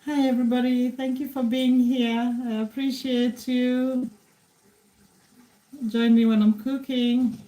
Hi, everybody. Thank you for being here. I appreciate you. Join me when I'm cooking.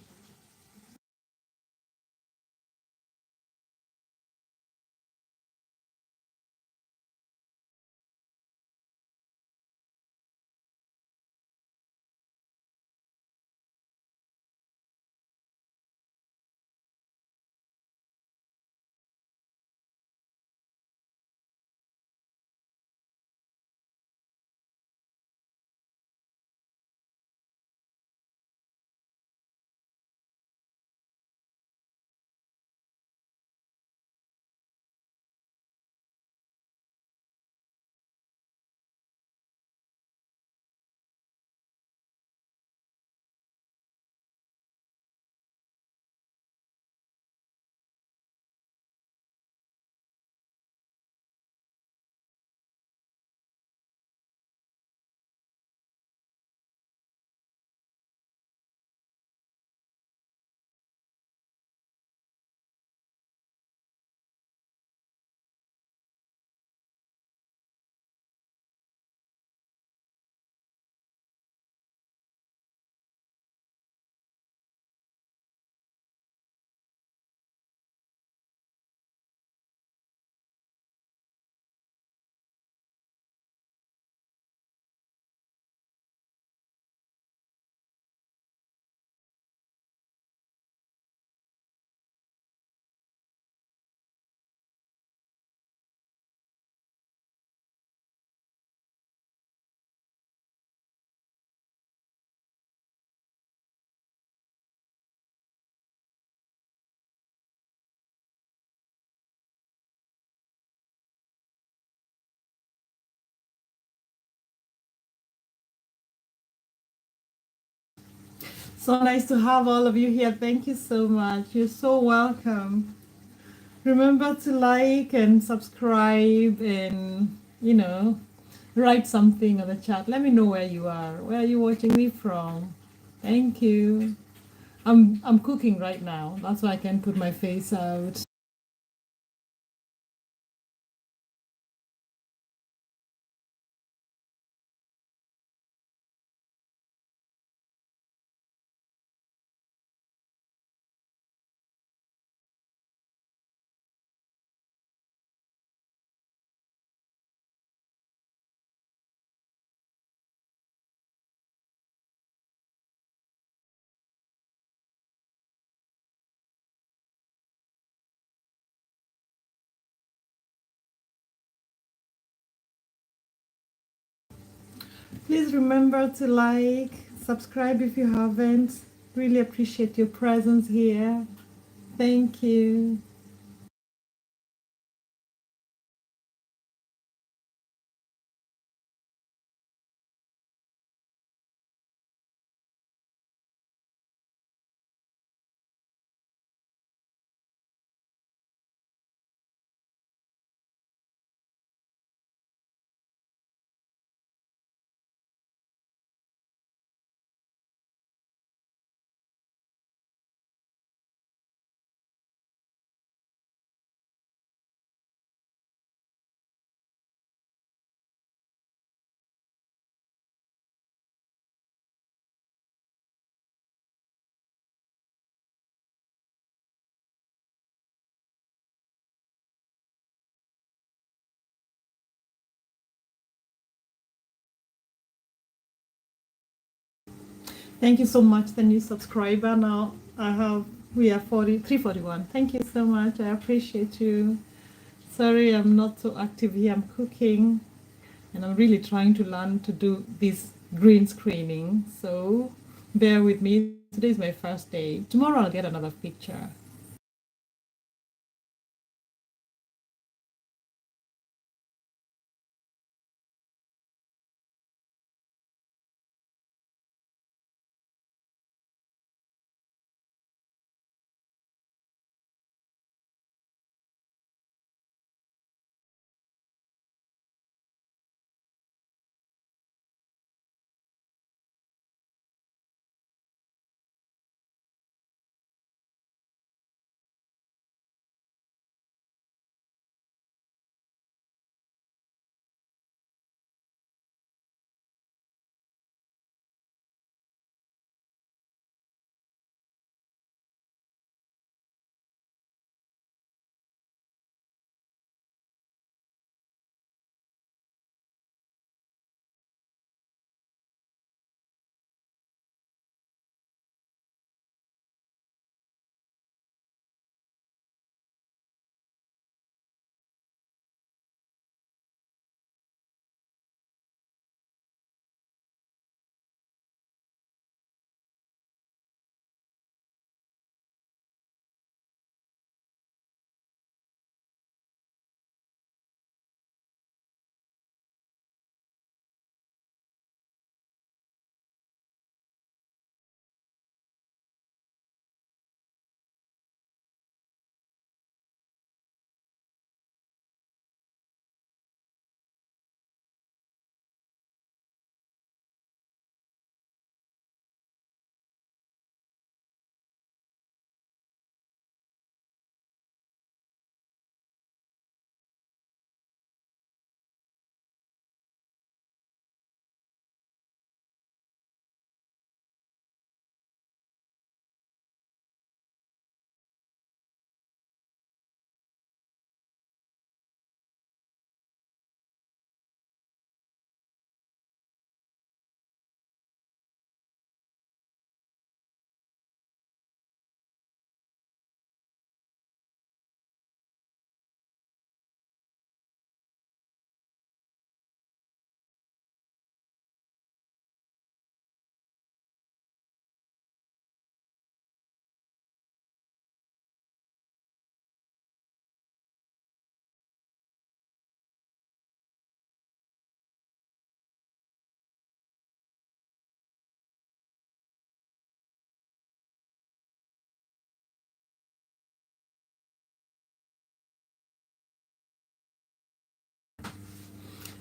So nice to have all of you here. Thank you so much. You're so welcome. Remember to like and subscribe and, write something on the chat. Let me know where you are. Where are you watching me from? Thank you. I'm cooking right now. That's why I can put my face out. Please remember to like, subscribe if you haven't. Really appreciate your presence here. Thank you. Thank you so much, the new subscriber. Now I have we are 341. Thank you so much. I appreciate you. Sorry I'm not so active here. I'm cooking and I'm really trying to learn to do this green screening. So bear with me. Today is my first day. Tomorrow I'll get another picture.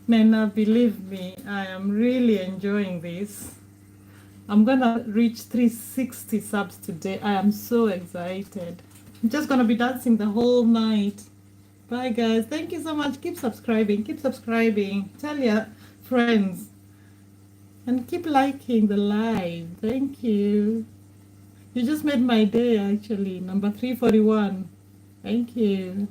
Nena, believe me, I am really enjoying this. I'm gonna reach 360 subs today. I am so excited. I'm just gonna be dancing the whole night. Bye, guys. Thank you so much. Keep subscribing. Keep subscribing. Tell your friends. And keep liking the live. Thank you. You just made my day, actually. Number 341. Thank you.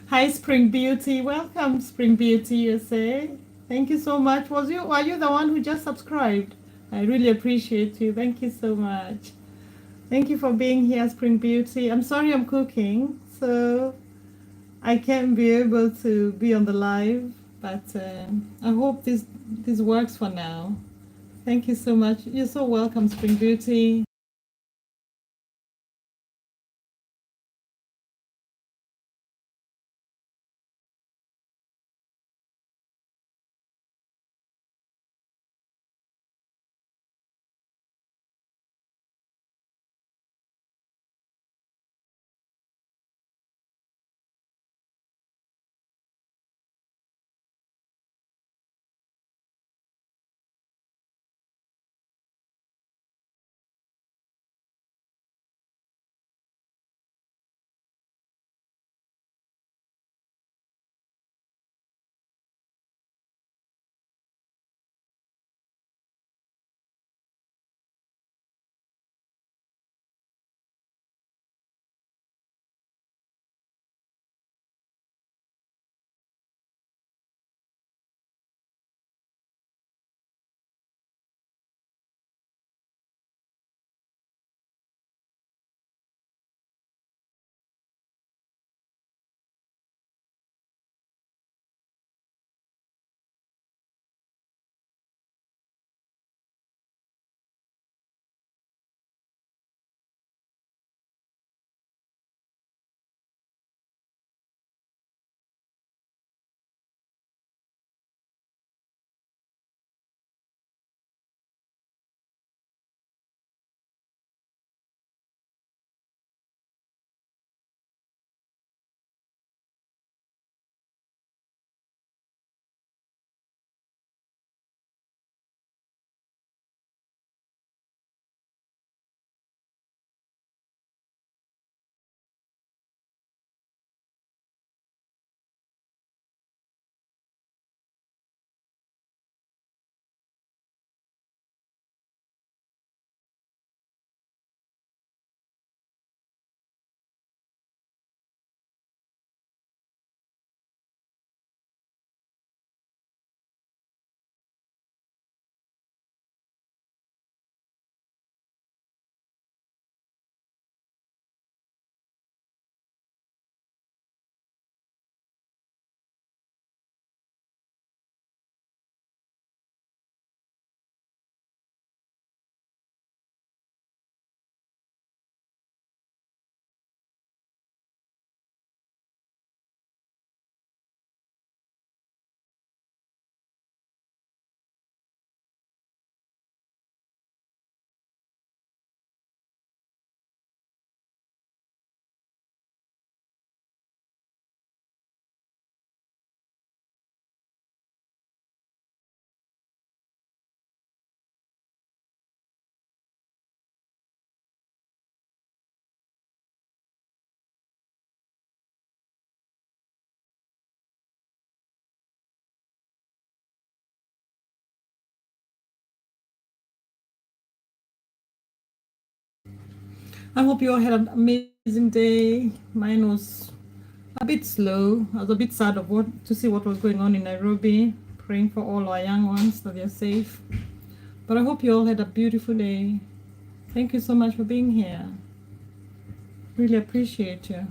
Hi, Spring Beauty. Welcome, Spring Beauty USA. Thank you so much. Were you the one who just subscribed? I really appreciate you. Thank you so much. Thank you for being here, Spring Beauty. I'm sorry I'm cooking, so I can't be able to be on the live, but I hope this works for now. Thank you so much. You're so welcome, Spring Beauty. I hope you all had an amazing day. Mine was a bit slow. I was a bit sad of what to see what was going on in Nairobi, praying for all our young ones that they're safe. But I hope you all had a beautiful day. Thank you so much for being here. Really appreciate you.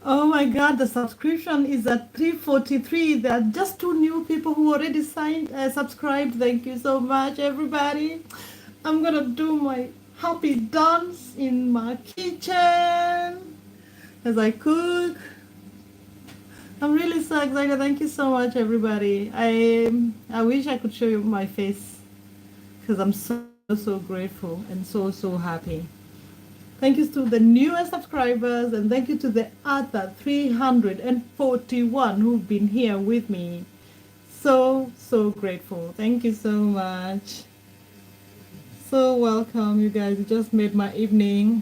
Oh my God, the subscription is at 343. There are just two new people who already signed, subscribed. Thank you so much, everybody. I'm gonna do my happy dance in my kitchen as I cook. I'm really so excited. Thank you so much, everybody. I wish I could show you my face because I'm so grateful and so happy. Thank you to the newest subscribers and thank you to the other 341 who've been here with me. So grateful. Thank you so much. So welcome, you guys. You just made my evening.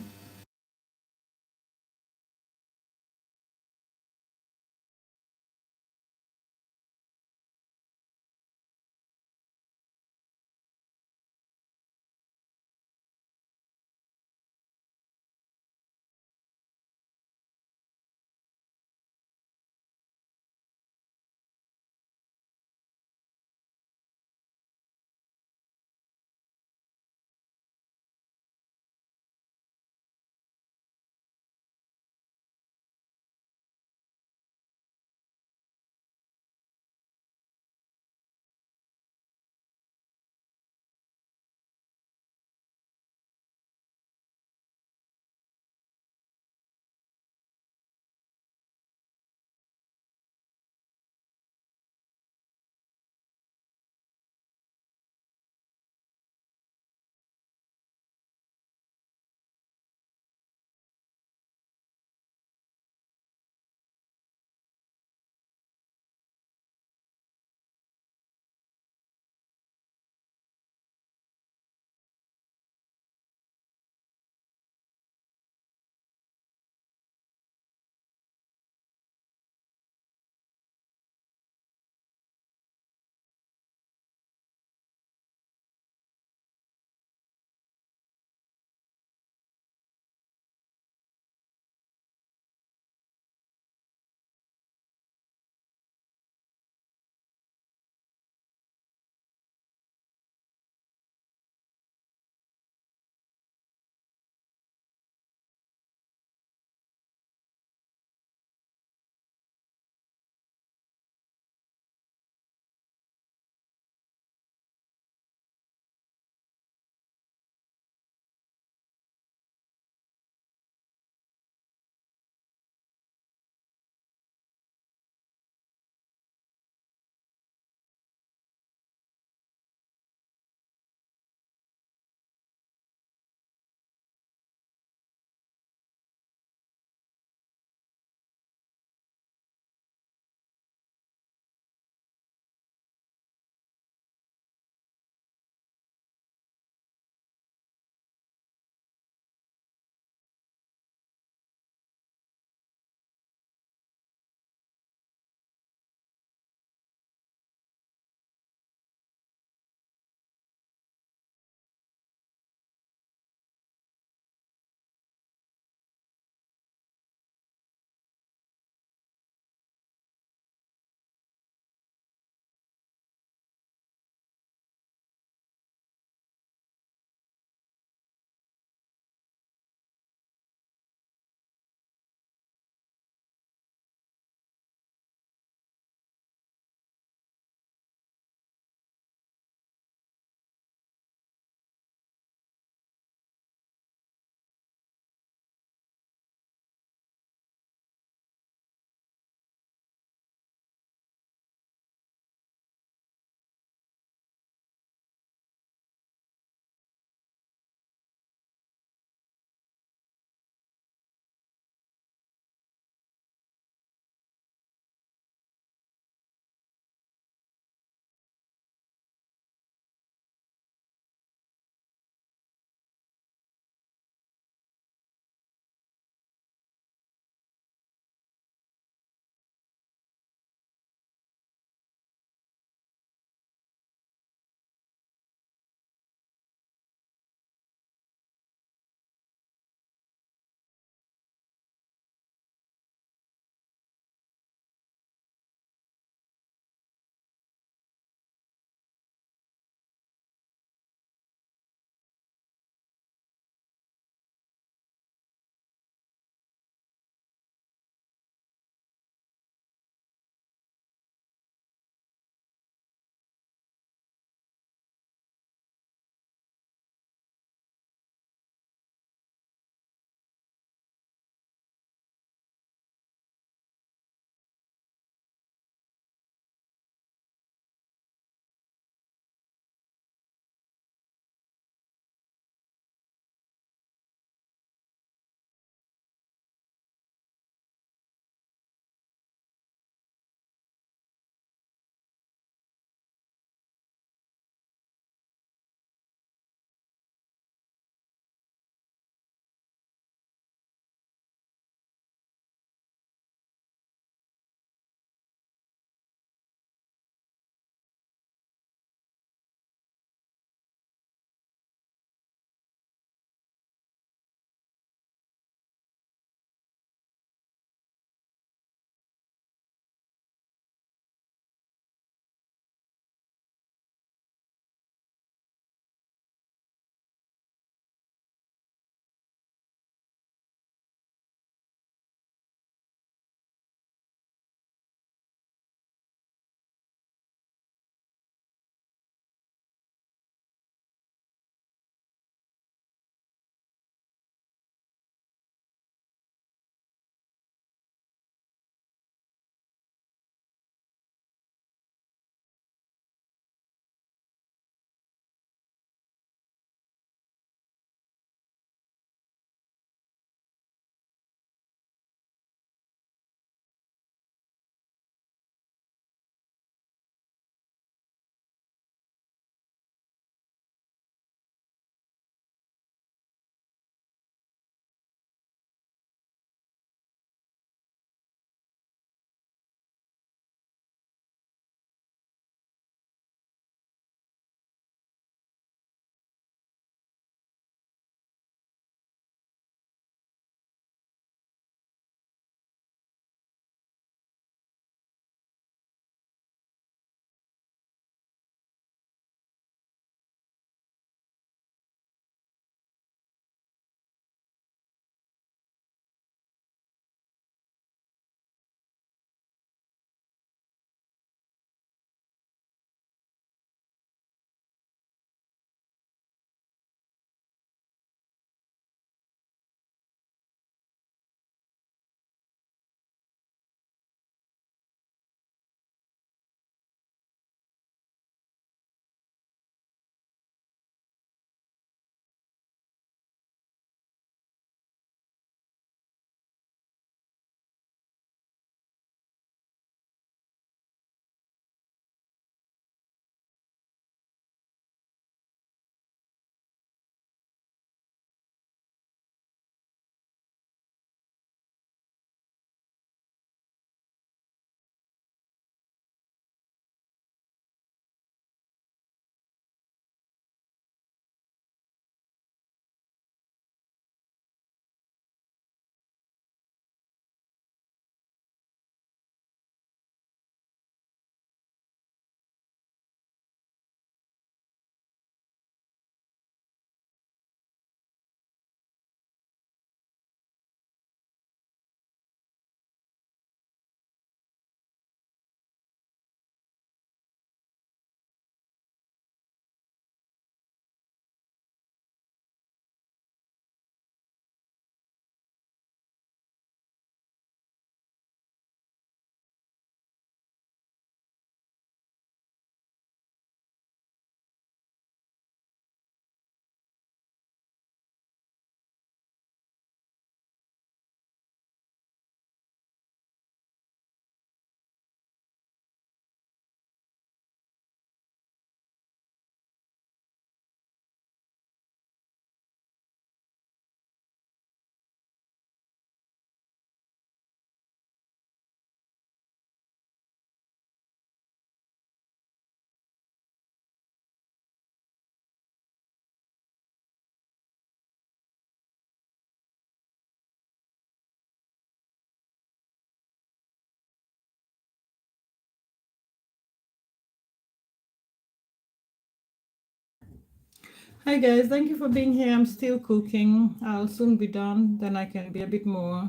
Hi guys, thank you for being here. I'm still cooking. I'll soon be done. Then I can be a bit more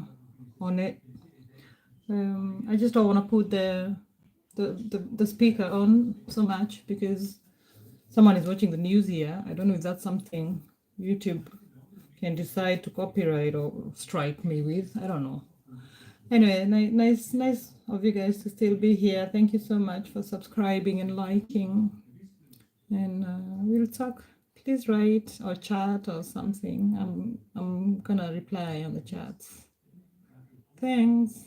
on it. I just don't want to put the speaker on so much because someone is watching the news here. I don't know if that's something YouTube can decide to copyright or strike me with. I don't know. Anyway, nice of you guys to still be here. Thank you so much for subscribing and liking. And we'll talk. Please write or chat or something. I'm gonna reply on the chats. Thanks.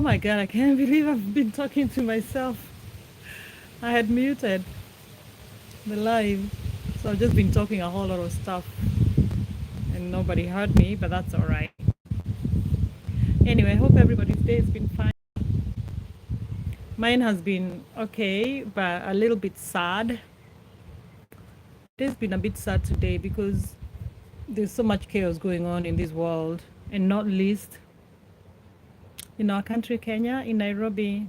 my God, I can't believe I've been talking to myself. I had muted the live, so I've just been talking a whole lot of stuff and nobody heard me, but that's all right. Anyway, I hope everybody's day has been fine. Mine has been okay, but a little bit sad. It's been a bit sad today because there's so much chaos going on in this world, and not least in our country, Kenya, in Nairobi.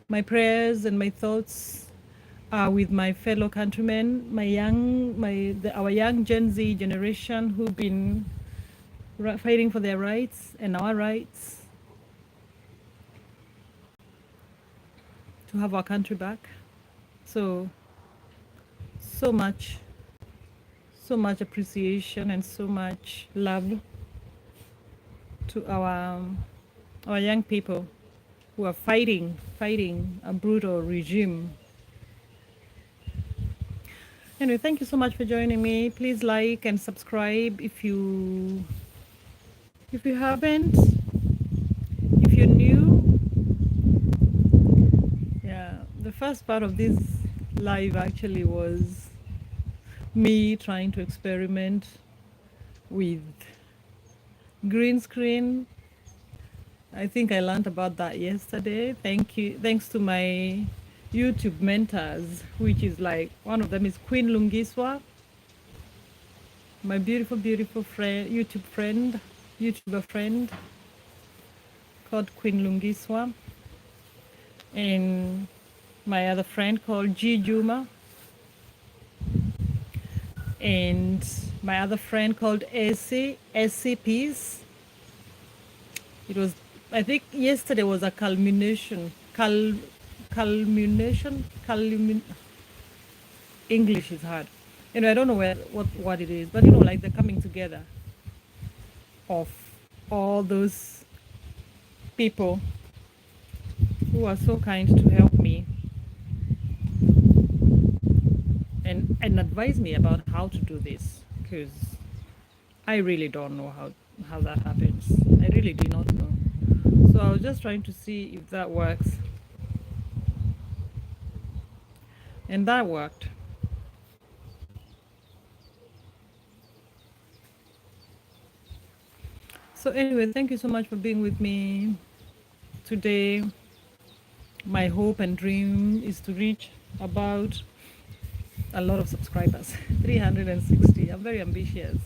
My prayers and my thoughts are with my fellow countrymen, our young Gen Z generation who've been fighting for their rights and our rights to have our country back. So much, so much appreciation and so much love to our young people who are fighting a brutal regime. Anyway, thank you so much for joining me. Please like and subscribe if you haven't. If you're new, yeah, the first part of this live actually was me trying to experiment with green screen. I think I learned about that yesterday. Thanks to my YouTube mentors, which is like, one of them is Queen Lungiswa, my beautiful friend, YouTuber friend called Queen Lungiswa, and my other friend called G Juma, and my other friend called SC Peace. It was, I think yesterday was a culmination, English is hard. Anyway, I don't know what it is, but like the coming together of all those people who are so kind to help me and advise me about how to do this, because I really don't know how that happens. I really do not know. So I was just trying to see if that works. And that worked. So anyway, thank you so much for being with me today. My hope and dream is to reach about a lot of subscribers, 360. I'm very ambitious,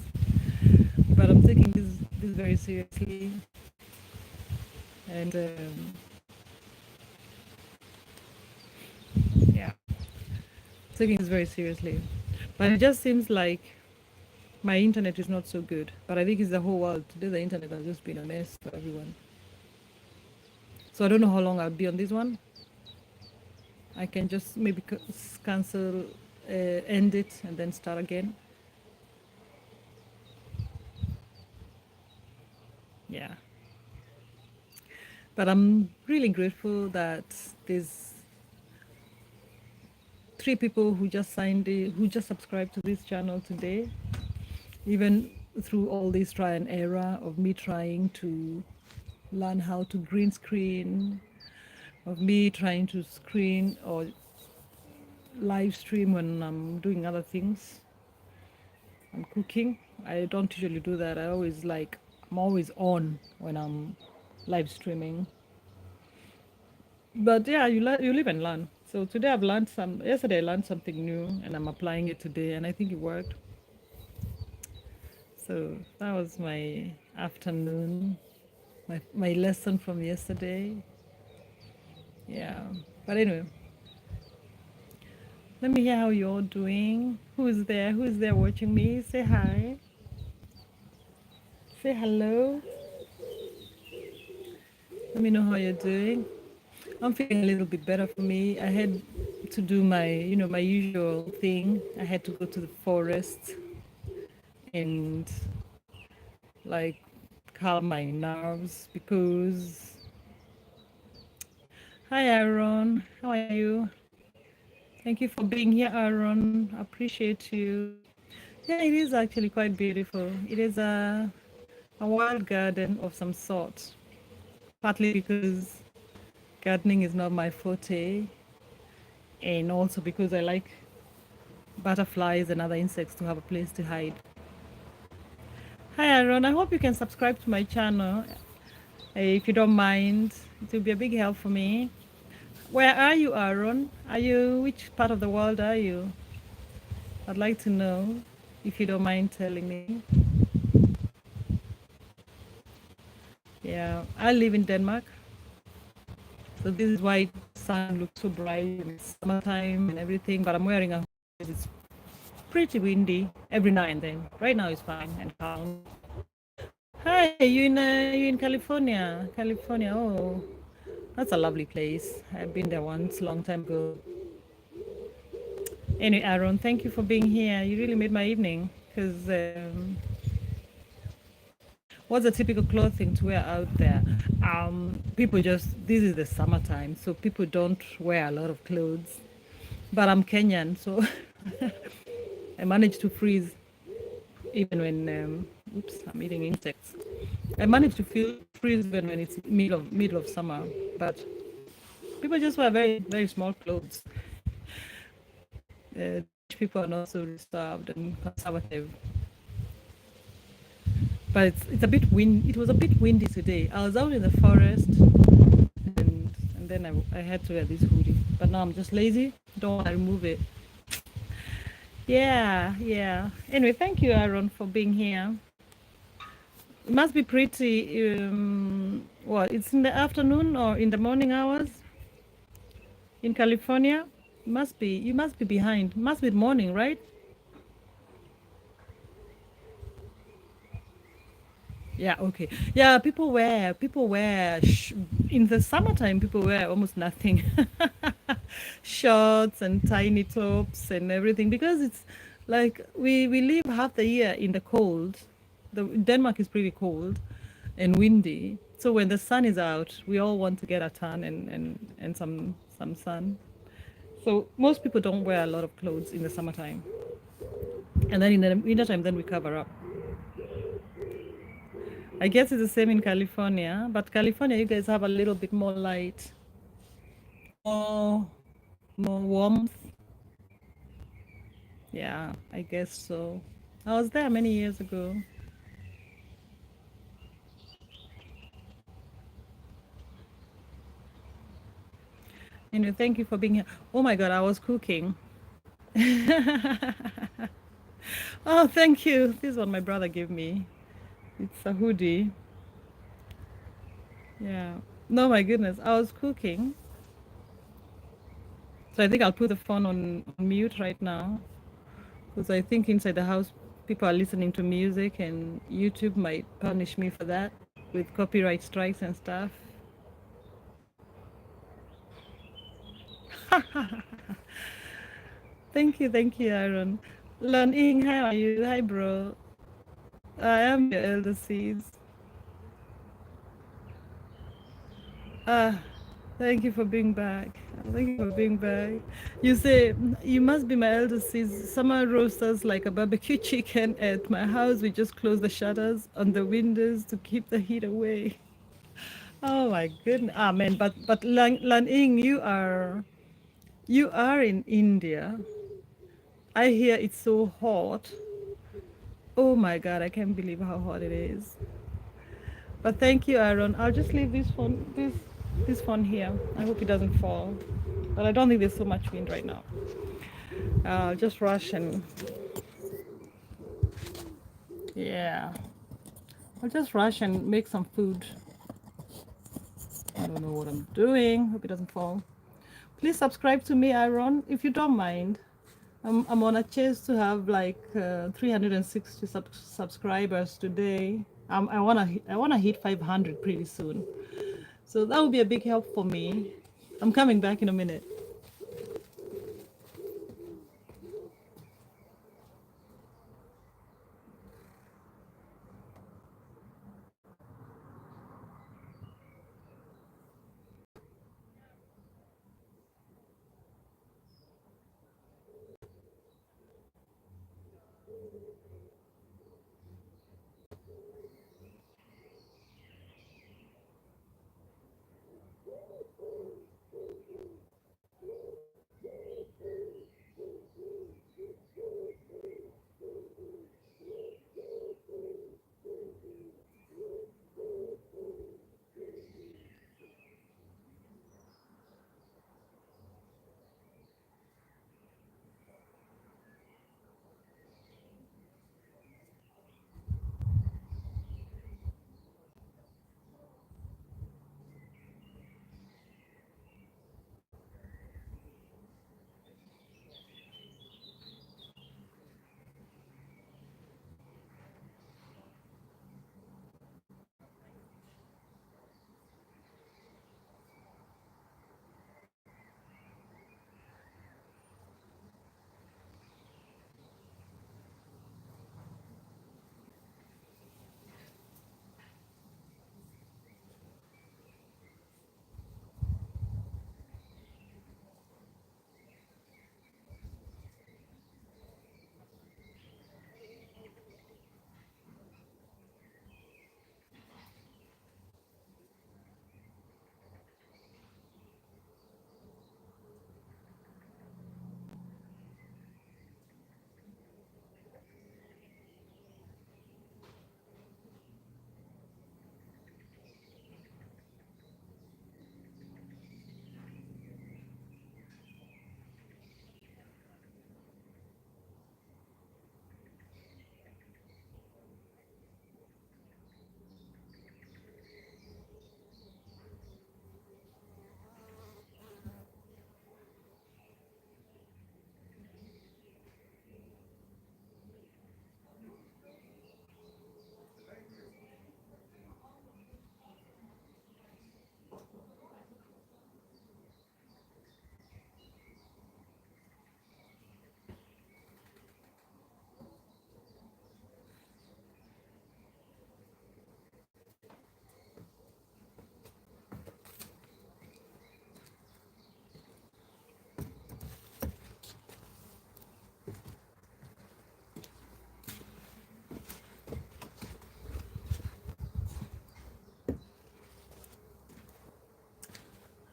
but I'm taking this very seriously. And yeah, taking this very seriously. But it just seems like my internet is not so good. But I think it's the whole world. Today the internet has just been a mess for everyone. So I don't know how long I'll be on this one. I can just maybe cancel, end it, and then start again. Yeah. But I'm really grateful that there's 3 people who just who just subscribed to this channel today, even through all this try and error of me trying to learn how to green screen, of me trying to screen or live stream when I'm doing other things. I'm cooking. I don't usually do that. I'm always on when I'm live streaming. But yeah, you live and learn. So today yesterday I learned something new and I'm applying it today and I think it worked. So that was my afternoon, my lesson from yesterday. Yeah. But anyway, let me hear how you're all doing. Who's there? Who's there watching me? Say hi. Say hello. Let me know how you're doing. I'm feeling a little bit better for me. I had to do my usual thing. I had to go to the forest and like calm my nerves because. Hi, Aaron. How are you? Thank you for being here, Aaron. I appreciate you. Yeah, it is actually quite beautiful. It is a wild garden of some sort, partly because Gardening is not my forte, and also because I like butterflies and other insects to have a place to hide. Hi Aaron, I hope you can subscribe to my channel. If you don't mind, it will be a big help for me. Where are you, Aaron? Which part of the world are you? I'd like to know, if you don't mind telling me. Yeah, I live in Denmark, so this is why the sun looks so bright in the summertime and everything, but I'm wearing a hoodie. It's pretty windy every now and then. Right now it's fine and calm. Hi, you in California? California, oh, that's a lovely place. I've been there once, long time ago. Anyway, Aaron, thank you for being here. You really made my evening. Because what's the typical clothing to wear out there? People just, this is the summertime, so people don't wear a lot of clothes. But I'm Kenyan, so I managed to freeze even when, oops, I'm eating insects. I managed to feel freeze even when it's middle of summer. But people just wear very, very small clothes. People are not so reserved and conservative. But it's a bit wind. It was a bit windy today. I was out in the forest, and then I had to wear this hoodie. But now I'm just lazy. Don't want to remove it. Yeah, yeah. Anyway, thank you, Aaron, for being here. It must be pretty. What? It's in the afternoon or in the morning hours in California. Must be. You must be behind. Must be morning, right? Yeah, okay. Yeah, in the summertime, people wear almost nothing. Shorts and tiny tops and everything because it's like we live half the year in the cold. Denmark is pretty cold and windy. So when the sun is out, we all want to get a tan and some sun. So most people don't wear a lot of clothes in the summertime. And then in the wintertime, then we cover up. I guess it's the same in California, but California, you guys have a little bit more light, more, more warmth. Yeah, I guess so. I was there many years ago. Anyway, thank you for being here. Oh my God, I was cooking. Oh, thank you. This is what my brother gave me. It's a hoodie. Yeah. No, my goodness, I was cooking. So I think I'll put the phone on mute right now because I think inside the house people are listening to music and YouTube might punish me for that with copyright strikes and stuff. Thank you, Aaron. Lon Ing, how are you? Hi, bro. I am your elder sis. Ah, thank you for being back. Thank you for being back. You say you must be my elder sis. Summer roasters like a barbecue chicken at my house. We just close the shutters on the windows to keep the heat away. Oh my goodness. Ah man, but Lan Ing, you are in India. I hear it's so hot. Oh my God, I can't believe how hot it is. But thank you, Aaron. I'll just leave this phone here. I hope it doesn't fall. But I don't think there's so much wind right now. I'll just rush and yeah, I'll just rush and make some food. I don't know what I'm doing. Hope it doesn't fall. Please subscribe to me, Aaron, if you don't mind. I'm on a chase to have like 360 subscribers today. I wanna hit 500 pretty soon. So that would be a big help for me. I'm coming back in a minute.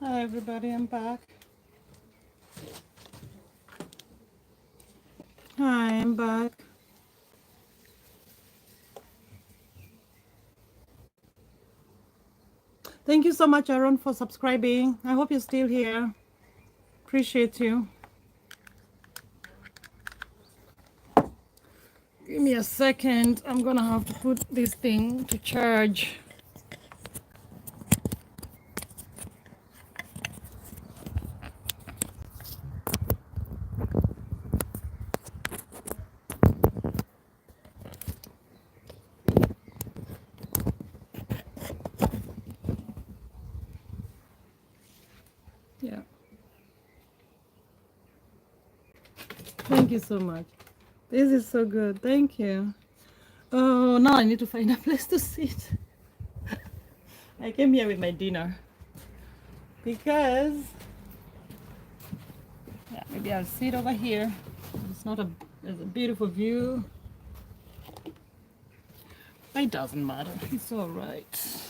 Hi everybody, I'm back. Hi, I'm back. Thank you so much, Aaron, for subscribing. I hope you're still here. Appreciate you. Give me a second. I'm gonna have to put this thing to charge. Yeah. Thank you so much. This is so good. Thank you. Oh, now I need to find a place to sit. I came here with my dinner because yeah, maybe I'll sit over here. It's not a there's a beautiful view. It doesn't matter. It's all right.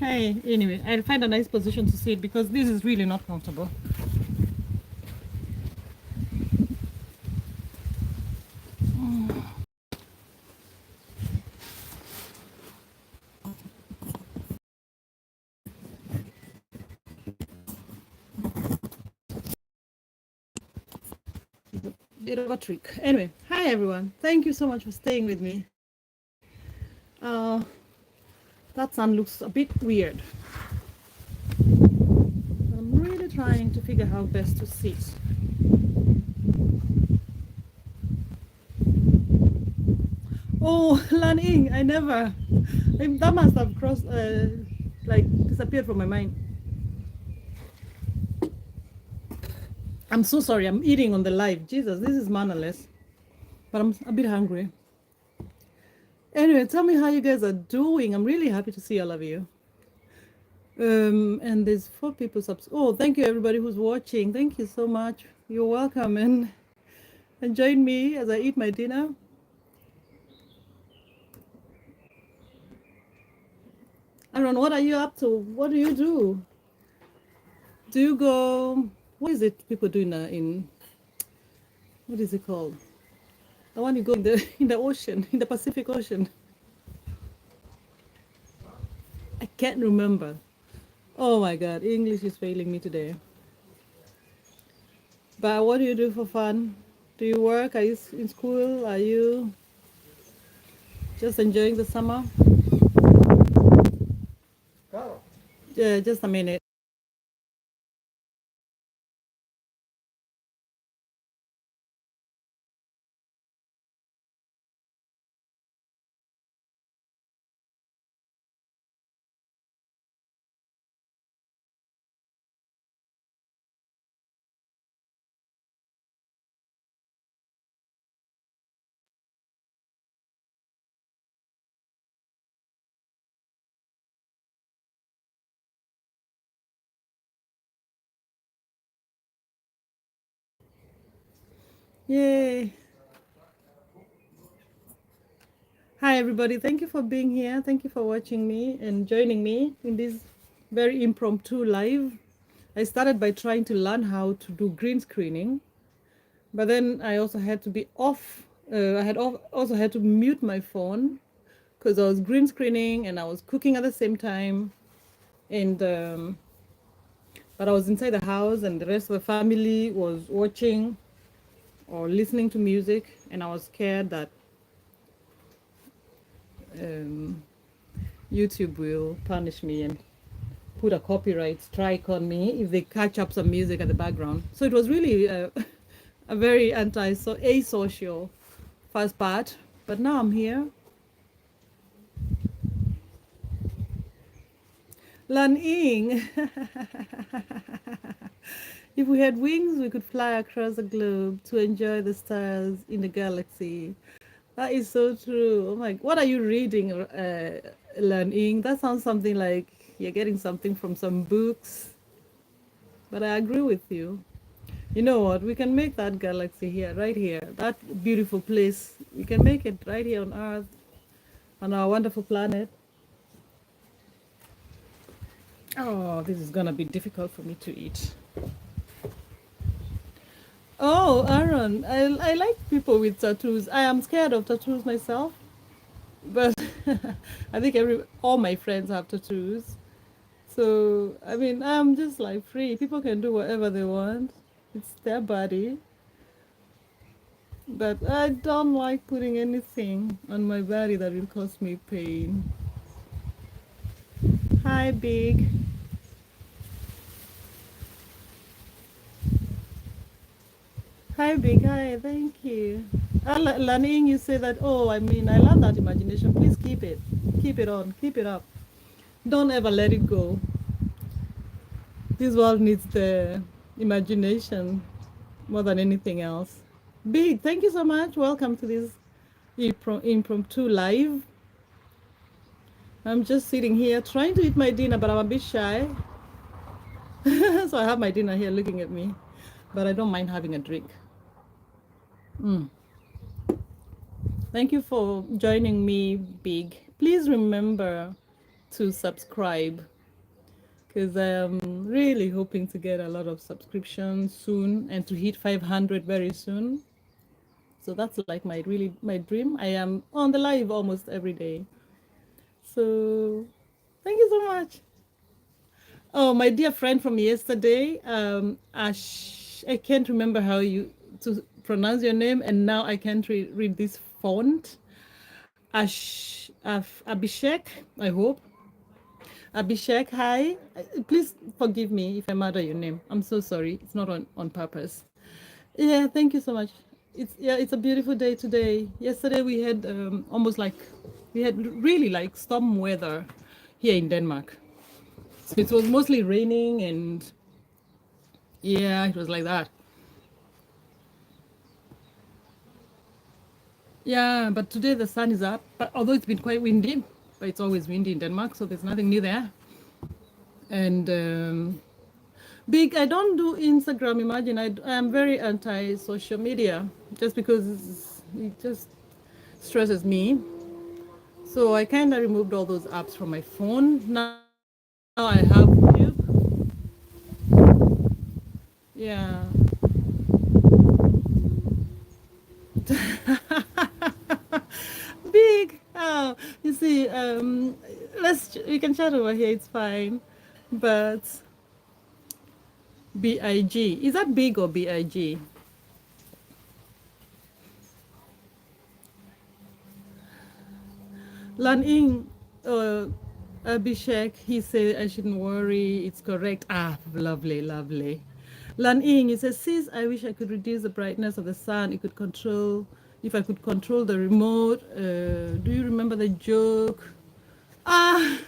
Hey, anyway, I'll find a nice position to sit because this is really not comfortable. Bit of a trick. Anyway, hi everyone. Thank you so much for staying with me. Uh, that sun looks a bit weird. I'm really trying to figure how best to sit. Oh, Lan Ying, that must have crossed, like disappeared from my mind. I'm so sorry, I'm eating on the live. Jesus, this is mannerless. But I'm a bit hungry. Anyway, tell me how you guys are doing. I'm really happy to see all of you. And there's 4 people Oh, thank you everybody who's watching. Thank you so much. You're welcome and join me as I eat my dinner. Aaron, what are you up to? What do you do? Do you go? What is it people do in what is it called? The one you go in the in the ocean, in the Pacific Ocean. I can't remember. Oh my God, English is failing me today. But what do you do for fun? Do you work? Are you in school? Are you just enjoying the summer? Yeah, just a minute. Yay. Hi, everybody. Thank you for being here. Thank you for watching me and joining me in this very impromptu live. I started by trying to learn how to do green screening, but then I also had to be off. Also had to mute my phone because I was green screening and I was cooking at the same time. And but I was inside the house and the rest of the family was watching or listening to music, and I was scared that um, YouTube will punish me and put a copyright strike on me if they catch up some music at the background. So it was really a very asocial first part, but now I'm here. Lan Ying. If we had wings, we could fly across the globe to enjoy the stars in the galaxy. That is so true. Oh my, what are you reading, Lan Ying? That sounds something like you're getting something from some books. But I agree with you. You know what? We can make that galaxy here, right here, that beautiful place. We can make it right here on Earth, on our wonderful planet. Oh, this is gonna be difficult for me to eat. Oh, Aaron, I like people with tattoos. I am scared of tattoos myself, but I think all my friends have tattoos. So, I mean, I'm just like free. People can do whatever they want. It's their body. But I don't like putting anything on my body that will cause me pain. Hi, Big. Hi, Big. Hi, thank you. Laning, you say that, oh, I mean, I love that imagination. Please keep it. Keep it on. Keep it up. Don't ever let it go. This world needs the imagination more than anything else. Big, thank you so much. Welcome to this impromptu live. I'm just sitting here trying to eat my dinner, but I'm a bit shy. So I have my dinner here looking at me, but I don't mind having a drink. Thank you for joining me, Big. Please remember to subscribe because I am really hoping to get a lot of subscriptions soon and to hit 500 very soon. So that's like my dream. I am on the live almost every day. So thank you so much. Oh, my dear friend from yesterday, Ash, I can't remember how you to pronounce your name, and now I can't read this font. Abhishek, I hope. Abhishek, hi. Please forgive me if I murder your name. I'm so sorry. It's not on purpose. Yeah, thank you so much. It's a beautiful day today. Yesterday we had almost like we had really like storm weather here in Denmark. So it was mostly raining and yeah, it was like that. Yeah, but today the sun is up. But although it's been quite windy, but it's always windy in Denmark, so there's nothing new there. And Big, I don't do Instagram. Imagine I am very anti social media just because it just stresses me. So I kind of removed all those apps from my phone. Now I have YouTube. Yeah. Big. Oh, you see, we can chat over here. It's fine. But BIG, is that big or BIG? Lan Ying, Abhishek, he said I shouldn't worry. It's correct. Ah, lovely, lovely. Lan Ying, he says, sis, I wish I could reduce the brightness of the sun. It could control, if I could control the remote. Do you remember the joke? Ah,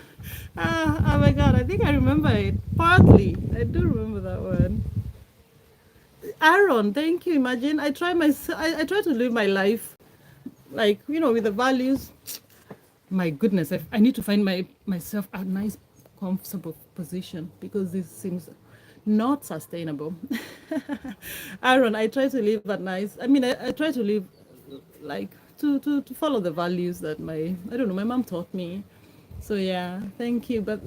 oh my God, I think I remember it. Partly. I do remember that one. Aaron, thank you. Imagine I try to live my life like, with the values. My goodness, I need to find myself a nice, comfortable position because this seems not sustainable. Aaron, I try to live at nice. I mean, I try to live like to follow the values that I don't know, my mom taught me. So yeah, thank you. But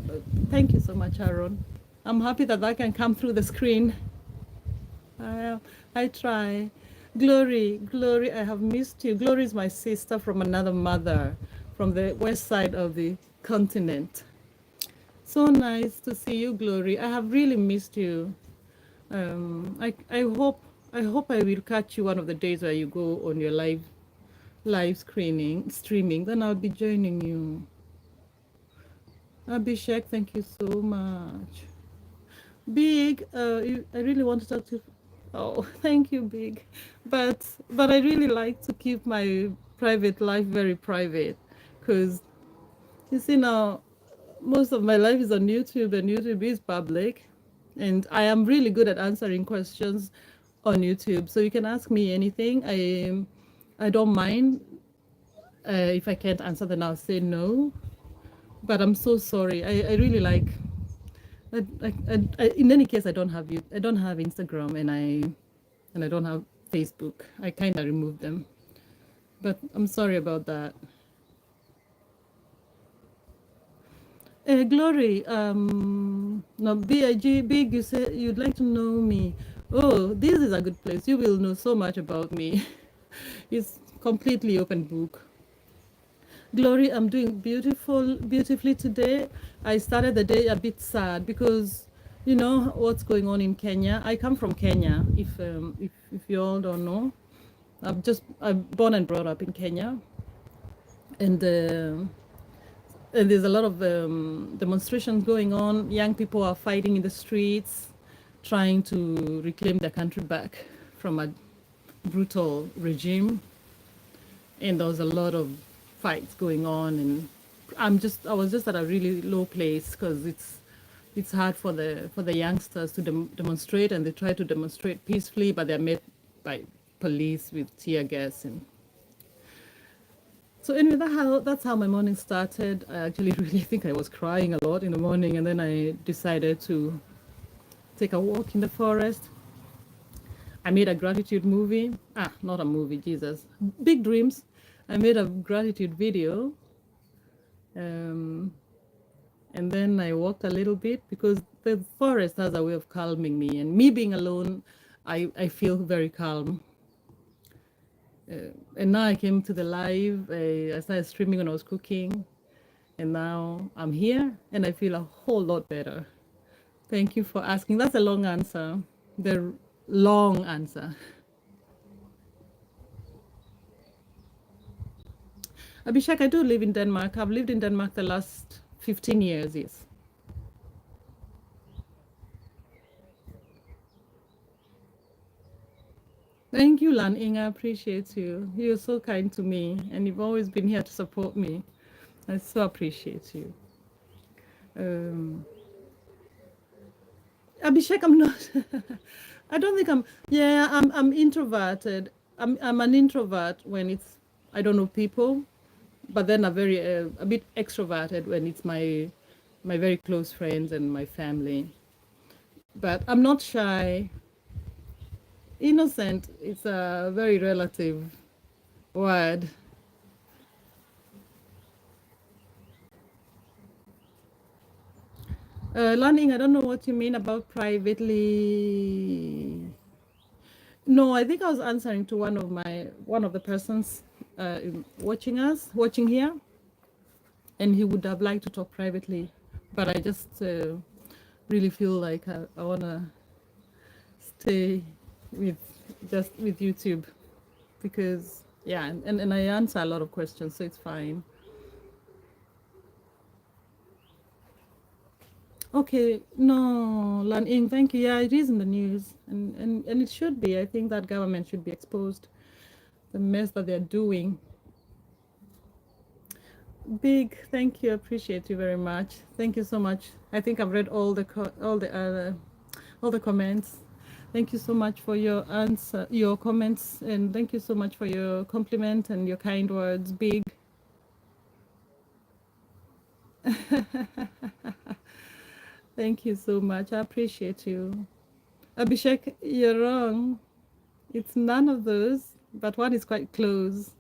thank you so much, Aaron. I'm happy that can come through the screen. I try. Glory, I have missed you. Glory is my sister from another mother, from the west side of the continent. So nice to see you, Glory. I have really missed you. I hope I will catch you one of the days where you go on your live streaming. Then I'll be joining you. Abhishek, thank you so much. Big, I really want to talk to you. Oh, thank you, Big. But I really like to keep my private life very private because you see now most of my life is on YouTube and YouTube is public and I am really good at answering questions on YouTube. So you can ask me anything. I don't mind. If I can't answer, then I'll say no. But I'm so sorry. I really like. In any case, I don't have Instagram, and and I don't have Facebook. I kind of removed them, but I'm sorry about that. Glory, no, Big, you said you'd like to know me. Oh, this is a good place. You will know so much about me. It's completely open book. Glory, I'm doing beautifully today. I started the day a bit sad because you know what's going on in Kenya. I come from Kenya. If you all don't know, I'm born and brought up in Kenya, and and there's a lot of demonstrations going on. Young people are fighting in the streets, trying to reclaim their country back from a brutal regime. And there was a lot of fights going on. And I was just at a really low place because it's hard for the youngsters to demonstrate, and they try to demonstrate peacefully, but they're met by police with tear gas. And so anyway, that's how my morning started. I actually really think I was crying a lot in the morning, and then I decided to take a walk in the forest. I made a gratitude movie. Not a movie, Jesus. Big dreams. I made a gratitude video. And then I walked a little bit because the forest has a way of calming me. And me being alone, I feel very calm. And now I came to the live. I started streaming when I was cooking. And now I'm here and I feel a whole lot better. Thank you for asking. That's a long answer. The long answer. Abhishek, I do live in Denmark. I've lived in Denmark the last 15 years, yes. Thank you, Lan Ing. I appreciate you. You're so kind to me, and you've always been here to support me. I so appreciate you. Abhishek, I'm not. I don't think I'm. Yeah, I'm introverted. I'm an introvert when it's I don't know people, but then a bit extroverted when it's my very close friends and my family. But I'm not shy. Innocent is a very relative word. Lanning, I don't know what you mean about privately. No, I think I was answering to one of the persons watching here, and he would have liked to talk privately, but I just really feel like I wanna stay with with YouTube because yeah, and I answer a lot of questions, so it's fine. Okay, no, Lan Ing, thank you. Yeah, it is in the news, and it should be. I think that government should be exposed, the mess that they're doing. Big, thank you. Appreciate you very much. Thank you so much. I think I've read all the comments. Thank you so much for your comments, and thank you so much for your compliment and your kind words. Big. Thank you so much. I appreciate you. Abhishek, you're wrong. It's none of those, but one is quite close.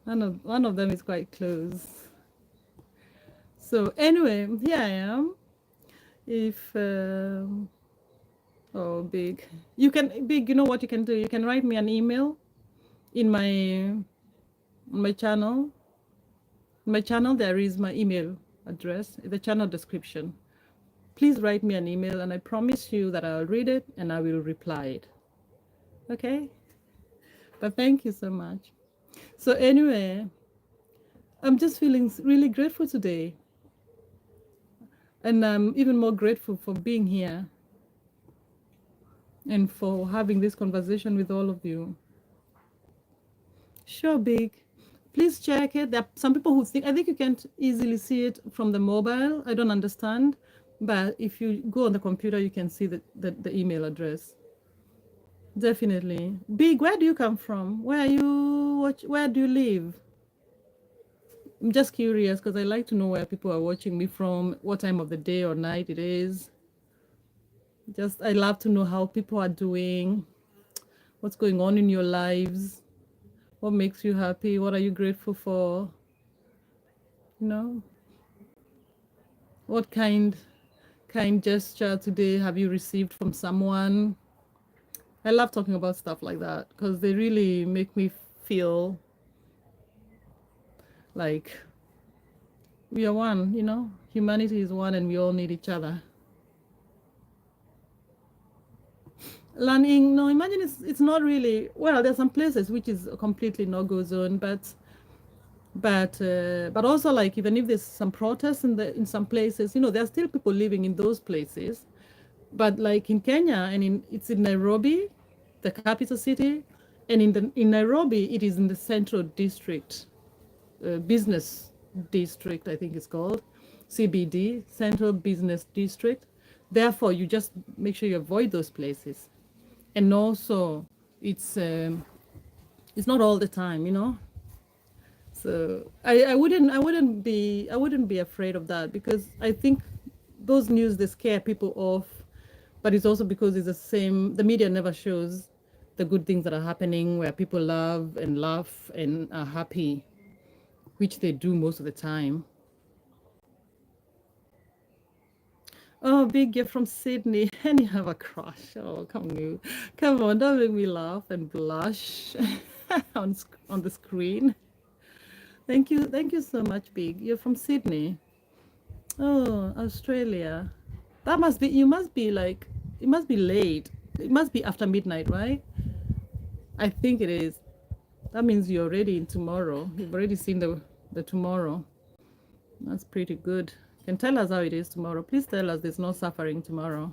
One of them is quite close. So anyway, here I am. If oh, Big, you can Big. You know what you can do? You can write me an email in my channel. In my channel, there is my email address, the channel description. Please write me an email, and I promise you that I'll read it and I will reply it. Okay? But thank you so much. So anyway, I'm just feeling really grateful today. And I'm even more grateful for being here and for having this conversation with all of you. Sure, Big. Please check it. There are some people who think, I think you can't easily see it from the mobile. I don't understand. But if you go on the computer, you can see the email address. Definitely. Big, where do you come from? Where do you live? I'm just curious because I like to know where people are watching me from, what time of the day or night it is. I love to know how people are doing, what's going on in your lives, what makes you happy, what are you grateful for, you know, what kind gesture today have you received from someone. I love talking about stuff like that because they really make me feel like we are one, you know, humanity is one and we all need each other. Learning, no, imagine it's not really, well, there's some places which is a completely no-go zone, but also, like, even if there's some protests in some places, you know, there are still people living in those places. But like in Kenya, and it's in Nairobi, the capital city, and in Nairobi it is in the central district, business district, I think it's called, CBD, Central Business District. Therefore, you just make sure you avoid those places. And also, it's not all the time, you know. So I wouldn't be afraid of that, because I think those news, they scare people off, but it's also because it's the same. The media never shows the good things that are happening where people love and laugh and are happy, which they do most of the time. Oh, big gift from Sydney, and you have a crush. Oh, come on, don't make me laugh and blush on the screen. Thank you so much, Big. You're from Sydney. Oh, Australia. That must be, you must be like, it must be late. It must be after midnight, right? I think it is. That means you're already in tomorrow. You've already seen the tomorrow. That's pretty good. Can tell us how it is tomorrow. Please tell us there's no suffering tomorrow.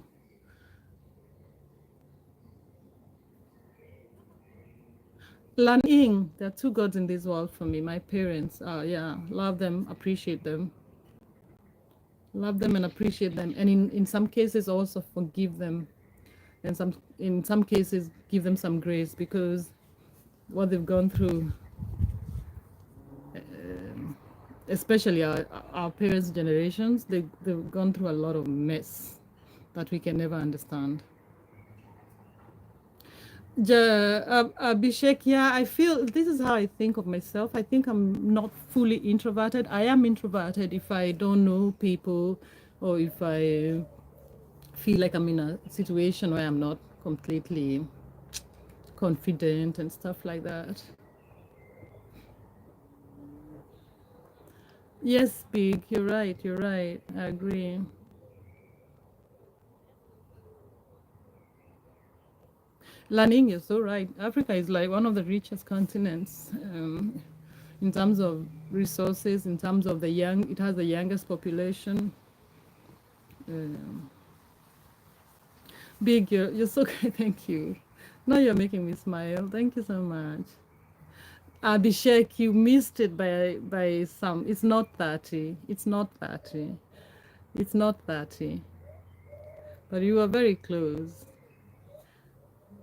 Lan Ying, there are two gods in this world for me. My parents, yeah, love them, appreciate them. Love them and appreciate them. And in some cases also forgive them. And in some cases give them some grace, because what they've gone through, especially our parents' generations, they've gone through a lot of mess that we can never understand. Abhishek, yeah, I feel this is how I think of myself. I think I'm not fully introverted. I am introverted if I don't know people, or if I feel like I'm in a situation where I'm not completely confident and stuff like that. Yes, Big, you're right, you're right. I agree. Lanning, you're so right. Africa is like one of the richest continents, in terms of resources, in terms of it has the youngest population. Um, Big, you're so good. Thank you. Now you're making me smile. Thank you so much. Abhishek, you missed it by some. It's not 30. It's not 30. It's not 30. But you are very close.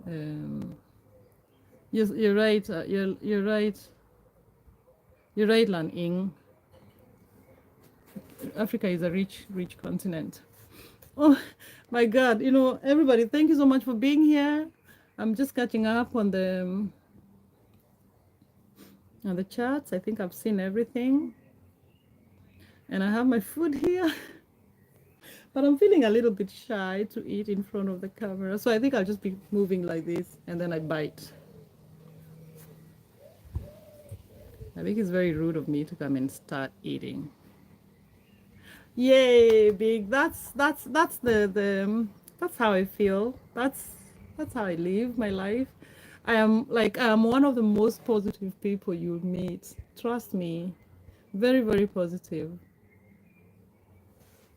Um, you're right. You're right. You're right, Lan Ying. Africa is a rich continent. Oh my God! You know, everybody, thank you so much for being here. I'm just catching up on the charts. I think I've seen everything, and I have my food here. But I'm feeling a little bit shy to eat in front of the camera, so I think I'll just be moving like this, and then I bite. I think it's very rude of me to come and start eating. Yay, Big! That's that's how I feel. That's how I live my life. I am one of the most positive people you'll meet. Trust me, very very positive.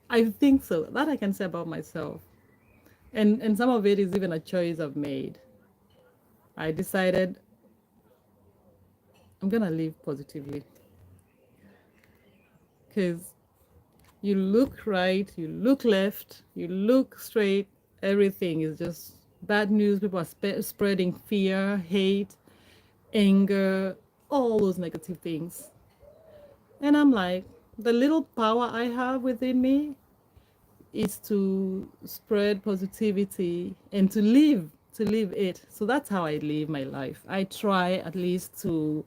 I think so. That I can say about myself. And some of it is even a choice I've made. I decided I'm gonna live positively, because you look right, you look left, you look straight, everything is just bad news. People are spreading fear, hate, anger, all those negative things. And I'm like, the little power I have within me is to spread positivity and to live to live it. So that's how I live my life. I try at least to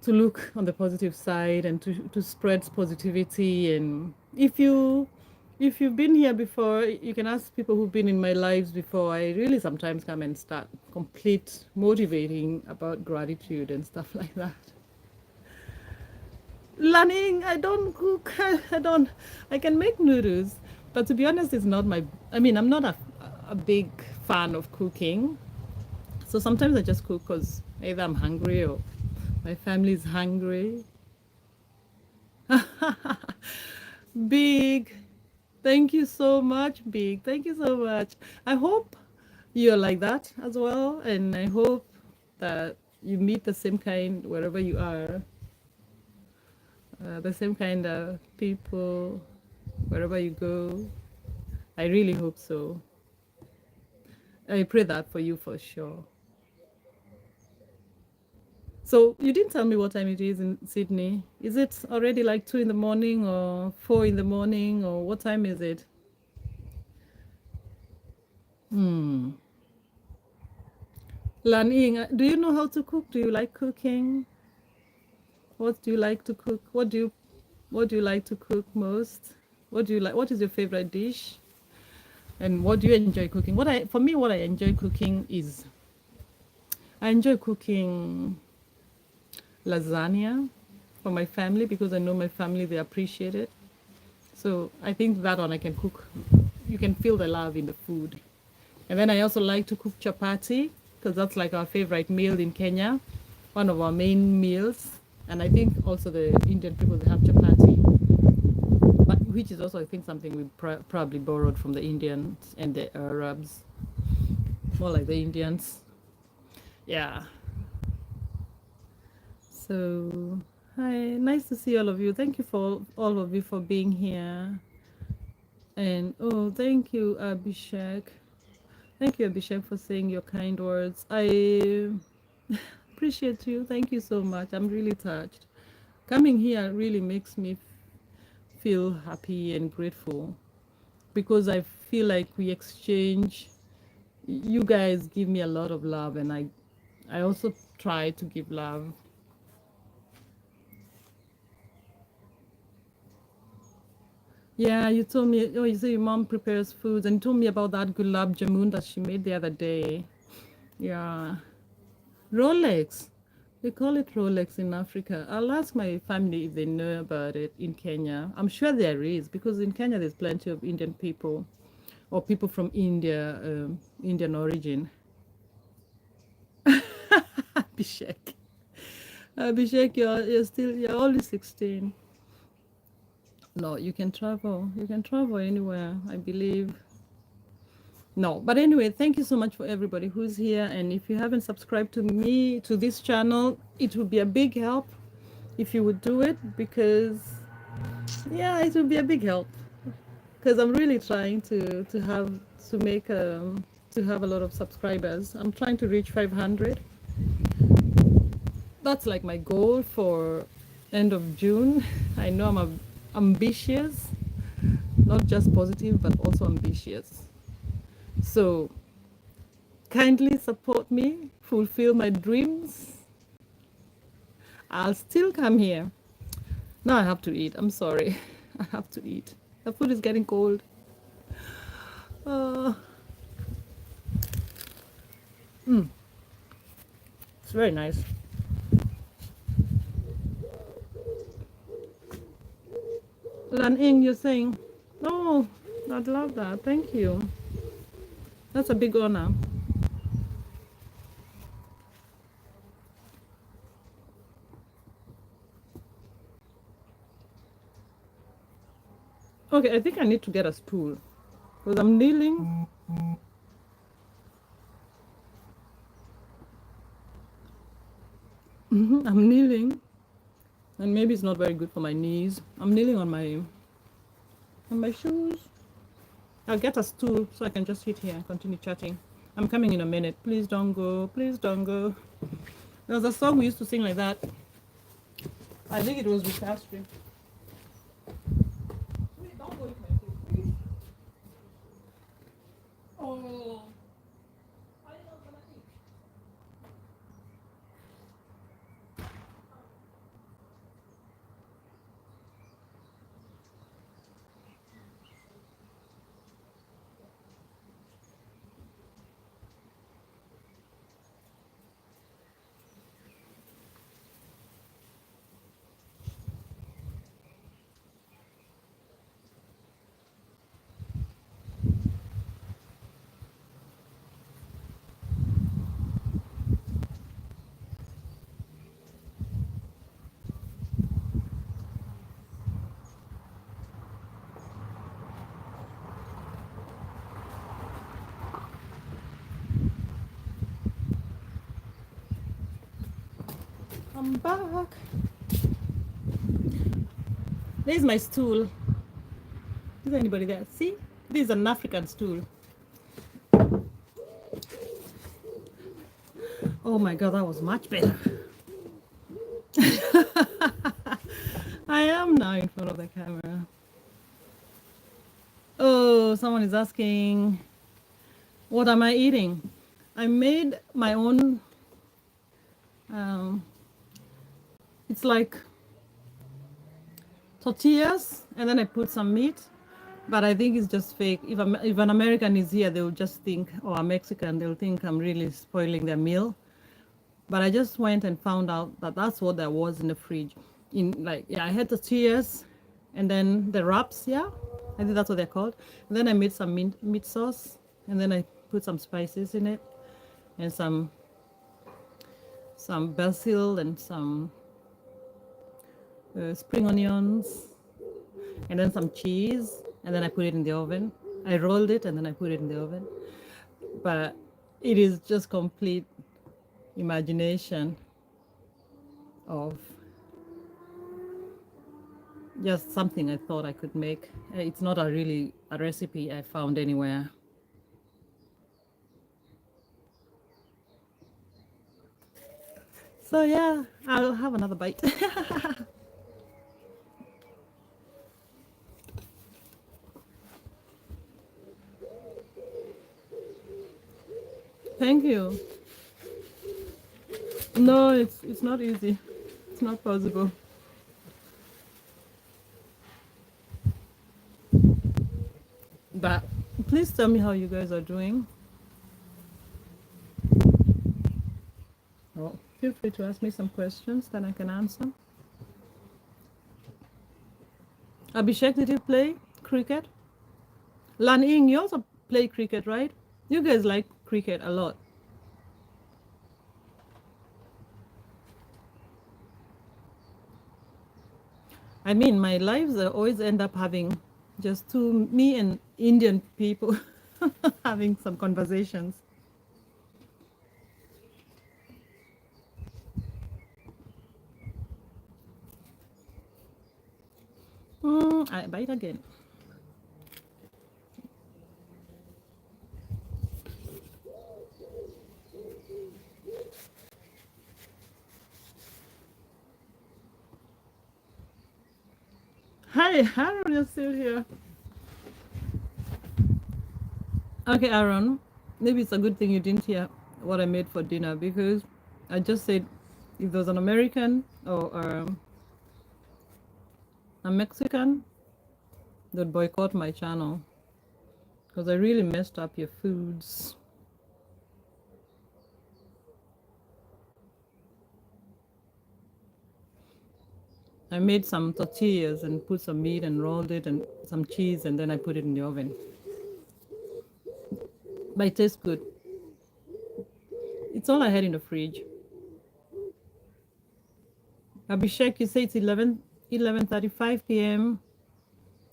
look on the positive side and to spread positivity. And if you've been here before, you can ask people who've been in my lives before. I really sometimes come and start complete motivating about gratitude and stuff like that. Learning, I don't cook. I can make noodles, but to be honest, it's not my. I mean, I'm not a big fan of cooking. So sometimes I just cook because either I'm hungry or my family is hungry. Big, thank you so much, Big. Thank you so much. I hope you're like that as well, and I hope that you meet the same kind wherever you are, the same kind of people wherever you go. I really hope so. I pray that for you for sure. So you didn't tell me what time it is in Sydney. Is it already like 2 in the morning or 4 in the morning, or what time is it? Lan Ying, do you know how to cook? Do you like cooking? What do you like to cook? What do you like to cook most? What do you like? What is your favorite dish? And what do you enjoy cooking? For me, what I enjoy cooking is I enjoy cooking lasagna for my family because I know my family, they appreciate it. So I think that one I can cook. You can feel the love in the food. And then I also like to cook chapati because that's like our favorite meal in Kenya, one of our main meals. And I think also the Indian people, they have chapati, but which is also, I think, something we probably borrowed from the Indians and the Arabs, more like the Indians. Yeah. So, hi, nice to see all of you. Thank you for all of you for being here. And oh, thank you, Abhishek. Thank you, Abhishek, for saying your kind words. I appreciate you. Thank you so much. I'm really touched. Coming here really makes me feel happy and grateful because I feel like we exchange. You guys give me a lot of love, and I also try to give love. Yeah, you told me, oh, you say your mom prepares foods, and you told me about that gulab jamun that she made the other day. Yeah. Rolex. They call it Rolex in Africa. I'll ask my family if they know about it in Kenya. I'm sure there is because in Kenya there's plenty of Indian people or people from India, Indian origin. Abhishek. Abhishek, you're only 16. No, you can travel. You can travel anywhere, I believe. No, but anyway, thank you so much for everybody who's here. And if you haven't subscribed to me, to this channel, it would be a big help if you would do it because, yeah, it would be a big help because I'm really trying to have to make to have a lot of subscribers. I'm trying to reach 500. That's like my goal for end of June. I know ambitious, not just positive, but also ambitious. So kindly support me, fulfill my dreams. I'll still come here. Now I have to eat. I'm sorry. I have to eat. The food is getting cold. Uh, it's very nice. Lan Ying, you're saying, oh, I'd love that. Thank you. That's a big honor. Okay, I think I need to get a stool because I'm kneeling. I'm kneeling, and maybe it's not very good for my knees. I'm kneeling on my shoes. I'll get a stool so I can just sit here and continue chatting. I'm coming in a minute. Please don't go. Please don't go. There was a song we used to sing like that. I think it was with Astrid. Please don't go with my food, please. Oh. I'm back. There's my stool. Is anybody there? See? This is an African stool. Oh my god, that was much better. I am now in front of the camera. Oh, someone is asking, what am I eating? I made my own, it's like tortillas, and then I put some meat, but I think it's just fake. If an American is here, they'll just think, or a Mexican, they'll think I'm really spoiling their meal. But I just went and found out that that's what there was in the fridge. I had tortillas, and then the wraps, yeah, I think that's what they're called. And then I made some meat sauce, and then I put some spices in it, and some basil and some spring onions, and then some cheese, and then I put it in the oven. I rolled it and then I put it in the oven. But it is just complete imagination of just something I thought I could make. It's not a recipe I found anywhere. So yeah, I'll have another bite. Thank you. No, it's not easy. It's not possible. But please tell me how you guys are doing. Oh, feel free to ask me some questions that I can answer. Abhishek, did you play cricket? Lan Ying, you also play cricket, right? You guys like cricket a lot. I mean, my lives always end up having just me and Indian people having some conversations. I bite again. Hi, Aaron, you're still here. Okay, Aaron, maybe it's a good thing you didn't hear what I made for dinner, because I just said if there's an American or a Mexican, they'd boycott my channel because I really messed up your foods. I made some tortillas and put some meat and rolled it and some cheese, and then I put it in the oven. But it tastes good. It's all I had in the fridge. Abhishek, you say it's 11:35 p.m.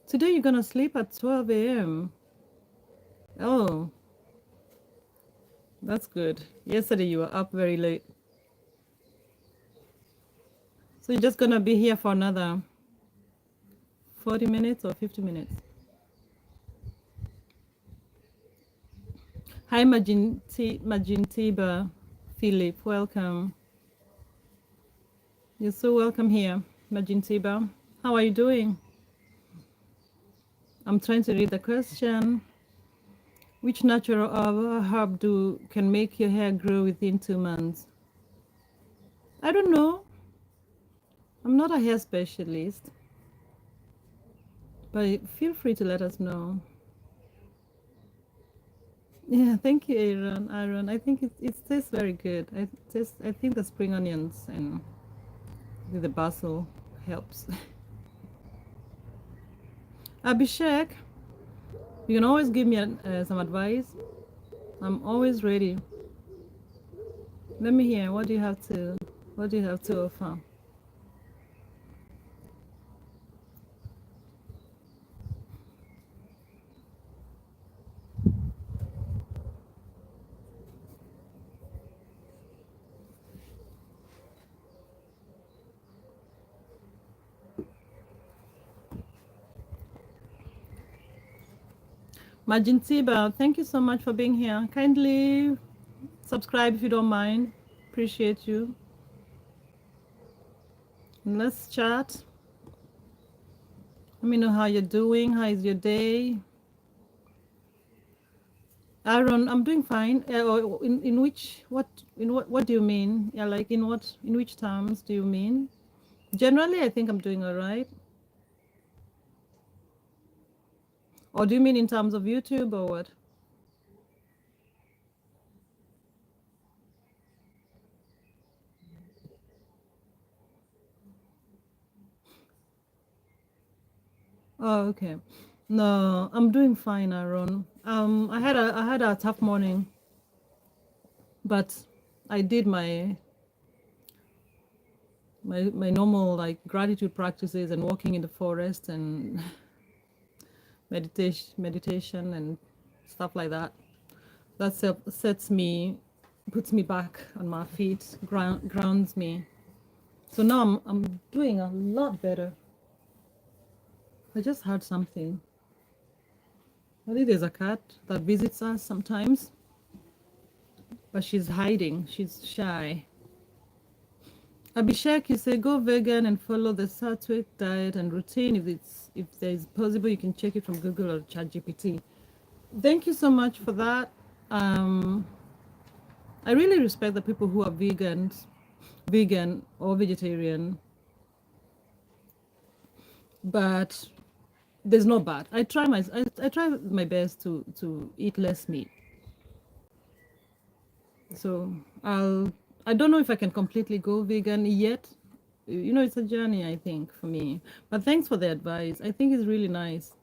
Today you're gonna sleep at 12 a.m. Oh, that's good. Yesterday you were up very late. So you're just gonna be here for another 40 minutes or 50 minutes? Hi, Majintiba Philip, welcome. You're so welcome here, Majintiba. How are you doing? I'm trying to read the question. Which natural herb can make your hair grow within 2 months? I don't know. I'm not a hair specialist, but feel free to let us know. Yeah, thank you, Aaron. I think it tastes very good. I think the spring onions and the basil helps. Abhishek, you can always give me some advice. I'm always ready. Let me hear. What do you have to offer? Majin Tiba, thank you so much for being here. Kindly subscribe if you don't mind. Appreciate you. And let's chat. Let me know how you're doing. How is your day? Aaron, I'm doing fine. In which what do you mean? Yeah, like in which terms do you mean? Generally, I think I'm doing all right. Or do you mean in terms of YouTube or what? Oh, okay. No, I'm doing fine, Aaron. I had a tough morning, but I did my normal like gratitude practices and walking in the forest and meditation and stuff like that. That sets me, puts me back on my feet, grounds me. So now I'm doing a lot better. I just heard something. I think there's a cat that visits us sometimes, but she's hiding. She's shy. Abhishek, you say go vegan and follow the Satwik diet and routine. If there's possible, you can check it from Google or ChatGPT. Thank you so much for that. I really respect the people who are vegan or vegetarian, but there's no bad. I try my best to eat less meat. So I don't know if I can completely go vegan yet. You know, it's a journey, I think, for me. But thanks for the advice. I think it's really nice.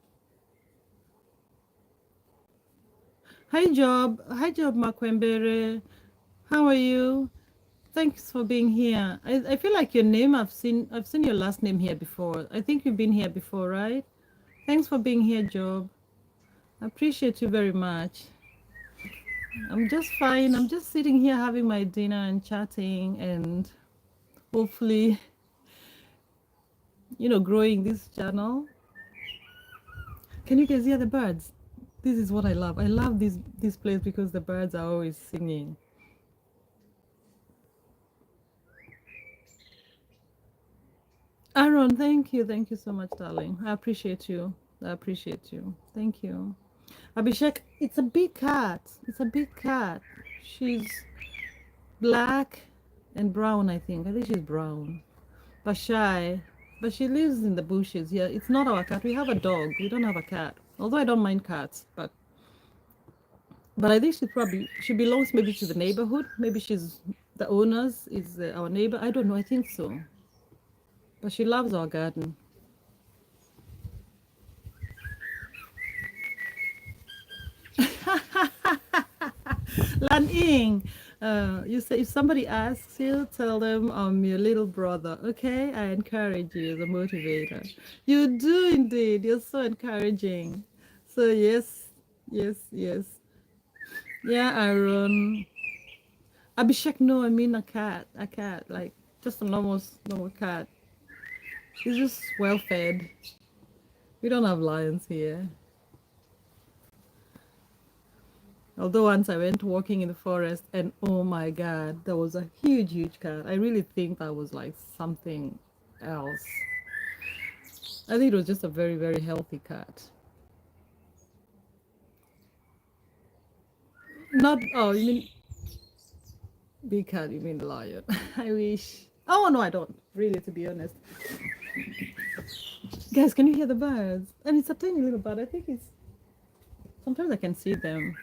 Hi Job Makwembere. How are you? Thanks for being here. I feel like your name I've seen your last name here before. I think you've been here before, right? Thanks for being here, Job. I appreciate you very much. I'm just fine. I'm just sitting here having my dinner and chatting and hopefully, growing this channel. Can you guys hear the birds? This is what I love. I love this place because the birds are always singing. Aaron, thank you. Thank you so much, darling. I appreciate you. I appreciate you. Thank you. Abhishek, it's a big cat. It's a big cat. She's black and brown, I think. I think she's brown. But shy. But she lives in the bushes. Yeah, it's not our cat. We have a dog. We don't have a cat. Although I don't mind cats, but I think she belongs maybe to the neighborhood. Maybe she's the owners is our neighbor. I don't know. I think so. But she loves our garden. Lan Ying, you say if somebody asks you, tell them I'm your little brother. Okay, I encourage you, the motivator. You do indeed. You're so encouraging. So yes, yes, yes. Yeah, Aaron. Abhishek, no, I mean a cat, like just a normal cat. He's just well fed. We don't have lions here. Although once I went walking in the forest and oh my God, there was a huge cat. I really think that was like something else. I think it was just a very healthy cat. Not, oh, you mean big cat, you mean the lion. I wish. Oh no, I don't, really, to be honest. Guys, can you hear the birds? And it's a tiny little bird. I think it's, sometimes I can see them.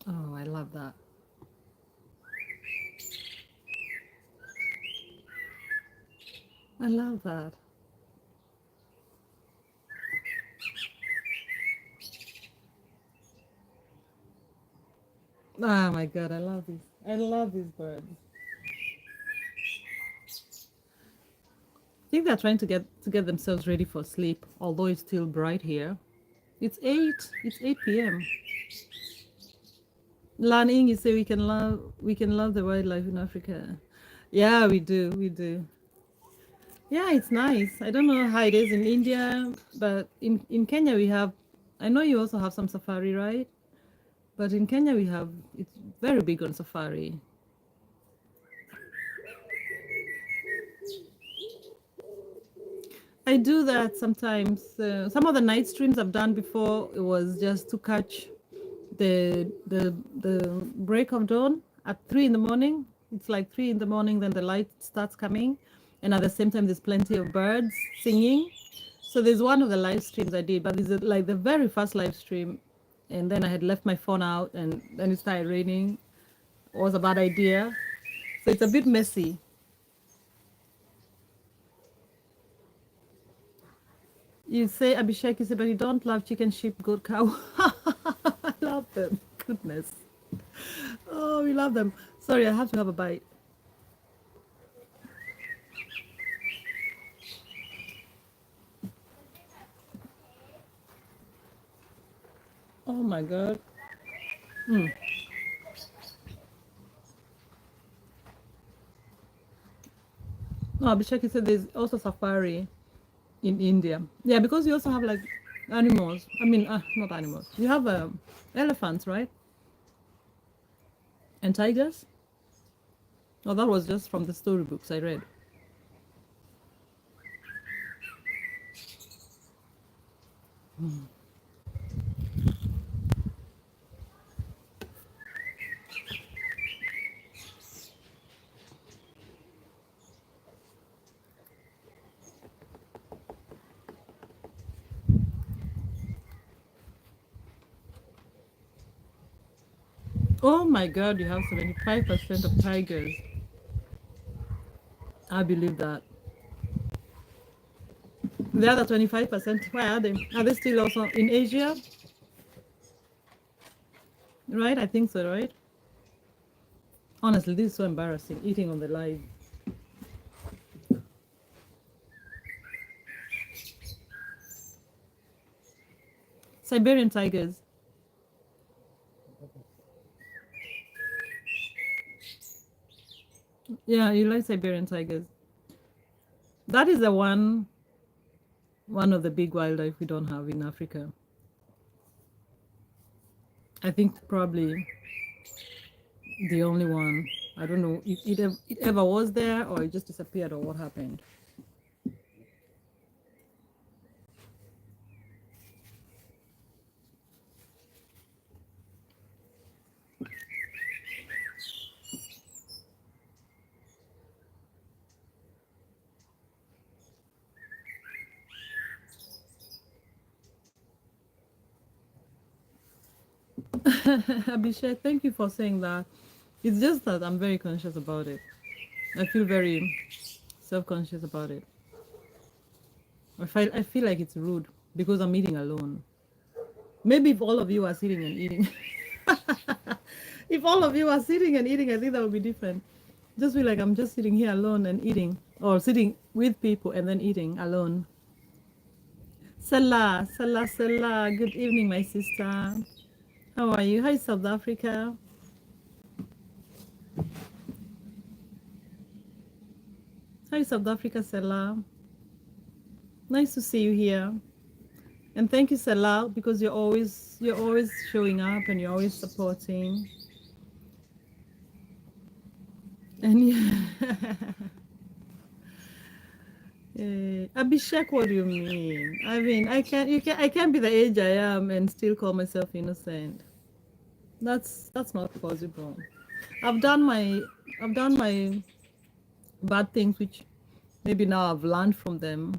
Oh, I love that. I love that. Oh my God, I love these. I love these birds. I think they're trying to get themselves ready for sleep, although it's still bright here. It's 8. It's 8 p.m. Learning, you say we can love the wildlife in Africa. Yeah, we do. We do. Yeah, it's nice. I don't know how it is in India, but in Kenya we have. I know you also have some safari, right? But in Kenya we have. It's very big on safari. I do that sometimes. Some of the night streams I've done before it was just to catch the break of dawn at 3 in the morning. It's like 3 in the morning, then the light starts coming, and at the same time there's plenty of birds singing. So there's one of the live streams I did, but this is like the very first live stream, and then I had left my phone out, and then it started raining. It was a bad idea, so it's a bit messy. You say Abhishek, you say, but you don't love chicken, sheep, goat, cow. I love them. Goodness. Oh, we love them. Sorry, I have to have a bite. Oh my God. Mm. No, Abhishek said there's also safari in India. Yeah, because you also have like animals. I mean, not animals. You have elephants, right? And tigers. Oh, that was just from the storybooks I read. Oh my God, you have 75% of tigers. I believe that. The other 25%, where are they? Are they still also in Asia? Right? I think so, right? Honestly, this is so embarrassing, eating on the live. Siberian tigers. Yeah, you like Siberian tigers. That is the one of the big wildlife we don't have in Africa. I think probably the only one. I don't know if it ever was there or it just disappeared or what happened. Abhishek, thank you for saying that. It's just that I'm very conscious about it. I feel very self-conscious about it. I feel like it's rude because I'm eating alone. Maybe if all of you are sitting and eating, if all of you are sitting and eating, I think that would be different. Just feel like I'm just sitting here alone and eating, or sitting with people and then eating alone. Salah, Salah, Salah. Good evening, my sister. How are you? Hi, South Africa. Hi, South Africa, Salah. Nice to see you here. And thank you, Salah, because you're always showing up and you're always supporting. And Abhishek, what do you mean? I mean, I can't be the age I am and still call myself innocent. That's not possible. I've done my I've done my bad things, which maybe now I've learned from them.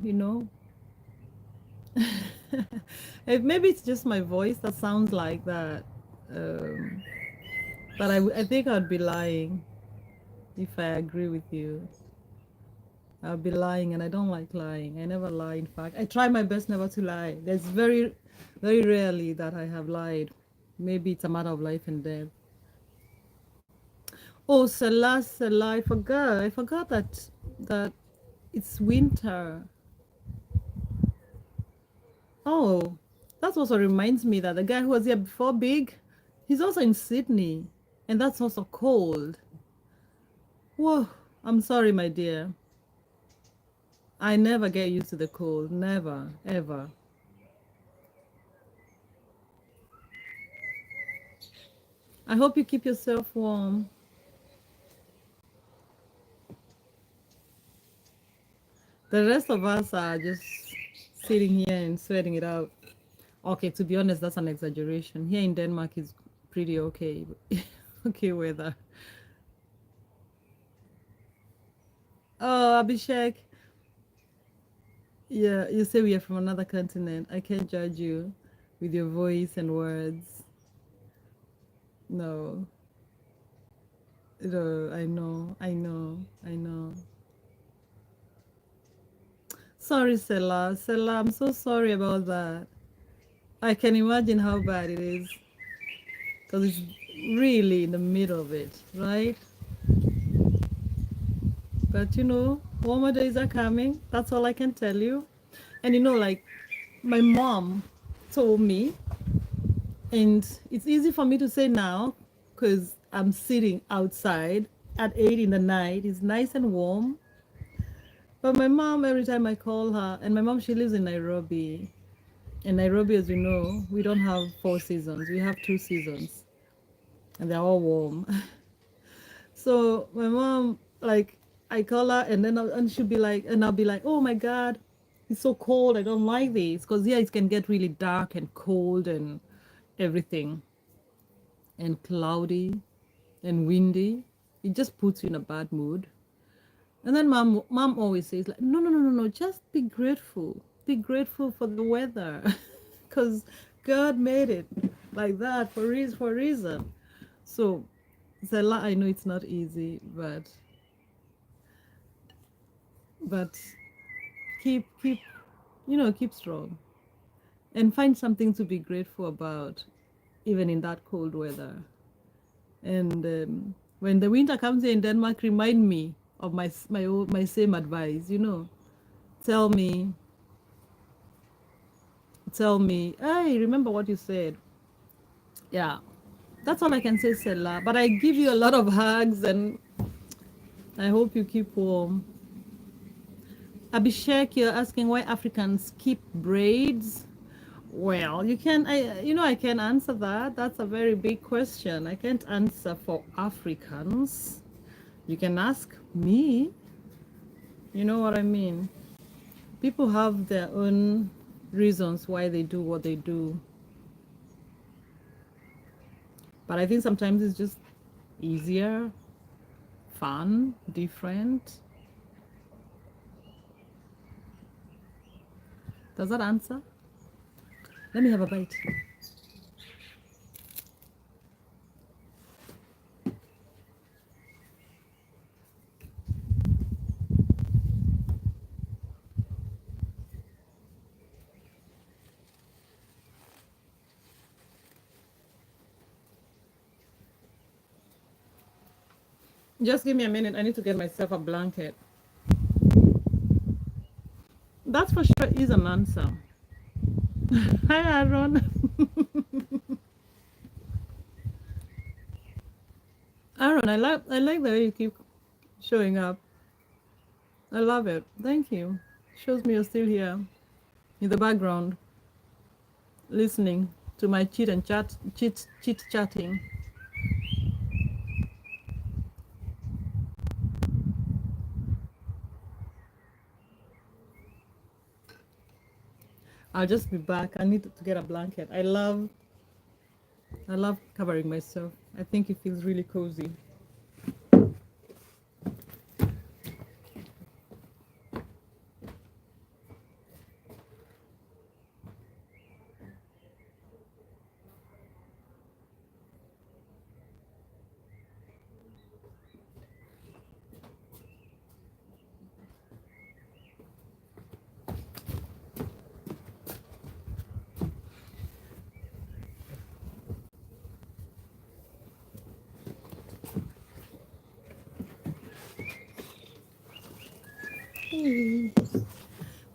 Maybe it's just my voice that sounds like that. Um, but I think I'd be lying if I agree with you. I'll be lying, and I don't like lying. I never lie. In fact, I try my best never to lie. There's very rarely that I have lied. Maybe it's a matter of life and death. Oh, Salah, Salah, I forgot. I forgot that it's winter. Oh, that also reminds me that the guy who was here before, Big, he's also in Sydney, and that's also cold. Whoa, I'm sorry, my dear. I never get used to the cold. Never, ever. I hope you keep yourself warm. The rest of us are just sitting here and sweating it out. Okay, to be honest, that's an exaggeration. Here in Denmark is pretty okay. Okay weather. Oh, Abhishek, yeah, you say we are from another continent. I can't judge you with your voice and words. No, no, I know. Sorry, Sela. Sela, I'm so sorry about that. I can imagine how bad it is because it's really in the middle of it, right? But warmer days are coming. That's all I can tell you. And like my mom told me, and it's easy for me to say now because I'm sitting outside at 8 in the night. It's nice and warm. But my mom, every time I call her, and my mom, she lives in Nairobi. In Nairobi, as you know, we don't have 4 seasons. We have 2 seasons, and they're all warm. So my mom, like, I call her, and then and she'll be like, and I'll be like, oh my God, it's so cold. I don't like this because here it can get really dark and cold and everything, and cloudy and windy. It just puts you in a bad mood. And then mom always says like, no, no, no, no, no, just be grateful. Be grateful for the weather, because God made it like that for a reason. So, Zella, I know it's not easy, but keep keep strong and find something to be grateful about, even in that cold weather. And when the winter comes here in Denmark, remind me of my same advice. Tell me, hey, remember what you said. Yeah, that's all I can say, Stella. But I give you a lot of hugs, and I hope you keep warm. Abhishek, you're asking why Africans keep braids. Well, I can answer that. That's a very big question. I can't answer for Africans. You can ask me. You know what I mean? People have their own reasons why they do what they do. But I think sometimes it's just easier, fun, different. Does that answer? Let me have a bite. Just give me a minute. I need to get myself a blanket. That for sure is an answer. Hi, Aaron. Aaron, I like the way you keep showing up. I love it. Thank you. Shows me you're still here in the background, listening to my chit chatting. I'll just be back. I need to get a blanket. I love covering myself. I think it feels really cozy.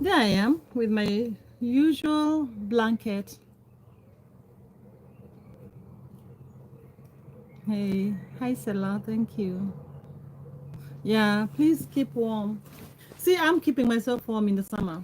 There I am with my usual blanket. Hey, hi Stella, thank you. Yeah, please keep warm. See, I'm keeping myself warm in the summer.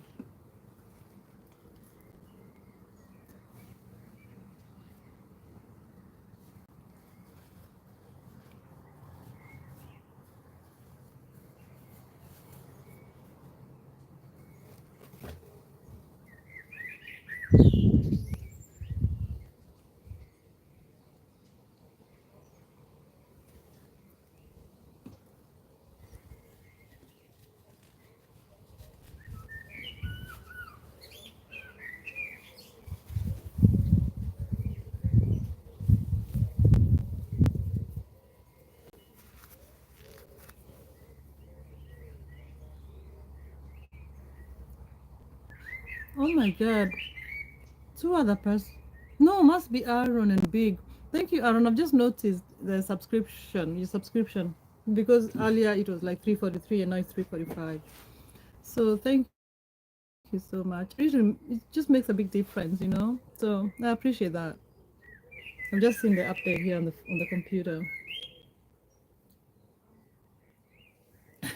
Oh my God. Two other person. No, must be Aaron and Big. Thank you, Aaron. I've just noticed the subscription, your subscription, because earlier it was like 343 and now it's 345. So thank you so much. It just makes a big difference, you know. So I appreciate that. I've just seen the update here on the computer.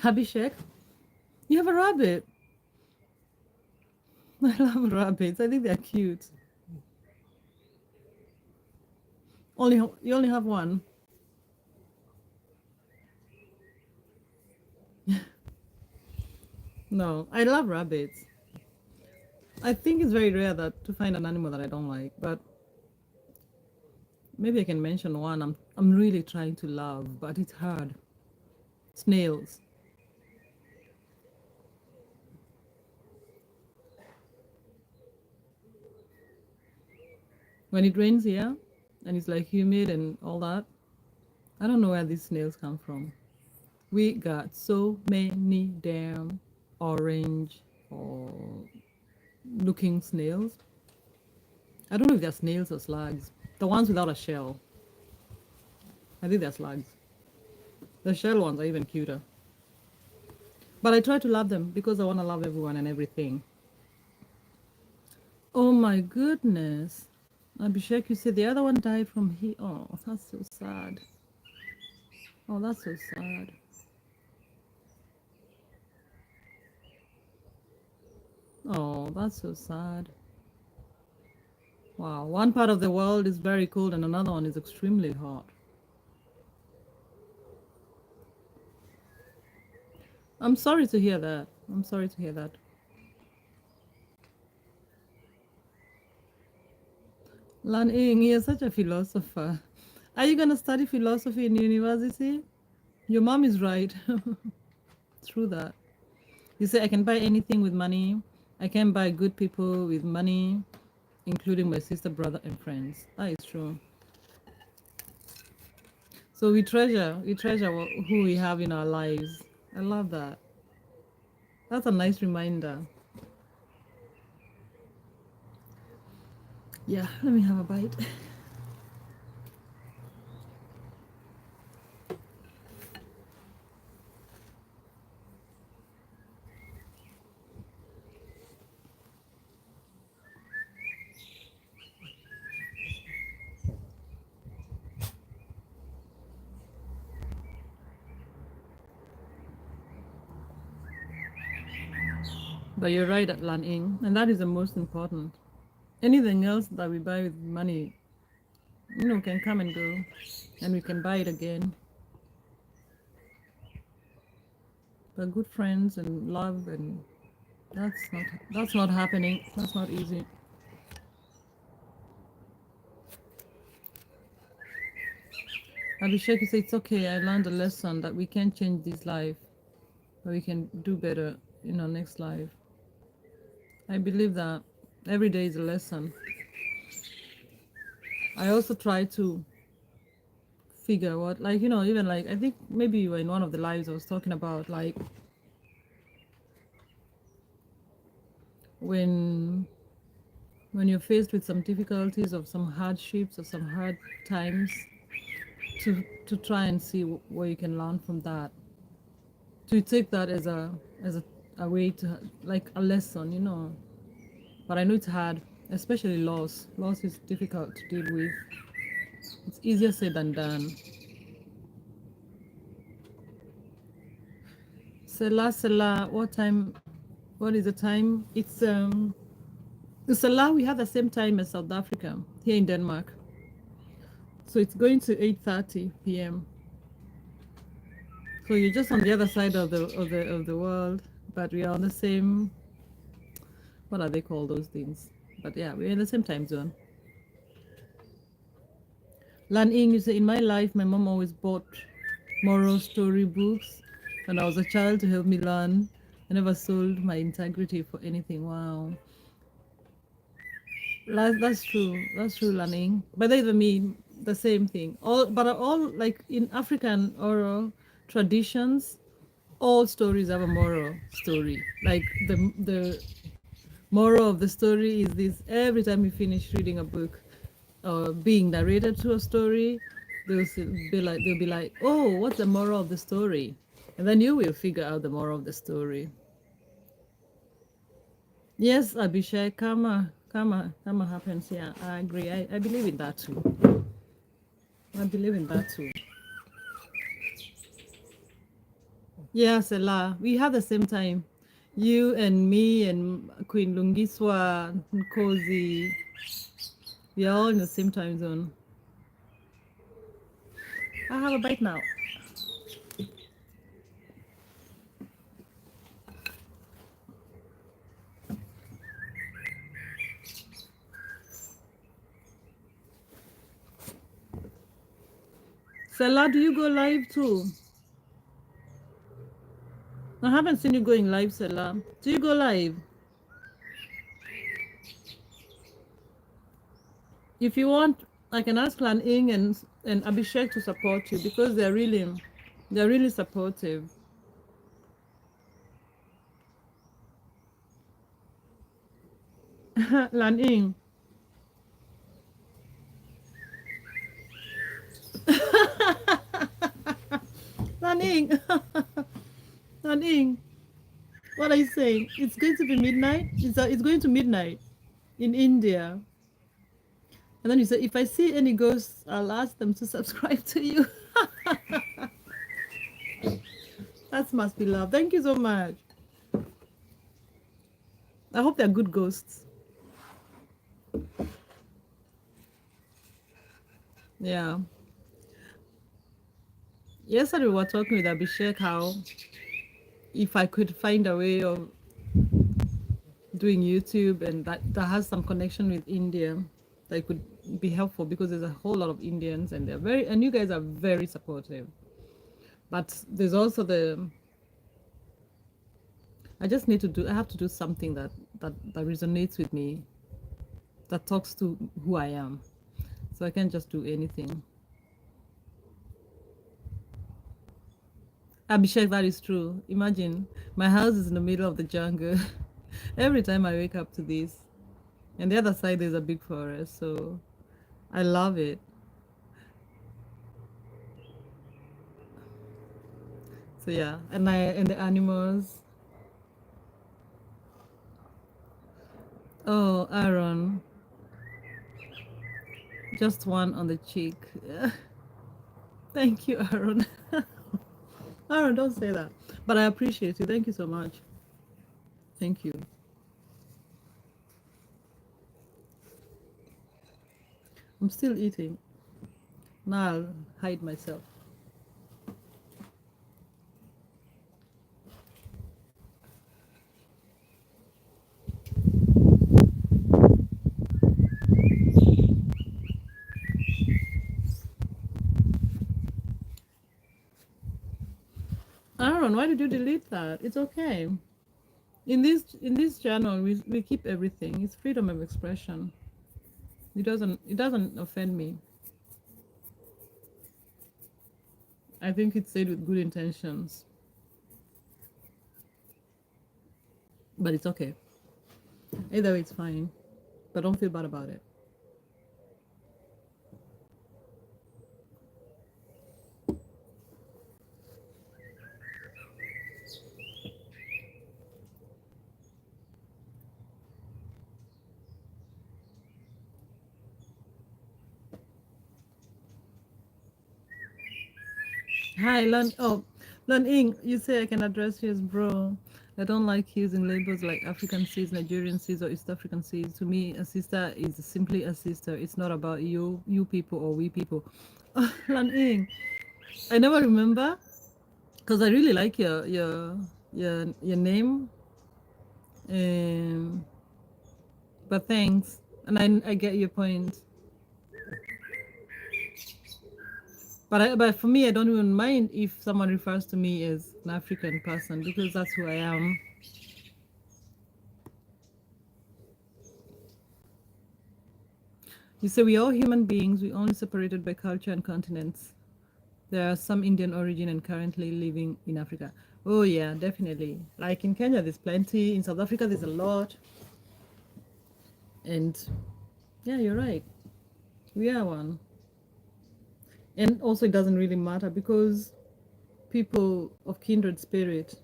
Abhishek, you have a rabbit. I love rabbits. I think they're cute. You only have one. No, I love rabbits. I think it's very rare that to find an animal that I don't like, but maybe I can mention one I'm really trying to love, but it's hard. Snails. When it rains here and it's like humid and all that, I don't know where these snails come from. We got so many damn orange or looking snails. I don't know if they're snails or slugs. The ones without a shell. I think they're slugs. The shell ones are even cuter. But I try to love them because I want to love everyone and everything. Oh my goodness. Abhishek, you said the other one died from heat. Oh, that's so sad. Oh, that's so sad. Oh, that's so sad. Wow, one part of the world is very cold and another one is extremely hot. I'm sorry to hear that. I'm sorry to hear that. Lan Ying, you're such a philosopher. Are you going to study philosophy in university? Your mom is right. True that. You say, I can buy anything with money. I can buy good people with money, including my sister, brother, and friends. That is true. So we treasure who we have in our lives. I love that. That's a nice reminder. Yeah, let me have a bite. But you're right at Lan Ying, and that is the most important. Anything else that we buy with money, can come and go, and we can buy it again. But good friends and love, and that's not happening. That's not easy. Abhishek, you say it's okay. I learned a lesson that we can't change this life, but we can do better in our next life. I believe that every day is a lesson. I also try to figure what, like, even like, I think maybe you were in one of the lives I was talking about, like, when you're faced with some difficulties or some hardships or some hard times, to try and see where you can learn from that, to take that as a way to, like, a lesson. But I know it's hard, especially loss is difficult to deal with. It's easier said than done. Selah, what time? What is the time? The Salah, we have the same time as South Africa here in Denmark. So it's going to 8:30 p.m. So you're just on the other side of the world, but we are on the same, what are they called, those things? But yeah, we're in the same time zone. Lan Ying, you say, in my life, my mom always bought moral story books when I was a child to help me learn. I never sold my integrity for anything. Wow. That's true. That's true, Lanning. But they even mean the same thing. All like in African oral traditions, all stories have a moral story. Like the moral of the story is this: every time you finish reading a book or being narrated to a story, they'll be like, oh, what's the moral of the story? And then you will figure out the moral of the story. Yes, Abhishek, karma happens. Yeah, I agree. I believe in that too. I believe in that too. Yeah, Selah, we have the same time. You and me and Queen Lungiswa, Nkosi, we are all in the same time zone. I have a bite now. Selah, do you go live too? I haven't seen you going live, Selah. Do you go live? If you want, I can ask Lan Ying and Abhishek to support you because they're really supportive. Lan Ying. Lan Ying. Lan Ying. What are you saying? It's going to be midnight? It's going to midnight in India. And then you say, if I see any ghosts, I'll ask them to subscribe to you. That must be love. Thank you so much. I hope they're good ghosts. Yeah. Yesterday we were talking with Abhishek how if I could find a way of doing YouTube and that has some connection with India, that could be helpful because there's a whole lot of Indians and and you guys are very supportive. But there's also I have to do something that resonates with me, that talks to who I am. So I can't just do anything. Abhishek, that is true. Imagine my house is in the middle of the jungle. Every time I wake up to this, and the other side is a big forest, so I love it. So yeah, and the animals. Oh, Aaron, just one on the cheek. Thank you, Aaron. Aaron, don't say that. But I appreciate you. Thank you so much. Thank you. I'm still eating. Now I'll hide myself. Aaron, why did you delete that? It's okay. In this channel, we keep everything. It's freedom of expression. It doesn't offend me. I think it's said with good intentions, but it's okay. Either way, it's fine. But don't feel bad about it. Hi, Lan. Oh, Lan Ing, you say I can address you as bro. I don't like using labels like African sis, Nigerian sis, or East African sis. To me, a sister is simply a sister. It's not about you people or we people. Lan Ing, I never remember because I really like your name. Um, but thanks, and I get your point. But for me, I don't even mind if someone refers to me as an African person because that's who I am. You say we are all human beings, we only separated by culture and continents. There are some Indian origin and currently living in Africa. Oh yeah, definitely. Like in Kenya, there's plenty. In South Africa, there's a lot. And yeah, you're right. We are one. And also, it doesn't really matter because people of kindred spirit,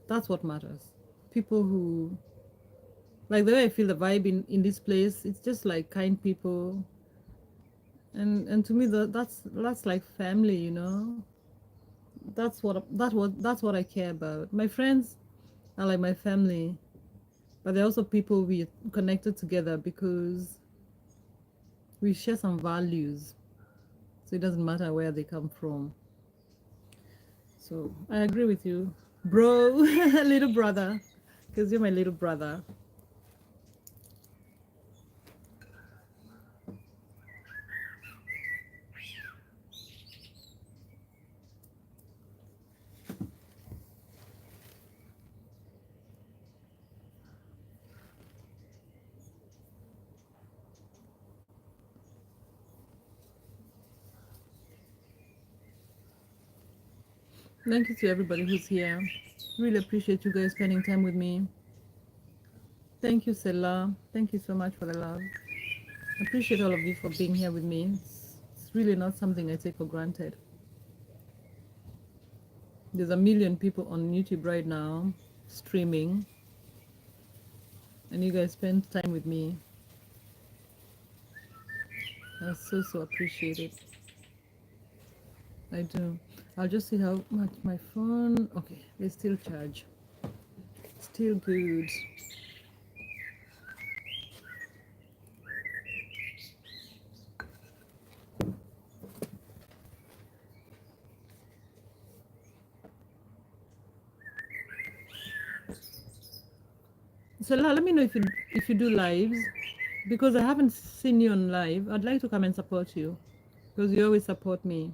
that's what matters. People who, like the way I feel the vibe in this place, it's just like kind people. And to me, that's like family, you know. That's what I care about. My friends are like my family, but they're also people we connected together because we share some values. So it doesn't matter where they come from. So I agree with you, bro, little brother, because you're my little brother. Thank you to everybody who's here. Really appreciate you guys spending time with me. Thank you, Sela. Thank you so much for the love. I appreciate all of you for being here with me. It's really not something I take for granted. There's a million people on YouTube right now streaming, and you guys spend time with me. I so appreciate it. I do. I'll just see how much my phone. Okay, they still charge. Still good. So let me know if you do lives, because I haven't seen you on live. I'd like to come and support you because you always support me.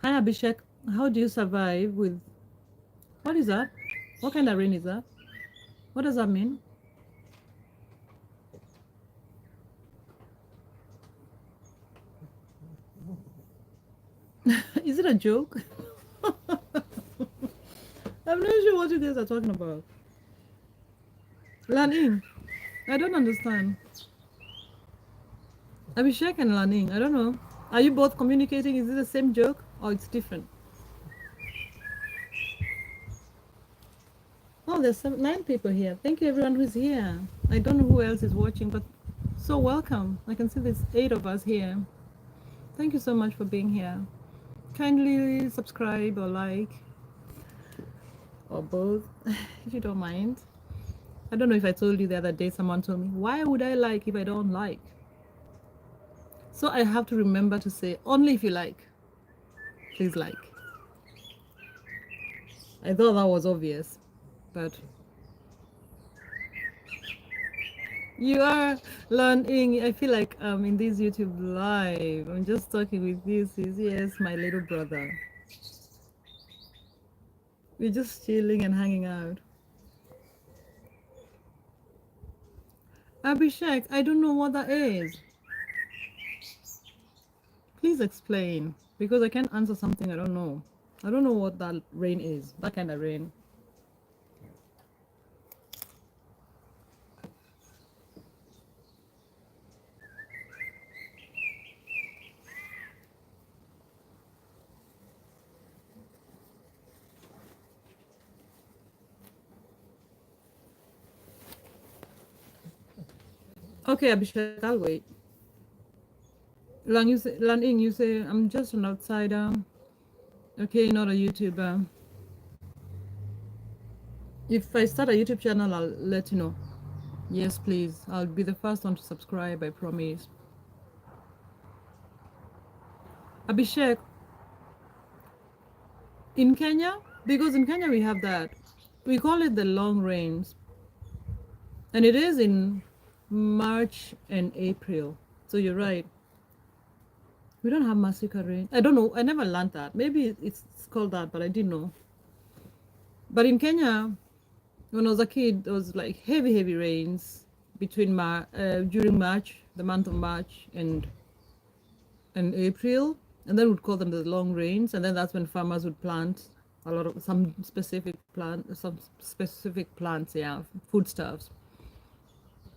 Hi Abhishek, how do you survive with what is that? What kind of rain is that? What does that mean? Is it a joke? I'm not sure what you guys are talking about. Laning, I don't understand. Abhishek and Laning, I don't know. Are you both communicating? Is it the same joke or it's different? Oh, there's 9 people here. Thank you, everyone who's here. I don't know who else is watching, but so welcome. I can see there's 8 of us here. Thank you so much for being here. Kindly subscribe or like, or both, if you don't mind. I don't know if I told you the other day, someone told me, why would I like if I don't like? So I have to remember to say, only if you like, please like. I thought that was obvious, but you are learning. I feel like I'm in this YouTube live. I'm just talking with this. Yes, my little brother. We're just chilling and hanging out. Abhishek, I don't know what that is. Please explain, because I can't answer something I don't know. I don't know what that rain is, that kind of rain. Okay, Abhishek, I'll wait. Lan Ying, you say, I'm just an outsider. Okay, not a YouTuber. If I start a YouTube channel, I'll let you know. Yes, please. I'll be the first one to subscribe, I promise. Abhishek, in Kenya, because in Kenya we have that, we call it the long rains. And it is in March and April. So you're right. We don't have Masika rain. I don't know. I never learned that. Maybe it's called that, but I didn't know. But in Kenya, when I was a kid, there was like heavy, heavy rains between during March, the month of March and April, and then we'd call them the long rains, and then that's when farmers would plant a lot of some specific plants, yeah, foodstuffs.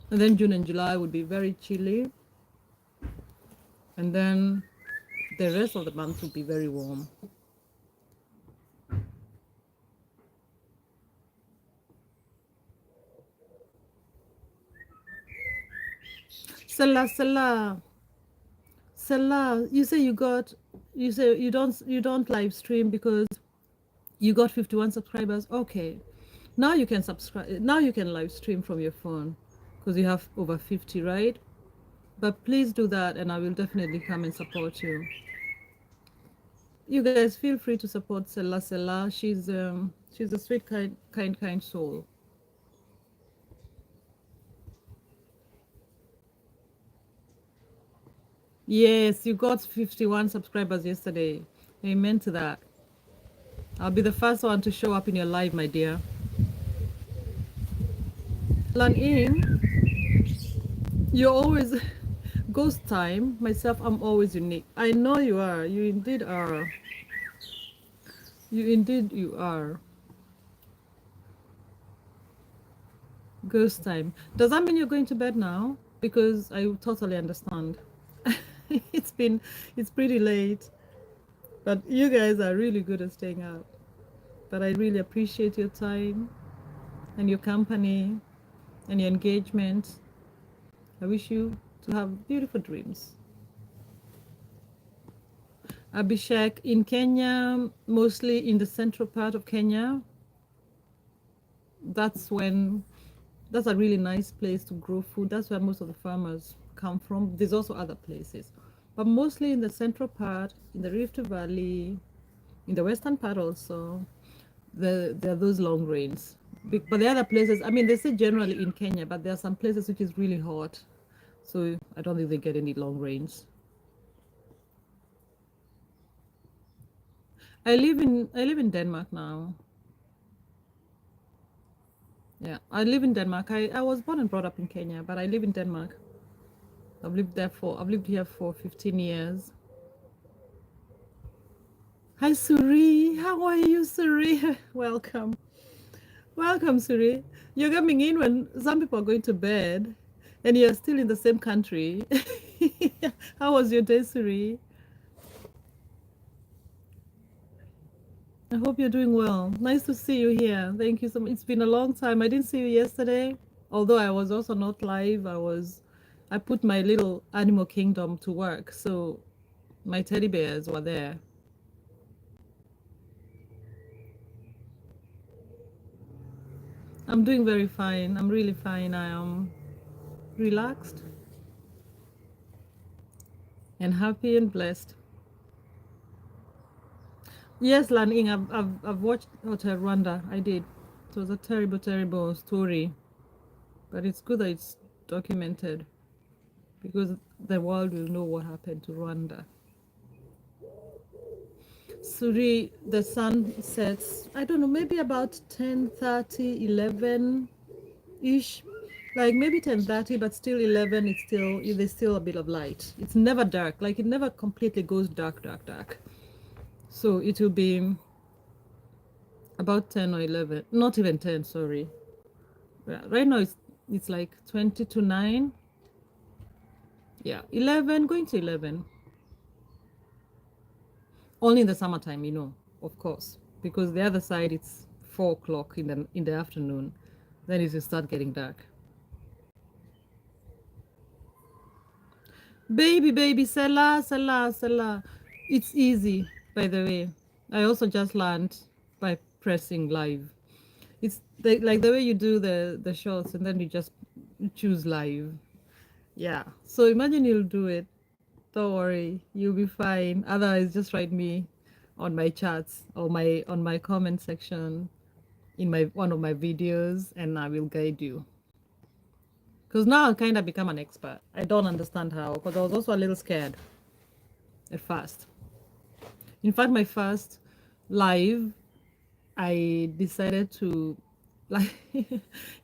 And then June and July would be very chilly, and then the rest of the months would be very warm. Salah, you say you don't live stream because you got 51 subscribers. Okay, now you can subscribe. Now you can live stream from your phone because you have over 50, right? But please do that, and I will definitely come and support you. You guys feel free to support Sella. She's a sweet, kind soul. Yes, you got 51 subscribers yesterday. Amen to that. I'll be the first one to show up in your live, my dear. Lan Ying, you're always ghost time. Myself, I'm always unique. I know you are. You indeed are. You are. Ghost time. Does that mean you're going to bed now? Because I totally understand. It's pretty late. But you guys are really good at staying up. But I really appreciate your time and your company and your engagement. I wish you to have beautiful dreams. Abhishek, in Kenya, mostly in the central part of Kenya, that's a really nice place to grow food. That's where most of the farmers come from. There's also other places, but mostly in the central part, in the Rift Valley, in the western part also, there are those long rains. But the other places, I mean, they say generally in Kenya, but there are some places which is really hot, so I don't think they get any long rains. I live in Denmark now. Yeah, I live in Denmark. I was born and brought up in Kenya, but I live in Denmark. I've lived here for 15 years. Hi Suri, how are you, Suri? Welcome. Welcome, Suri. You're coming in when some people are going to bed and you're still in the same country. How was your day, Suri? I hope you're doing well. Nice to see you here. Thank you so much. It's been a long time. I didn't see you yesterday, although I was also not live. I put my little animal kingdom to work, so my teddy bears were there. I'm doing very fine. I'm really fine. I am relaxed and happy and blessed. Yes, Lan Ying, I've watched Hotel Rwanda. I did. It was a terrible, terrible story, but it's good that it's documented because the world will know what happened to Rwanda. Suri, the sun sets, I don't know, maybe about 10:30, 11-ish. Like maybe 10:30, but still 11, there's still a bit of light. It's never dark. Like it never completely goes dark. So it will be about 10 or 11. Not even 10, sorry. Yeah, right now it's like 20 to 9. Yeah, 11, going to 11. Only in the summertime, of course, because the other side it's 4 o'clock in the afternoon. Then it will start getting dark. Baby, Selah. It's easy, by the way. I also just learned by pressing live. It's like the way you do the shorts and then you just choose live. Yeah. So imagine you'll do it. Don't worry, you'll be fine. Otherwise, just write me on my chats or my on my comment section in my one of my videos, and I will guide you. Because now I kind of become an expert. I don't understand how, because I was also a little scared at first. In fact, my first live, I decided to like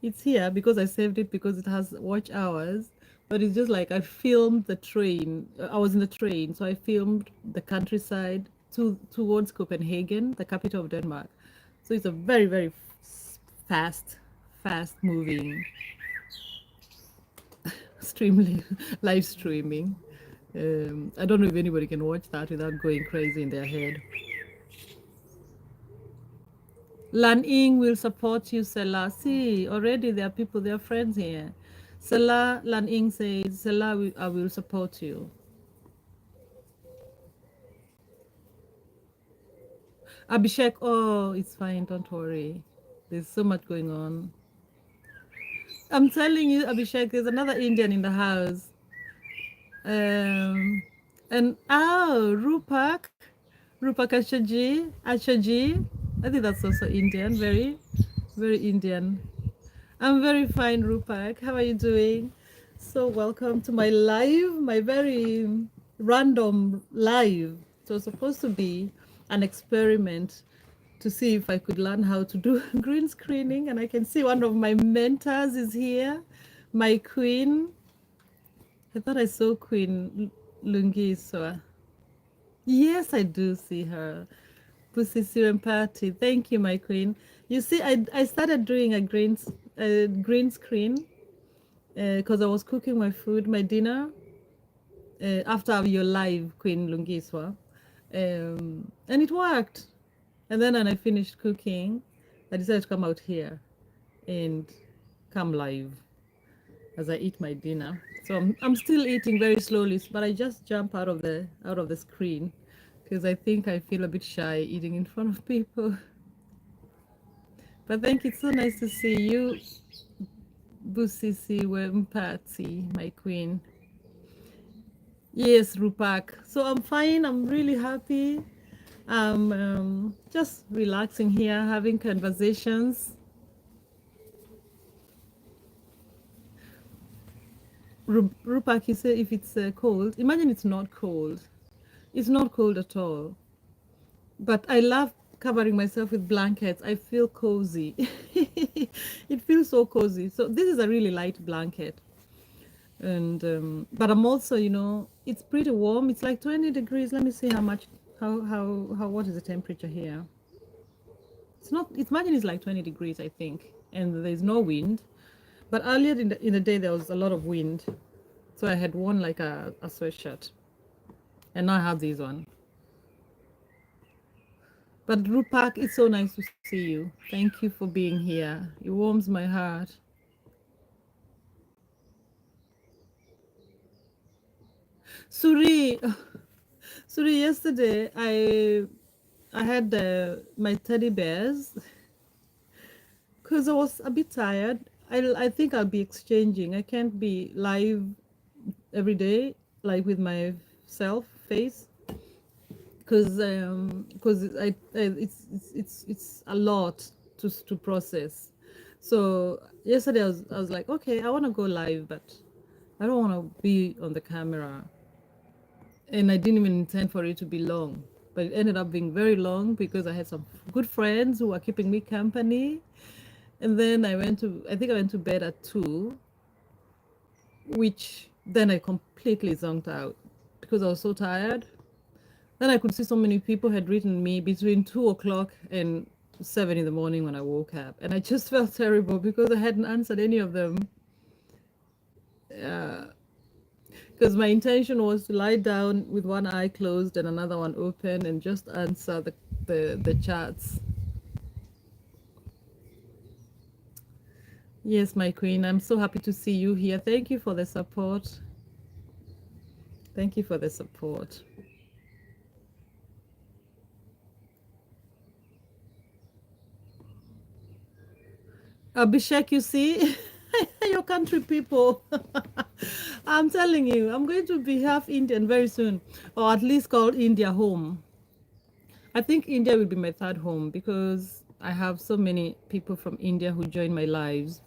it's here because I saved it because it has watch hours. But it's just like I filmed the train. I was in the train, so I filmed the countryside towards Copenhagen, the capital of Denmark. So it's a very fast, fast moving stream live streaming. I don't know if anybody can watch that without going crazy in their head. Lan Ying will support you, Selah. See, already there are people, there are friends here. Selah, Lan Ying says, Selah, I will support you. Abhishek, oh, it's fine, don't worry. There's so much going on. I'm telling you, Abhishek, there's another Indian in the house. And Rupak Ashaji. I think that's also Indian, very Indian. I'm very fine, Rupak. How are you doing? So welcome to my live, my very random live. It was supposed to be an experiment to see if I could learn how to do green screening, and I can see one of my mentors is here, my queen. I thought I saw Queen Lungiswa. Yes, I do see her. Pussy Empathy. Thank you, my queen. You see, I started doing a green screen because I was cooking my food, my dinner, after your live, Queen Lungiswa. And it worked. And then when I finished cooking, I decided to come out here and come live as I eat my dinner. So I'm still eating very slowly, but I just jump out of the screen because I think I feel a bit shy eating in front of people. But thank you, it's so nice to see you, Busisi Wempati, my queen. Yes, Rupak. So I'm fine. I'm really happy. I'm just relaxing here, having conversations. Rupak, you say if it's cold, imagine it's not cold. It's not cold at all. But I love covering myself with blankets. I feel cozy. It feels so cozy. So this is a really light blanket. And but I'm also, it's pretty warm. It's like 20 degrees. Let me see how what is the temperature here? It's not, it's imagine it's like 20 degrees, I think. And there's no wind. But earlier in the day there was a lot of wind. So I had worn like a sweatshirt. And now I have this one. But Rupak, it's so nice to see you. Thank you for being here. It warms my heart. Suri, Suri, yesterday I had my teddy bears because I was a bit tired. I think I'll be exchanging. I can't be live every day like with my self face because it's a lot to process. So yesterday I was like, okay, I want to go live, but I don't want to be on the camera, and I didn't even intend for it to be long, but it ended up being very long because I had some good friends who were keeping me company, and then I think I went to bed at 2, which then I completely zonked out because I was so tired. Then I could see so many people had written me between 2 o'clock and 7 in the morning when I woke up. And I just felt terrible because I hadn't answered any of them. Because my intention was to lie down with one eye closed and another one open and just answer the chats. Yes, my queen, I'm so happy to see you here. Thank you for the support. Thank you for the support. Abhishek, you see, your country people. I'm telling you, I'm going to be half Indian very soon, or at least call India home. I think India will be my third home because I have so many people from India who join my lives.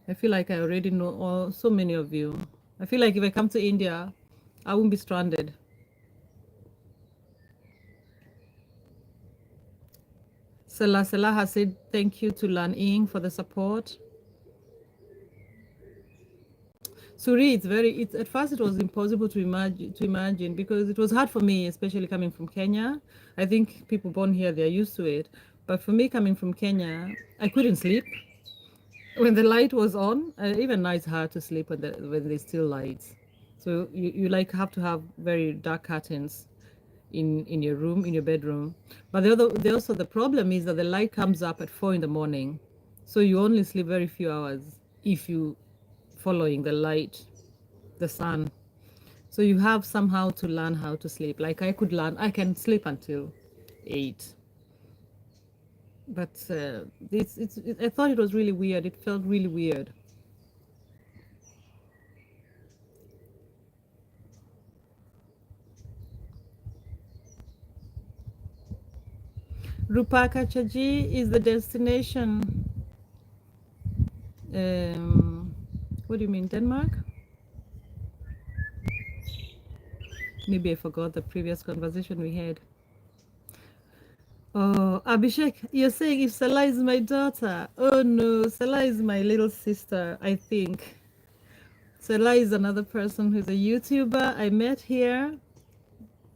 I feel like I already know so many of you. I feel like if I come to India, I won't be stranded. Salah has said thank you to Lan Ying for the support. Suri, at first it was impossible to imagine because it was hard for me, especially coming from Kenya. I think people born here, they're used to it. But for me coming from Kenya, I couldn't sleep. When the light was on, even now it's hard to sleep when there's still lights. So you like have to have very dark curtains in your room, in your bedroom. But the problem is that the light comes up at 4 in the morning. So you only sleep very few hours if you following the light, the sun. So you have somehow to learn how to sleep. Like I can sleep until 8. But I thought it was really weird. It felt really weird. Rupaka Chaji is the destination. What do you mean, Denmark? Maybe I forgot the previous conversation we had. Oh, Abhishek, you're saying if Salah is my daughter. Oh no, Salah is my little sister, I think. Salah is another person who's a YouTuber I met here,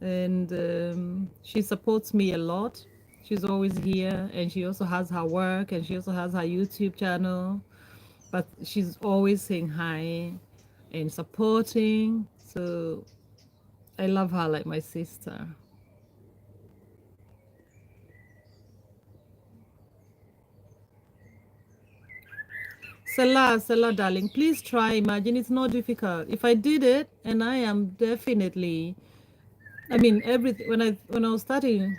and she supports me a lot. She's always here, and she also has her work, and she also has her YouTube channel. But she's always saying hi and supporting. So I love her like my sister. Salah, darling, please try. Imagine it's not difficult. If I did it, and I am definitely, I mean, everything. When I was starting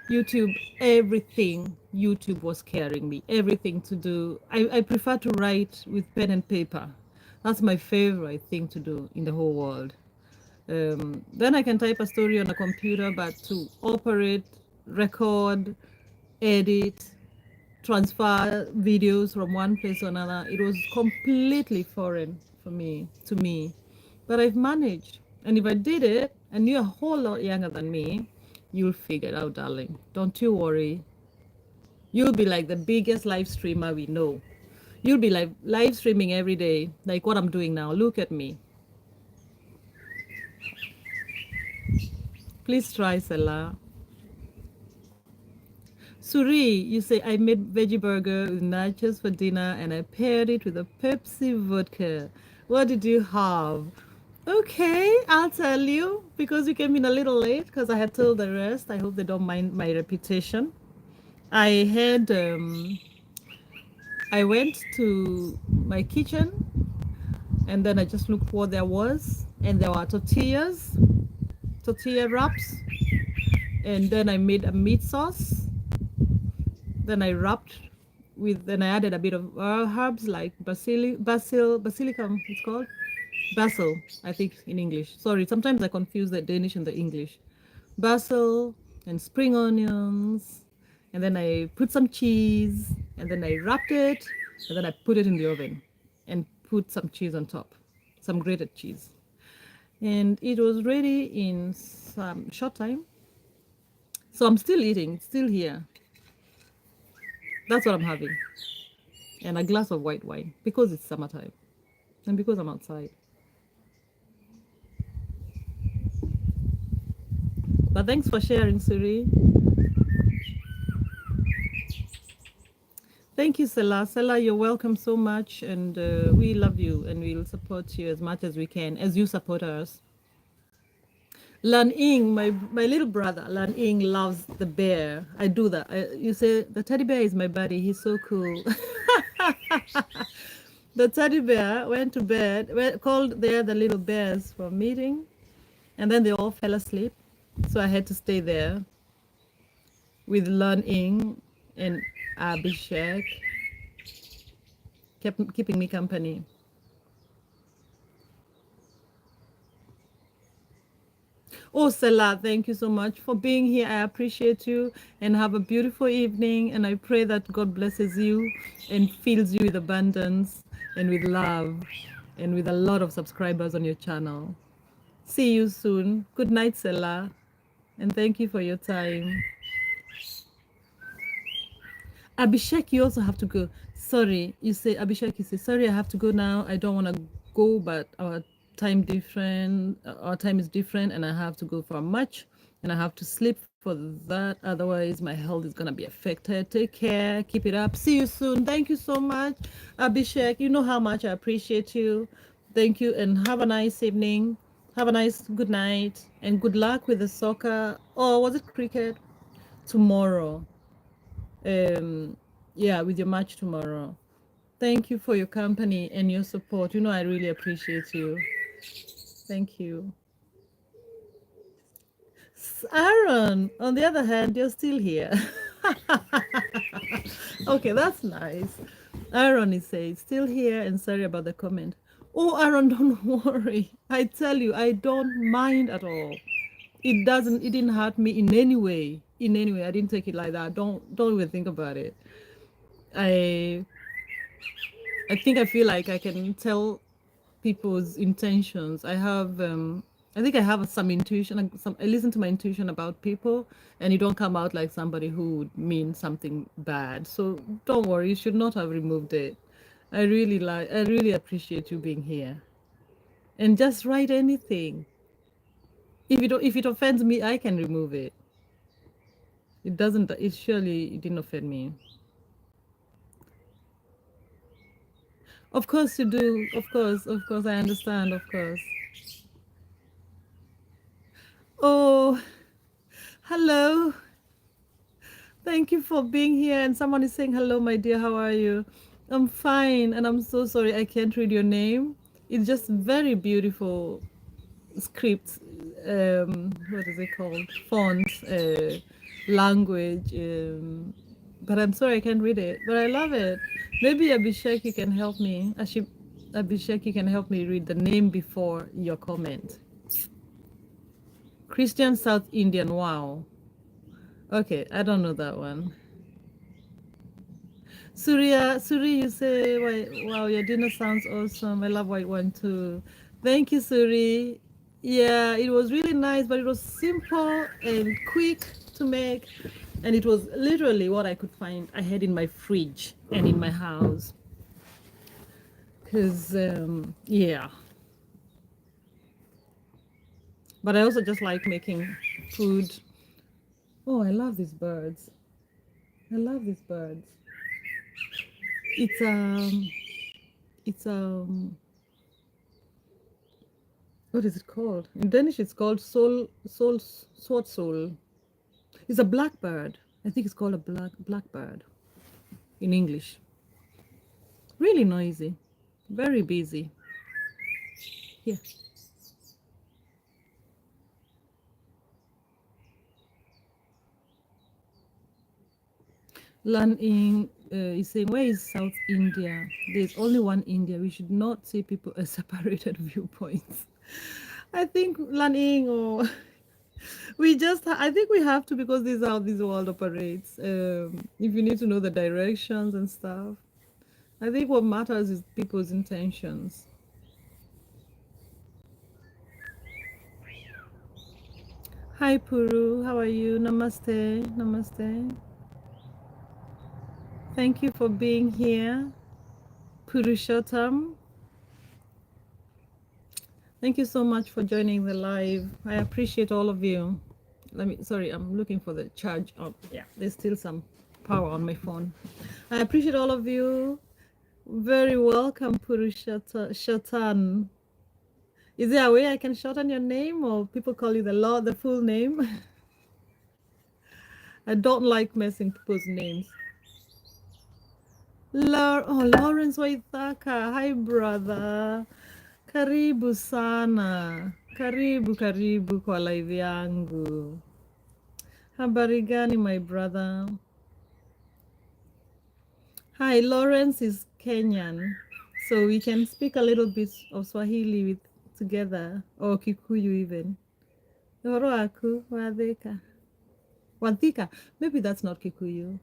YouTube, everything YouTube was carrying me. Everything to do. I prefer to write with pen and paper. That's my favorite thing to do in the whole world. Then I can type a story on a computer, but to operate, record, edit, transfer videos from one place to another, it was completely foreign to me. But I've managed. And if I did it, and you're a whole lot younger than me, you'll figure it out, darling. Don't you worry. You'll be like the biggest live streamer we know. You'll be like live streaming every day, like what I'm doing now. Look at me. Please try, Salah. Suri, you say I made veggie burger with nachos for dinner and I paired it with a Pepsi vodka. What did you have? Okay, I'll tell you because you came in a little late because I had told the rest. I hope they don't mind my reputation. I went to my kitchen and then I just looked what there was, and there were tortilla wraps, and then I made a meat sauce. Then I then I added a bit of herbs like basilicum, it's called basil, I think in English. Sorry, sometimes I confuse the Danish and the English. Basil and spring onions, and then I put some cheese, and then I wrapped it, and then I put it in the oven and put some cheese on top, some grated cheese. And it was ready in some short time. So I'm still eating, still here. That's what I'm having. And a glass of white wine because it's summertime and because I'm outside. But thanks for sharing, Suri. Thank you, Salah. Salah, you're welcome so much, and we love you, and we'll support you as much as we can, as you support us. Lan Ying, my little brother, Lan Ying loves the bear. I do that. You say, the teddy bear is my buddy. He's so cool. The teddy bear went to bed, called there the little bears for a meeting, And then they all fell asleep. So I had to stay there with Lun Ing and Abhishek, keeping me company. Oh, Selah, thank you so much for being here. I appreciate you and have a beautiful evening. And I pray that God blesses you and fills you with abundance and with love and with a lot of subscribers on your channel. See you soon. Good night, Selah. And thank you for your time. Abhishek, you also have to go. Sorry, you say, Abhishek, you say, sorry, I have to go now. I don't want to go, but our time different. Our time is different, and I have to go for a match, and I have to sleep for that. Otherwise, my health is gonna be affected. Take care. Keep it up. See you soon. Thank you so much, Abhishek. You know how much I appreciate you. Thank you, and have a nice evening. Have a nice good night, and good luck with the soccer. Or was it cricket? Tomorrow. Yeah, with your match tomorrow. Thank you for your company and your support. You know, I really appreciate you. Thank you. Aaron, on the other hand, you're still here. Okay, that's nice. Aaron is saying, still here and sorry about the comment. Oh, Aaron, don't worry. I tell you, I don't mind at all. It didn't hurt me in any way. In any way. I didn't take it like that. Don't even think about it. I I think I feel like I can tell people's intentions. I think I have some intuition. I listen to my intuition about people, and you don't come out like somebody who would mean something bad. So don't worry. You should not have removed it. I really appreciate you being here. And just write anything. If it offends me, I can remove it. It doesn't. It surely it didn't offend me. Of course you do. Of course, I understand. Of course. Oh, hello. Thank you for being here. And someone is saying, hello, my dear, how are you? I'm fine. And I'm so sorry I can't read your name. It's just very beautiful script. What is it called? Font, language. But I'm sorry I can't read it. But I love it. Maybe Abhishek, you can help me. Abhishek, you can help me read the name before your comment. Christian South Indian. Wow. Okay, I don't know that one. Suri, you say, wow, your dinner sounds awesome. I love white wine too. Thank you, Suri. Yeah, it was really nice, but it was simple and quick to make. And it was literally what I could find I had in my fridge and in my house. Because, yeah. But I also just like making food. Oh, I love these birds. I love these birds. It's what is it called? In Danish, it's called sword soul. It's a blackbird. I think it's called a blackbird in English. Really noisy, very busy. Here. Lan Ying is saying, where is South India? There's only one India. We should not see people as separated viewpoints. I think Lan Ying or I think we have to, because this is how this world operates. If you need to know the directions and stuff, I think what matters is people's intentions. Hi Puru, how are you? Namaste, namaste. Thank you for being here. Purushottam. Thank you so much for joining the live. I appreciate all of you. Sorry, I'm looking for the charge up. Yeah, there's still some power on my phone. I appreciate all of you. Very welcome, Purushottam. Is there a way I can shorten your name, or people call you the full name? I don't like messing people's names. Lawrence Waithaka. Hi, brother. Karibu sana. Karibu kwa live yangu. Habari gani, my brother? Hi, Lawrence is Kenyan, so we can speak a little bit of Swahili together, or Kikuyu even. Uhoro waku, Wathika. Wathika. Maybe that's not Kikuyu.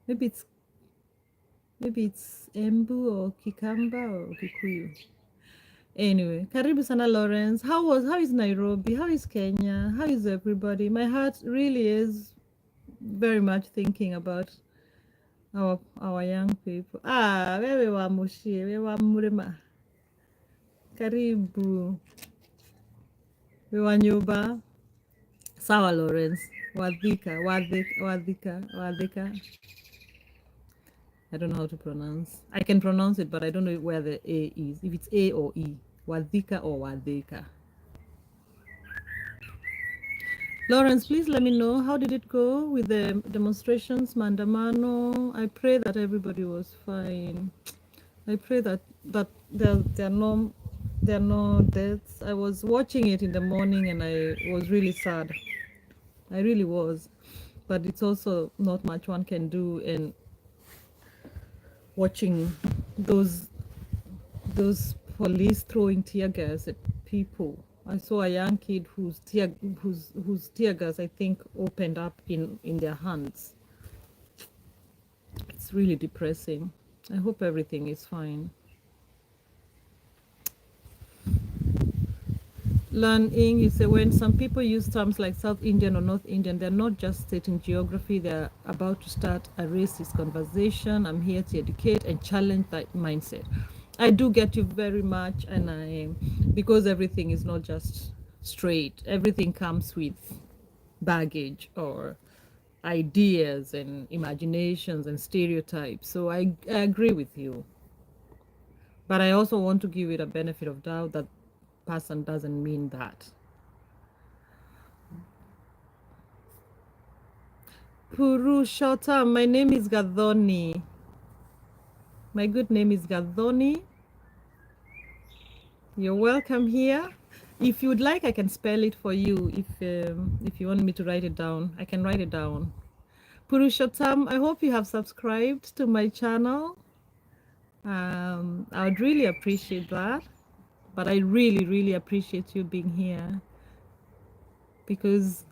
Maybe it's Embu or Kikamba or Kikuyu. Anyway, karibu sana Lawrence. How is Nairobi? How is Kenya? How is everybody? My heart really is very much thinking about our young people. Wewe wa Mushie, wewe wa Murima. Karibu. Wewe wa Nyuba. Sawa Lawrence. Wadhika. I don't know how to pronounce. I can pronounce it, but I don't know where the A is. If it's A or E. Wadhika or Wadhika. Lawrence, please let me know, how did it go with the demonstrations, Mandamano? I pray that everybody was fine. I pray that there are no deaths. I was watching it in the morning and I was really sad. I really was. But it's also not much one can do in watching those police throwing tear gas at people. I saw a young kid whose tear gas, I think, opened up in their hands. It's really depressing. I hope everything is fine. Learn Ing, you say when some people use terms like South Indian or North Indian, they're not just stating geography, they're about to start a racist conversation. I'm here to educate and challenge that mindset. I do get you very much, and because everything is not just straight, everything comes with baggage or ideas and imaginations and stereotypes. So I agree with you. But I also want to give it a benefit of doubt that person doesn't mean that. Purushottam, my name is Gadhoni. My good name is Gadhoni. You're welcome here. If you would like, I can spell it for you. If you want me to write it down, I can write it down. Purushottam, I hope you have subscribed to my channel. I would really appreciate that. But I really, really appreciate you being here because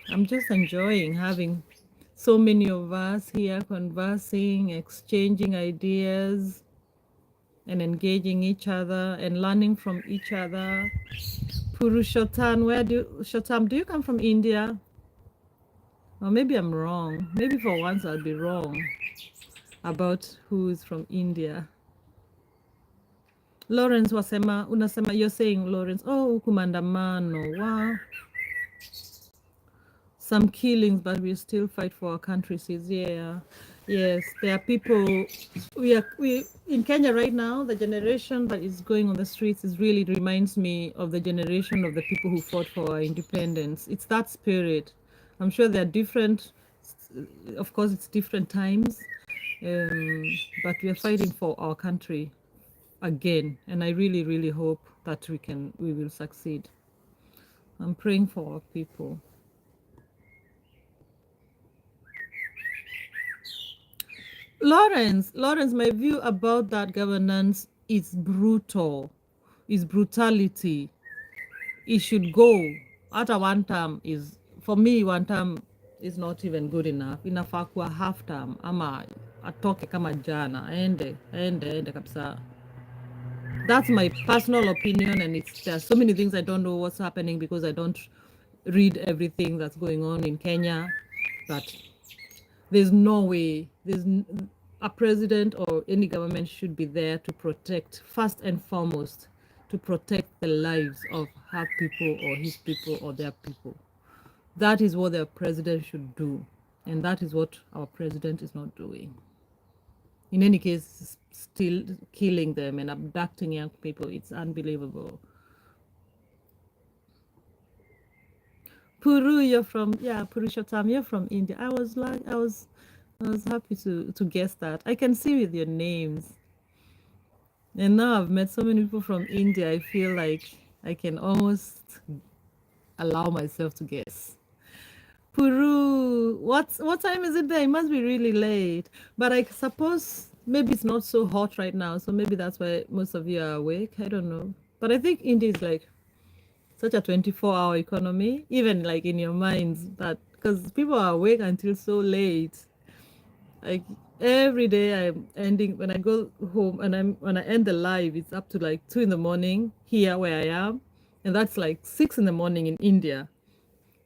I'm just enjoying having so many of us here conversing, exchanging ideas, and engaging each other and learning from each other. Purushottam, Shottam, do you come from India? Or maybe I'm wrong. Maybe for once I'll be wrong about who is from India. Lawrence unasema, you're saying Lawrence, oh, kumandamano, wow. Some killings, but we still fight for our country. Says, yeah, yes, there are people. We in Kenya right now. The generation that is going on the streets really reminds me of the generation of the people who fought for our independence. It's that spirit. I'm sure they're different. Of course, it's different times, but we are fighting for our country again, and I really, really hope that we will succeed. I'm praying for our people. Lawrence, my view about that governance is brutal, is brutality. It should go. At a one term is, for me, one term is not even good enough. Inafaa kuwa half term, ama atoke kama jana, ende kabisa. That's my personal opinion, and there's so many things I don't know what's happening because I don't read everything that's going on in Kenya, but there's no way, a president or any government should be there to protect, first and foremost, to protect the lives of her people or his people or their people. That is what their president should do. And that is what our president is not doing. In any case, still killing them and abducting young people. It's unbelievable. Puru, you're from, Purushottam, you're from India. I was happy to guess that. I can see with your names. And now I've met so many people from India, I feel like I can almost allow myself to guess. Peru, what time is it there? It must be really late. But I suppose maybe it's not so hot right now, so maybe that's why most of you are awake. I don't know. But I think India is like such a 24-hour economy, even like in your minds, that because people are awake until so late. Like every day I'm ending when I go home and when I end the live, it's up to like 2 in the morning here where I am. And that's like 6 in the morning in India.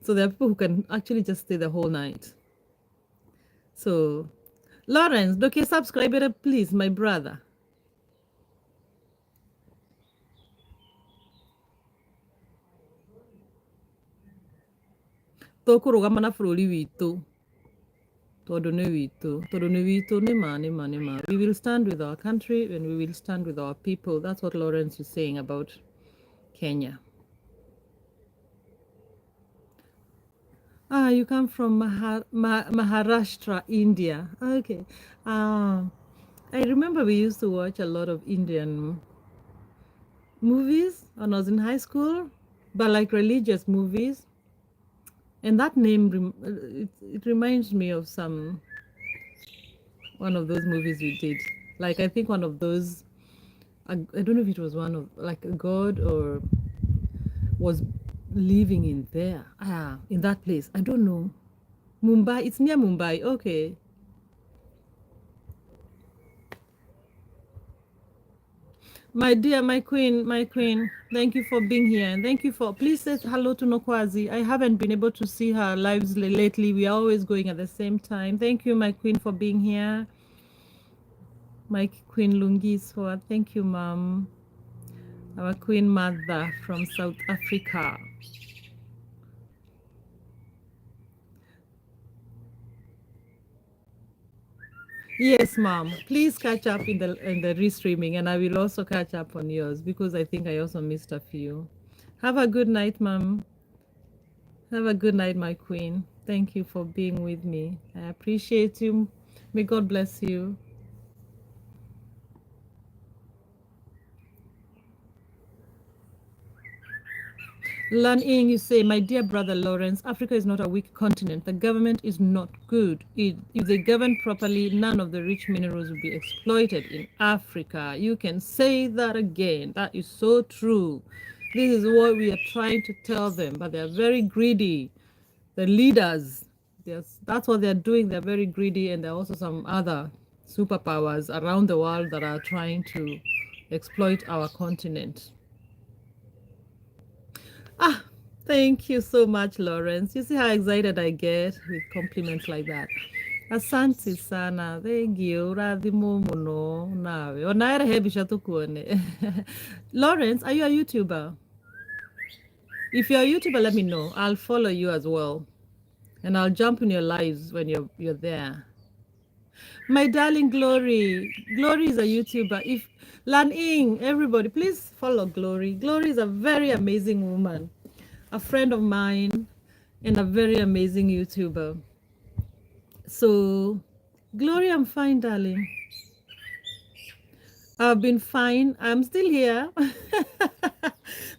So there are people who can actually just stay the whole night. So Lawrence, do you subscribe it, please, my brother. Tũkũrũgama na bũrũri witũ tondũ nĩ witũ tondũ nĩ witũ nĩ ma. We will stand with our country and we will stand with our people. That's what Lawrence is saying about Kenya. Ah, you come from Maharashtra, India. Okay. I remember we used to watch a lot of Indian movies when I was in high school, but like religious movies. And that name, it reminds me of one of those movies we did. Like, I think one of those, I don't know if it was one of, like, a god or was living in there. In that place. I don't know. Mumbai, it's near Mumbai. Okay. My dear, my queen, thank you for being here. And thank you for, please say hello to Nokwazi. I haven't been able to see her lives lately. We are always going at the same time. Thank you, my queen, for being here. My queen Lungiswa. Thank you, mom. Our queen mother from South Africa. Yes, mom. Please catch up in the restreaming, and I will also catch up on yours because I think I also missed a few. Have a good night, mom. Have a good night, my queen. Thank you for being with me. I appreciate you. May God bless you. Lan Ying, you say, my dear brother Lawrence, Africa is not a weak continent. The government is not good. If they govern properly, none of the rich minerals will be exploited in Africa. You can say that again. That is so true. This is what we are trying to tell them, but they're very greedy. The leaders, that's what they're doing. They're very greedy, and there are also some other superpowers around the world that are trying to exploit our continent. Thank you so much, Lawrence. You see how excited I get with compliments like that. Asante sana. Thank you. Radhimo muno nawe. Onaere hebisha tukuone. Lawrence, are you a YouTuber? If you're a YouTuber, let me know. I'll follow you as well. And I'll jump in your lives when you're there. My darling Glory. Glory is a YouTuber. If Lan Ying, everybody, please follow Glory. Glory is a very amazing woman, a friend of mine, and a very amazing YouTuber. So, Glory, I'm fine, darling. I've been fine. I'm still here.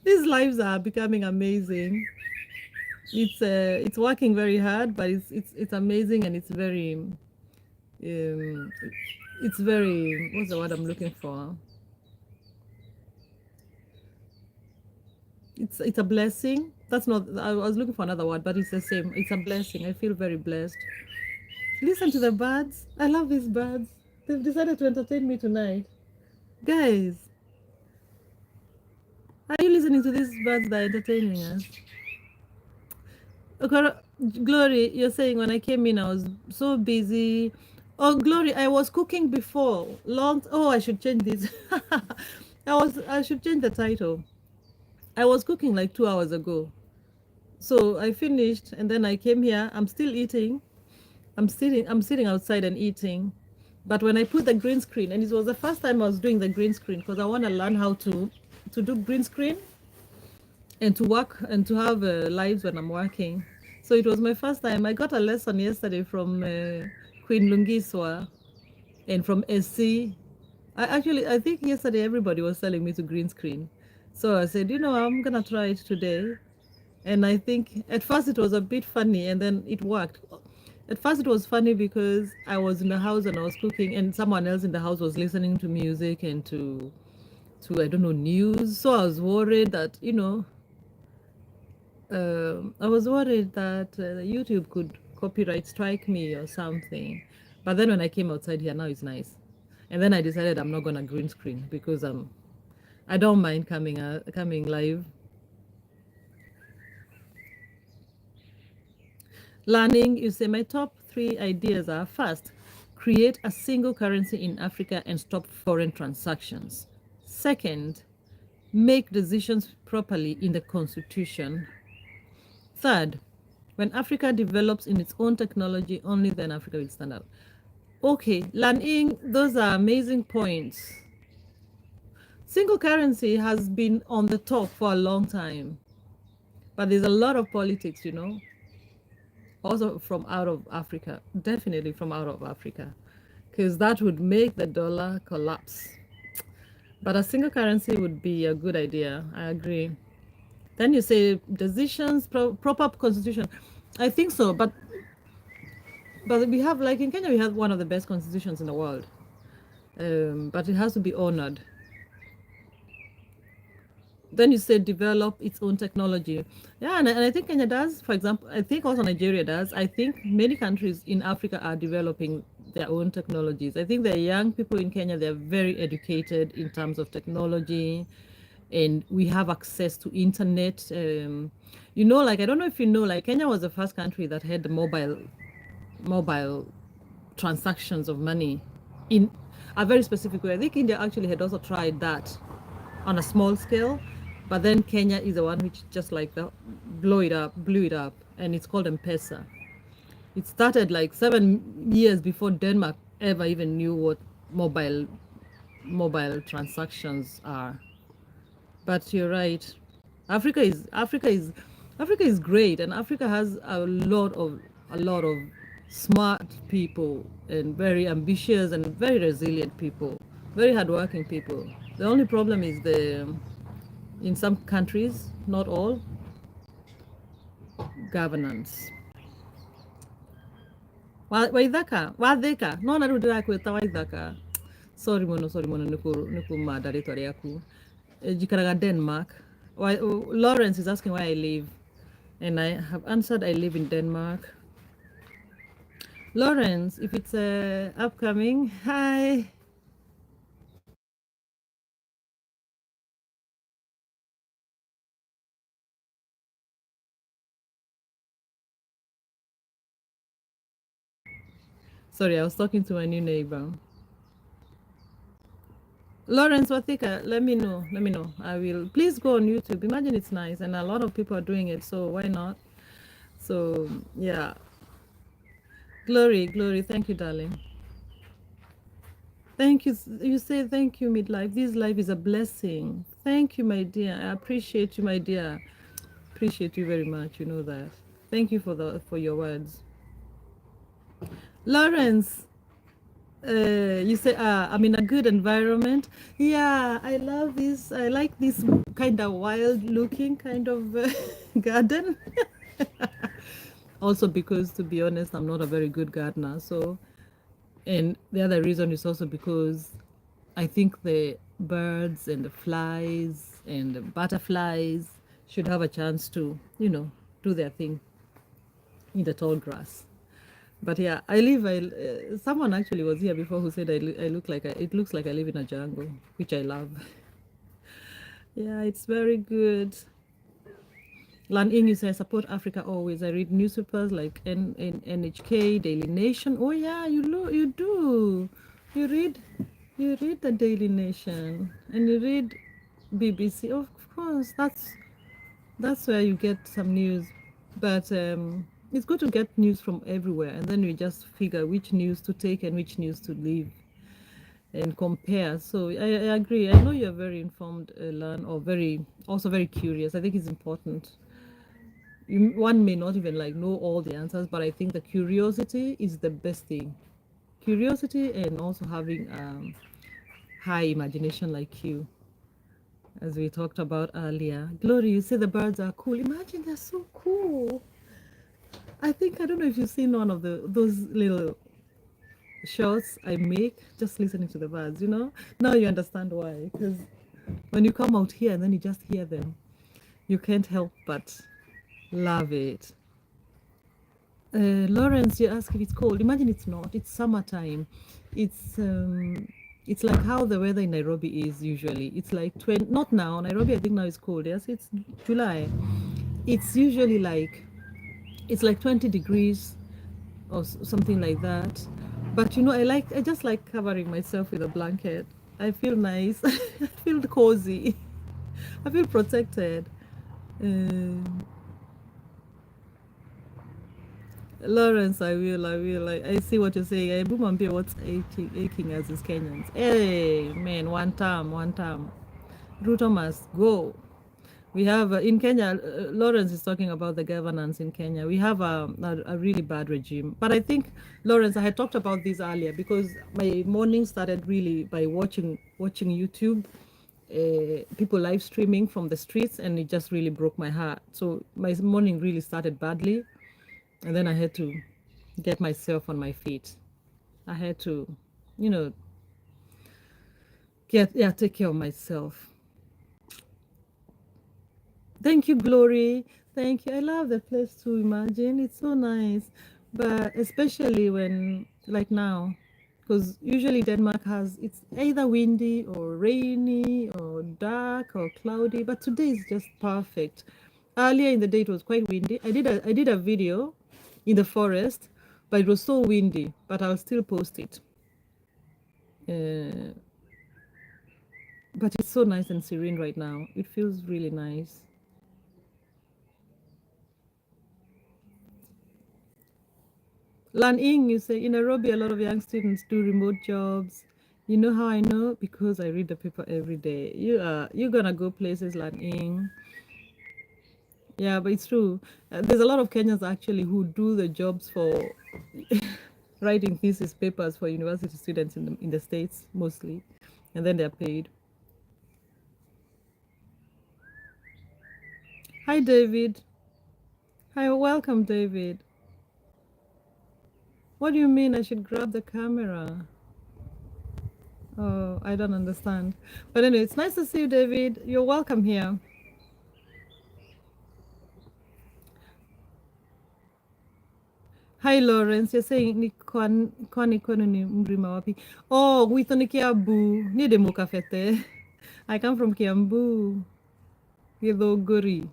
These lives are becoming amazing. It's working very hard, but it's amazing, and it's very what's the word I'm looking for? It's a blessing. That's not, I was looking for another word, but it's the same. It's a blessing. I feel very blessed. Listen to the birds. I love these birds. They've decided to entertain me tonight. Guys, are you listening to these birds that are entertaining us? Okay, Glory, you're saying when I came in, I was so busy. Oh, Glory, I was cooking before. I should change this. I should change the title. I was cooking like 2 hours ago. So I finished and then I came here. I'm still eating. I'm sitting outside and eating. But when I put the green screen, and it was the first time I was doing the green screen because I want to learn how to do green screen and to work and to have lives when I'm working. So it was my first time. I got a lesson yesterday from Queen Lungiswa and from SC. I think yesterday everybody was telling me to green screen. So I said, I'm gonna try it today. And I think at first it was a bit funny and then it worked. At first it was funny because I was in the house and I was cooking and someone else in the house was listening to music and to I don't know, news. So I was worried that, I was worried that YouTube could copyright strike me or something. But then when I came outside here, now it's nice. And then I decided I'm not gonna green screen because I don't mind coming live. Learning, you say my top 3 ideas are: first, create a single currency in Africa and stop foreign transactions. Second, make decisions properly in the constitution. Third, when Africa develops in its own technology, only then Africa will stand out. Okay, Lan those are amazing points. Single currency has been on the top for a long time, but there's a lot of politics, also from out of Africa, definitely from out of Africa, because that would make the dollar collapse. But a single currency would be a good idea. I agree. Then you say decisions, proper constitution. I think so, but we have, like in Kenya, we have one of the best constitutions in the world, but it has to be honored. Then you say develop its own technology. Yeah, and I think Kenya does. For example, I think also Nigeria does. I think many countries in Africa are developing their own technologies. I think the young people in Kenya, they're very educated in terms of technology, and we have access to internet. Like, I don't know if you know, like Kenya was the first country that had the mobile transactions of money in a very specific way. I think India actually had also tried that on a small scale, but then Kenya is the one which just like blew it up, and it's called M-Pesa. It started like 7 years before Denmark ever even knew what mobile transactions are. But you're right. Africa is Africa is Africa is great, and Africa has a lot of smart people and very ambitious and very resilient people, very hardworking people. The only problem is in some countries, not all, governance. Waithaka no narudi yakwita Waithaka. Sorry mono niku mada ritwa riaku. Jikaraga Denmark. Lawrence is asking where I live, and I have answered I live in Denmark. Lawrence, if it's upcoming, hi. Sorry, I was talking to my new neighbor. Lawrence Wathika, let me know. Let me know. I will. Please go on YouTube. Imagine it's nice, and a lot of people are doing it. So why not? So yeah, glory. Thank you, darling. Thank you. You say thank you, midlife. This life is a blessing. Thank you, my dear. I appreciate you, my dear. Appreciate you very much. You know that. Thank you for your words, Lawrence. You say, I'm in a good environment. Yeah, I love this. I like this kind of wild looking kind of garden. Also, because to be honest, I'm not a very good gardener. So, and the other reason is also because I think the birds and the flies and the butterflies should have a chance to, do their thing in the tall grass. But yeah, someone actually was here before who said I look like it looks like I live in a jungle, which I love. Yeah, it's very good. Lan Ing, you say I support Africa always. I read newspapers like NHK, Daily Nation. Oh yeah, you do. You read you read the Daily Nation and you read BBC. Of course, that's where you get some news. But it's good to get news from everywhere, and then we just figure which news to take and which news to leave and compare. So I agree. I know you're very informed, Lan, or also very curious. I think it's important. One may not even like know all the answers, but I think the curiosity is the best thing. Curiosity and also having high imagination like you, as we talked about earlier. Glory, you say the birds are cool. Imagine they're so cool. I think I don't know if you've seen one of those little shorts I make just listening to the birds. Now you understand why. Because when you come out here and then you just hear them, you can't help but love it. Lawrence, you ask if it's cold. Imagine it's not. It's summertime. It's um, it's like how the weather in Nairobi is usually. It's like 20, not now. Nairobi, I think now is cold. Yes, it's July. It's usually like it's like 20 degrees or something like that. But I just like covering myself with a blanket. I feel nice. I feel cozy. I feel protected. Um, Lawrence, I see what you're saying. I Bumambia, what's aching us as Kenyans. Hey, man, one time. Ruto must go. We have in Kenya, Lawrence is talking about the governance in Kenya. We have a really bad regime. But I think, Lawrence, I had talked about this earlier because my morning started really by watching YouTube, people live streaming from the streets, and it just really broke my heart. So my morning really started badly. And then I had to get myself on my feet. I had to, you know, take care of myself. Thank you, Glory. Thank you. I love the place to imagine. It's so nice. But especially when, like now, because usually Denmark it's either windy or rainy or dark or cloudy, but today is just perfect. Earlier in the day, it was quite windy. I did a video in the forest, but it was so windy, but I'll still post it. But it's so nice and serene right now. It feels really nice. Lan Ying, you say, in Nairobi, a lot of young students do remote jobs. You know how I know? Because I read the paper every day. You're gonna go places, Lan Ying. Yeah, but it's true. There's a lot of Kenyans actually who do the jobs for writing thesis papers for university students in the States mostly, and then they're paid. Hi, David. Hi, welcome, David. What do you mean I should grab the camera? Oh, I don't understand. But anyway, it's nice to see you, David. You're welcome here. Hi, Lawrence. You're saying ni kwani kwenu ni mlima wapi? Oh, wito ni Kiambu. Ni de Mukafete. I come from Kiambu. Githunguri.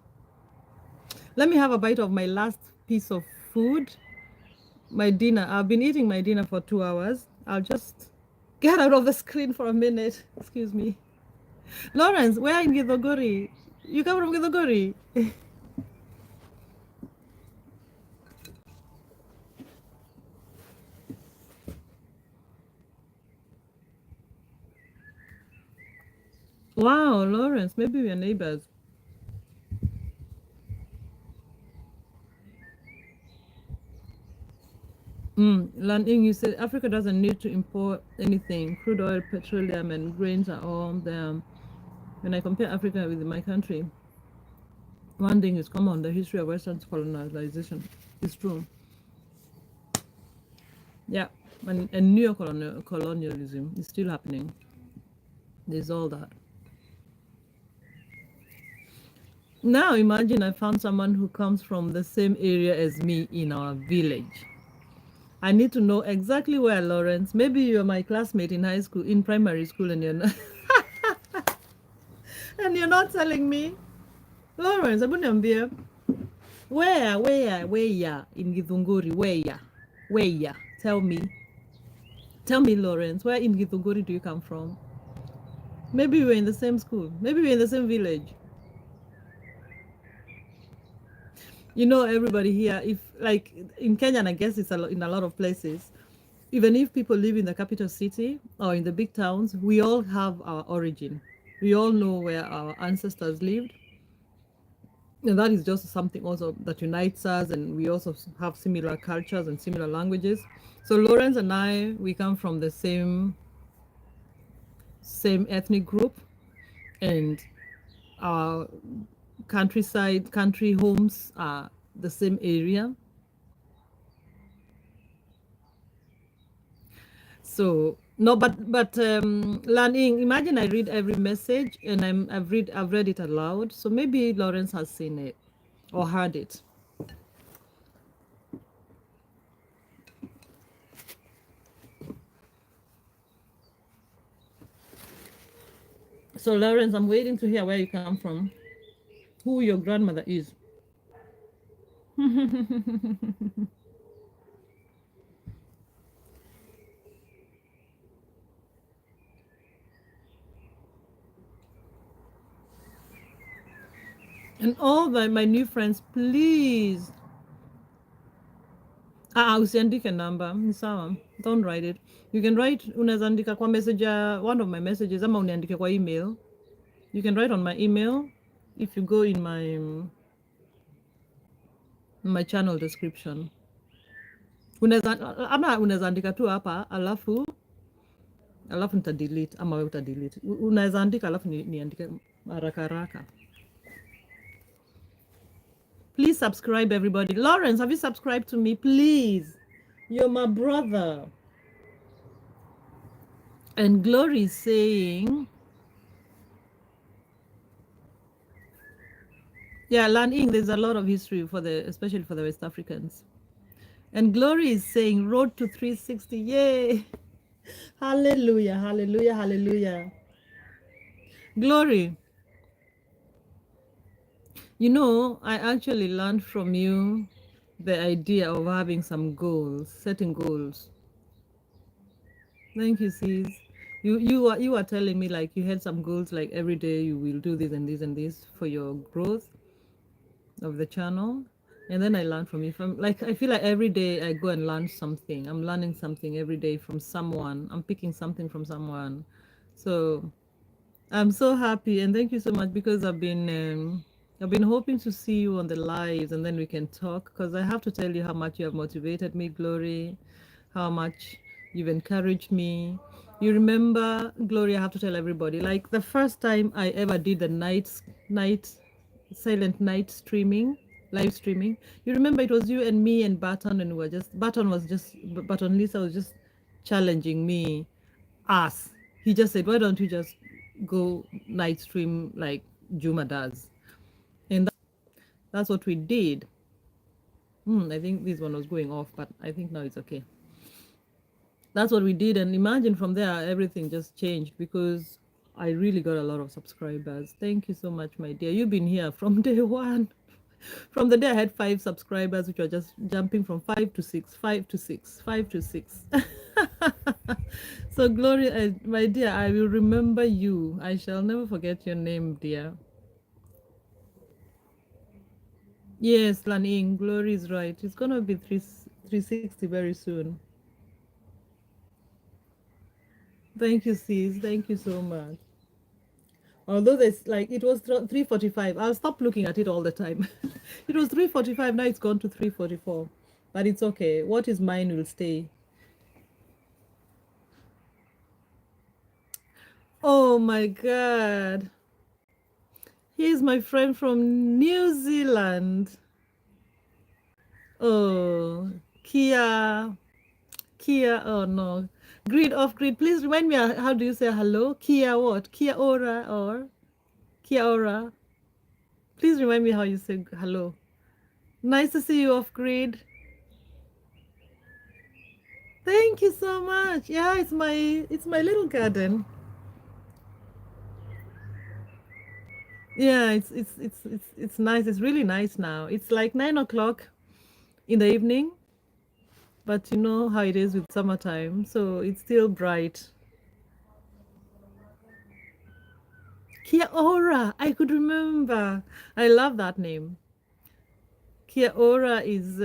Let me have a bite of my last piece of food. My dinner. I've been eating my dinner for 2 hours. I'll just get out of the screen for a minute. Excuse me. Lawrence, where in Githunguri? You come from Githunguri? Wow, Lawrence, maybe we're neighbors. Landing, you said Africa doesn't need to import anything. Crude oil, petroleum, and grains are all there. When I compare Africa with my country, one thing is common: the history of Western colonization. It's true. Yeah, and neo-colonialism is still happening. There's all that. Now imagine I found someone who comes from the same area as me in our village. I need to know exactly where, Lawrence. Maybe you're my classmate in high school, in primary school, and you're not, and you're not telling me. Lawrence, abuniambia. Where in Githunguri? Where? Tell me, Lawrence. Where in Githunguri do you come from? Maybe we're in the same school. Maybe we're in the same village. Everybody here, if like in Kenya, and I guess it's in a lot of places, even if people live in the capital city or in the big towns, we all have our origin. We all know where our ancestors lived. And that is just something also that unites us, and we also have similar cultures and similar languages. So Lawrence and I, we come from the same same ethnic group, and our country homes are the same area. So no, but Lan Ying, imagine I read every message and I've read it aloud. So maybe Lawrence has seen it or heard it. So Lawrence, I'm waiting to hear where you come from, who your grandmother is. And all my new friends, please. Usiandike number, ni sawa. Don't write it. You can write, unaweza andika kwa message, one of my messages, ama uniandike kwa email. You can write on my email if you go in my channel description. Unaweza andika tu hapa alafu nita delete ama wewe uta delete. Unaweza andika alafu niandike haraka haraka. Please subscribe, everybody. Lawrence, have you subscribed to me? Please. You're my brother. And Glory is saying, yeah, Lan Ying, there's a lot of history especially for the West Africans. And Glory is saying, road to 360. Yay. Hallelujah, hallelujah, hallelujah. Glory, you know, I actually learned from you the idea of having some goals, setting goals. Thank you, sis. You are telling me like you had some goals, like every day you will do this and this and this for your growth of the channel. And then I learned from you. I feel like every day I go and learn something. I'm learning something every day from someone. I'm picking something from someone. So I'm so happy and thank you so much, because I've been hoping to see you on the lives and then we can talk, because I have to tell you how much you have motivated me, Glory, how much you've encouraged me. You remember, Glory, I have to tell everybody, like the first time I ever did the silent night streaming, live streaming. You remember it was you and me and Barton, and Barton Lisa was just challenging me, us. He just said, why don't you just go night stream like Juma does? And that's what we did. I think this one was going off, but I think now it's okay. That's what we did. And imagine from there, everything just changed, because I really got a lot of subscribers. Thank you so much, my dear. You've been here from day one. From the day I had 5 subscribers, which were just jumping from 5 to 6, 5 to 6, 5 to 6. So, Gloria, my dear, I will remember you. I shall never forget your name, dear. Yes, Lan Ying, Glory is right. It's going to be 360 very soon. Thank you, sis. Thank you so much. Although there's like, it was 3:45. I'll stop looking at it all the time. It was 3:45. Now it's gone to 3:44. But it's okay. What is mine will stay. Oh my God. He's my friend from New Zealand. Oh, Kia. Oh no. Grid off grid. Please remind me, how do you say hello? Kia what? Kia ora or Kia ora? Please remind me how you say hello. Nice to see you off grid. Thank you so much. Yeah, it's my little garden. Yeah, it's nice. It's really nice now. It's like 9 o'clock in the evening, but you know how it is with summertime, so it's still bright. Kia ora, I could remember. I love that name. Kia ora is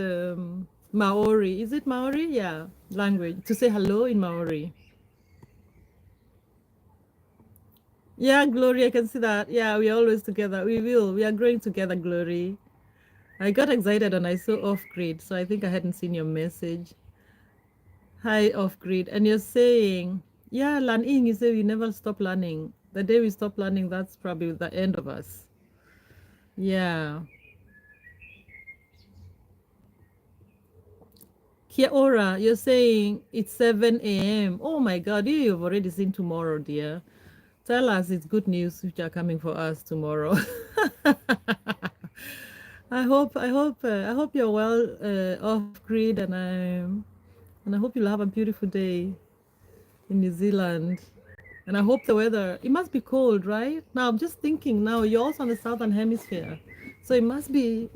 Maori. Is it Maori? Yeah, language to say hello in Maori. Yeah, Glory, I can see that. Yeah, we're always together. We are growing together, Glory. I got excited and I saw off grid, so I think I hadn't seen your message. Hi, off grid. And you're saying, Yeah, learning, you say we never stop learning. The day we stop learning, that's probably the end of us. Yeah. Kiora, you're saying it's 7 a.m. Oh my God, you've already seen tomorrow, dear. Tell us it's good news which are coming for us tomorrow. I hope you're well off grid, and I hope you'll have a beautiful day in New Zealand. And I hope the weather, it must be cold, right? Now I'm just thinking now, you're also on the southern hemisphere. So it must be,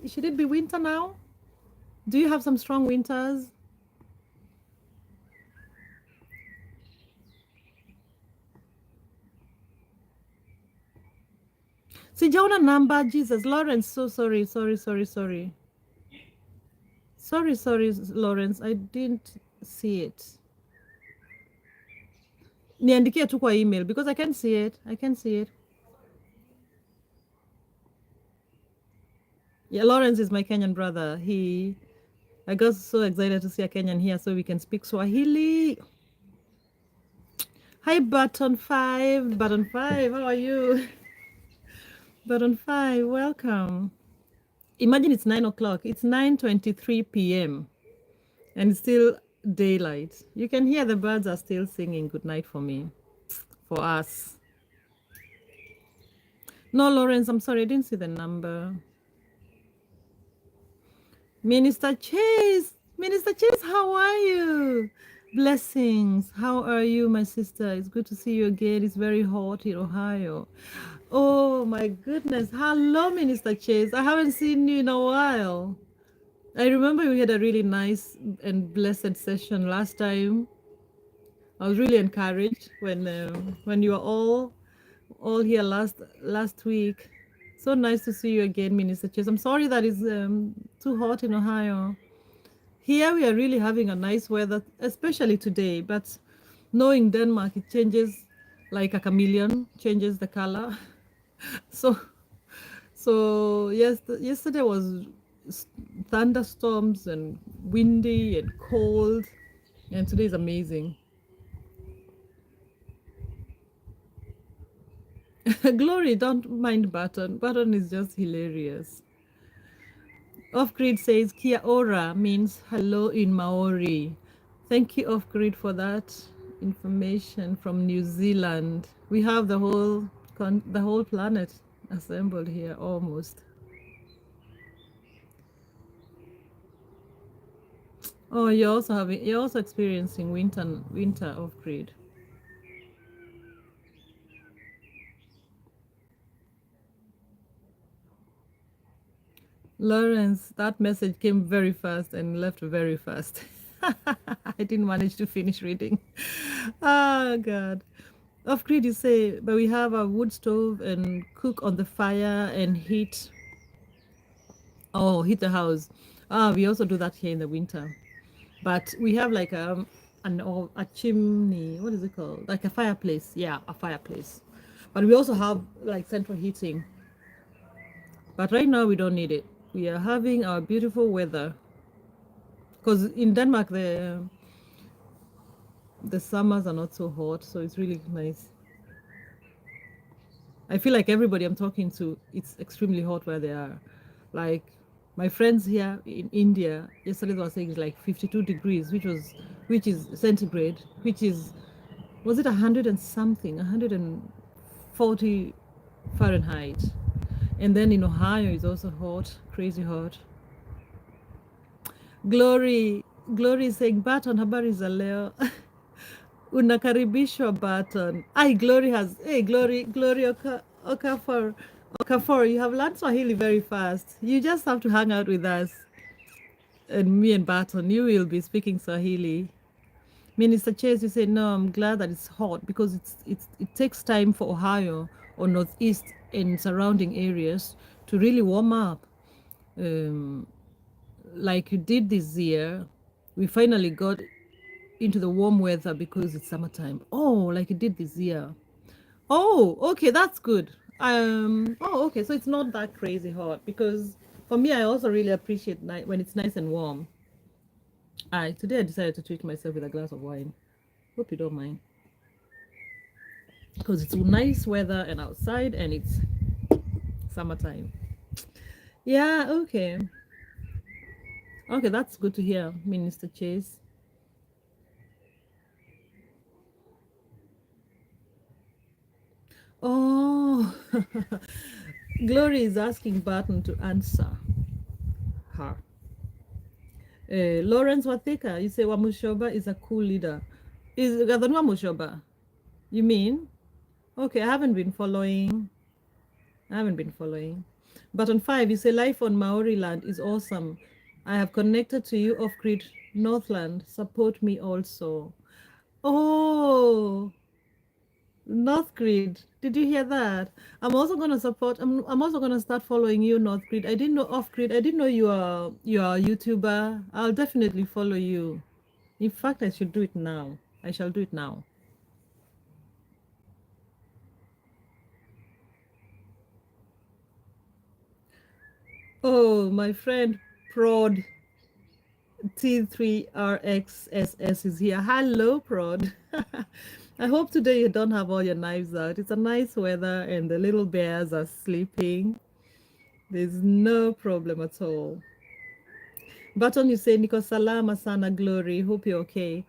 should it be winter now? Do you have some strong winters? Sijaona number, Jesus, Lawrence, so sorry. Sorry, Lawrence, I didn't see it. Niandikie tu kwa email because I can see it. I can see it. Yeah, Lawrence is my Kenyan brother. I got so excited to see a Kenyan here so we can speak Swahili. Hi, Button 5. Button 5, how are you? Button 5, welcome. Imagine it's 9 o'clock. It's 9:23 p.m. and it's still daylight. You can hear the birds are still singing good night for me, for us. No, Lawrence, I'm sorry, I didn't see the number. Minister Chase, how are you? Blessings. How are you, my sister? It's good to see you again. It's very hot in Ohio. Oh my goodness. Hello, Minister Chase. I haven't seen you in a while. I remember we had a really nice and blessed session last time. I was really encouraged when you were all here last week. So nice to see you again, Minister Chase. I'm sorry that it's too hot in Ohio. Here we are really having a nice weather, especially today. But knowing Denmark, it changes like a chameleon, changes the color. So, yes, yesterday was thunderstorms and windy and cold, and today is amazing. Glory, don't mind Button. Button is just hilarious. Off Grid says Kia ora means hello in Maori. Thank you, Off Grid, for that information from New Zealand. We have the whole planet assembled here almost. Oh, you're also experiencing winter Off Grid. Lawrence, that message came very fast and left very fast. I didn't manage to finish reading. Oh God. Off grid, you say, but we have a wood stove and cook on the fire and heat. Oh, heat the house. We also do that here in the winter. But we have like a chimney. What is it called? Like a fireplace. Yeah, a fireplace. But we also have like central heating. But right now we don't need it. We are having our beautiful weather. Because in Denmark the summers are not so hot, so it's really nice. I feel like everybody I'm talking to, it's extremely hot where they are. Like my friends here in India, yesterday they were saying it's like 52 degrees, which is centigrade, which is, was it 100 and something, 140 Fahrenheit. And then in Ohio it's also hot, crazy hot. Glory is saying Barton, habari za leo. Unakaribishwa Barton. Glory Okafor, you have learned Swahili very fast. You just have to hang out with us. And me and Barton, you will be speaking Swahili. Minister Chase, you say, no, I'm glad that it's hot because it takes time for Ohio or Northeast and surrounding areas to really warm up. Like you did this year, we finally got into the warm weather because it's summertime. Oh, like it did this year. Oh, okay, that's good. Okay, so it's not that crazy hot because for me, I also really appreciate when it's nice and warm. Today I decided to treat myself with a glass of wine. Hope you don't mind. because it's nice weather and outside and it's summertime. Yeah, okay. Okay, that's good to hear, Minister Chase. Oh, Glory is asking Barton to answer her. Lawrence Wathika, you say Wamushoba is a cool leader. Is Gadon Wamushoba? You mean? Okay, I haven't been following. I haven't been following. But on 5, you say life on Maori land is awesome. I have connected to you off grid Northland. Support me also. Oh, North Grid. Did you hear that? I'm also gonna support. I'm also gonna start following you, North Grid. I didn't know Off Grid. I didn't know you are a YouTuber. I'll definitely follow you. In fact, I should do it now. I shall do it now. Oh, my friend Prod T3RXSS is here. Hello, Prod. I hope today you don't have all your knives out. It's a nice weather and the little bears are sleeping. There's no problem at all. Button, you say, Niko Salama Sana Glory. Hope you're okay.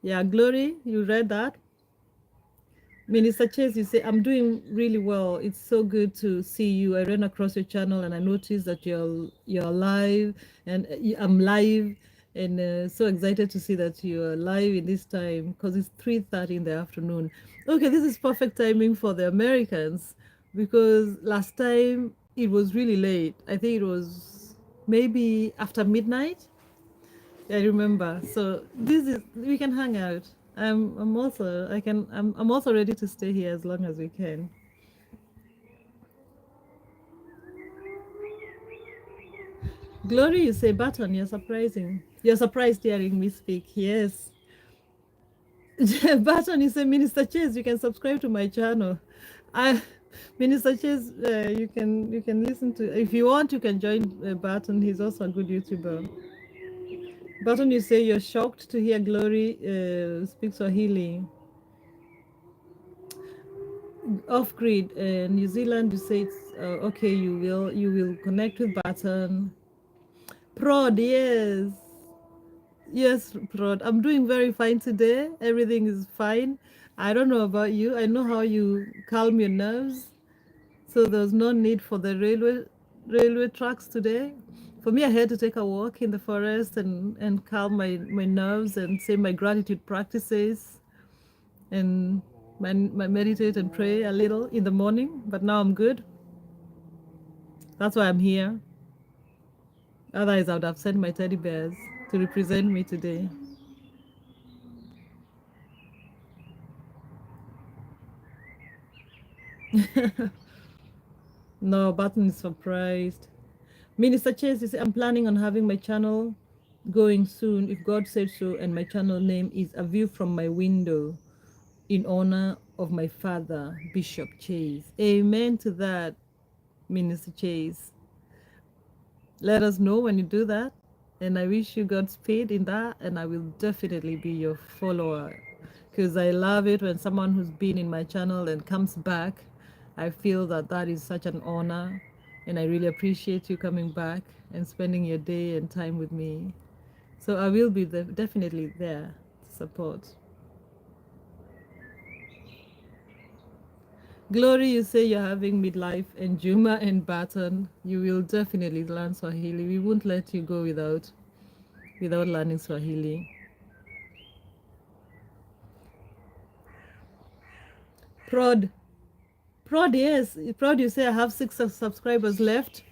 Yeah, Glory, you read that? Minister Chase, you say, I'm doing really well. It's so good to see you. I ran across your channel and I noticed that you're live and I'm live and so excited to see that you're live in this time because it's 3:30 in the afternoon. Okay, this is perfect timing for the Americans because last time it was really late. I think it was maybe after midnight. I remember. So this is we can hang out. I'm also I'm also ready to stay here as long as we can. Glory, you say Button, you're surprising. You're surprised hearing me speak. Yes. Button, you say Minister Chase, you can subscribe to my channel. I Minister Chase, you can listen to if you want you can join Button. He's also a good YouTuber. Button, you say you're shocked to hear Glory speak Swahili. Off grid New Zealand, you say it's okay. You will connect with Button. Prod, yes, Prod. I'm doing very fine today. Everything is fine. I don't know about you. I know how you calm your nerves. So there's no need for the railway tracks today. For me, I had to take a walk in the forest and calm my nerves and say my gratitude practices and meditate and pray a little in the morning. But now I'm good. That's why I'm here. Otherwise, I would have sent my teddy bears to represent me today. No, Button is surprised. Minister Chase, you say, I'm planning on having my channel going soon, if God said so, and my channel name is A View from My Window in honor of my father, Bishop Chase. Amen to that, Minister Chase. Let us know when you do that. And I wish you Godspeed in that. And I will definitely be your follower because I love it when someone who's been in my channel and comes back. I feel that that is such an honor. And I really appreciate you coming back and spending your day and time with me. So I will be definitely there to support. Glory, you say you're having midlife, and Juma and Baton, you will definitely learn Swahili. We won't let you go without learning Swahili. Prod, Prod, yes, Prod, you say I have 6 subscribers left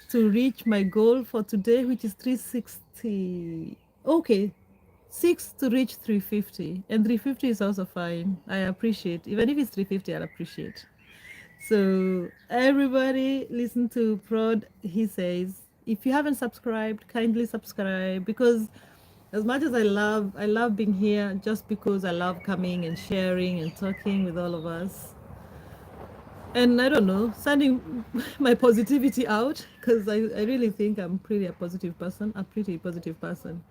to reach my goal for today, which is 360. Okay, 6 to reach 350, and 350 is also fine. I appreciate, even if it's 350, I appreciate. So everybody listen to Prod. He says, if you haven't subscribed, kindly subscribe because as much as I love being here just because I love coming and sharing and talking with all of us. And I don't know, sending my positivity out because I really think I'm pretty a positive person, a pretty positive person.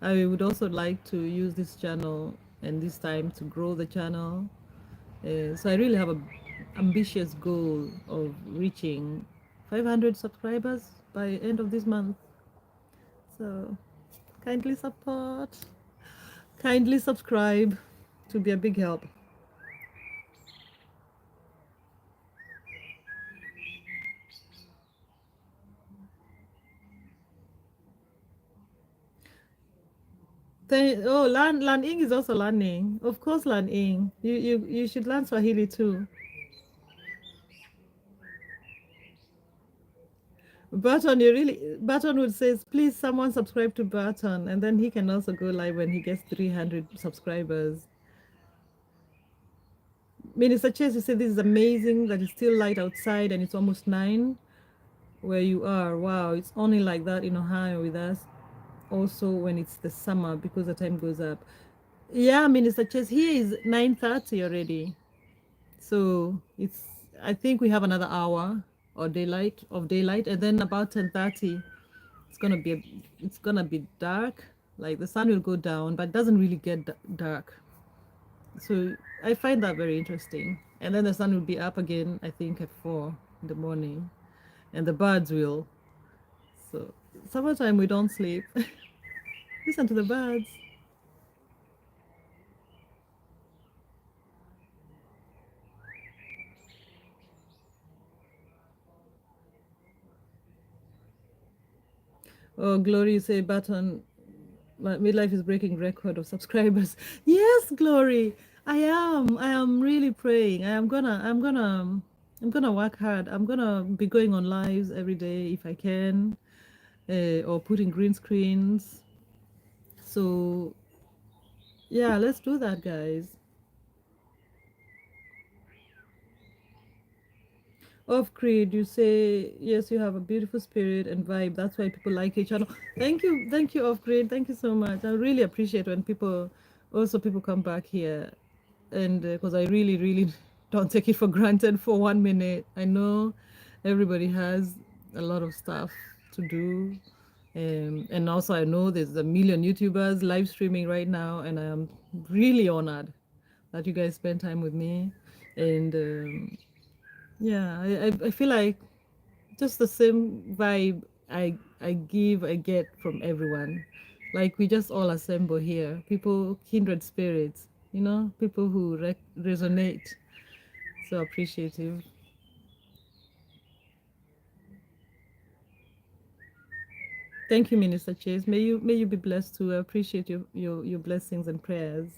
I would also like to use this channel and this time to grow the channel So I really have a ambitious goal of reaching 500 subscribers by end of this month. So kindly support, kindly subscribe to be a big help. Lan Ing is also learning. Of course, Lan Ing. You should learn Swahili too. Burton would say, please someone subscribe to Burton, and then he can also go live when he gets 300 subscribers. Minister Chase, you say this is amazing that it's still light outside and it's almost 9 where you are. Wow, it's only like that in Ohio with us. Also when it's the summer because the time goes up. Yeah, Minister Chase, here is 9:30 already. So it's, I think we have another hour or daylight, and then about 10:30 it's gonna be dark. Like the sun will go down, but it doesn't really get dark. So I find that very interesting. And then the sun will be up again, I think at 4 in the morning, and the birds will. So summertime we don't sleep. Listen to the birds. Oh, Glory, you say Button, midlife is breaking record of subscribers. Yes, Glory, I am. I am really praying. I'm gonna work hard. I'm gonna be going on lives every day if I can, or putting green screens. So yeah, let's do that, guys. Off Creed, you say yes, you have a beautiful spirit and vibe. That's why people like your channel. Thank you, Off Creed. Thank you so much. I really appreciate when people come back here, and because I really don't take it for granted for 1 minute. I know everybody has a lot of stuff to do, and also I know there's a million YouTubers live streaming right now, and I am really honored that you guys spend time with me, and yeah, I feel like just the same vibe I get from everyone. Like we just all assemble here. People, kindred spirits, people who resonate. So appreciative. Thank you, Minister Chase. May you be blessed too. I appreciate your blessings and prayers.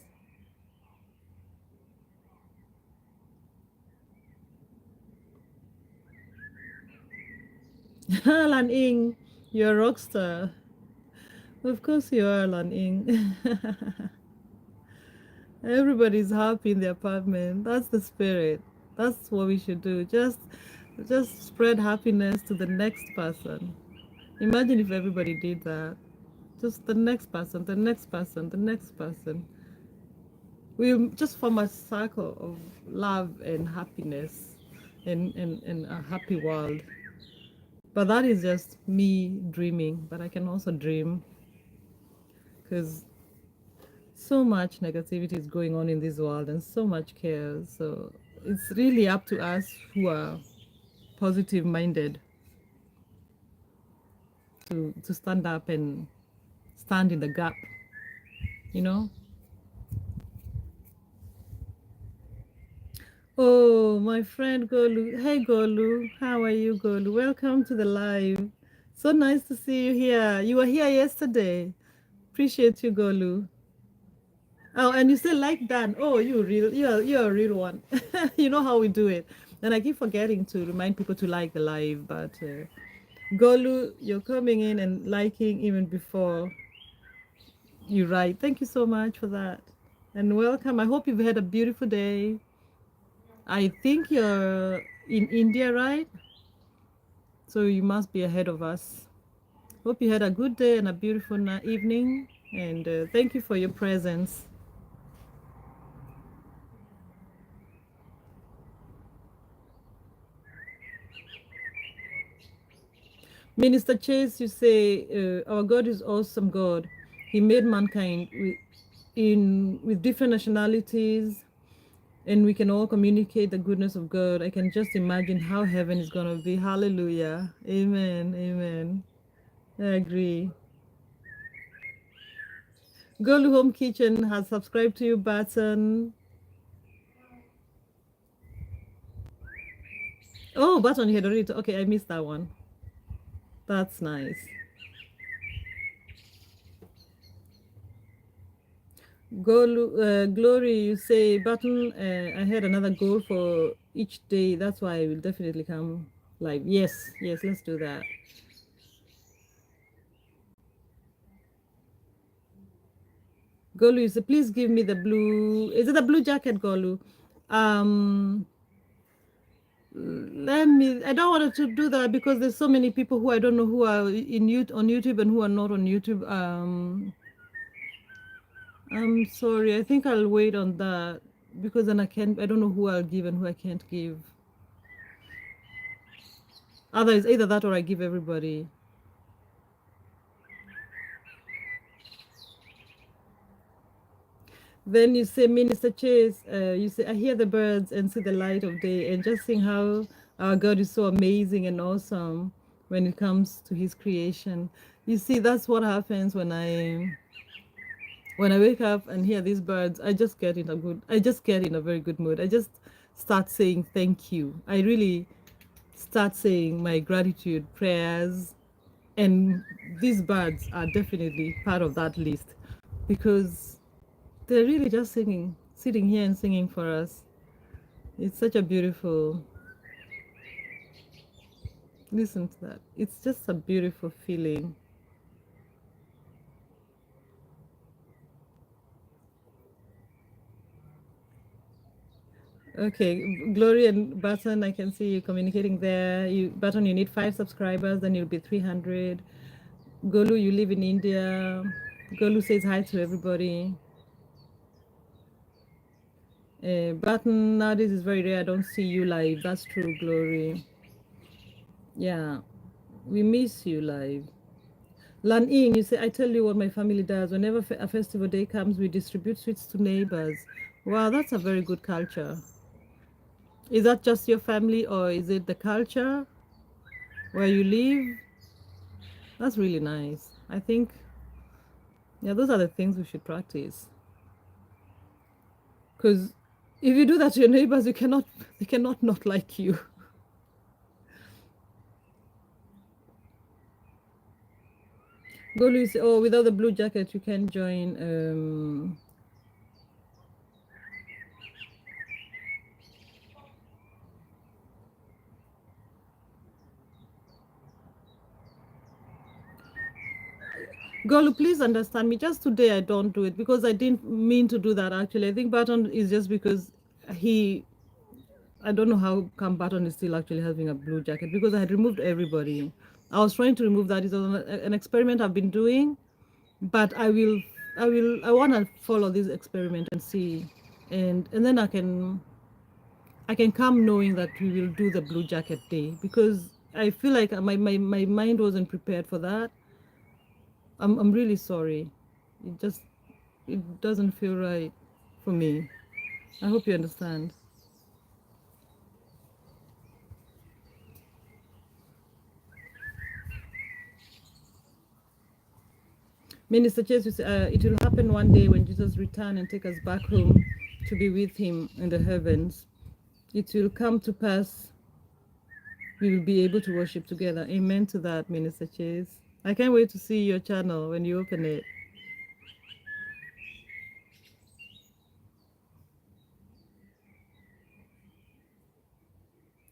Lan Ing, you're a rock star. Of course you are, Lan Ing. Everybody's happy in the apartment. That's the spirit. That's what we should do. Just spread happiness to the next person. Imagine if everybody did that. Just the next person, the next person, the next person. We just form a circle of love and happiness and a happy world. But that is just me dreaming. But I can also dream because so much negativity is going on in this world and so much chaos. So it's really up to us who are positive minded to stand up and stand in the gap, you know? Oh, my friend Golu. Hey Golu, how are you, Golu? Welcome to the live. So nice to see you here. You were here yesterday. Appreciate you, Golu. Oh, and you still like Dan. Oh, you're a real one. You know how we do it. And I keep forgetting to remind people to like the live, but Golu, you're coming in and liking even before you write. Thank you so much for that. And welcome. I hope you've had a beautiful day. I think you're in India, right? So you must be ahead of us. Hope you had a good day and a beautiful evening. And thank you for your presence. Minister Chase, you say, our God is awesome God. He made mankind with different nationalities, and we can all communicate the goodness of God. I can just imagine how heaven is going to be. Hallelujah. Amen. Amen. I agree. Golu Home Kitchen has subscribed to your button. Oh, button, you had already. Okay, I missed that one. That's nice. Glory, you say, button, I had another goal for each day. That's why I will definitely come live. Yes, yes, let's do that. Golu, you say, please give me the blue. Is it the blue jacket, Golu? Um, Let me. I don't want to do that because there's so many people who I don't know who are on YouTube and who are not on YouTube. I'm sorry. I think I'll wait on that because then I can't. I don't know who I'll give and who I can't give. Otherwise, either that or I give everybody. Then you say, Minister Chase, you say, I hear the birds and see the light of day, and just seeing how our God is so amazing and awesome when it comes to His creation. You see, that's what happens when I wake up and hear these birds. I just get in a very good mood. I just start saying thank you. I really start saying my gratitude prayers, and these birds are definitely part of that list because they're really just sitting here and singing for us. It's such a beautiful, listen to that. It's just a beautiful feeling. Okay, Glory and Button, I can see you communicating there. Button, you need 5 subscribers, then you'll be 300. Golu, you live in India. Golu says hi to everybody. Button, now this is very rare. I don't see you live. That's true, Glory. Yeah, we miss you live. Lan Ying, you say, I tell you what my family does. Whenever a festival day comes, we distribute sweets to neighbors. Wow, that's a very good culture. Is that just your family or is it the culture where you live? That's really nice. I think, yeah, those are the things we should practice. Because if you do that to your neighbors, they cannot not like you. Golu, you say, oh, without the blue jacket, you can join. Golu, please understand me. Just today, I don't do it because I didn't mean to do that. Actually, I think Barton is just because he. I don't know how come Barton is still actually having a blue jacket because I had removed everybody. I was trying to remove that. It's an experiment I've been doing, but I want to follow this experiment and see, and then I can come knowing that we will do the blue jacket day because I feel like my mind wasn't prepared for that. I'm really sorry. It doesn't feel right for me. I hope you understand. Minister Jesus, it will happen one day when Jesus return and take us back home to be with him in the heavens. It will come to pass. We will be able to worship together. Amen to that, Minister Chase. I can't wait to see your channel when you open it.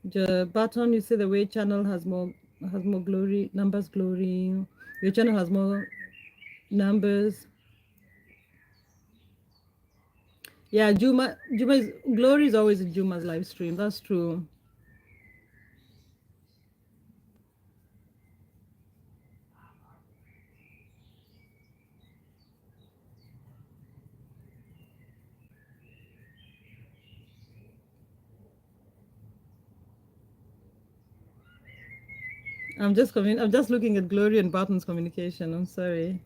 The button, you say the way channel has more glory, numbers glory. Your channel has more numbers. Yeah, Juma's glory is always in Juma's live stream. That's true. I'm just looking at Glory and Button's communication. I'm sorry.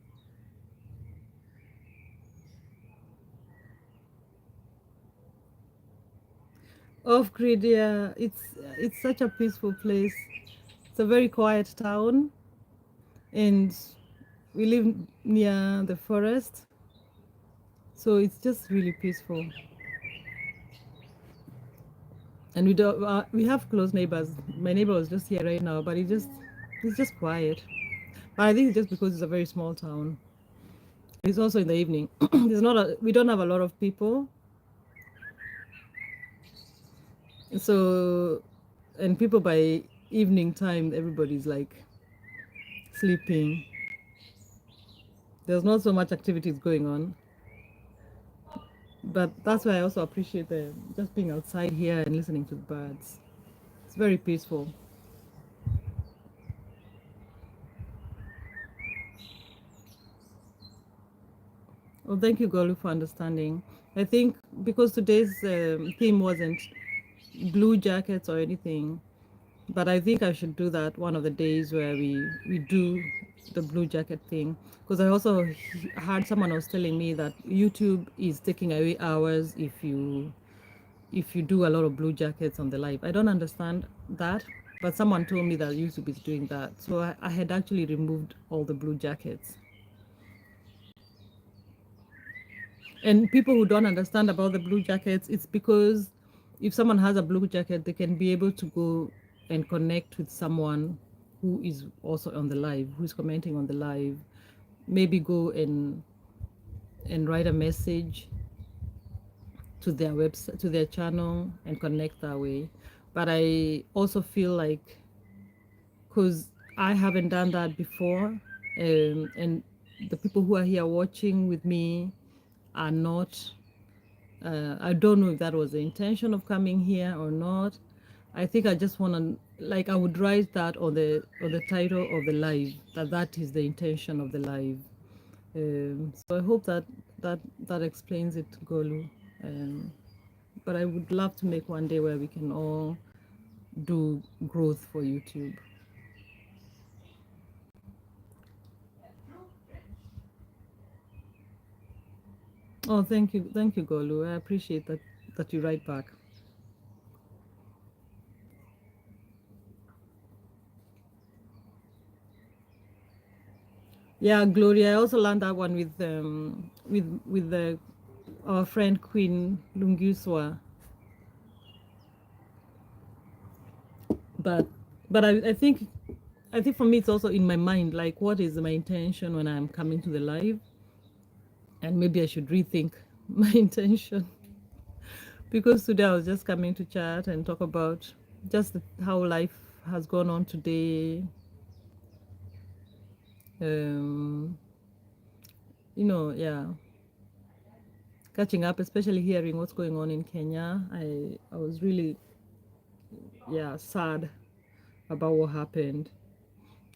Off grid, yeah. It's such a peaceful place. It's a very quiet town, and we live near the forest, so it's just really peaceful. And we have close neighbors. My neighbor was just here right now, but it's just quiet. But I think it's just because it's a very small town. It's also in the evening. We don't have a lot of people, so and people by evening time everybody's like sleeping. There's not so much activities going on, but that's why I also appreciate the just being outside here and listening to the birds. It's very peaceful. Well, thank you, Golu, for understanding. I think because today's theme wasn't blue jackets or anything, but I think I should do that one of the days where we do the blue jacket thing. Because I also heard someone was telling me that YouTube is taking away hours if you do a lot of blue jackets on the live. I don't understand that, but someone told me that YouTube is doing that. So I had actually removed all the blue jackets. And people who don't understand about the blue jackets, it's because if someone has a blue jacket, they can be able to go and connect with someone who is also on the live, who's commenting on the live. Maybe go and write a message to their website, to their channel, and connect that way. But I also feel like, because I haven't done that before, and the people who are here watching with me are not. I don't know if that was the intention of coming here or not. I think I just want to, like, I would write that on the title of the live, that is the intention of the live. So I hope that explains it, Golu. Um, but I would love to make one day where we can all do growth for YouTube. Oh, thank you, Golu. I appreciate that you write back. Yeah, Gloria. I also learned that one with the our friend Queen Lunguswa. But I think for me it's also in my mind, like what is my intention when I'm coming to the live, and maybe I should rethink my intention, because today I was just coming to chat and talk about just how life has gone on today. Um, yeah, catching up, especially hearing what's going on in Kenya. I was really, yeah, sad about what happened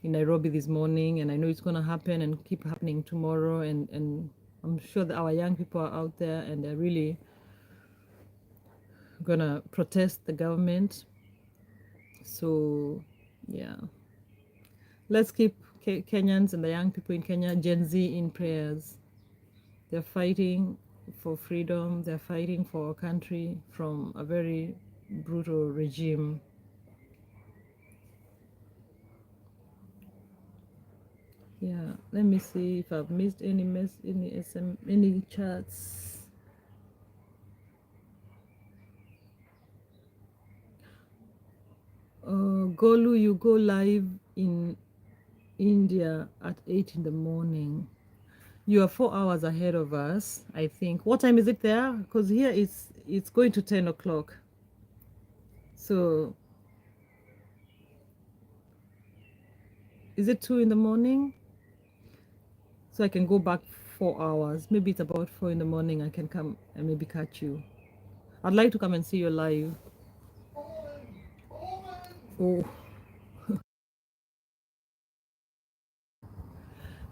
in Nairobi this morning, and I know it's going to happen and keep happening tomorrow. And I'm sure that our young people are out there and they're really going to protest the government. So, yeah, let's keep Kenyans and the young people in Kenya, Gen Z, in prayers. They're fighting for freedom, they're fighting for our country from a very brutal regime. Yeah, let me see if I've missed any chats. Golu, you go live in India at 8 in the morning. You are 4 hours ahead of us, I think. What time is it there? Because here it's going to 10 o'clock. So is it 2 in the morning? So I can go back 4 hours. Maybe it's about 4 in the morning. I can come and maybe catch you. I'd like to come and see you live. Oh,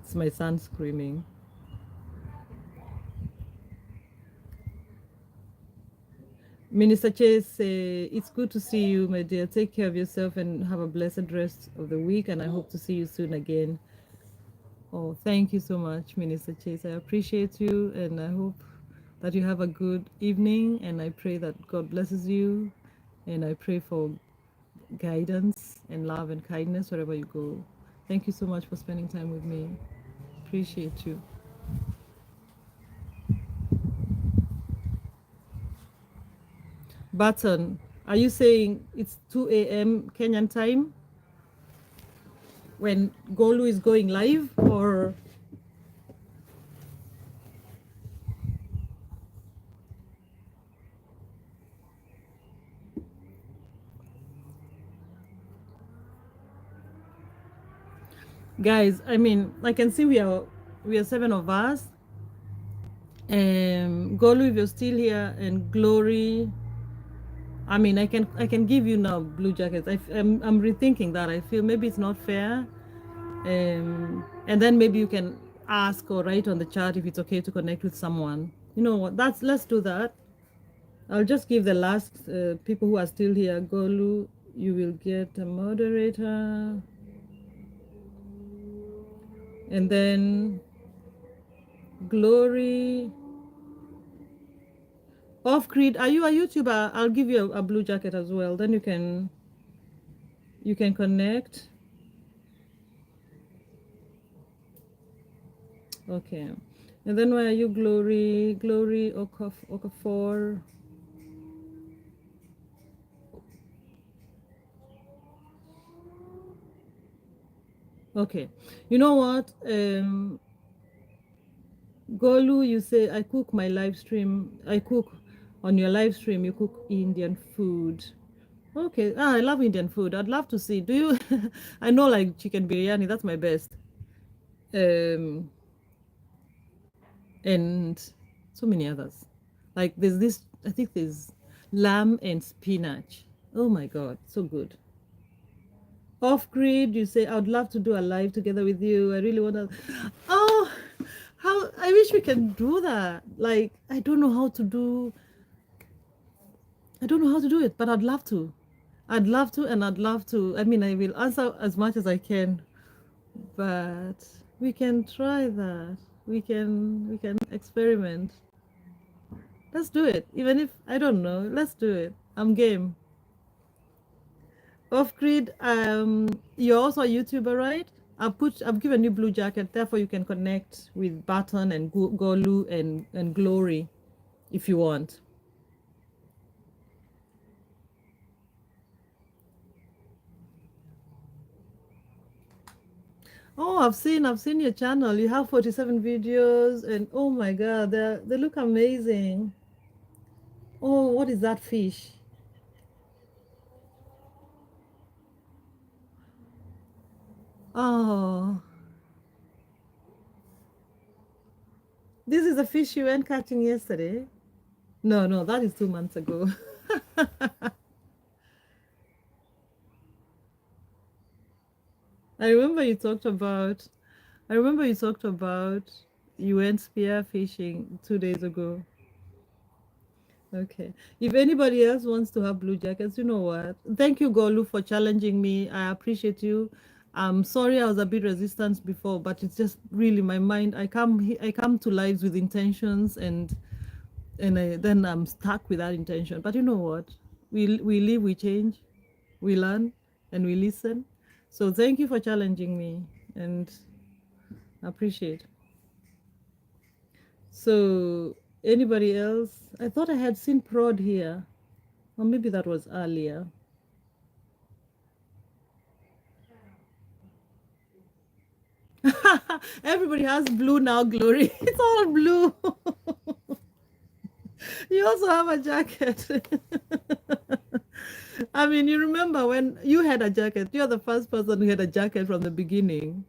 it's my son screaming. Minister Chase, it's good to see you, my dear. Take care of yourself and have a blessed rest of the week. And I hope to see you soon again. Oh, thank you so much, Minister Chase. I appreciate you, and I hope that you have a good evening. And I pray that God blesses you And I pray for guidance and love and kindness wherever you go. Thank you so much for spending time with me. Appreciate you. Button, are you saying it's 2 a.m. Kenyan time when Golu is going live, or guys? I mean, I can see we are 7 of us. Golu, if you're still here, and Glory. I mean, I can give you now blue jackets. I'm rethinking that. I feel maybe it's not fair. And then maybe you can ask or write on the chat if it's okay to connect with someone. You know what? Let's do that. I'll just give the last people who are still here. Golu, you will get a moderator, and then Glory. Off grid, are you a YouTuber? I'll give you a blue jacket as well. Then you can connect. Okay. And then where are you, Glory? Glory Okafor. Okay. You know what? Golu, you say I cook my live stream. I cook on your live stream. You cook Indian food. Okay. I love Indian food. I'd love to see. Do you? I know like chicken biryani. That's my best. And so many others. Like there's this. I think there's lamb and spinach. Oh my God, so good. Off grid, you say I would love to do a live together with you. I really want to. Oh, how I wish we can do that. Like I don't know how to do. I don't know how to do it, but I'd love to. I'd love to, and I'd love to. I mean, I will answer as much as I can, but we can try that. We can experiment. Let's do it. Even if I don't know, let's do it. I'm game. Off grid, you're also a YouTuber, right? I've given you blue jacket, therefore you can connect with Button and Golu and Glory if you want. Oh, I've seen your channel. You have 47 videos, and oh my God, they look amazing. Oh, what is that fish? Oh, this is a fish you went catching yesterday. No, no, that is 2 months ago. I remember you talked about I remember you talked about you went spear fishing 2 days ago. Okay. If anybody else wants to have blue jackets, you know what? Thank you, Golu, for challenging me. I appreciate you. I'm sorry I was a bit resistant before, but it's just really my mind. I come to lives with intentions, and then I'm stuck with that intention. But you know what? We live, we change, we learn, and we listen. So thank you for challenging me, and I appreciate. So anybody else? I thought I had seen Prod here, or maybe that was earlier. Everybody has blue now, Glory. It's all blue. You also have a jacket. I mean, you remember when you had a jacket? You're the first person who had a jacket from the beginning.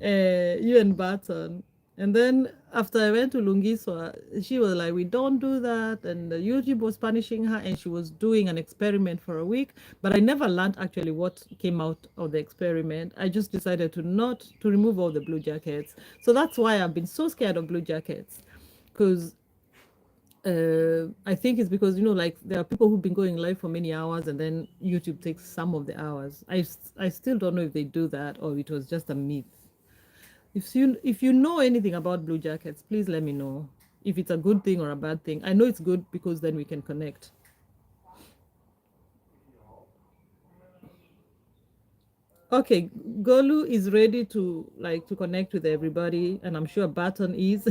You and Barton. And then after I went to Lungiswa, she was like, "We don't do that." And YouTube was punishing her, and she was doing an experiment for a week. But I never learned actually what came out of the experiment. I just decided to remove all the blue jackets. So that's why I've been so scared of blue jackets, because I think it's because like there are people who've been going live for many hours, and then YouTube takes some of the hours. I still don't know if they do that or it was just a myth. If you know anything about blue jackets, please let me know if it's a good thing or a bad thing. I know it's good because then we can connect. Okay, Golu is ready to connect with everybody, and I'm sure Baton is.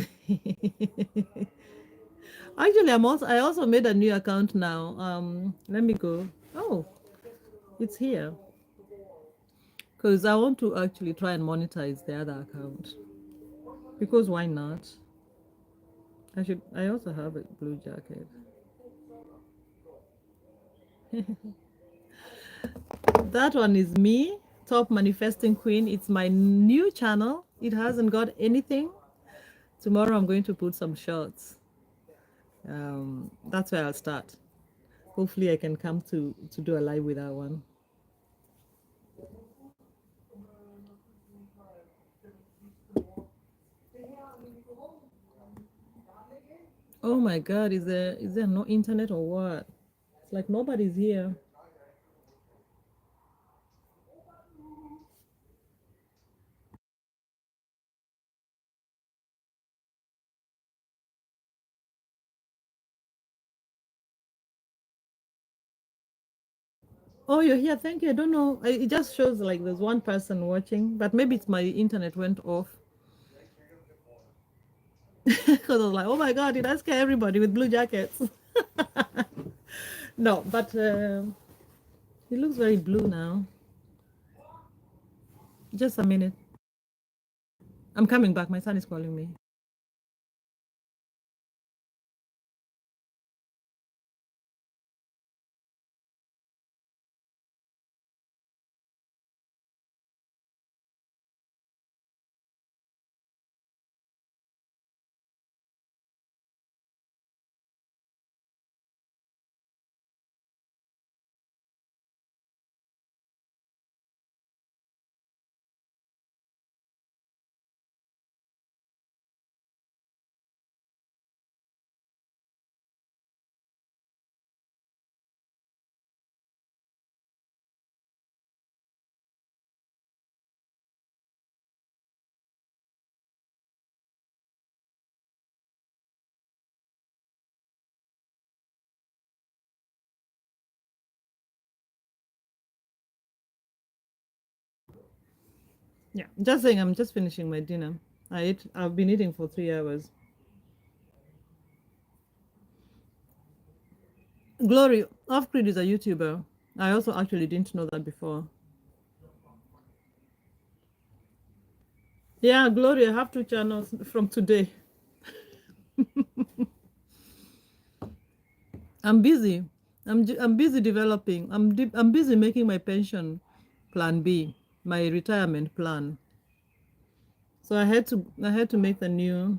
Actually, I also made a new account now. Let me go. Oh, it's here because I want to actually try and monetize the other account. Because why not? I also have a blue jacket. That one is me, Top Manifesting Queen. It's my new channel. It hasn't got anything. Tomorrow I'm going to put some shots. That's where I'll start. Hopefully I can come to do a live with that one. Oh my God, is there no internet or what? It's like nobody's here. Oh, you're here. Thank you. I don't know. It just shows like there's one person watching, but maybe it's my internet went off. Because I was like, oh my God, did I scare everybody with blue jackets? No, but it looks very blue now. Just a minute. I'm coming back. My son is calling me. Yeah, just saying. I'm just finishing my dinner. I've been eating for 3 hours. Glory Offgrid is a YouTuber. I also actually didn't know that before. Yeah, Glory, I have 2 channels from today. I'm busy. I'm busy developing. I'm busy making my pension plan B, my retirement plan. So I had to make the new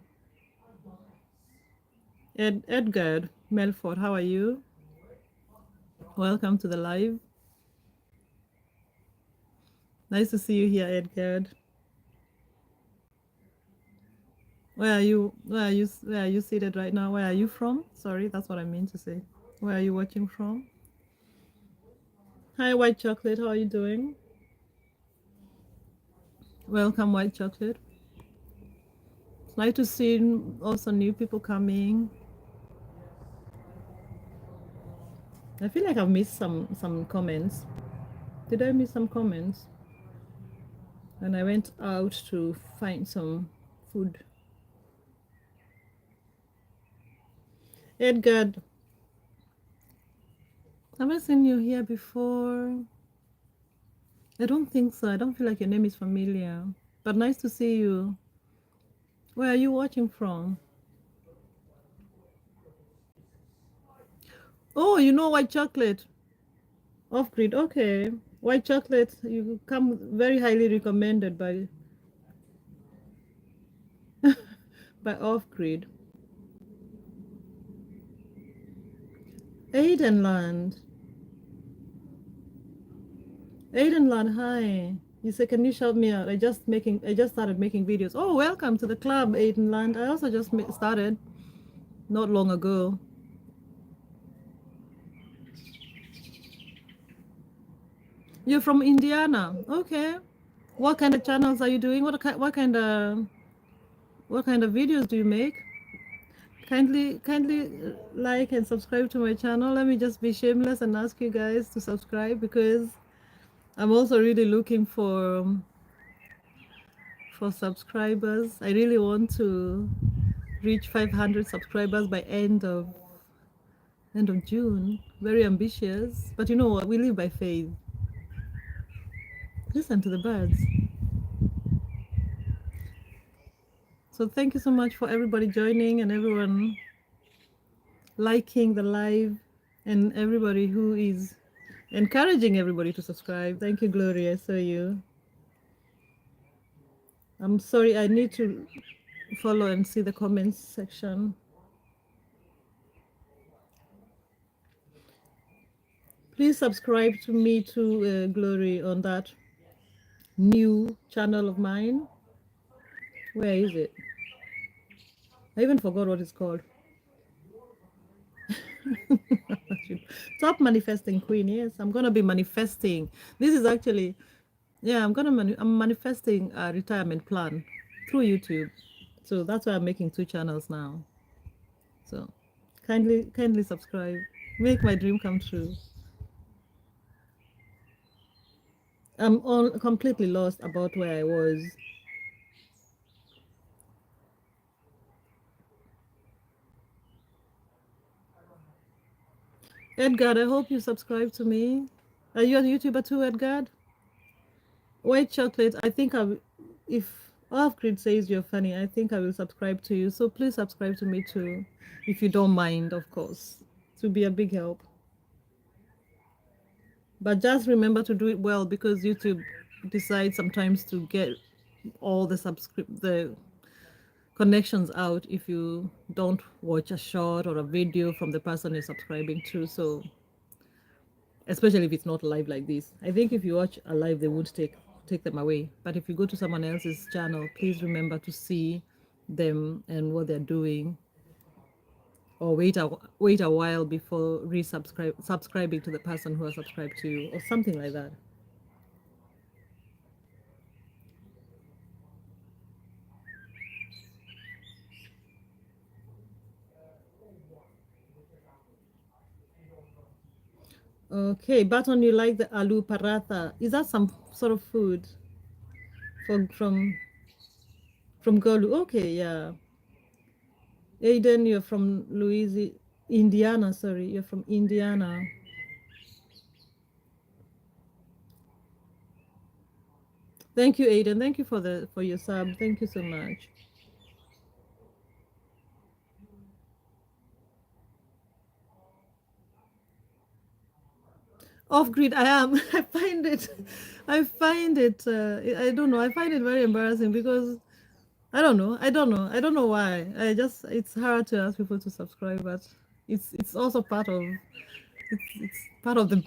Edgar Melford. How are you? Welcome to the live. Nice to see you here, Edgar. Where are you seated right now? Where are you from? Sorry, that's what I mean to say. Where are you watching from? Hi, White Chocolate. How are you doing? Welcome, White Chocolate. It's nice to see also new people coming. I feel like I've missed some comments. Did I miss some comments? And I went out to find some food. Edgar, have I seen you here before? I don't think so. I don't feel like your name is familiar. But nice to see you. Where are you watching from? Oh, you know White Chocolate. Off grid. Okay. White Chocolate, you come very highly recommended by Off Grid. Aidenland. Aidenland, hi. You say, can you shout me out? I just started making videos. Oh, welcome to the club, Aidenland. I also just started not long ago. You're from Indiana. Okay. What kind of channels are you doing? What kind of videos do you make? Kindly like and subscribe to my channel. Let me just be shameless and ask you guys to subscribe because I'm also really looking for subscribers. I really want to reach 500 subscribers by end of June. Very ambitious, but you know what? We live by faith. Listen to the birds. So thank you so much for everybody joining and everyone liking the live and everybody who is encouraging everybody to subscribe. Thank you, Gloria. I saw you. I'm sorry, I need to follow and see the comments section. Please subscribe to me to Glory on that new channel of mine. Where is it? I even forgot what it's called. Top manifesting queen. Yes, I'm gonna be manifesting. This is actually, yeah, I'm manifesting a retirement plan through YouTube. So that's why I'm making 2 channels now. So kindly subscribe. Make my dream come true. I'm all completely lost about where I was. Edgar, I hope you subscribe to me. Are you a YouTuber too, Edgar? White chocolate, I think if Off Grid says you're funny, I think I will subscribe to you. So please subscribe to me too, if you don't mind, of course. It will be a big help. But just remember to do it well because YouTube decides sometimes to get all the connections out if you don't watch a short or a video from the person you're subscribing to. So especially if it's not live like this. I think if you watch a live, they would take them away. But if you go to someone else's channel, please remember to see them and what they're doing, or wait a while before subscribing to the person who has subscribed to you, or something like that. Okay, Baton, you like the aloo paratha? Is that some sort of food from Golu? Okay, yeah. Aiden, you're from Indiana. Sorry, you're from Indiana. Thank you, Aiden. Thank you for your sub. Thank you so much. Off grid, I am. I don't know. I find it very embarrassing because I don't know why. It's hard to ask people to subscribe, but it's also it's part of the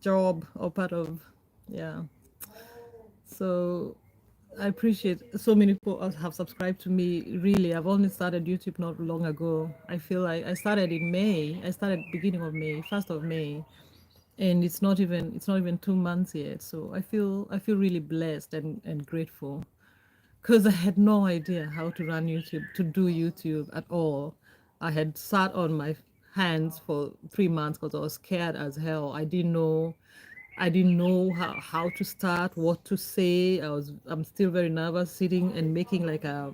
job or part of, yeah. So I appreciate so many people have subscribed to me. Really, I've only started YouTube not long ago. I feel like I started in May. I started beginning of May, 1st of May, and it's not even 2 months yet. So I feel really blessed and grateful because I had no idea how to run YouTube, to do YouTube at all. I had sat on my hands for 3 months because I was scared as hell. I didn't know how to start, what to say. I'm still very nervous sitting and making like a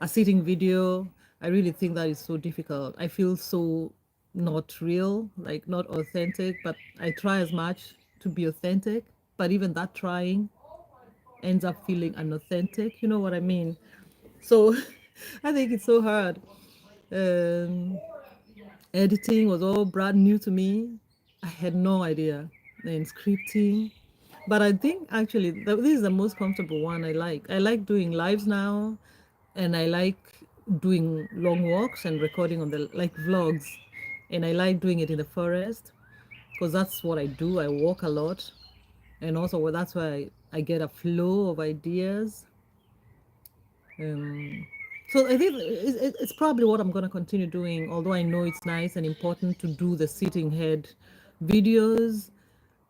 sitting video. I really think that is so difficult. I feel so not real, like not authentic, but I try as much to be authentic. But even that trying ends up feeling unauthentic. You know what I mean? So I think it's so hard. Um, Editing was all brand new to me. I had no idea. And scripting. But I think actually this is the most comfortable one I like. I like doing lives now, and I like doing long walks and recording on the like vlogs. And I like doing it in the forest because that's what I do. I walk a lot. And also that's why I get a flow of ideas. Um, so I think it's probably what I'm going to continue doing, although I know it's nice and important to do the sitting head videos.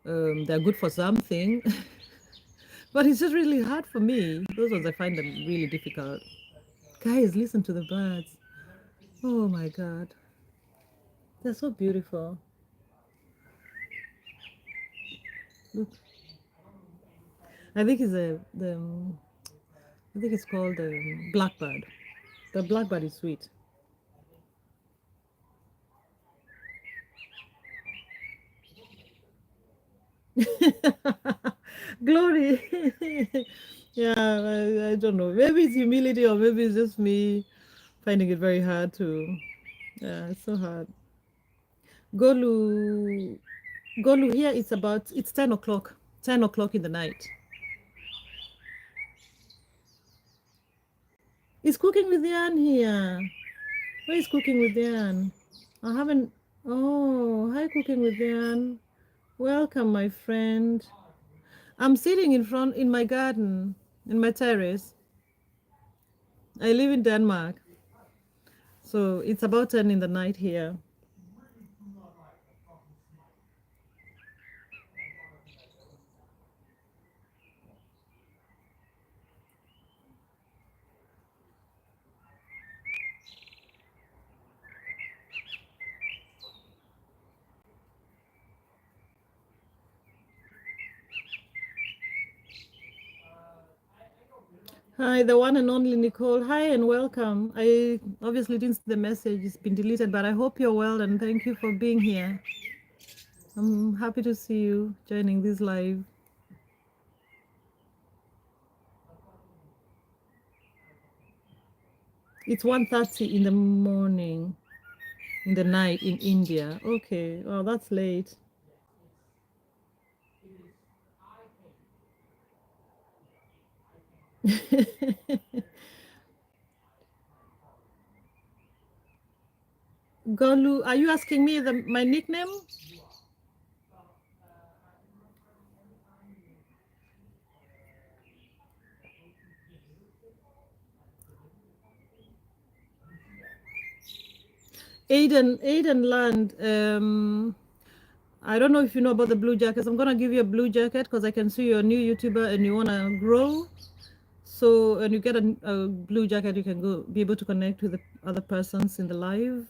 They're good for something, but it's just really hard for me. Those ones I find them really difficult. Guys, listen to the birds. Oh my God. They're so beautiful. Look, I think it's I think it's called blackbird. The blackbird is sweet. Glory. Yeah, I don't know. Maybe it's humility or maybe it's just me finding it very hard to. Yeah, it's so hard. Golu, Golu here. It's 10 o'clock. 10 o'clock in the night. It's cooking with Yan here. Where is cooking with Yan? I haven't. Oh, hi, cooking with Yan. Welcome, my friend. I'm sitting in front in my garden, in my terrace. I live in Denmark, so it's about 10 in the night here. Hi, the one and only Nicole. Hi and welcome. I obviously didn't see the message, it's been deleted, but I hope you're well and thank you for being here. I'm happy to see you joining this live. It's 1:30 in the morning, in the night in India. Okay, oh, that's late. Golu, are you asking me my nickname? Aiden Land. I don't know if you know about the blue jackets. I'm gonna give you a blue jacket because I can see you're a new YouTuber and you wanna grow. So when you get a blue jacket, you can go be able to connect with the other persons in the live.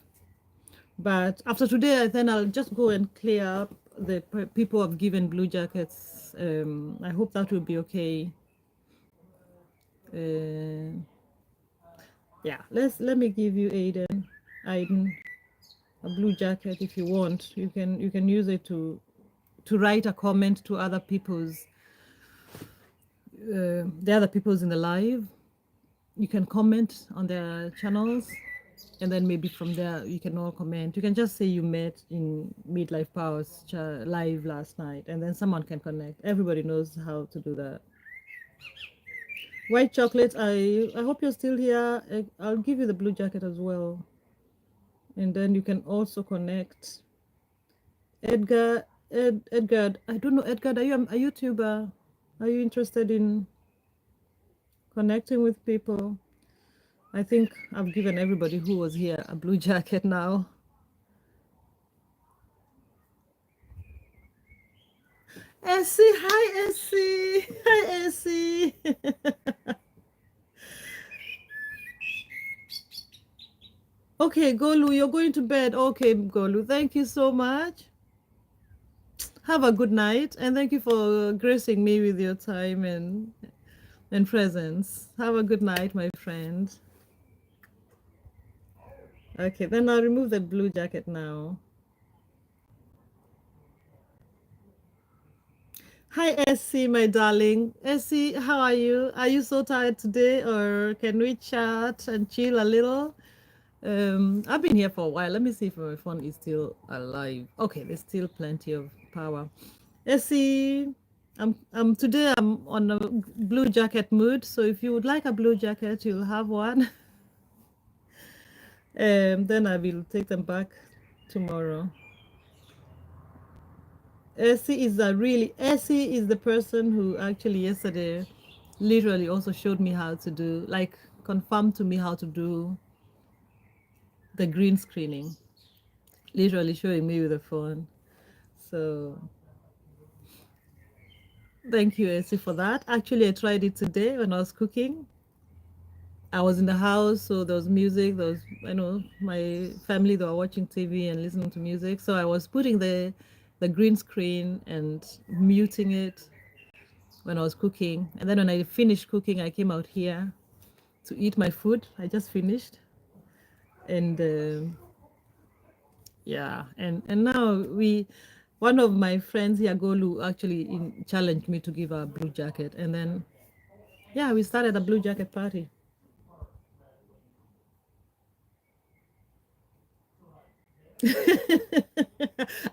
But after today, then I'll just go and clear up the people I've given blue jackets. I hope that will be okay. Uh, yeah, let me give you Aiden, a blue jacket if you want. You can use it to write a comment to other people's the other people's in the live. You can comment on their channels, and then maybe from there you can all comment. You can just say you met in Midlife Powers live last night, and then someone can connect. Everybody knows how to do that. White chocolate. I hope you're still here. I'll give you the blue jacket as well, and then you can also connect. Edgar. I don't know, Edgar. Are you a YouTuber? Are you interested in connecting with people? I think I've given everybody who was here a blue jacket now. Essie, hi Essie. Hi Essie. Okay, Golu, you're going to bed. Okay, Golu, thank you so much. Have a good night and thank you for gracing me with your time and presence. Have a good night, my friend. Okay, then I'll remove the blue jacket now. Hi, Essie, my darling. Essie, how are you? Are you so tired today, or can we chat and chill a little? I've been here for a while. Let me see if my phone is still alive. Okay, there's still plenty of power. Essie, today I'm on a blue jacket mood. So if you would like a blue jacket, you'll have one. Then I will take them back tomorrow. Essie is the person who actually yesterday literally also showed me how to do, like, confirmed to me how to do the green screening, literally showing me with the phone. So thank you, Essie, for that. Actually, I tried it today when I was cooking. I was in the house, so there was music. There was, my family, they were watching TV and listening to music. So I was putting the the green screen and muting it when I was cooking. And then when I finished cooking, I came out here to eat my food. I just finished. And yeah, and now one of my friends here, Golu, actually challenged me to give her a blue jacket. And then, yeah, we started a blue jacket party.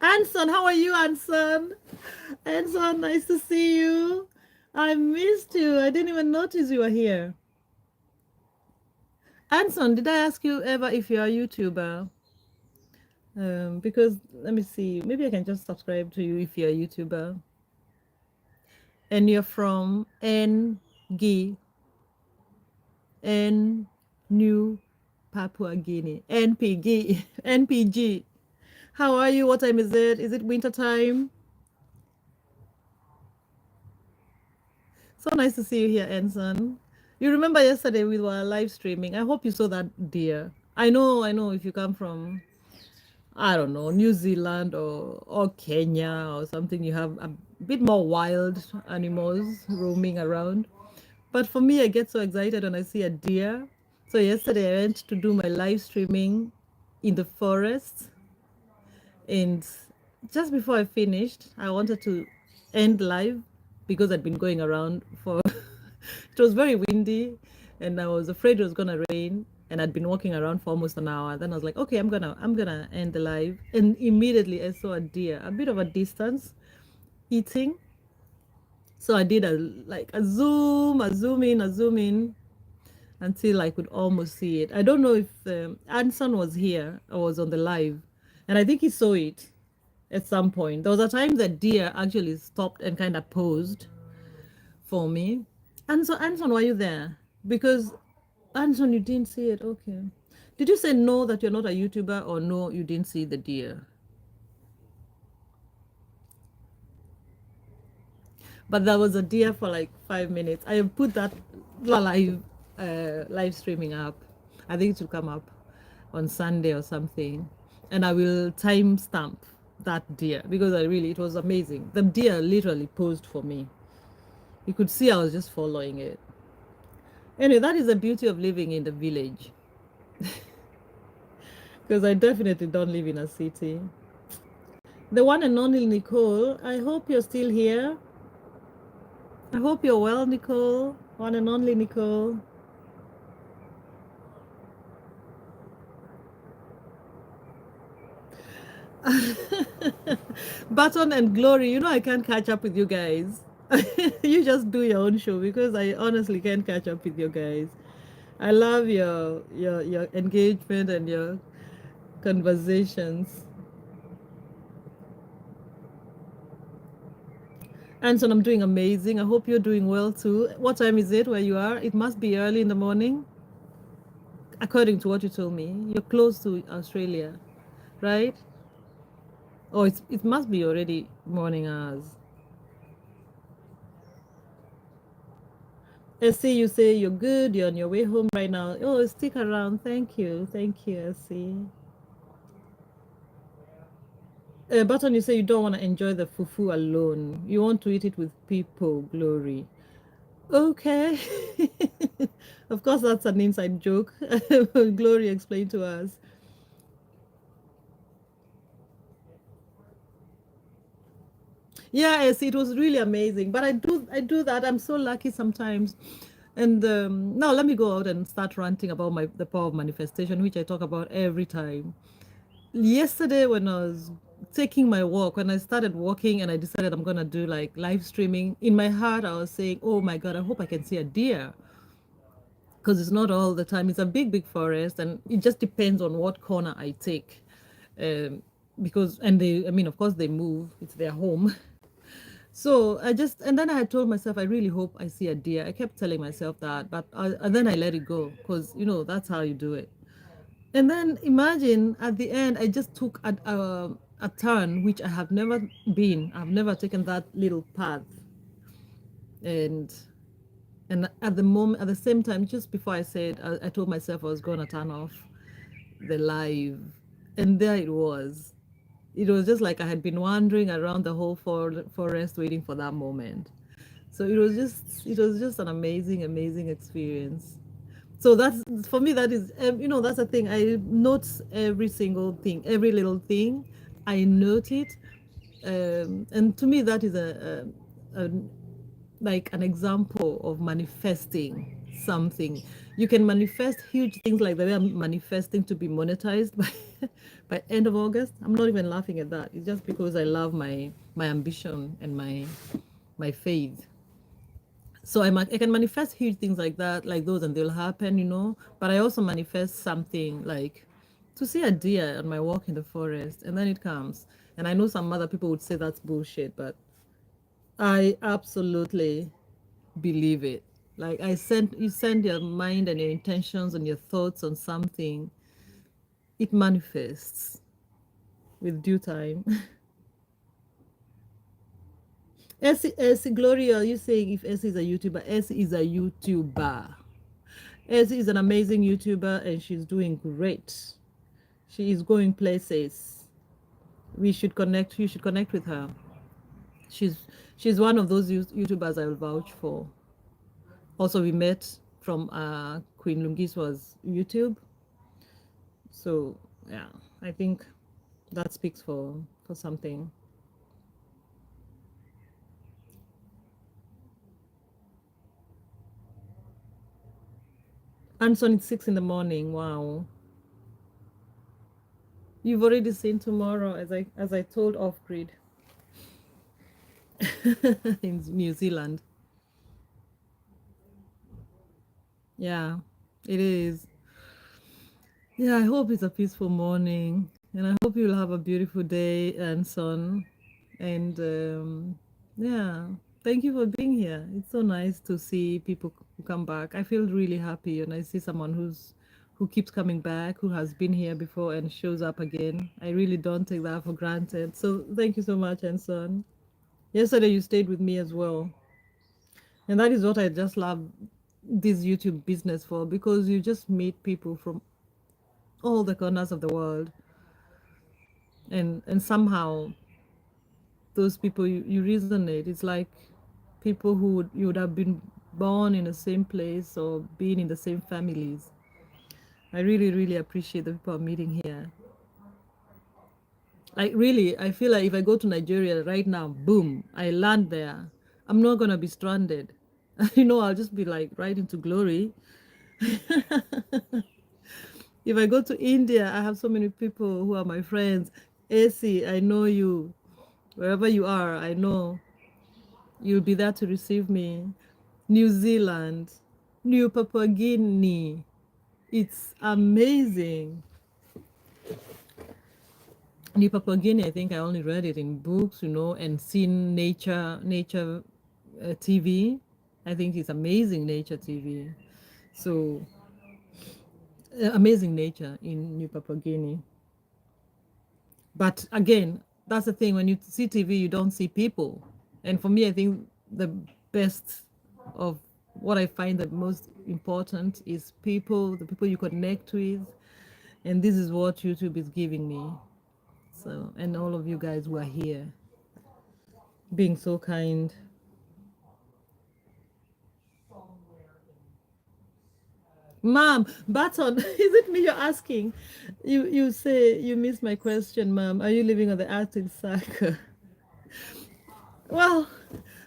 Anson, how are you, Anson? Anson, nice to see you. I missed you. I didn't even notice you were here. Anson, did I ask you ever if you're a YouTuber? Because let me see, maybe I can just subscribe to you if you're a YouTuber. And you're from NG, N New Papua Guinea, NPG, NPG. How are you? What time is it? Is it winter time? So nice to see you here, Enson. You remember yesterday we were live streaming. I hope you saw that deer. I know if you come from, I don't know, New Zealand or Kenya or something, you have a bit more wild animals roaming around. But for me, I get so excited when I see a deer. So yesterday I went to do my live streaming in the forest, and just before I finished, I wanted to end live because I'd been going around for it was very windy and I was afraid it was gonna rain, and I'd been walking around for almost an hour. Then I was like, okay, I'm gonna end the live. And immediately I saw a deer, a bit of a distance, eating. So I did a zoom, a zoom in, a zoom in until I could almost see it. I don't know if Anson was here or was on the live, and I think he saw it at some point. There was a time that deer actually stopped and kind of posed for me. And so, Anson, were you there? Because, Anson, you didn't see it. Okay. Did you say no that you're not a YouTuber, or no, you didn't see the deer? But there was a deer for like 5 minutes. I put that live streaming up. I think it will come up on Sunday or something, and I will timestamp that deer because it was amazing. The deer literally posed for me. You could see I was just following it. Anyway, that is the beauty of living in the village. Because I definitely don't live in a city. The one and only Nicole, I hope you're still here. I hope you're well, Nicole. One and only Nicole. Button and Glory, I can't catch up with you guys. You just do your own show because I honestly can't catch up with you guys. I love your engagement and your conversations. Anson, I'm doing amazing. I hope you're doing well too. What time is it where you are? It must be early in the morning, according to what you told me. You're close to Australia, right? Oh, it must be already morning hours. I see you say you're good. You're on your way home right now. Oh, stick around. Thank you. Thank you, I see. Button, you say you don't want to enjoy the fufu alone. You want to eat it with people, Glory. Okay. Of course, that's an inside joke. Glory explained to us. Yeah, yes, it was really amazing. But I do that. I'm so lucky sometimes. And now let me go out and start ranting about the power of manifestation, which I talk about every time. Yesterday, when I was taking my walk, when I started walking and I decided I'm gonna do like live streaming, in my heart I was saying, "Oh my God, I hope I can see a deer." Because it's not all the time. It's a big, big forest, and it just depends on what corner I take. Um, because and I mean, of course, they move. It's their home. So and then I had told myself, I really hope I see a deer. I kept telling myself that, but and then I let it go because that's how you do it. And then imagine at the end, I just took a turn which I have never been. I've never taken that little path, and at the moment, at the same time, just before I said, I told myself I was going to turn off the live, and there it was. it was just like I had been wandering around the whole forest waiting for that moment. So it was just an amazing experience. So that's for me. That is, that's the thing. I note every single thing, every little thing. I note it, and to me that is a like an example of manifesting something. You can manifest huge things like the way I'm manifesting to be monetized by by end of August. I'm not even laughing at that. It's just because I love my ambition and my faith. So I can manifest huge things like that, like those, and they'll happen. But I also manifest something like to see a deer on my walk in the forest, and then it comes. And I know some other people would say that's bullshit, but I absolutely believe it. Like you send your mind and your intentions and your thoughts on something, it manifests with due time. Essie Gloria, you saying if Essie is a YouTuber? Essie is a YouTuber. Essie is an amazing YouTuber and she's doing great. She is going places. We should connect. You should connect with her. She's she's one of those YouTubers I will vouch for. Also, we met from Queen Lungiswa's YouTube. So yeah, I think that speaks for something. Anson, it's 6 in the morning. Wow. You've already seen tomorrow, as I told off grid in New Zealand. Yeah, it is. Yeah, I hope it's a peaceful morning, and I hope you'll have a beautiful day and sun. And yeah, thank you for being here. It's so nice to see people who come back. I feel really happy when I see someone who keeps coming back, who has been here before and shows up again. I really don't take that for granted. So thank you so much, Enson. Yesterday you stayed with me as well. And that is what I just love this YouTube business for, because you just meet people from all the corners of the world, and somehow those people you resonate. It's like people you would have been born in the same place or been in the same families. I really appreciate the people I'm meeting here. Like really, I feel like if I go to Nigeria right now, boom, I land there, I'm not gonna be stranded. I'll just be like right into glory. If I go to India, I have so many people who are my friends. AC, I know you. Wherever you are, I know you'll be there to receive me. New Zealand, New Papua Guinea. It's amazing. New Papua Guinea, I think I only read it in books, and seen nature TV. I think it's amazing nature TV. So, amazing nature in New Papua Guinea. But again, that's the thing. When you see TV, you don't see people. And for me, I think the best of what I find the most important is people, the people you connect with. And this is what YouTube is giving me. So, and all of you guys who are here being so kind. Mom, Baton, is it me you're asking? You say you missed my question, Mom. Are you living on the Arctic Circle? Well,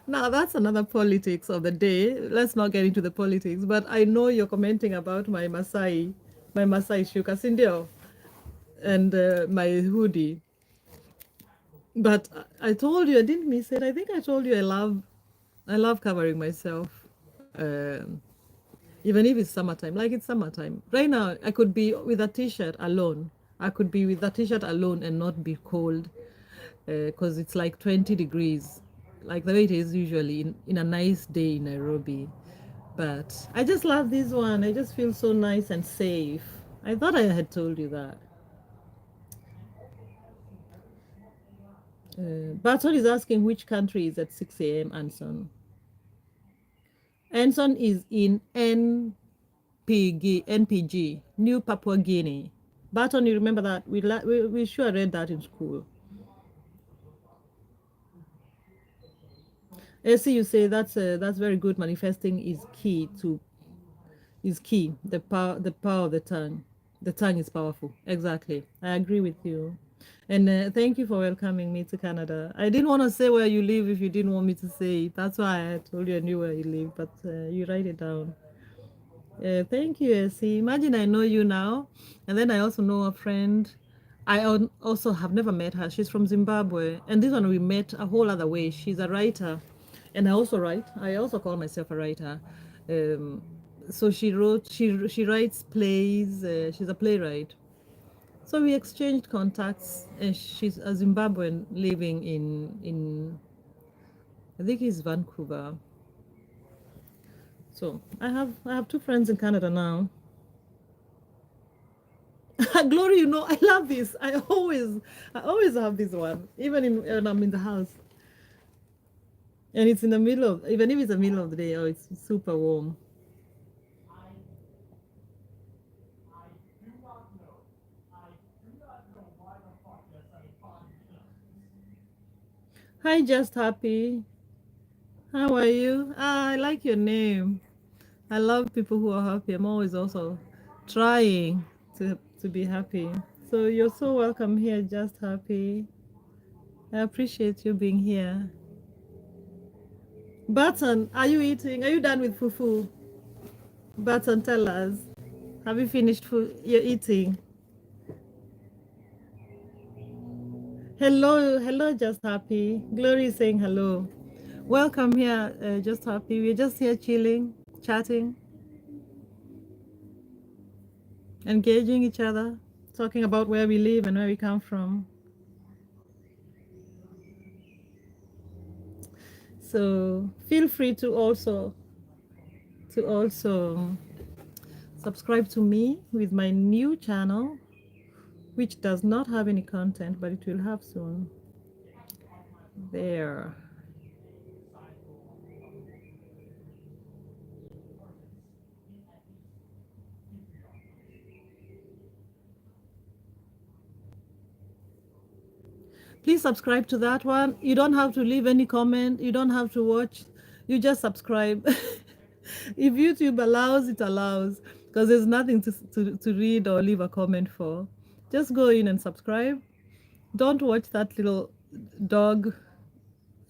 now that's another politics of the day. Let's not get into the politics, but I know you're commenting about my Masai shuka sindio, and my hoodie. But I told you I didn't miss it. I think I told you I love covering myself, um, even if it's summertime. Like it's summertime right now. I could be with a t-shirt alone. I could be with a t-shirt alone and not be cold, because it's like 20 degrees, like the way it is usually in a nice day in Nairobi. But I just love this one. I just feel so nice and safe. I thought I had told you that. Barton is asking which country is at 6 a.m. Anson. Anson is in NPG, New Papua Guinea. Barton, you remember that? We sure read that in school. See, you say that's very good. Manifesting is key. The power of the tongue. The tongue is powerful. Exactly. I agree with you. And thank you for welcoming me to Canada. I didn't want to say where you live if you didn't want me to say it. That's why I told you I knew where you live, but you write it down. Thank you, Essie. Imagine I know you now, and then I also know a friend. Also have never met her. She's from Zimbabwe, and this one we met a whole other way. She's a writer, and I also write. I also call myself a writer. Um, so she writes plays. She's a playwright. So we exchanged contacts, and she's a Zimbabwean living in I think it's Vancouver. So I have two friends in Canada now. Glory, I love this. I always have this one, even when I'm in the house, and it's in the middle of, even if it's the middle of the day, oh, it's super warm. Hi, Just Happy. How are you? I like your name. I love people who are happy. I'm always also trying to be happy. So you're so welcome here, Just Happy. I appreciate you being here. Barton, are you eating? Are you done with fufu? Barton, tell us. Have you finished food? You're eating. Hello, hello, Just Happy. Glory is saying hello. Welcome here, Just Happy. We're just here chilling, chatting, engaging each other, talking about where we live and where we come from. So feel free to also subscribe to me with my new channel, which does not have any content, but it will have soon. There. Please subscribe to that one. You don't have to leave any comment. You don't have to watch. You just subscribe. If YouTube allows, it allows. Because there's nothing to read or leave a comment for. Just go in and subscribe. Don't watch that little dog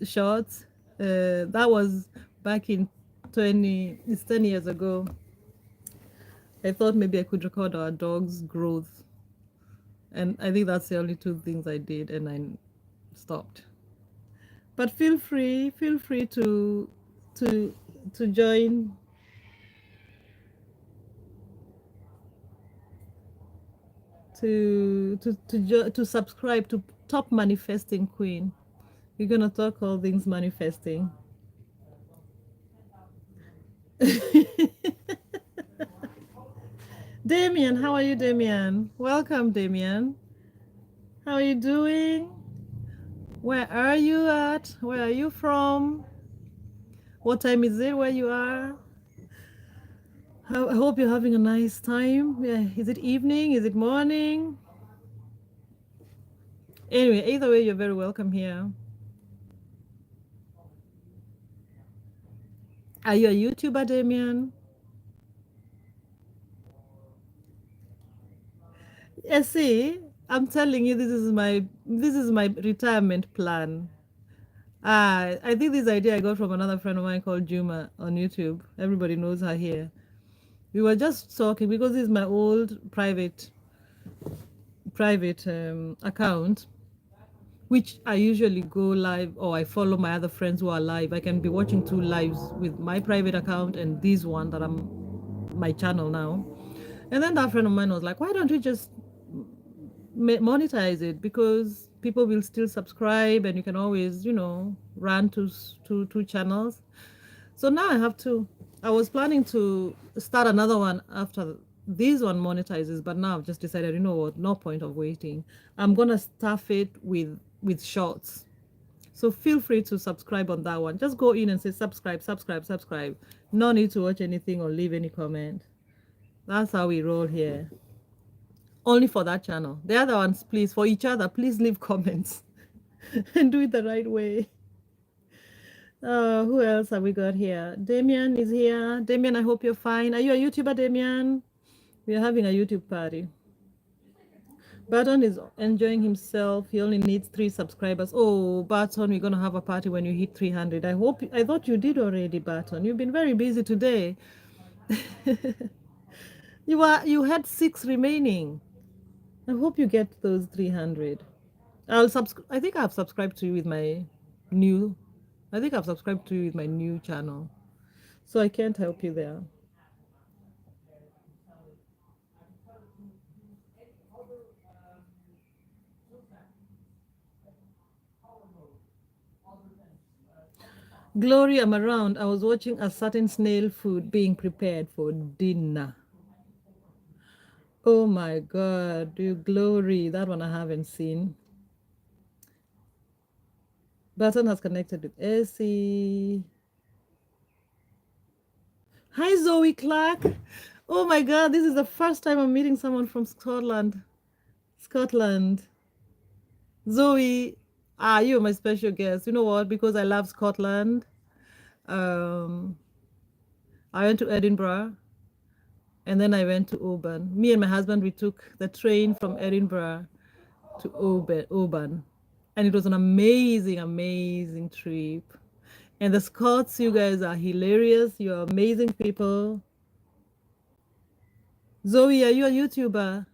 shorts. That was back in it's 10 years ago. I thought maybe I could record our dog's growth. And I think that's the only two things I did, and I stopped. But feel free to to join, to subscribe to Top Manifesting Queen. We're gonna talk all things manifesting. Damien, how are you, Damien? Welcome, Damien. How are you doing? Where are you at? Where are you from? What time is it where you are? I hope you're having a nice time. Yeah, is it evening? Is it morning? Anyway, either way, you're very welcome here. Are you a YouTuber, Damien? Yeah, see, I'm telling you, this is my retirement plan. I think this idea I got from another friend of mine called Juma on YouTube. Everybody knows her here. We were just talking because this is my old private account, which I usually go live, or I follow my other friends who are live. I can be watching two lives with my private account and this one that I'm my channel now. And then that friend of mine was like, why don't we just monetize it, because people will still subscribe and you can always run two channels. So now I have two. I was planning to start another one after this one monetizes, but now I've just decided, you know what, no point of waiting. I'm gonna stuff it with shorts. So feel free to subscribe on that one. Just go in and say subscribe, subscribe, subscribe. No need to watch anything or leave any comment. That's how we roll here. Only for that channel. The other ones, please, for each other, please leave comments and do it the right way. Who else have we got here? Damien is here. Damien, I hope you're fine. Are you a YouTuber, Damien? We are having a YouTube party. Barton is enjoying himself. He only needs 3 subscribers. Oh, Barton, we're gonna have a party when you hit 300. I thought you did already, Barton. You've been very busy today. You had 6 remaining. I hope you get those 300. I think I've subscribed to you with my new. I think I've subscribed to you with my new channel, so I can't help you there. Glory, I'm around. I was watching a certain snail food being prepared for dinner. Oh my God, you Glory. That one I haven't seen. Button has connected with Essie. Hi, Zoe Clark. Oh my God, this is the first time I'm meeting someone from Scotland. Zoe, you're my special guest. You know what? Because I love Scotland. I went to Edinburgh and then I went to Oban. Me and my husband, we took the train from Edinburgh to Oban. And it was an amazing, amazing trip. And the Scots, you guys are hilarious. You're amazing people. Zoe, are you a YouTuber?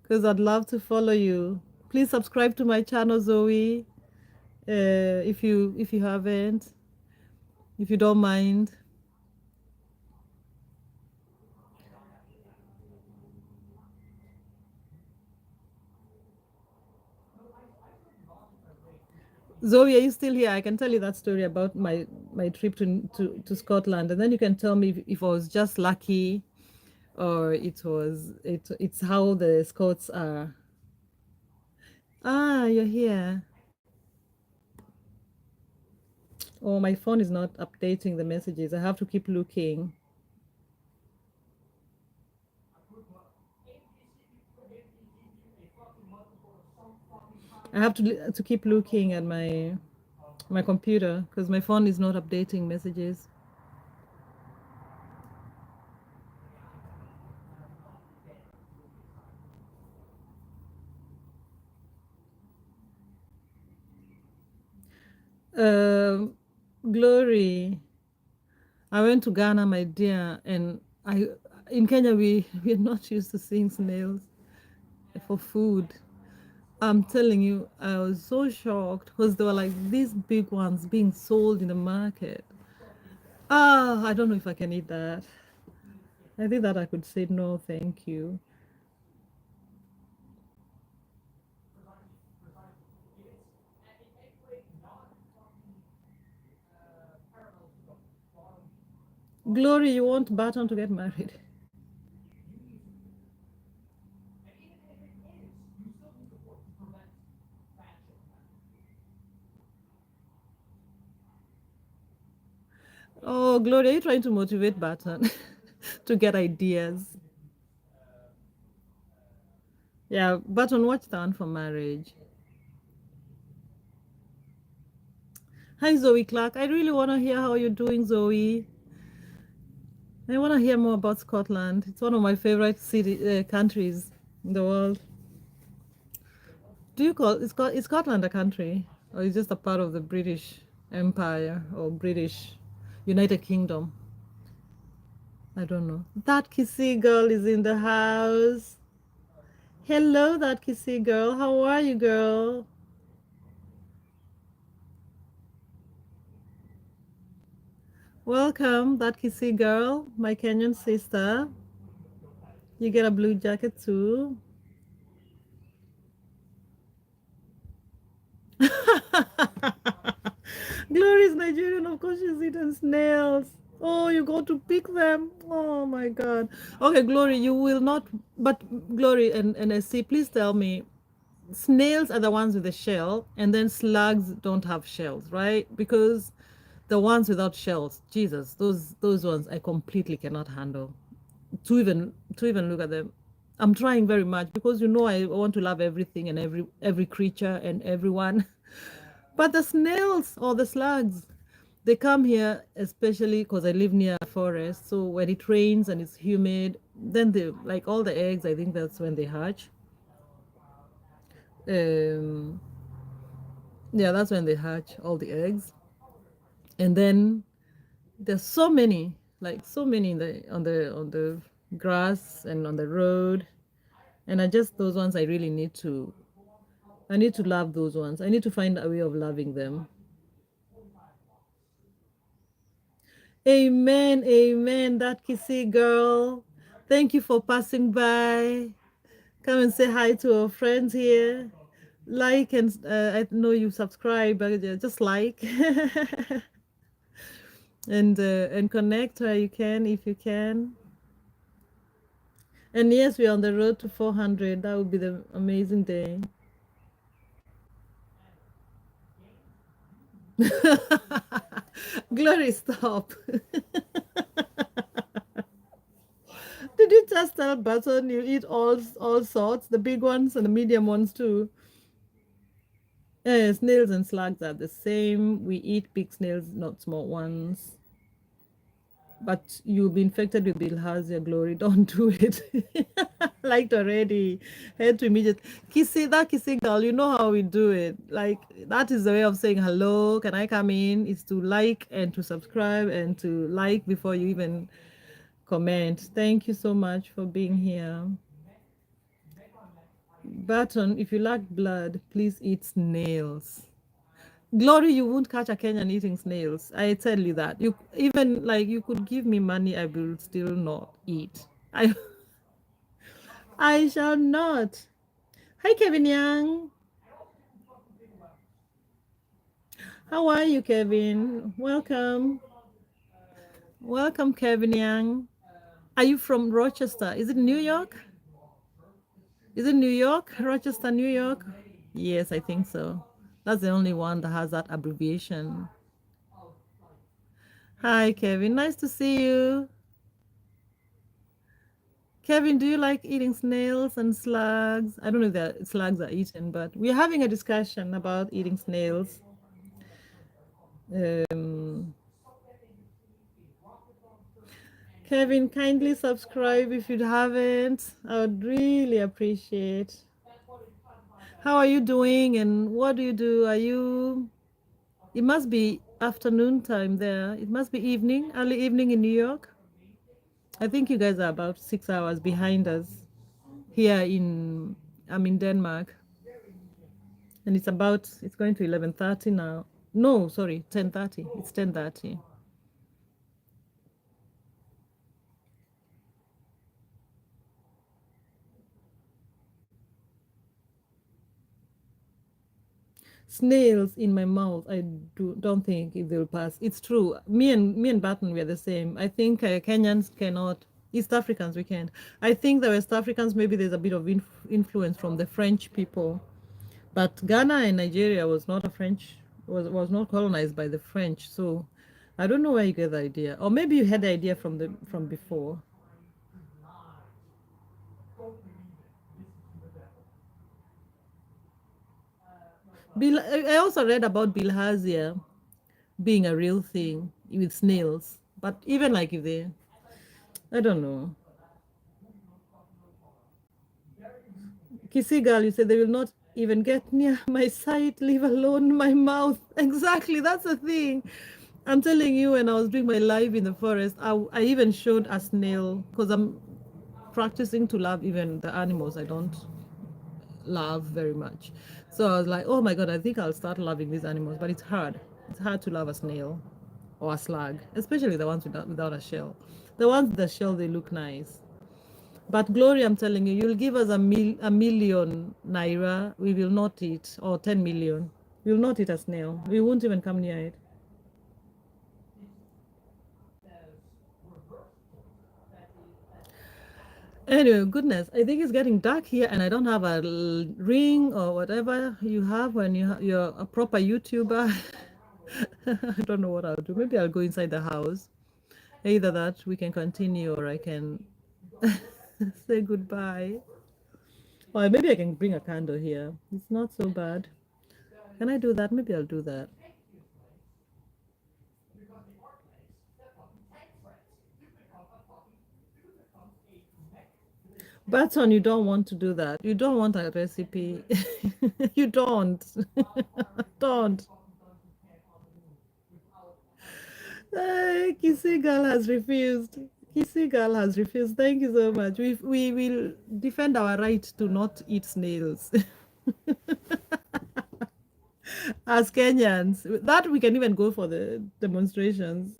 Because I'd love to follow you. Please subscribe to my channel, Zoe. If you haven't, if you don't mind. Zoe, are you still here? I can tell you that story about my trip to Scotland, and then you can tell me if I was just lucky, or it's how the Scots are. You're here. Oh, my phone is not updating the messages. I have to keep looking. I have to keep looking at my computer because my phone is not updating messages. Glory. I went to Ghana, my dear, and in Kenya we're not used to seeing snails for food. I'm telling you, I was so shocked because they were like these big ones being sold in the market. I don't know if I can eat that. I think that I could say no, thank you. Glory, you want Barton to get married? Oh, Glory, are you trying to motivate Barton to get ideas? Yeah, Barton, watch down for marriage. Hi, Zoe Clark. I really want to hear how you're doing, Zoe. I want to hear more about Scotland. It's one of my favorite countries in the world. Do you call is Scotland a country, or is just a part of the British Empire or British United Kingdom? I don't know. That kissy girl is in the house. Hello, that kissy girl. How are you, girl? Welcome, that kissy girl, my Kenyan sister. You get a blue jacket too. Glory's Nigerian, of course she's eaten snails. Oh, you got to pick them. Oh my God. Okay, Glory, you will not, but Glory and SC, please tell me, snails are the ones with the shell, and then slugs don't have shells, right? Because the ones without shells, Jesus, those ones I completely cannot handle. To even look at them. I'm trying very much because I want to love everything and every creature and everyone. But the snails or the slugs, They come here especially because I live near a forest. So when it rains and it's humid, then they like all the eggs. I think that's when they hatch. Um, yeah, that's when they hatch all the eggs, and then there's so many, like so many in the on the grass and on the road, and I just those ones I really need to. I need to love those ones. I need to find a way of loving them. Amen, amen. That kissy girl. Thank you for passing by. Come and say hi to our friends here. Like and I know you subscribe, but just like and connect where you can if you can. And yes, we're on the road to 400. That would be the amazing day. Glory, stop. Did you just tell Button you eat all sorts, the big ones and the medium ones too? Snails and slugs are the same. We eat big snails, not small ones. But you'll be infected with bilharzia, Glory. Don't do it. Liked already. Head to immediate. Kissing, that kissing girl, you know how we do it. Like, that is the way of saying hello. Can I come in? Is to like and to subscribe and to like before you even comment. Thank you so much for being here. Button, if you lack blood, please eat snails. Glory, you won't catch a Kenyan eating snails. I tell you that. You even like you could give me money, I will still not eat. I I shall not. Hi Kevin Young. How are you, Kevin? Welcome. Welcome, Kevin Young. Are you from Rochester? Is it New York? Is it New York? Rochester, New York? Yes, I think so. That's the only one that has that abbreviation. Hi, Kevin. Nice to see you. Kevin, do you like eating snails and slugs? I don't know if the slugs are eaten, but we're having a discussion about eating snails. Um, Kevin, kindly subscribe if you haven't. I would really appreciate. How are you doing and what do you do? Are you, it must be afternoon time there. It must be evening, early evening in New York. I think you guys are about 6 hours behind us here in, I'm in Denmark. And it's going to 11:30 now. No, sorry, 10:30. It's 10:30. Snails in my mouth. Don't think if they'll pass. It's true. Me and Barton were the same. I think Kenyans cannot. East Africans we can't. I think the West Africans maybe there's a bit of influence from the French people, but Ghana and Nigeria was not a French was not colonized by the French. So I don't know where you get the idea, or maybe you had the idea from before. I also read about bilharzia being a real thing with snails, but even like if they, I don't know. Kissy girl, you said they will not even get near my sight, leave alone my mouth. Exactly, that's the thing. I'm telling you, when I was doing my live in the forest, I even showed a snail because I'm practicing to love even the animals I don't love very much. So I was like, oh my God, I think I'll start loving these animals, but it's hard. It's hard to love a snail or a slug, especially the ones without a shell. The ones with the shell, they look nice. But Glory, I'm telling you, you'll give us a million naira, we will not eat, or 10 million. We will not eat a snail. We won't even come near it. Anyway, goodness, I think it's getting dark here, and I don't have a ring or whatever you have when you're a proper YouTuber. I don't know what I'll do. Maybe I'll go inside the house. Either that, we can continue, or I can say goodbye. Or maybe I can bring a candle here. It's not so bad. Can I do that? Maybe I'll do that. Batson, you don't want to do that. You don't want a recipe. You don't. Don't. Kissy girl has refused. Kissy girl has refused. Thank you so much. We will defend our right to not eat snails. As Kenyans, that we can even go for the demonstrations.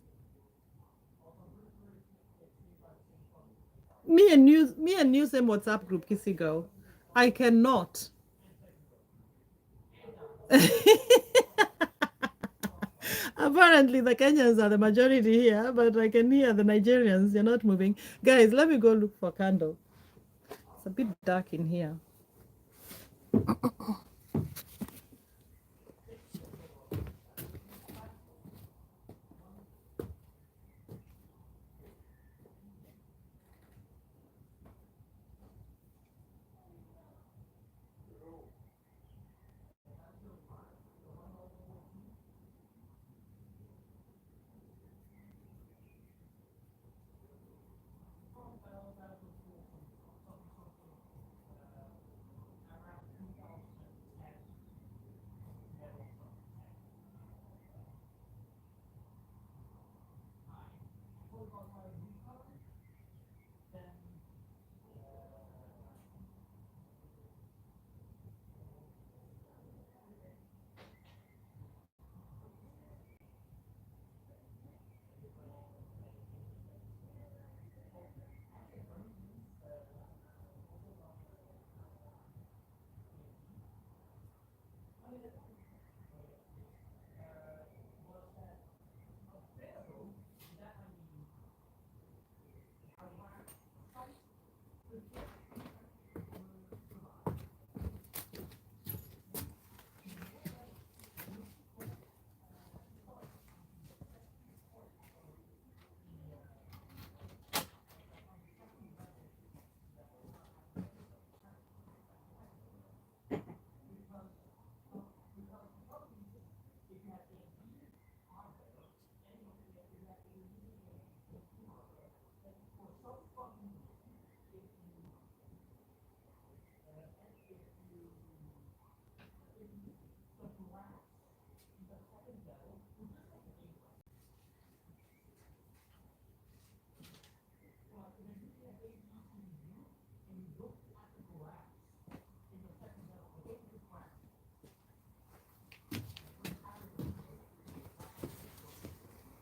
Me and you same WhatsApp group, Kissy girl. I cannot. Apparently, the Kenyans are the majority here, but I can hear the Nigerians. They're not moving. Guys, let me go look for a candle. It's a bit dark in here.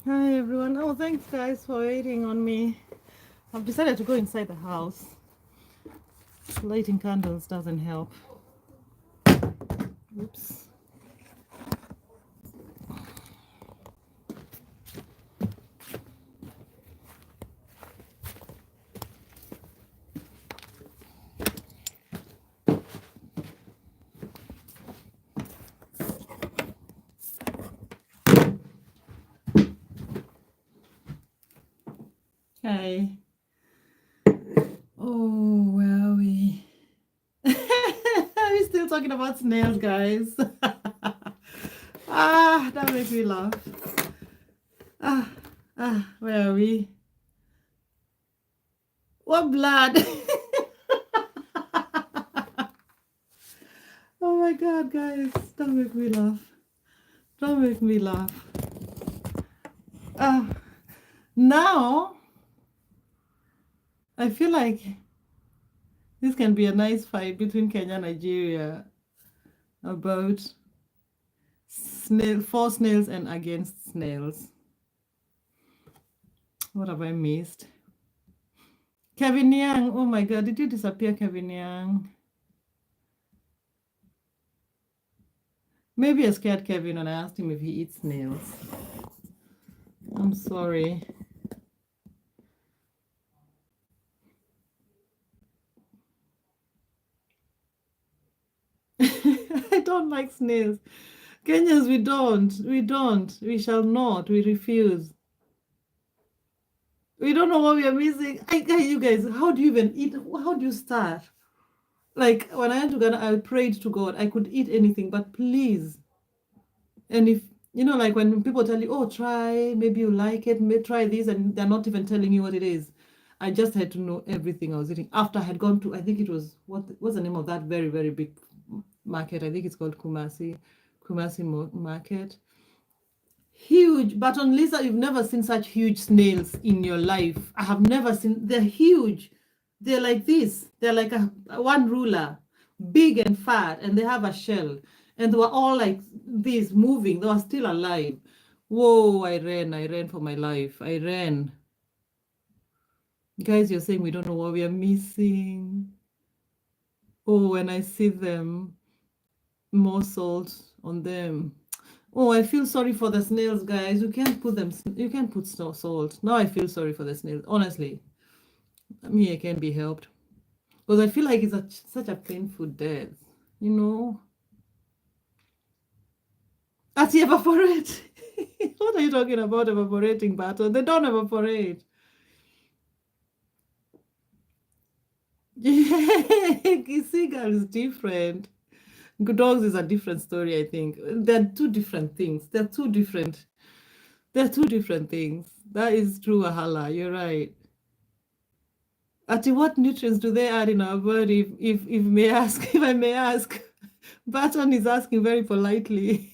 Hi everyone. Oh, thanks guys for waiting on me. I've decided to go inside the house. Lighting candles doesn't help. Oops. Hi. Oh, where are we? We're still talking about snails, guys. That makes me laugh. Where are we? What blood? Oh my god, guys, don't make me laugh. Don't make me laugh. Now I feel like this can be a nice fight between Kenya and Nigeria about for snails and against snails. What have I missed? Kevin Young, oh my god, did you disappear, Kevin Young? Maybe I scared Kevin when I asked him if he eats snails. I'm sorry. I don't like snails. Kenyans, we don't. We don't. We shall not. We refuse. We don't know what we are missing. You guys, how do you even eat? How do you start? Like when I went to Ghana, I prayed to God. I could eat anything, but please. And if like when people tell you, "Oh, try, maybe you like it, try this," and they're not even telling you what it is. I just had to know everything I was eating. After I had gone to, I think it was, what's the name of that very, very big market? I think it's called Kumasi Market. Huge, but on Lisa, you've never seen such huge snails in your life. I have never seen, they're huge. They're like this. They're like a one ruler, big and fat, and they have a shell. And they were all like this, moving. They were still alive. Whoa, I ran for my life. I ran. Guys, you're saying we don't know what we are missing. Oh, when I see them, more salt on them. Oh, I feel sorry for the snails, guys. You can't put them, you can't put salt. Now I feel sorry for the snails. Honestly, me, I can't be helped. Because I feel like it's such a painful death, you know? As you evaporate. What are you talking about evaporating, Baton? They don't evaporate. Seagull is different. Dogs is a different story, I think. They're two different things. They're two different things. That is true, Ahala. You're right. Ati, what nutrients do they add in our body, if may ask, if I may ask? Barton is asking very politely.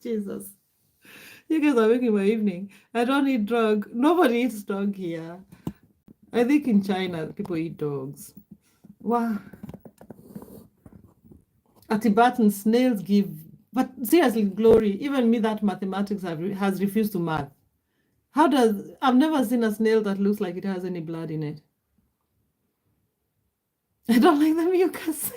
Jesus. You guys are making my evening. I don't eat dog. Nobody eats dog here. I think in China, people eat dogs. Wow. At Tibetan, snails give, but seriously, Glory, even me that mathematics has refused to math. I've never seen a snail that looks like it has any blood in it. I don't like the mucus.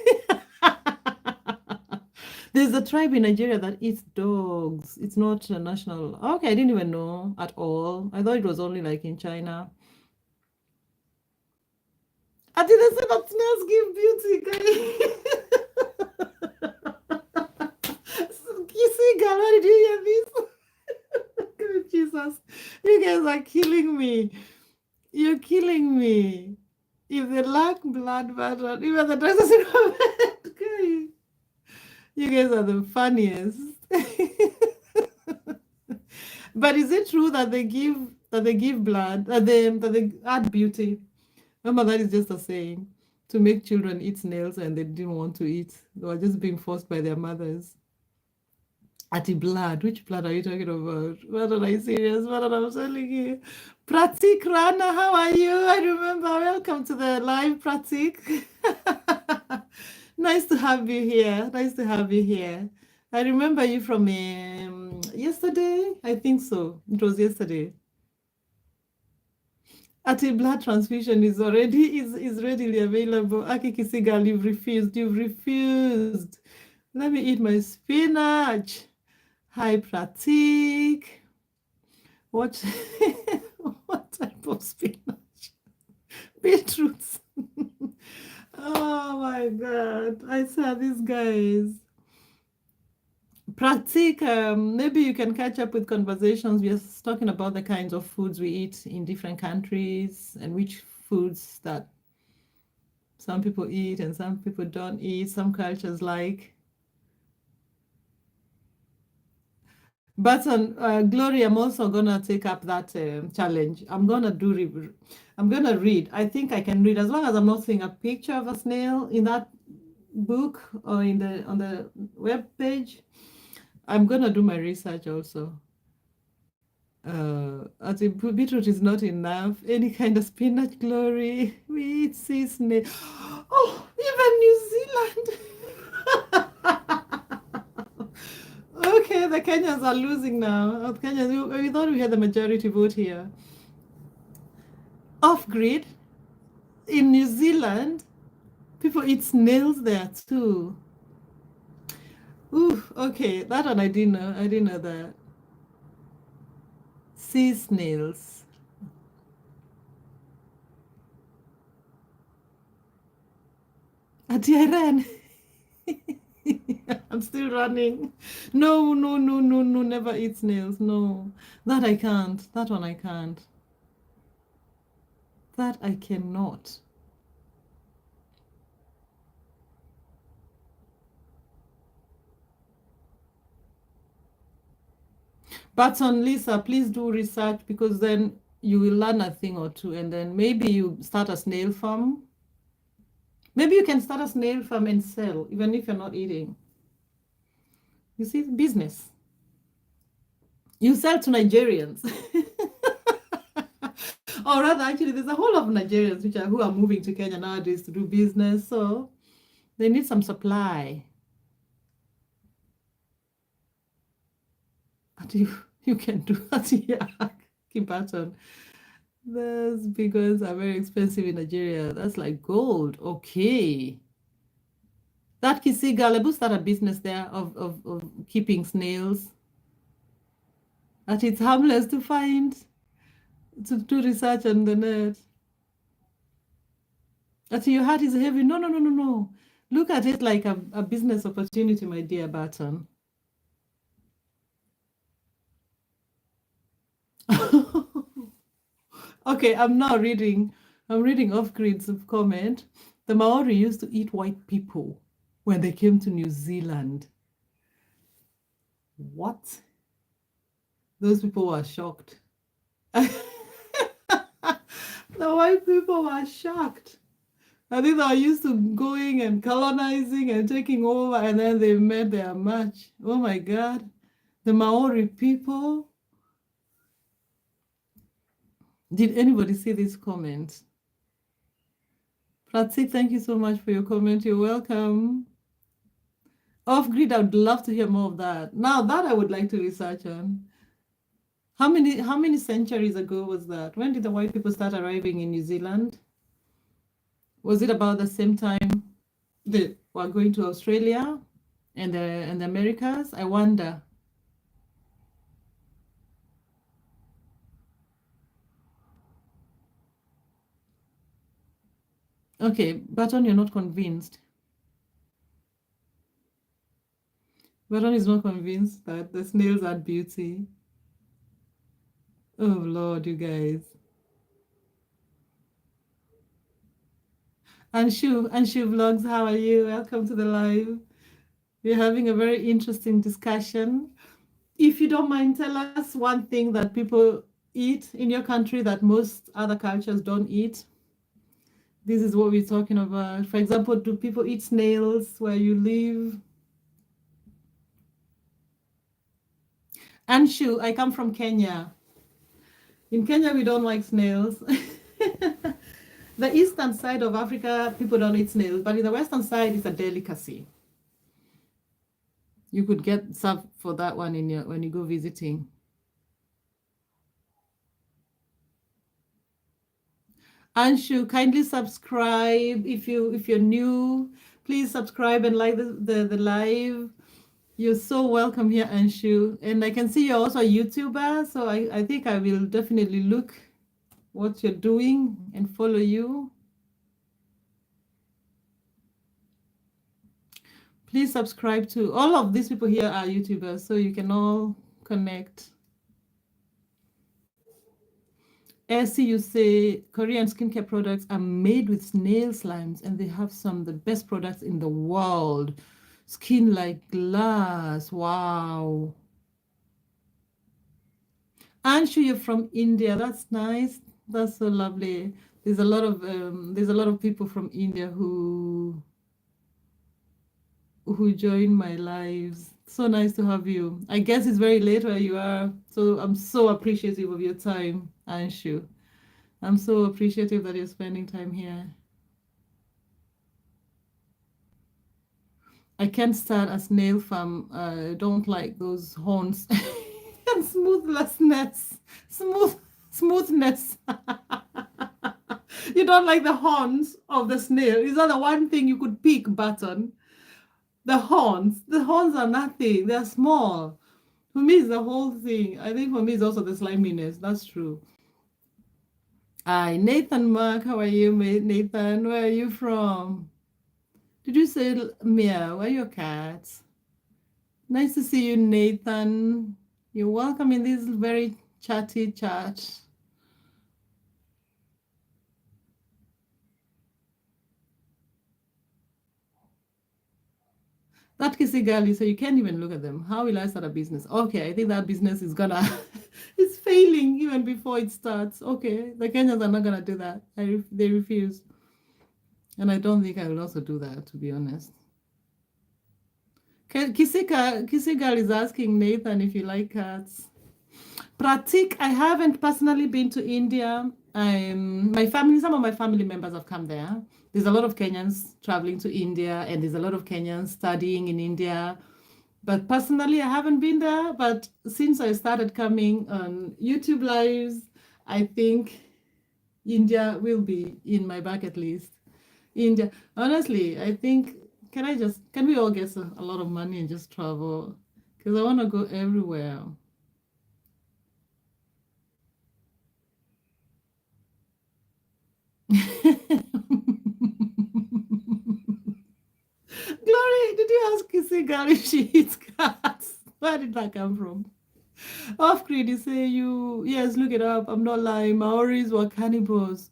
There's a tribe in Nigeria that eats dogs. It's not a national. Okay, I didn't even know at all. I thought it was only like in China. I didn't say that snails give beauty. You see, girl, why did you hear this? Jesus, you guys are killing me. You're killing me. If they lack blood pattern, even the doctors in okay. You guys are the funniest. But is it true that they give blood, that they add beauty? Remember, that is just a saying to make children eat snails and they didn't want to eat. They were just being forced by their mothers. Ati blood. Which blood are you talking about? What am I serious? What am I telling you? Pratik Rana, how are you? I remember. Welcome to the live, Pratik. Nice to have you here. Nice to have you here. I remember you from yesterday. I think so. It was yesterday. Ati blood transfusion is readily available. Aki Kisigal, you've refused. You've refused. Let me eat my spinach. Hi, Pratik. What what type of spinach? Beetroots. Oh my God. I saw these guys. Pratik, maybe you can catch up with conversations. We're talking about the kinds of foods we eat in different countries and which foods that some people eat and some people don't eat, some cultures like. But on Glory, I'm also gonna take up that challenge. I'm gonna read. I think I can read as long as I'm not seeing a picture of a snail in that book or on the web page. I'm gonna do my research also. I think beetroot is not enough. Any kind of spinach, Glory. We eat sea snail. Oh, even New Zealand. Okay, the Kenyans are losing now. Kenyans, we thought we had the majority vote here. Off grid, in New Zealand, people eat snails there too. Ooh, okay, that one I didn't know. I didn't know that. Sea snails. Ati I ran. I'm still running. No, no, no, no, no, never eat snails. No, that I can't. That one I can't. That I cannot. But on Lisa, please do research because then you will learn a thing or two, and then maybe you start a snail farm. Maybe you can start a snail farm and sell, even if you're not eating. You see, business. You sell to Nigerians. Or rather, actually, there's a whole lot of Nigerians who are moving to Kenya nowadays to do business. So they need some supply. But you can do that. Yeah, Kibaton. Those big ones are very expensive in Nigeria. That's like gold. Okay. That Kisi Galebu started a business there of keeping snails. That it's harmless to find, to do research on the net. That your heart is heavy. No, no, no, no, no. Look at it like a business opportunity, my dear Barton. Okay, I'm reading Off-Grid's comment. The Maori used to eat white people when they came to New Zealand. What? Those people were shocked. The white people were shocked. I think they are used to going and colonizing and taking over, and then they met their match. Oh my God. The Maori people. Did anybody see this comment? Pratik, thank you so much for your comment. You're welcome. Off-Grid, I would love to hear more of that. Now that I would like to research on. How many centuries ago was that? When did the white people start arriving in New Zealand? Was it about the same time they were going to Australia and the Americas? I wonder. Okay, Baton, you're not convinced. Baton is not convinced that the snails add beauty. Oh Lord, you guys. Anshu Vlogs, how are you? Welcome to the live. We're having a very interesting discussion. If you don't mind, tell us one thing that people eat in your country that most other cultures don't eat. This is what we're talking about. For example, do people eat snails where you live? Anshu, I come from Kenya. In Kenya, we don't like snails. The eastern side of Africa, people don't eat snails, but in the western side, it's a delicacy. You could get served for that one when you go visiting. Anshu, kindly subscribe if you're new. Please subscribe and like the live. You're so welcome here, Anshu. And I can see you're also a YouTuber, so I think I will definitely look what you're doing and follow you. Please subscribe to all of these people here are YouTubers, so you can all connect. Essie, you say Korean skincare products are made with snail slimes and they have some of the best products in the world. Skin like glass. Wow. Anshu, you're from India. That's nice. That's so lovely. There's a lot of people from India who join my lives. So nice to have you. I guess it's very late where you are. So I'm so appreciative of your time, Anshu. I'm so appreciative that you're spending time here. I can't start a snail farm. I don't like those horns and smoothness. Smoothness. You don't like the horns of the snail. Is that the one thing you could pick, Button? The horns. The horns are nothing. They're small. For me, it's the whole thing. I think for me, it's also the sliminess. That's true. Hi, Nathan Mark. How are you, mate? Nathan, where are you from? Did you say meow? Where are your cats? Nice to see you, Nathan. You're welcome in this very chatty chat. That kissy girl, so you can't even look at them. How will I start a business? Okay, I think that business is gonna It's failing even before it starts. Okay, the Kenyans are not gonna do that. They refuse, and I don't think I will also do that, to be honest. Kisigal is asking Nathan if you like cats. Pratik, I haven't personally been to India. Some of my family members have come there. There's a lot of Kenyans traveling to India, and there's a lot of Kenyans studying in India. But personally, I haven't been there. But since I started coming on YouTube lives, I think India will be in my bucket list. India, honestly, I think can we all get a lot of money and just travel? Because I want to go everywhere. Glory, did you ask Kissy girl if she eats cats? Where did that come from? Off grid, you say yes, look it up. I'm not lying. Maoris were cannibals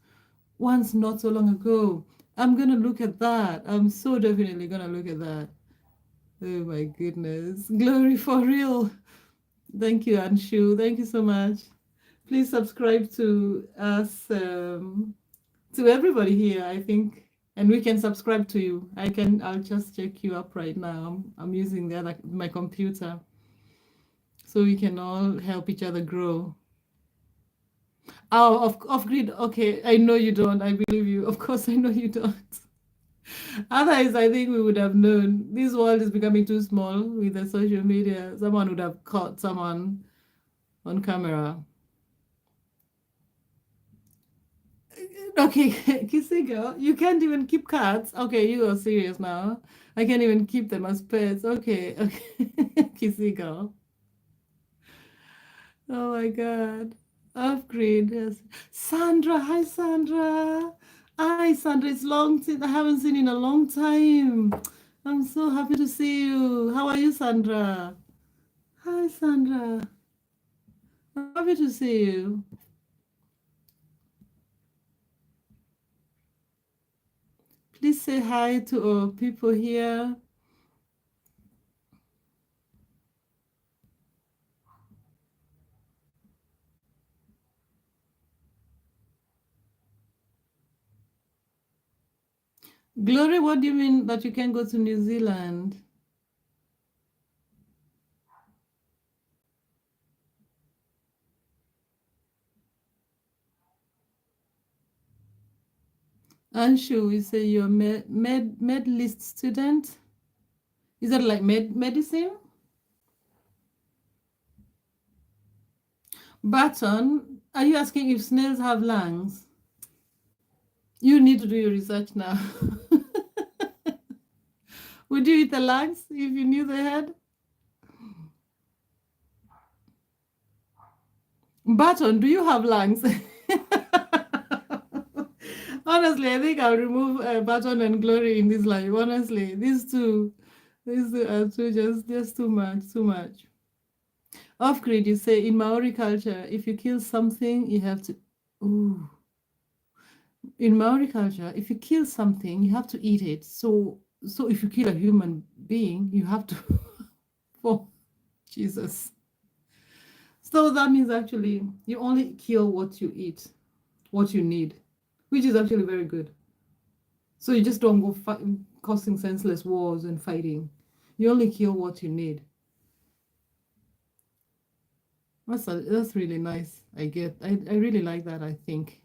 once not so long ago. I'm gonna look at that. I'm so definitely gonna look at that. Oh my goodness. Glory for real. Thank you, Anshu. Thank you so much. Please subscribe to us, to everybody here, I think. And we can subscribe to you. I'll just check you up right now. I'm using my computer so we can all help each other grow. Oh, off grid. Okay, I know you don't. I believe you. Of course, I know you don't. Otherwise, I think we would have known. This world is becoming too small with the social media. Someone would have caught someone on camera. Okay, kissy girl, you can't even keep cats. Okay, you are serious now. I can't even keep them as pets. Okay, okay, kissy girl. Oh my God. Upgrade. Yes. Sandra, hi Sandra. Hi Sandra. It's long since I haven't seen you in a long time. I'm so happy to see you. How are you, Sandra? Hi Sandra. I'm happy to see you. Please say hi to our people here. Glory, what do you mean that you can go to New Zealand? Anshu, you say you're a med list student? Is that like medicine? Barton, are you asking if snails have lungs? You need to do your research now. Would you eat the lungs if you knew they had? Barton, do you have lungs? Honestly, I think I'll remove Barton and Glory in this life. Honestly, these two are just too much, too much. Off grid, you say in Maori culture, if you kill something, you have to. Ooh. In Maori culture, if you kill something, you have to eat it. So if you kill a human being, you have to. Oh, Jesus. So that means actually you only kill what you eat, what you need, which is actually very good. So you just don't go causing senseless wars and fighting. You only kill what you need. That's really nice. I really like that, I think.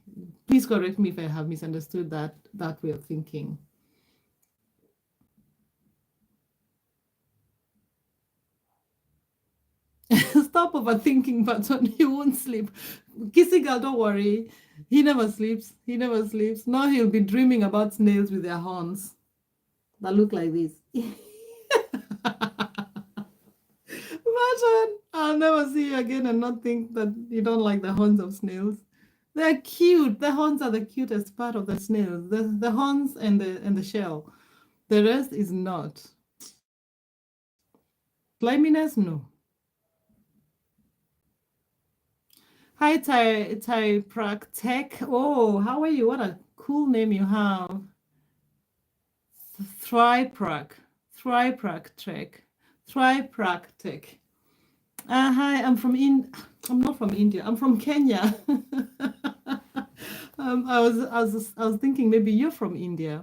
Please correct me if I have misunderstood that way of thinking. Stop overthinking, Patton. He won't sleep. Kissy girl, don't worry. He never sleeps. He never sleeps. Now he'll be dreaming about snails with their horns that look like this. Imagine, I'll never see you again and not think that you don't like the horns of snails. They're cute. The horns are the cutest part of the snails. The horns and the shell. The rest is not. Sliminess, no. Hi, Tai Tech. Oh, how are you? What a cool name you have. Thriprac. Thriprac Tech. Thriprac Tech. Hi, I'm not from India. I'm from Kenya. I was thinking maybe you're from India.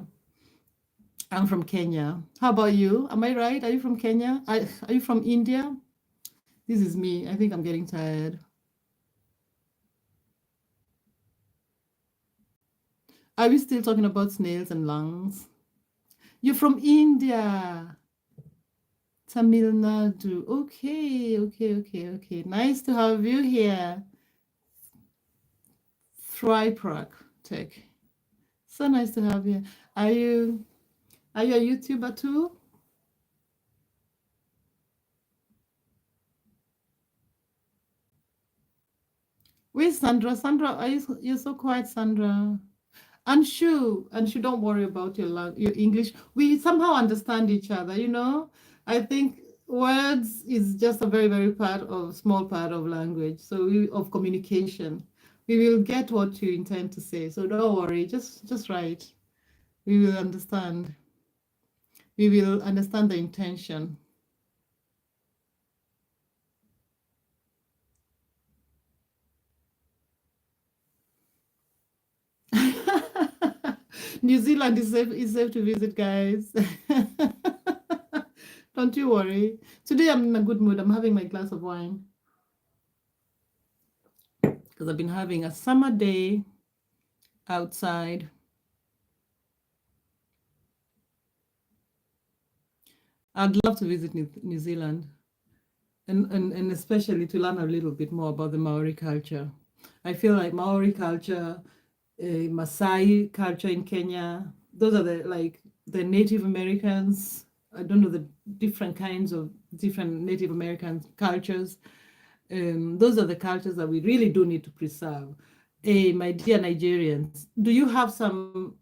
I'm from Kenya. How about you? Am I right? Are you from Kenya? Are you from India? This is me. I think I'm getting tired. Are we still talking about snails and lungs? You're from India, Tamil Nadu. Okay, okay, okay, okay. Nice to have you here. Thriprac Tech. So nice to have you. Are you are you a YouTuber too? Where's Sandra? Sandra, you're so quiet, Sandra. Anshu, don't worry about your English. We somehow understand each other, you know. I think words is just a very, very small part of language, of communication. We will get what you intend to say, so don't worry. Just write. We will understand. We will understand the intention. New Zealand is safe to visit, guys. Don't you worry. Today I'm in a good mood. I'm having my glass of wine because I've been having a summer day outside. I'd love to visit New Zealand and especially to learn a little bit more about the Maori culture. I feel like Maori culture, Maasai culture in Kenya, those are the Native Americans. I don't know the different kinds of different Native American cultures. Those are the cultures that we really do need to preserve. My dear Nigerians, do you have some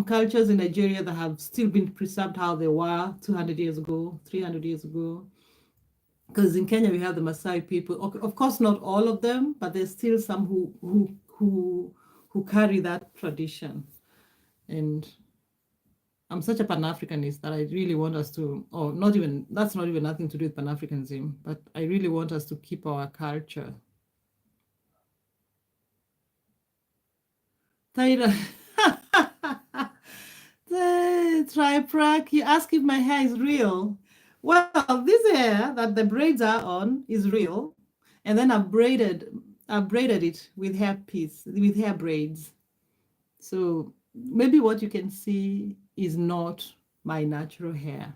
cultures in Nigeria that have still been preserved how they were 200 years ago, 300 years ago? Because in Kenya we have the Maasai people. Of course, not all of them, but there's still some who carry that tradition. And I'm such a Pan-Africanist that I really want us to, or not even, that's not even nothing to do with Pan-Africanism, but I really want us to keep our culture. Taira, Triprac, you ask if my hair is real. Well, this hair that the braids are on is real, and then I've braided it with hair braids. So maybe what you can see is not my natural hair,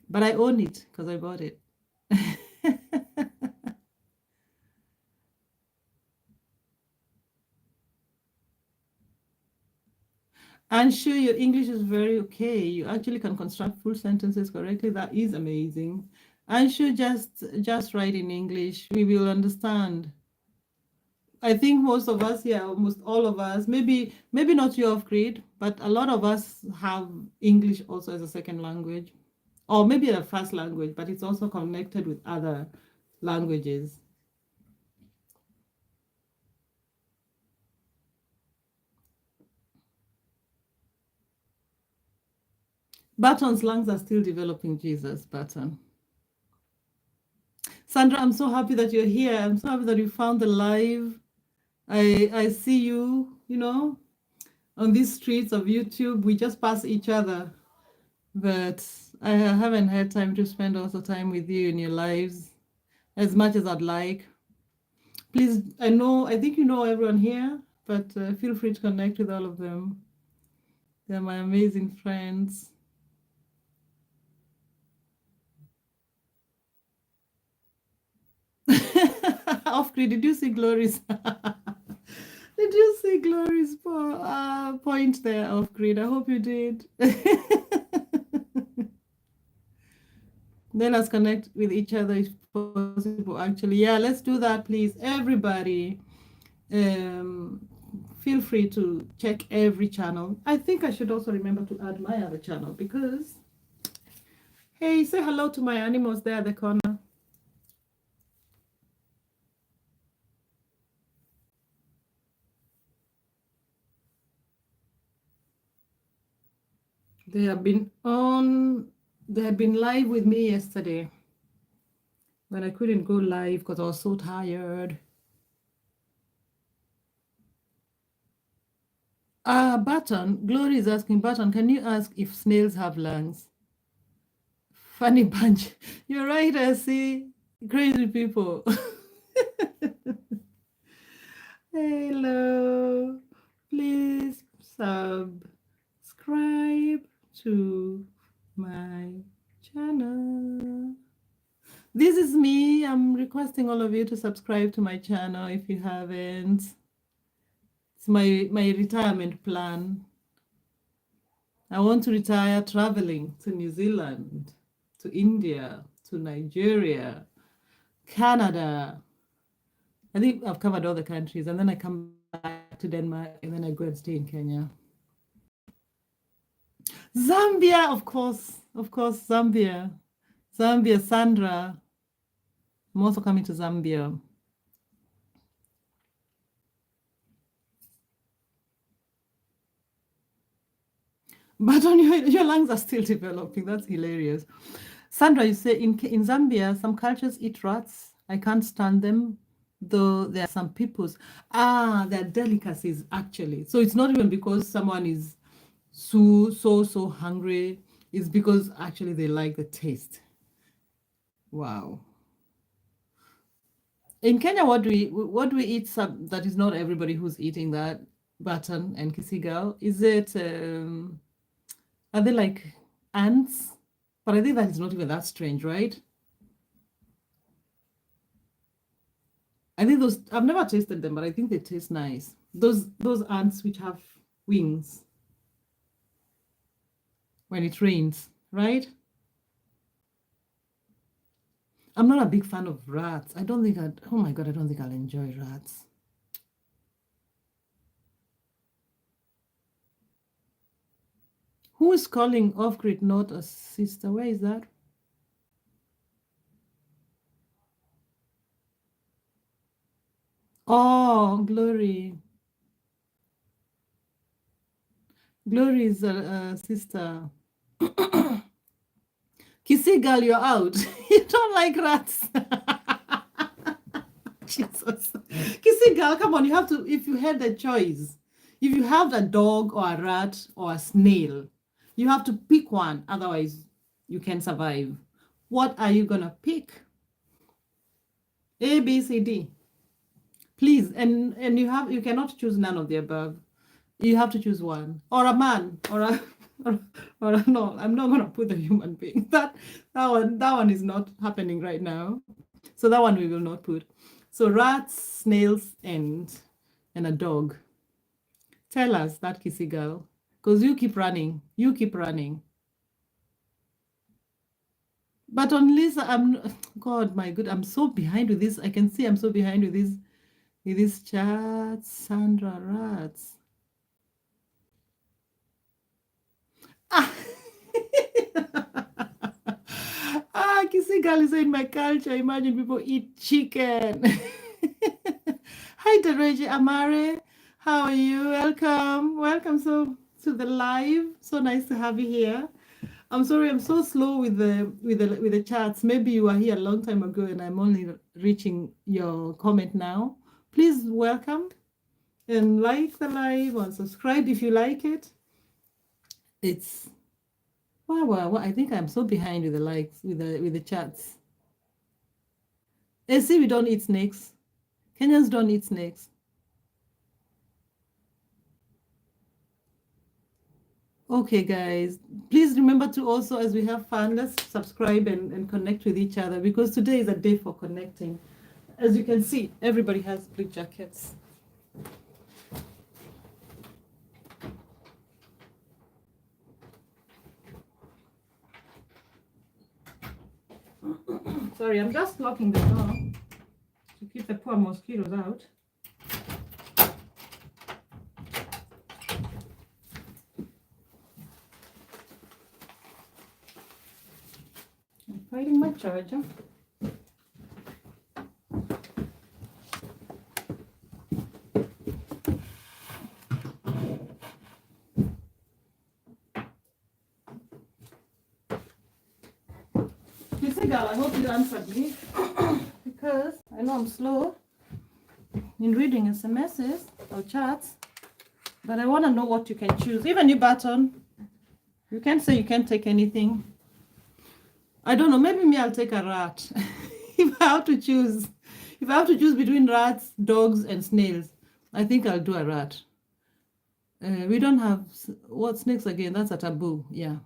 but I own it because I bought it. And sure, your English is very okay. You actually can construct full sentences correctly. That is amazing. And sure, just write in English. We will understand. I think most of us, yeah, almost all of us, maybe not you off grid, but a lot of us have English also as a second language, or maybe a first language, but it's also connected with other languages. Barton's lungs are still developing, Jesus, Barton. Sandra, I'm so happy that you're here. I'm so happy that you found the live. I see you, on these streets of YouTube. We just pass each other, but I haven't had time to spend also time with you in your lives as much as I'd like. Please, I think you know everyone here, but feel free to connect with all of them. They're my amazing friends. Off grid, did you see Glory's? Did you see Glory's point there off grid? I hope you did. Let us connect with each other if possible. Actually, yeah, let's do that, please. Everybody, um, feel free to check every channel. I think I should also remember to add my other channel because, hey, say hello to my animals there at the corner. They have been on, they have been live with me yesterday. when I couldn't go live because I was so tired. Button, Glory is asking, Button, can you ask if snails have lungs? Funny bunch. You're right, I see. Crazy people. Hello. Please subscribe to my channel. This is me. I'm requesting all of you to subscribe to my channel if you haven't. It's my retirement plan. I want to retire traveling to New Zealand, to India, to Nigeria, Canada. I think I've covered all the countries, and then I come back to Denmark, and then I go and stay in Kenya. Zambia, of course, Zambia. Zambia, Sandra. I'm also coming to Zambia. But on your lungs are still developing. That's hilarious. Sandra, you say in Zambia, some cultures eat rats. I can't stand them, though there are some people's. They're delicacies, actually. So it's not even because someone is so hungry. It's because actually they like the taste. Wow. In Kenya, what do we eat that is not everybody who's eating that? Button and kisigal. Is it are they like ants? But I think that is not even that strange, right? I think those, I've never tasted them, but I think they taste nice. Those ants which have wings when it rains, right? I'm not a big fan of rats. I don't think oh my God, I don't think I'll enjoy rats. Who is calling off-grid not a sister? Where is that? Oh, Glory. Glory is a sister. Kissy girl, you're out. You don't like rats. Jesus. Kissy girl, come on. You have to, if you had the choice, if you have a dog or a rat or a snail, you have to pick one. Otherwise, you can survive. What are you going to pick? A, B, C, D. Please. And you cannot choose none of the above. You have to choose one. Or a man. Or no, I'm not going to put a human being. That one is not happening right now. So that one we will not put. So rats, snails, and a dog. Tell us that, kissy girl, because you keep running. You keep running. But on Lisa, God, my good, I'm so behind with this. I can see I'm so behind with this chat. Sandra, rats. Kissy girl is in my culture. Imagine people eat chicken. Hi, Dereji Amare. How are you? Welcome to the live. So nice to have you here. I'm sorry, I'm so slow with the chats. Maybe you were here a long time ago, and I'm only reaching your comment now. Please welcome and like the live or subscribe if you like it. It's wow. I think I'm so behind with the likes, with the chats. See, we don't eat snakes. Kenyans don't eat snakes. Okay, guys, please remember to also, as we have fun, let's subscribe and connect with each other, because today is a day for connecting. As you can see, everybody has blue jackets. Sorry, I'm just locking the door to keep the poor mosquitoes out. I'm finding my charger. Kisigal, I hope you answered me because I know I'm slow in reading SMSs or chats, but I want to know what you can choose. Even you, Baton, you can't say you can't take anything. I don't know, maybe me, I'll take a rat. If I have to choose between rats, dogs, and snails, I think I'll do a rat. We don't have, what snakes again? That's a taboo, yeah.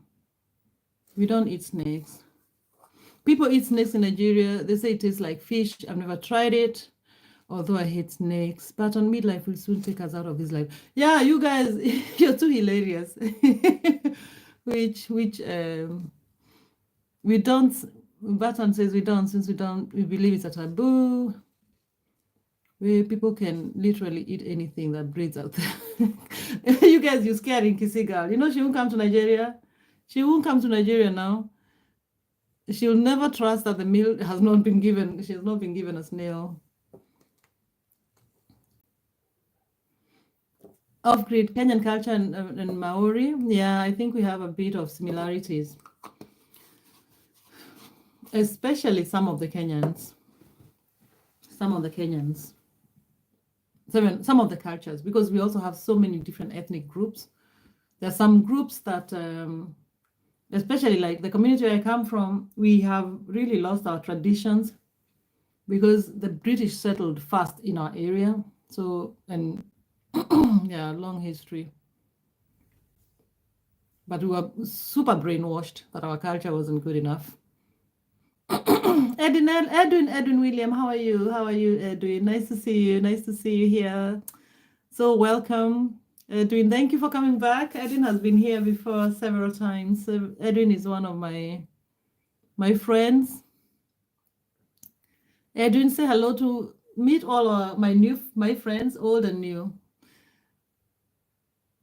We don't eat snakes. People eat snakes in Nigeria. They say it tastes like fish. I've never tried it, although I hate snakes. But on midlife will soon take us out of his life. Yeah, you guys, you're too hilarious. which we don't, Baton says we don't, since we believe it's a taboo, where people can literally eat anything that breeds out there. You guys, you're scaring Kisigal. You know she won't come to Nigeria. She won't come to Nigeria now. She'll never trust that the meal has not been given. She has not been given a snail. Off-grid Kenyan culture and Maori. Yeah, I think we have a bit of similarities, especially some of the Kenyans. Some of the cultures, because we also have so many different ethnic groups. There are some groups that, especially like the community I come from, we have really lost our traditions because the British settled fast in our area. So, and yeah, long history. But we were super brainwashed that our culture wasn't good enough. Edwin William, how are you? How are you, Edwin? Nice to see you. Nice to see you here. So welcome. Edwin, thank you for coming back. Edwin has been here before several times. Edwin is one of my friends. Edwin, say hello to meet all my friends, old and new.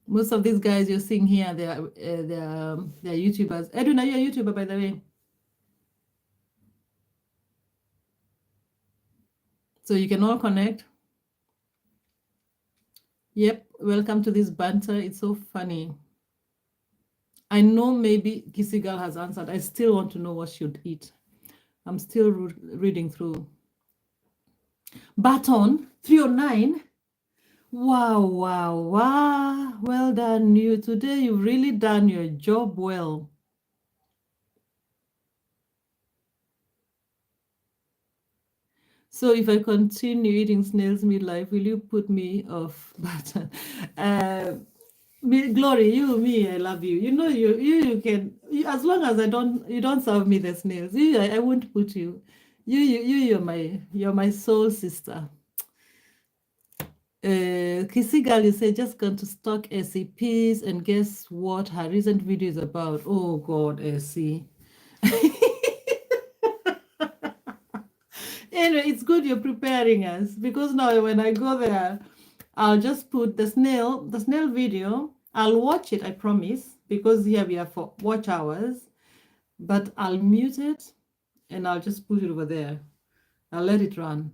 Most of these guys you're seeing here, they're YouTubers. Edwin, are you a YouTuber, by the way? So you can all connect. Yep, welcome to this banter. It's so funny. I know maybe Kisigal has answered. I still want to know what she'd eat. I'm still reading through. Baton 309. Wow. Well done, you. Today you've really done your job well. So if I continue eating snails midlife, will you put me off Baton? Glory, me, I love you. You know, you can, as long as you don't serve me the snails, I won't put you. You're my soul sister. Kisigal, you say just gone to stock SCPs, and guess what her recent video is about? Oh God, SC. Anyway, it's good you're preparing us, because now when I go there, I'll just put the snail video. I'll watch it, I promise, because here we are for watch hours, but I'll mute it and I'll just put it over there. I'll let it run.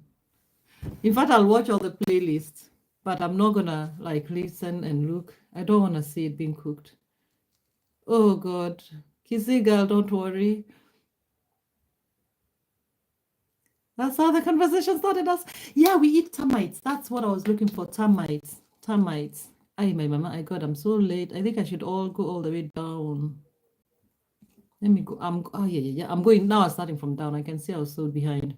In fact, I'll watch all the playlists, but I'm not gonna like listen and look. I don't want to see it being cooked. Oh God, Kisigal, don't worry. That's how the conversation started us. Yeah, we eat termites. That's what I was looking for. Termites. Ay, my mama, I'm so late. I think I should all go all the way down. Let me go. Yeah. I'm going now. I'm starting from down. I can see I was so behind.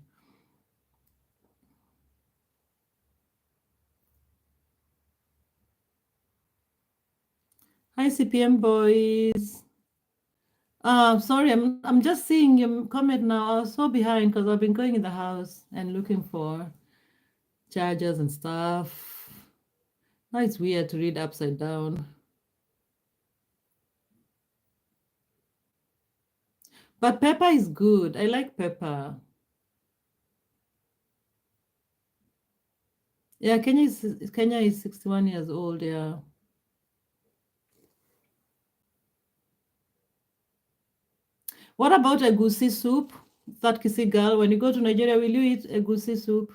Hi, CPM boys. Sorry, I'm just seeing your comment now. I was so behind because I've been going in the house and looking for chargers and stuff. Now it's weird to read upside down. But pepper is good. I like pepper. Yeah, Kenya is 61 years old, yeah. What about egusi soup? That Kisigal, when you go to Nigeria, will you eat egusi soup?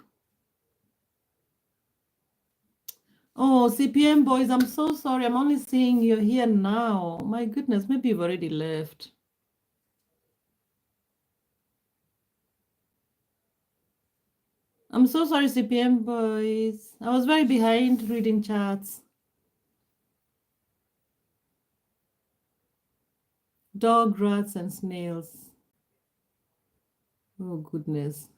Oh, CPM boys, I'm so sorry. I'm only seeing you here now. My goodness, maybe you've already left. I'm so sorry, CPM boys. I was very behind reading chats. Dog, rats, and snails. Oh, goodness.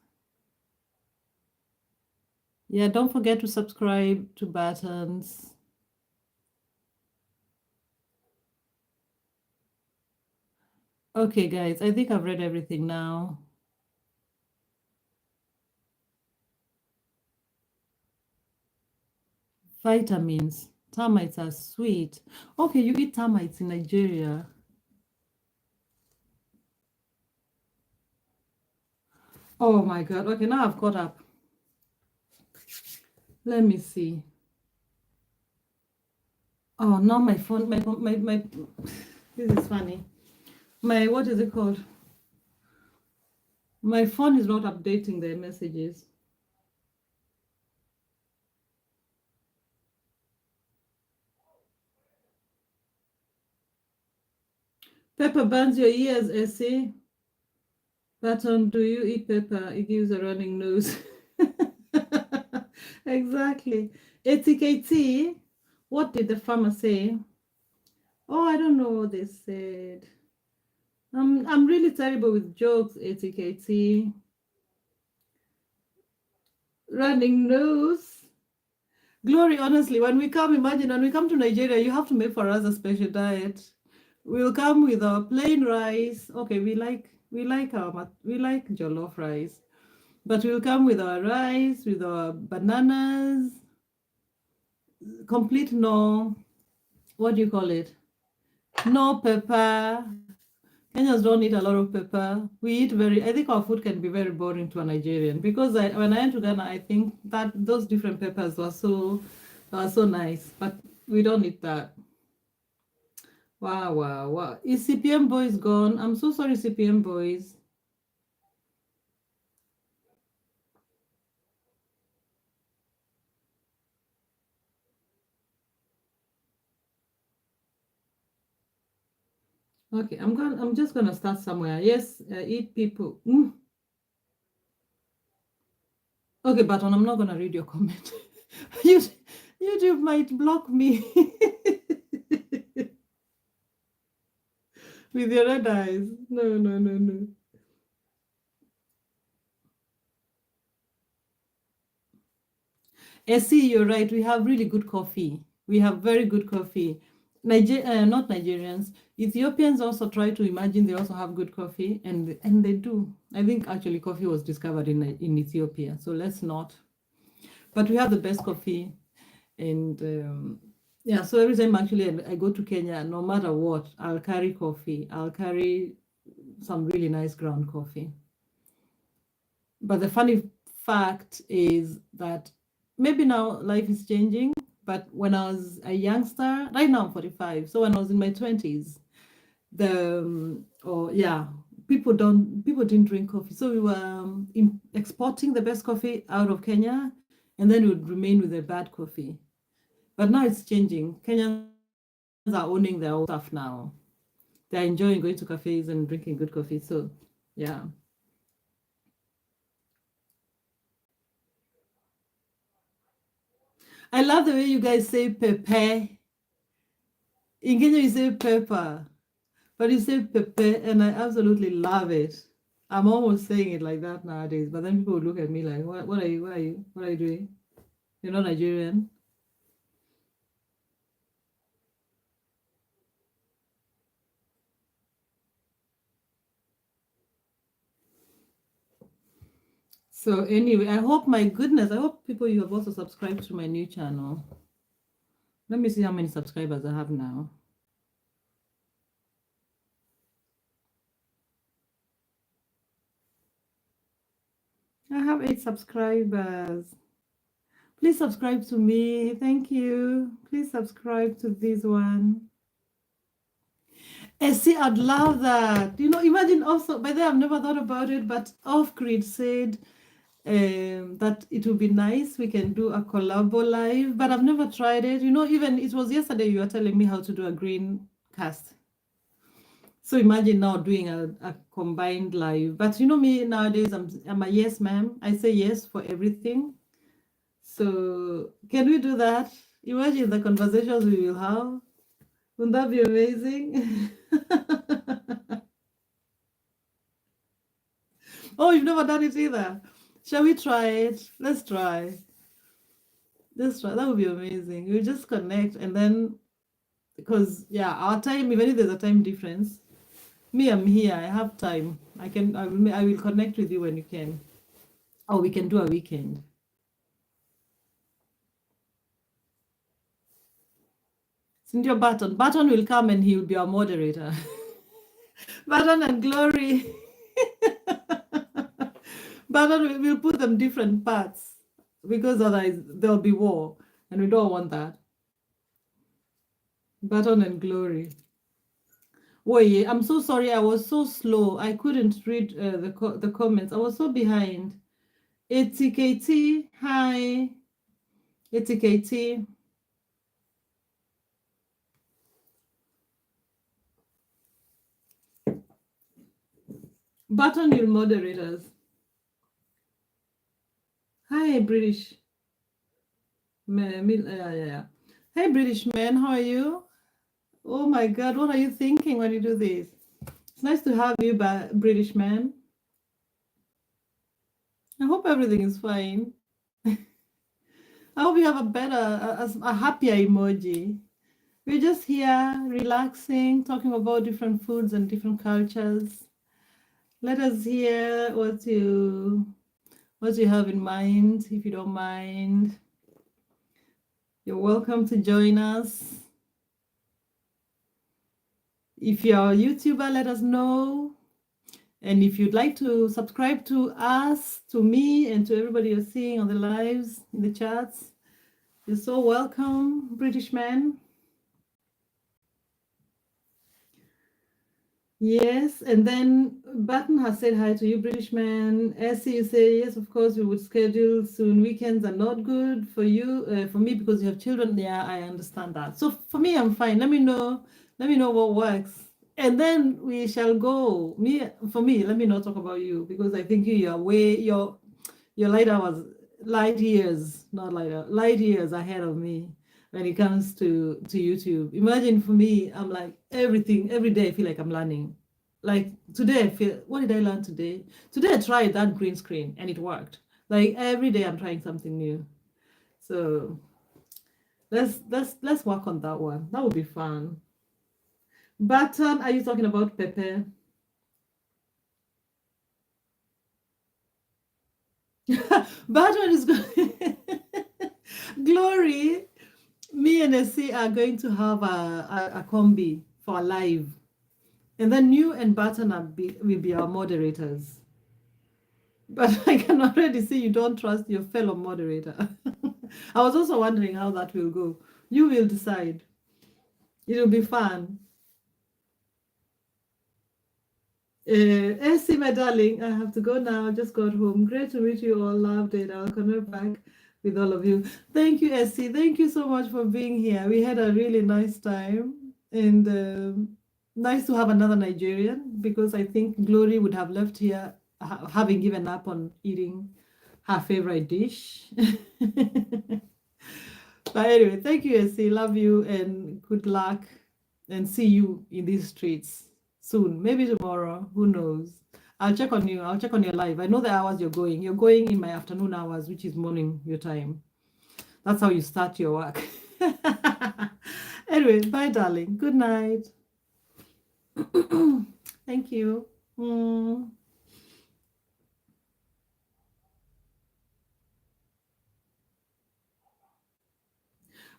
Yeah, don't forget to subscribe to Buttons. Okay, guys, I think I've read everything now. Vitamins. Termites are sweet. Okay, you eat termites in Nigeria. Oh my God. Okay, now I've caught up. Let me see. Oh, now my phone, my, this is funny. My, what is it called? My phone is not updating the messages. Pepper burns your ears, Essie. Button, do you eat pepper? It gives a running nose. Exactly. Etiquette. What did the farmer say? Oh, I don't know what they said. I'm really terrible with jokes, etiquette. Running nose. Glory, honestly, when we come, imagine when we come to Nigeria, you have to make for us a special diet. We'll come with our plain rice. Okay, we like jollof rice. But we'll come with our rice, with our bananas, complete no, what do you call it? No pepper. Kenyans don't eat a lot of pepper. We eat I think our food can be very boring to a Nigerian because when I went to Ghana, I think that those different peppers were so nice, but we don't eat that. Wow, wow, wow. Is CPM boys gone? I'm so sorry, CPM boys. Okay, I'm just gonna start somewhere. Yes, eat people. Okay, but I'm not gonna read your comment. YouTube might block me with your red eyes. No, no, no, no. See, you're right. We have really good coffee. We have very good coffee. Not Nigerians. Ethiopians also try to imagine they also have good coffee, and they do. I think actually coffee was discovered in Ethiopia, so let's not. But we have the best coffee, and yeah. So every time actually I go to Kenya, no matter what, I'll carry coffee. I'll carry some really nice ground coffee. But the funny fact is that maybe now life is changing, but when I was a youngster, right now I'm 45, so when I was in my 20s, people didn't drink coffee, so we were exporting the best coffee out of Kenya, and then we would remain with the bad coffee. But now it's changing. Kenyans are owning their own stuff now. They're enjoying going to cafes and drinking good coffee. So yeah. I love the way you guys say pepe. In Kenya, you say pepper, but you say pepe, and I absolutely love it. I'm almost saying it like that nowadays, but then people would look at me like, what are you, what are you doing? You're not Nigerian. So anyway, I hope people you have also subscribed to my new channel. Let me see how many subscribers I have now. I have 8 subscribers. Please subscribe to me. Thank you. Please subscribe to this one. See, I'd love that. Imagine also, by the way, I've never thought about it, but Off-Grid said that it would be nice. We can do a collabo live, but I've never tried it. Even it was yesterday you were telling me how to do a green cast. So imagine now doing a combined live. But you know me nowadays, I'm a yes ma'am. I say yes for everything. So can we do that? Imagine the conversations we will have. Wouldn't that be amazing? Oh, you've never done it either. Shall we try it? Let's try. Let's try. That would be amazing. We'll just connect and then because yeah, our time, even if there's a time difference, me, I'm here. I have time. I will connect with you when you can. Or we can do a weekend. Cynthia Barton. Barton will come and he will be our moderator. Barton and Glory. Barton, we'll put them different parts because otherwise there'll be war and we don't want that. Barton and Glory. Wait, I'm so sorry. I was so slow. I couldn't read the comments. I was so behind. ATKT, hi. ATKT. Button your moderators. Hi, British. Yeah. Hey, British man, how are you? Oh my God, what are you thinking when you do this? It's nice to have you back, British man. I hope everything is fine. I hope you have a happier emoji. We're just here relaxing, talking about different foods and different cultures. Let us hear what you have in mind, if you don't mind. You're welcome to join us. If you're a YouTuber, let us know. And if you'd like to subscribe to us, to me, and to everybody you're seeing on the lives, in the chats, you're so welcome, British man. Yes, and then Button has said hi to you, British man. Essie, you say, yes, of course, we would schedule soon. Weekends are not good for you, for me, because you have children. Yeah, I understand that. So for me, I'm fine. Let me know what works. And then we shall go. For me, let me not talk about you, because I think you're light years, not light years ahead of me when it comes to YouTube. Imagine for me, I'm like every day I feel like I'm learning. Like today I feel, what did I learn today? Today I tried that green screen and it worked. Like every day I'm trying something new. So let's work on that one. That would be fun. Button, are you talking about Pepe? Button is good. Glory, me and Essie are going to have a combi for live. And then you and Barton will be our moderators. But I can already see you don't trust your fellow moderator. I was also wondering how that will go. You will decide. It'll be fun. Essie, my darling, I have to go now. I just got home. Great to meet you all. Loved it. I'll connect back with all of you. Thank you, Essie. Thank you so much for being here. We had a really nice time. And nice to have another Nigerian, because I think Glory would have left here having given up on eating her favorite dish. But anyway, thank you, Essie. Love you and good luck. And see you in these streets soon. Maybe tomorrow. Who knows? I'll check on you. I'll check on your live. I know the hours you're going. You're going in my afternoon hours, which is morning your time. That's how you start your work. Anyway, bye, darling. Good night. Thank you.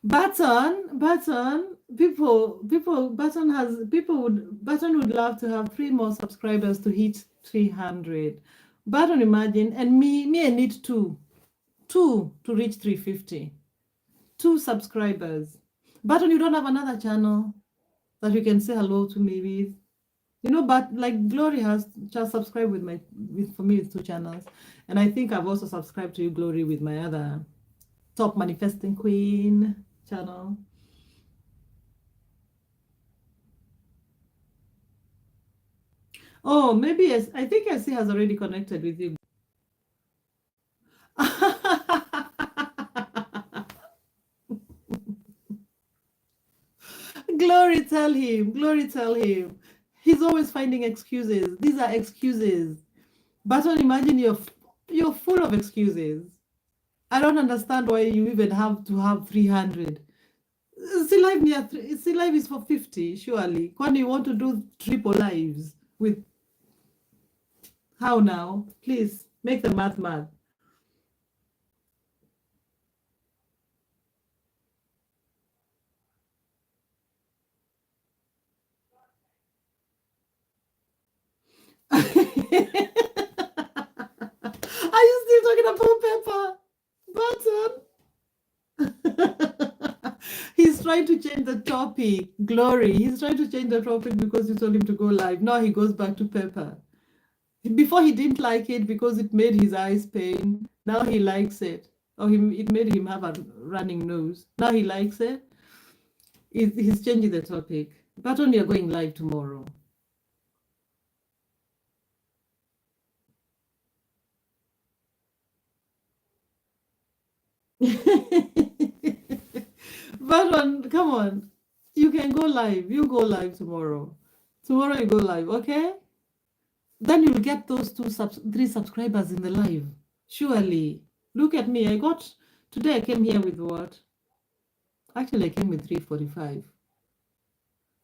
Button, Button would love to have 3 more subscribers to hit 300. Button, imagine, and me, I need two to reach 350. 2 subscribers. Button, you don't have another channel that you can say hello to me with? You know, but like Glory has just subscribed for me it's 2 channels. And I think I've also subscribed to you, Glory, with my other Top Manifesting Queen channel. Oh, maybe yes. I think Essie has already connected with you. Glory, tell him. Glory, tell him. He's always finding excuses. These are excuses. But don't imagine you're full of excuses. I don't understand why you even have to have 300. See live near see live is for 50, surely. When you want to do triple lives with how now? Please make the math mad. Are you still talking about Pepper Button? He's trying to change the topic. Glory. He's trying to change the topic because you told him to go live. Now he goes back to Pepper. Before he didn't like it because it made his eyes pain. Now he likes it. Or it made him have a running nose. Now he likes it. He's changing the topic. Button, you're going live tomorrow. Button, come on. You can go live. You go live tomorrow. Tomorrow you go live, okay? Then you'll get those 3 subscribers in the live. Surely. Look at me. Today I came here with what? Actually, I came with 345.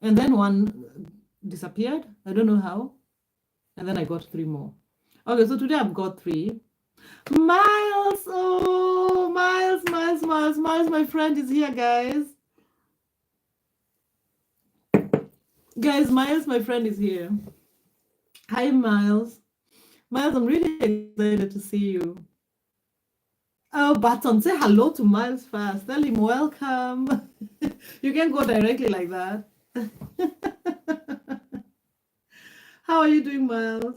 And then one disappeared. I don't know how. And then I got 3 more. Okay, so today I've got 3. Miles, oh, Miles, my friend is here, guys. Guys, Miles, my friend is here. Hi, Miles. Miles, I'm really excited to see you. Oh, Button, say hello to Miles first. Tell him welcome. You can go directly like that. How are you doing, Miles?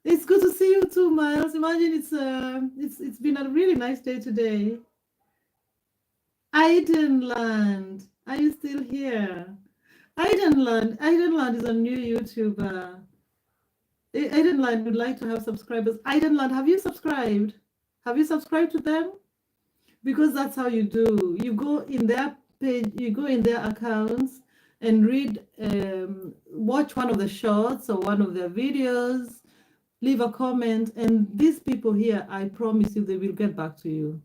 It's good to see you too, Miles. Imagine it's been a really nice day today. Aidenland, are you still here? Aidenland is a new YouTuber. Aidenland would like to have subscribers. Aidenland, have you subscribed? Have you subscribed to them? Because that's how you do. You go in their page, you go in their accounts and watch one of the shorts or one of their videos, leave a comment, and these people here, I promise you, they will get back to you.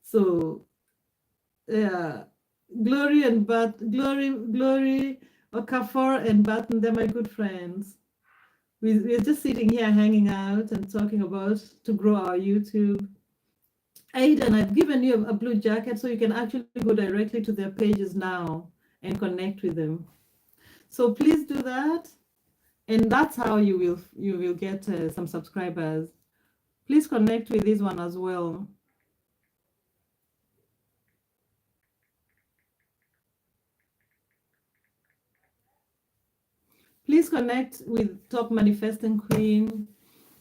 So, yeah, Glory, Okafor and Button, they're my good friends. We're just sitting here hanging out and talking about to grow our YouTube. Aiden, I've given you a blue jacket so you can actually go directly to their pages now and connect with them. So please do that. And that's how you will get some subscribers. Please connect with this one as well. Please connect with Top Manifesting Queen.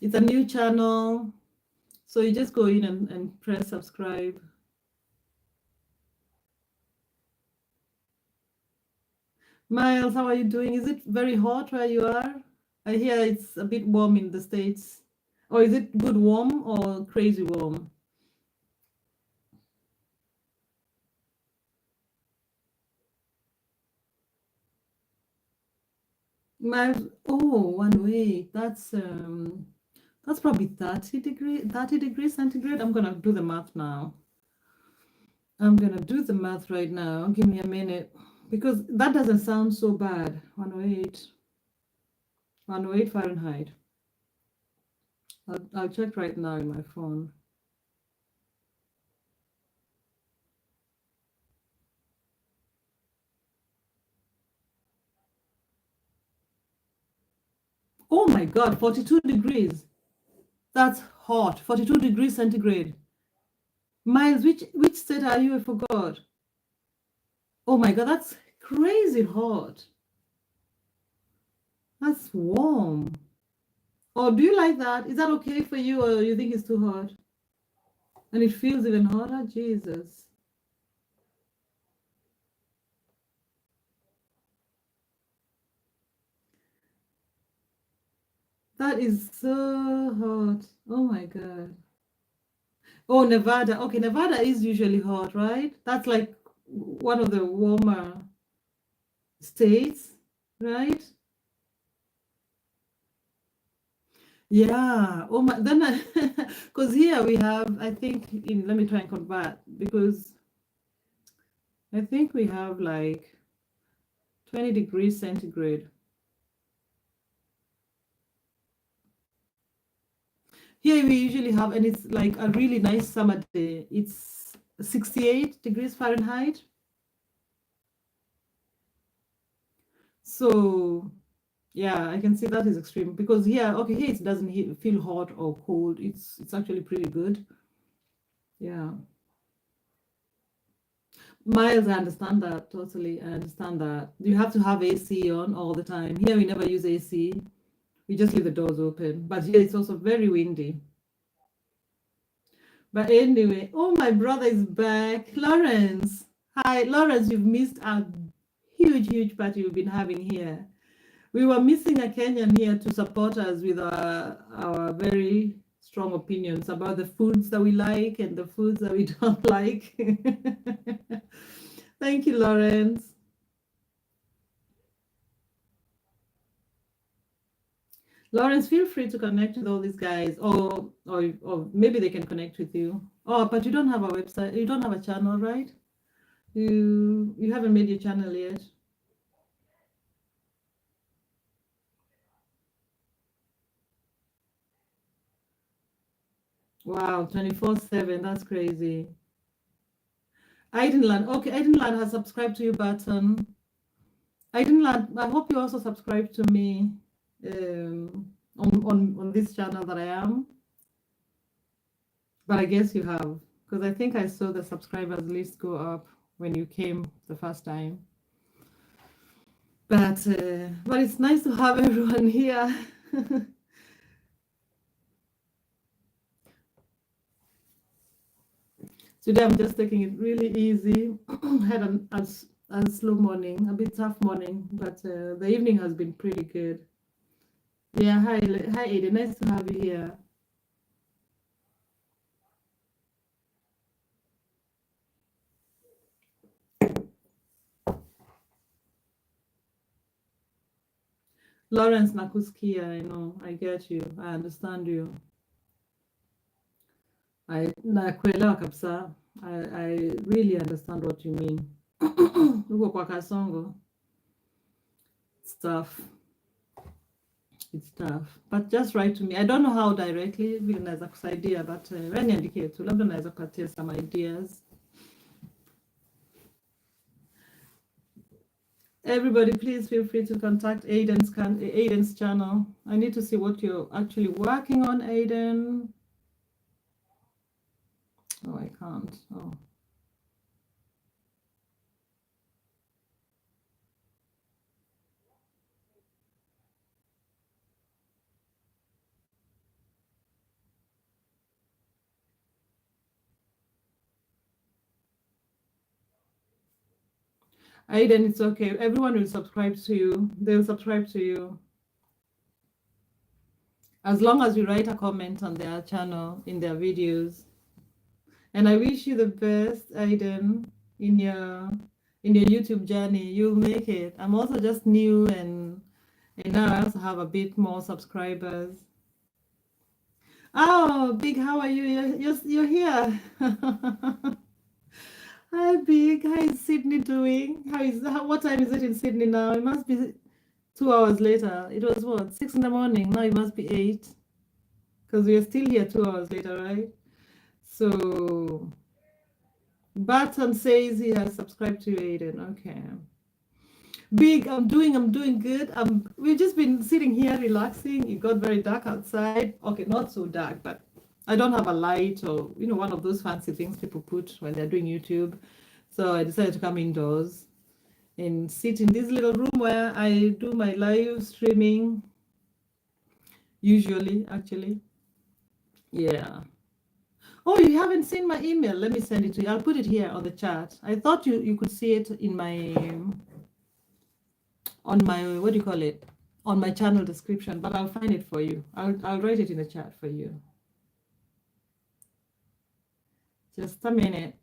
It's a new channel. So you just go in and press subscribe. Miles, how are you doing? Is it very hot where you are? I hear it's a bit warm in the States. Or is it good warm or crazy warm? Miles, oh, 108. That's probably 30 degrees centigrade. I'm gonna do the math now. I'm gonna do the math right now. Give me a minute. Because that doesn't sound so bad. 108 Fahrenheit. I'll check right now in my phone. Oh my God, 42 degrees. That's hot. 42 degrees centigrade. Miles, which state are you? I forgot. Oh my God, that's crazy hot. That's warm. Oh, do you like that? Is that okay for you, or you think it's too hot? And it feels even hotter? Jesus. That is so hot. Oh my God. Oh, Nevada. Okay, Nevada is usually hot, right? That's like one of the warmer states, right? Yeah. Oh my. Then, because here we have, I think, let me try and convert because I think we have like 20 degrees centigrade. Here we usually have, and it's like a really nice summer day. It's 68 degrees Fahrenheit. So yeah, I can see that is extreme because here, okay, here it doesn't feel hot or cold. It's actually pretty good. Yeah. Miles, I understand that totally. I understand that. You have to have AC on all the time. Here we never use AC. We just leave the doors open. But here it's also very windy. But anyway, oh, my brother is back. Lawrence. Hi, Lawrence, you've missed a huge party we've been having here. We were missing a Kenyan here to support us with our very strong opinions about the foods that we like and the foods that we don't like. Thank you, Lawrence. Lawrence, feel free to connect with all these guys, or maybe they can connect with you. Oh, but you don't have a website. You don't have a channel, right? You haven't made your channel yet. Wow, 24/7. That's crazy. Aidenland. Okay, Aidenland has subscribed to you, Button. Aidenland, I hope you also subscribe to me on this channel that I am. But I guess you have, because I think I saw the subscribers list go up when you came the first time. But it's nice to have everyone here. Today I'm just taking it really easy. Had a slow morning, a bit tough morning, but the evening has been pretty good. Yeah, hi Aiden, nice to have you here. Lawrence Nakuskia, I know, I get you, I understand you. Nakuelewa kabisa. I really understand what you mean. Huko kwa Kasongo, it's tough. It's tough. But just write to me. I don't know how directly vile naweza kusaidia, but wewe niandikie tu, labda naweza kupatia some ideas. Everybody, please feel free to contact Aiden's channel. I need to see what you're actually working on, Aiden. Oh, I can't. Oh. Aiden, it's okay. Everyone will subscribe to you. They'll subscribe to you. As long as you write a comment on their channel, in their videos. And I wish you the best, Aiden, in your YouTube journey. You'll make it. I'm also just new and now I also have a bit more subscribers. Oh, Big, how are you? You're here. Hi, Big. How is Sydney doing? What time is it in Sydney now? It must be 2 hours later. It was what, 6 in the morning? Now it must be 8. Because we are still here 2 hours later, right? So Barton says he has subscribed to you, Aiden. Okay. Big, I'm doing good. We've just been sitting here relaxing. It got very dark outside. Okay, not so dark, but I don't have a light or one of those fancy things people put when they're doing YouTube. So I decided to come indoors and sit in this little room where I do my live streaming. Usually, actually. Yeah. Oh, you haven't seen my email? Let me send it to you. I'll put it here on the chat. I thought you could see it in my on my, what do you call it, on my channel description, but I'll find it for you. I'll write it in the chat for you. Just a minute.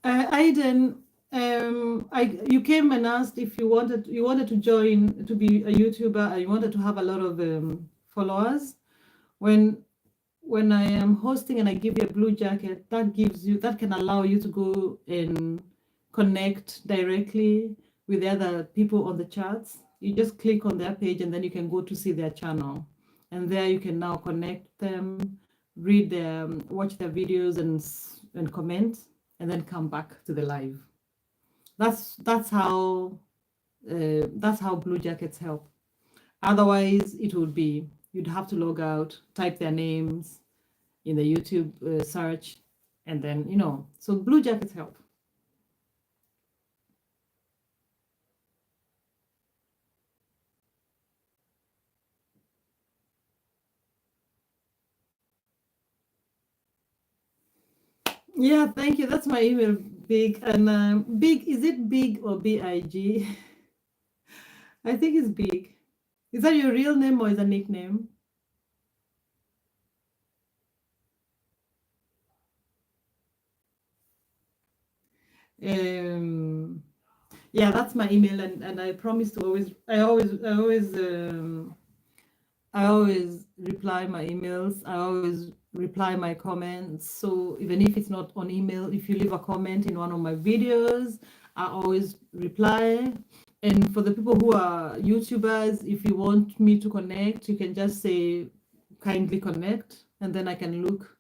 Aiden, you came and asked if you wanted to join to be a YouTuber and you wanted to have a lot of followers. When I am hosting and I give you a blue jacket, that can allow you to go and connect directly with the other people on the charts. You just click on their page and then you can go to see their channel, and there you can now connect them, read them, watch their videos and comment, and then come back to the live. That's how blue jackets help. Otherwise, you'd have to log out, type their names in the YouTube search, and then so blue jackets help. Yeah, thank you. That's my email, Big. And Big, is it Big or BIG? I think it's Big. Is that your real name or is a nickname? Yeah, that's my email, and I promise to I always reply my emails. I always reply my comments. So even if it's not on email, if you leave a comment in one of my videos, I always reply. And for the people who are YouTubers, if you want me to connect, you can just say kindly connect, and then I can look.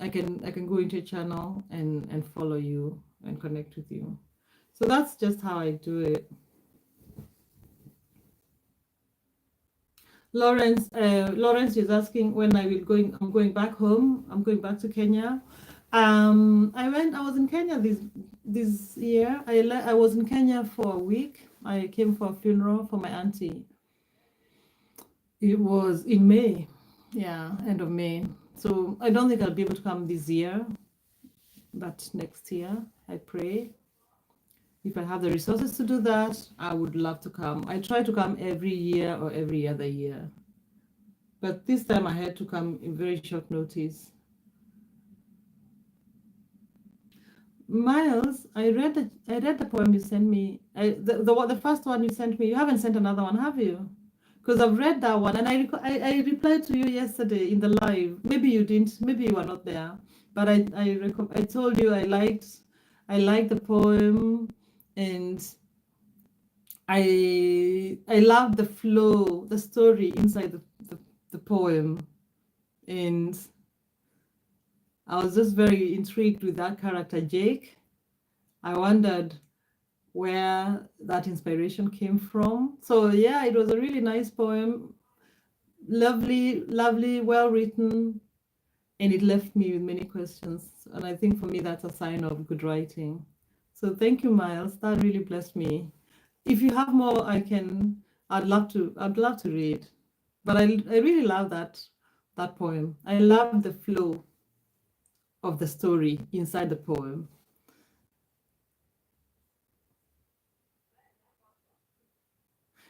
I can go into your channel and follow you and connect with you. So that's just how I do it. Lawrence is asking when I will going. I'm going back home. I'm going back to Kenya. I was in Kenya this year. I was in Kenya for a week. I came for a funeral for my auntie. It was in May. Yeah, end of May. So I don't think I'll be able to come this year, but next year, I pray. If I have the resources to do that, I would love to come. I try to come every year or every other year. But this time I had to come in very short notice. Miles, I read the poem you sent me. The first one you sent me. You haven't sent another one, have you? Because I've read that one, and I replied to you yesterday in the live. Maybe you didn't. Maybe you were not there. But I told you I liked the poem, and I love the flow, the story inside the poem, and I was just very intrigued with that character, Jake. I wondered where that inspiration came from. So yeah, it was a really nice poem, lovely, lovely, well written, and it left me with many questions. And I think for me, that's a sign of good writing. So thank you, Miles. That really blessed me. If you have more, I'd love to read. But I really love that poem. I love the flow of the story inside the poem.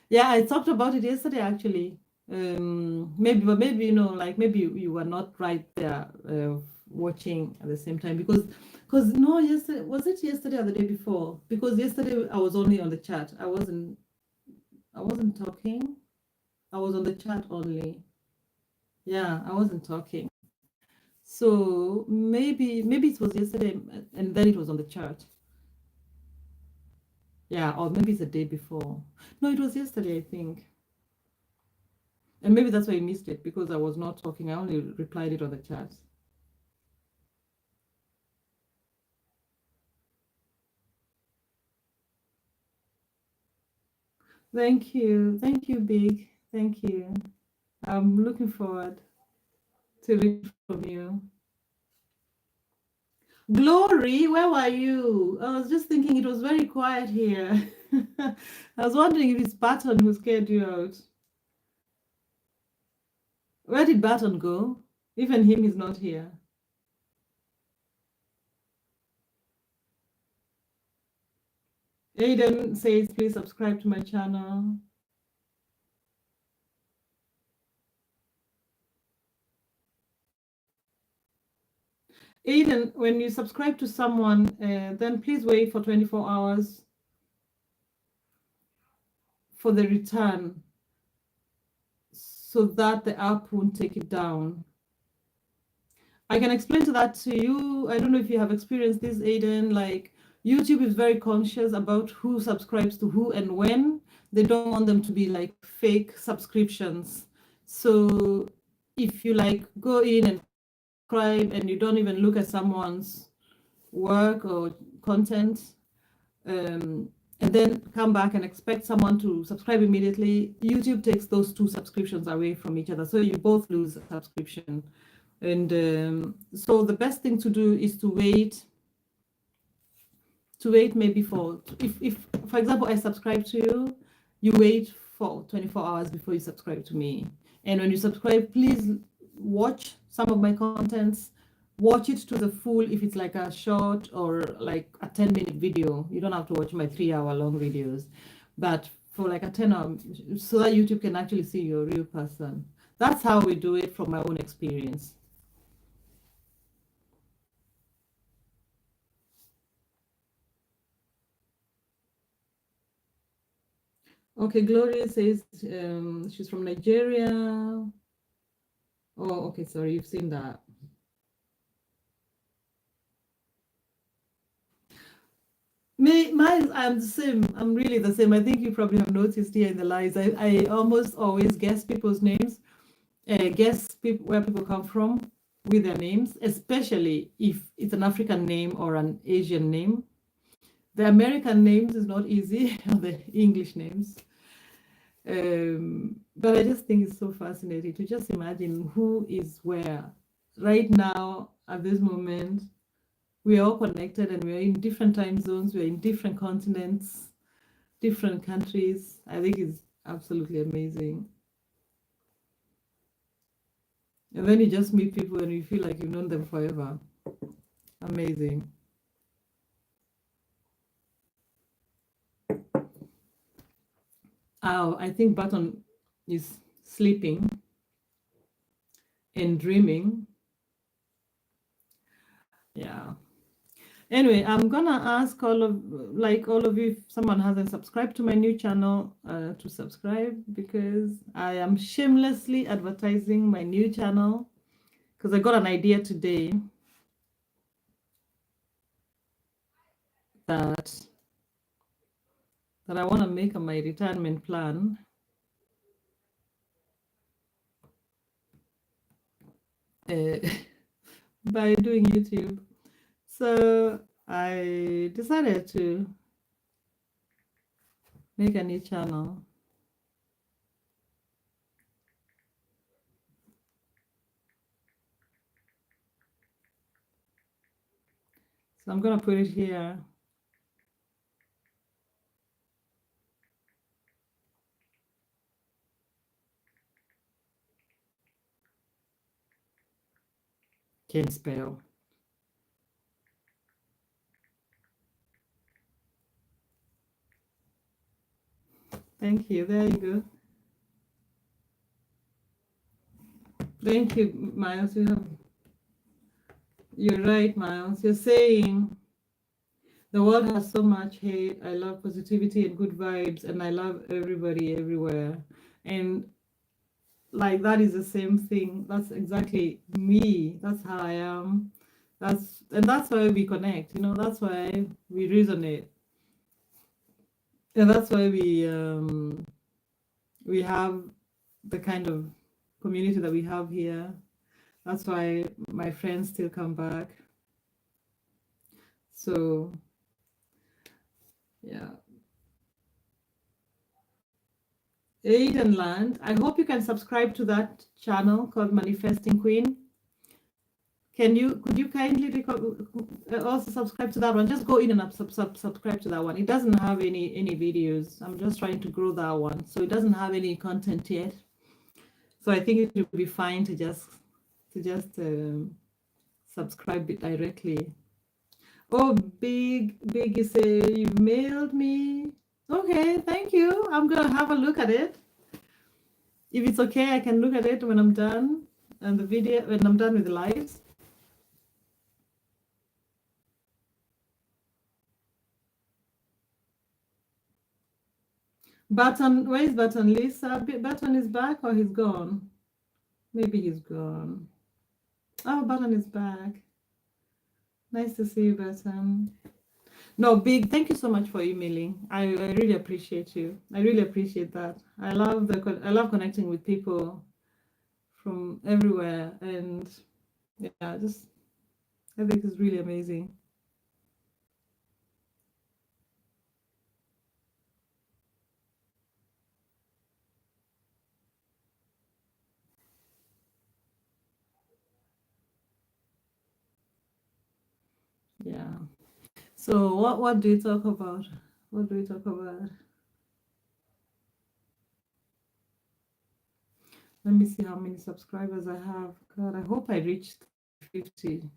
Yeah, I talked about it yesterday actually. Maybe, but maybe like maybe you were not right there watching at the same time because no, yesterday was it yesterday or the day before? Because yesterday I was only on the chat. I wasn't talking. I was on the chat only. Yeah, I wasn't talking. So maybe it was yesterday and then it was on the chat. Yeah, or maybe it's the day before. No, it was yesterday, I think. And maybe that's why I missed it because I was not talking. I only replied it on the chat. Thank you. Thank you, Big. Thank you. I'm looking forward to read from you. Glory, where were you? I was just thinking it was very quiet here. I was wondering if it's Barton who scared you out. Where did Barton go? Even him is not here. Aiden says, please subscribe to my channel. Aiden, when you subscribe to someone, then please wait for 24 hours for the return so that the app won't take it down. I can explain to that to you. I don't know if you have experienced this, Aiden. Like, YouTube is very conscious about who subscribes to who and when. They don't want them to be like fake subscriptions. So if you like go in and subscribe and you don't even look at someone's work or content, and then come back and expect someone to subscribe immediately, YouTube takes those two subscriptions away from each other. So you both lose a subscription. And so the best thing to do is to wait maybe for, if for example, I subscribe to you, you wait for 24 hours before you subscribe to me. And when you subscribe, please watch some of my contents. Watch it to the full if it's like a short or like a 10-minute video. You don't have to watch my 3-hour long videos, but for like a 10-hour, so that YouTube can actually see you're a real person. That's how we do it from my own experience. Okay, Gloria says she's from Nigeria. Oh, okay, sorry, you've seen that. Mine, I'm the same. I'm really the same. I think you probably have noticed here in the lives. I almost always guess people's names, guess where people come from with their names, especially if it's an African name or an Asian name. The American names is not easy, or the English names. But I just think it's so fascinating to just imagine who is where. Right now, at this moment, we are all connected and we are in different time zones, we are in different continents, different countries. I think it's absolutely amazing. And then you just meet people and you feel like you've known them forever. Amazing. Oh, I think Barton is sleeping and dreaming. Yeah. Anyway, I'm gonna ask all of you, if someone hasn't subscribed to my new channel, to subscribe, because I am shamelessly advertising my new channel because I got an idea today that I want to make my retirement plan. By doing YouTube. So I decided to make a new channel. So I'm gonna put it here. Can't spell. Thank you. There you go. Thank you, Miles. You're right, Miles. You're saying the world has so much hate. I love positivity and good vibes, and I love everybody everywhere. And like that is the same thing. That's exactly me. That's how I am. That's why we connect. That's why we resonate, and that's why we have the kind of community that we have here. That's why my friends still come back. So yeah. Aiden Land. I hope you can subscribe to that channel called Manifesting Queen. Could you kindly also subscribe to that one? Just go in and subscribe to that one. It doesn't have any videos. I'm just trying to grow that one, so it doesn't have any content yet. So I think it would be fine to just subscribe it directly. Oh, big, you say you've mailed me. Okay, thank you. I'm gonna have a look at it. If it's okay, I can look at it when I'm done and the video when I'm done with the lives. Button, where is Button? Lisa, Button is back or he's gone? Maybe he's gone. Oh, Button is back. Nice to see you, Button. No, Big, thank you so much for emailing. I really appreciate you. I really appreciate that. I love connecting with people from everywhere, and yeah, I think it's really amazing. Yeah. So what do you talk about? What do we talk about? Let me see how many subscribers I have. God, I hope I reached 50.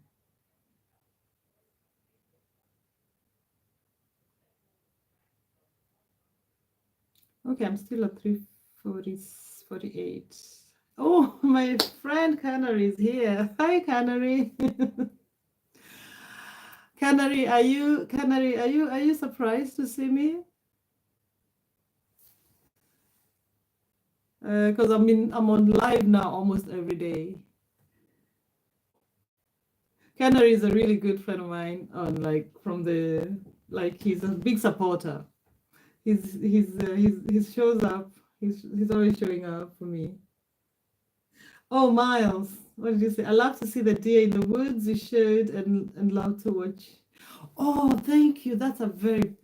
Okay, I'm still at 348. Oh, my friend Canary is here. Hi, Canary. Canary, are you surprised to see me? Because I'm on live now almost every day. Canary is a really good friend of mine on he's a big supporter. He shows up. He's always showing up for me. Oh, Miles, what did you say? I love to see the deer in the woods you showed and love to watch. Oh, thank you. That's a very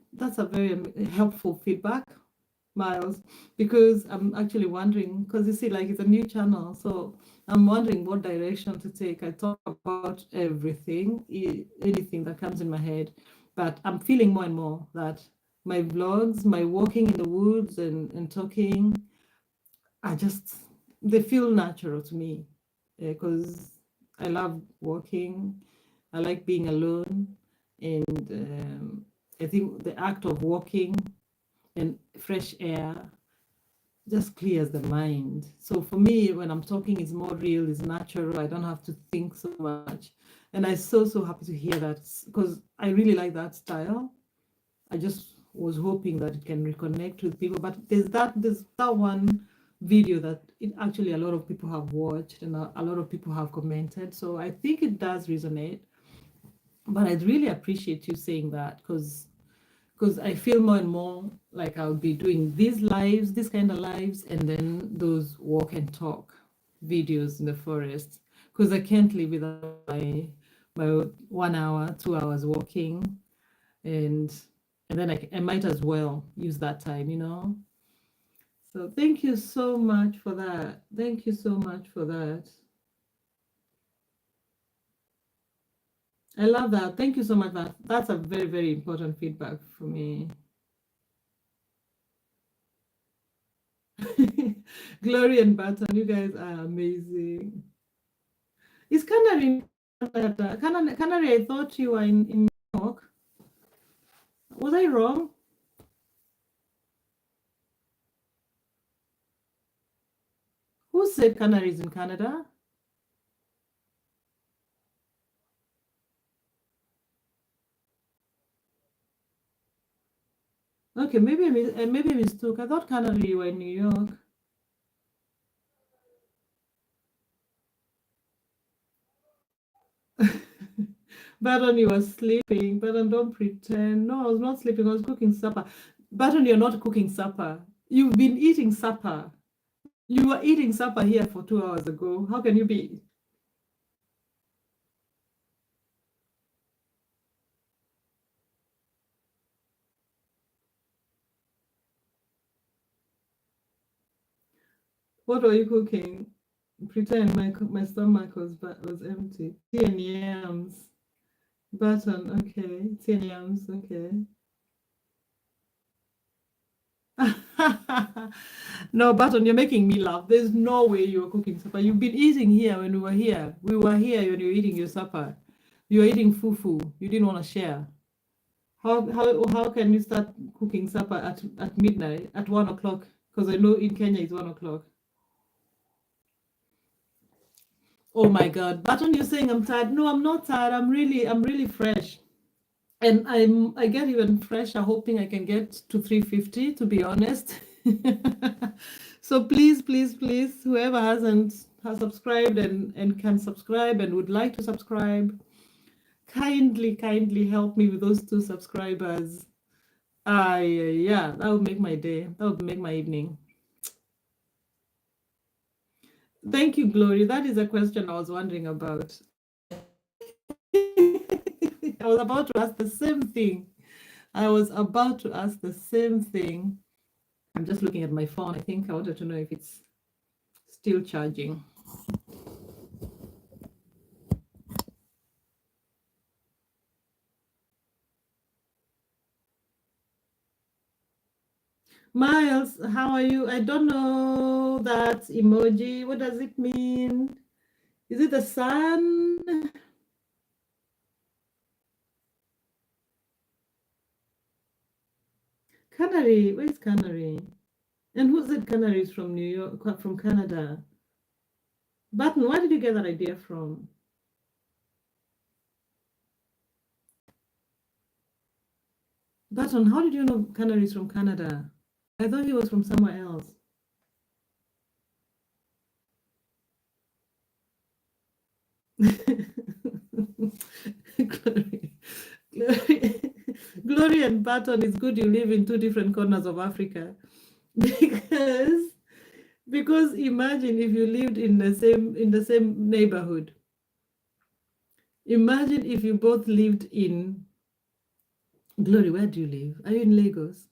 helpful feedback, Miles, because I'm actually wondering, because you see, like it's a new channel, so I'm wondering what direction to take. I talk about everything, anything that comes in my head, but I'm feeling more and more that my vlogs, my walking in the woods and talking, I just they feel natural to me because I love walking. I like being alone, and I think the act of walking and fresh air just clears the mind. So for me, when I'm talking, it's more real, it's natural. I don't have to think so much, and I'm so happy to hear that because I really like that style. I just was hoping that it can reconnect with people. But there's that one video that it actually a lot of people have watched and a lot of people have commented. So I think it does resonate. But I'd really appreciate you saying that because I feel more and more like I'll be doing these lives, this kind of lives, and then those walk and talk videos in the forest. Because I can't live without my 1 hour, 2 hours walking and then I might as well use that time. So thank you so much for that. Thank you so much for that. I love that. Thank you so much. That's a very important feedback for me. Glory and Barton, you guys are amazing. Is Canary in Canada? Canary, I thought you were in New York. Was I wrong? Who said Canary is in Canada? Okay, maybe I mistook. I thought Canary were in New York. Baron, you were sleeping. Baron, don't pretend. No, I was not sleeping. I was cooking supper. Baron, you're not cooking supper. You've been eating supper. You were eating supper here for 2 hours ago. How can you be? What were you cooking? Pretend my stomach was empty. Tea and yams. Button, okay. Tea and yams, okay. No, Button, you're making me laugh. There's no way you're cooking supper. You've been eating here when we were here. We were here when you were eating your supper. You were eating fufu. You didn't want to share. How can you start cooking supper at midnight, at 1 o'clock? Because I know in Kenya it's 1 o'clock. Oh my God. Button, you're saying I'm tired. No, I'm not tired. I'm really fresh. And I get even fresher hoping I can get to 350, to be honest. So please, please, please, whoever has subscribed and can subscribe and would like to subscribe, kindly help me with those 2 subscribers. Yeah, that would make my day. That would make my evening. Thank you, Glory. That is a question I was wondering about. I was about to ask the same thing. I'm just looking at my phone. I think I wanted to know if it's still charging. Miles, how are you? I don't know that emoji. What does it mean? Is it the sun? Canary, where's Canary? And who said Canary is from New York, from Canada? Button, where did you get that idea from? Button, how did you know Canary is from Canada? I thought he was from somewhere else. Glory. Glory and Button, it's good you live in 2 different corners of Africa. Because imagine if you lived in the same neighborhood. Imagine if you both lived in Glory. Where do you live? Are you in Lagos?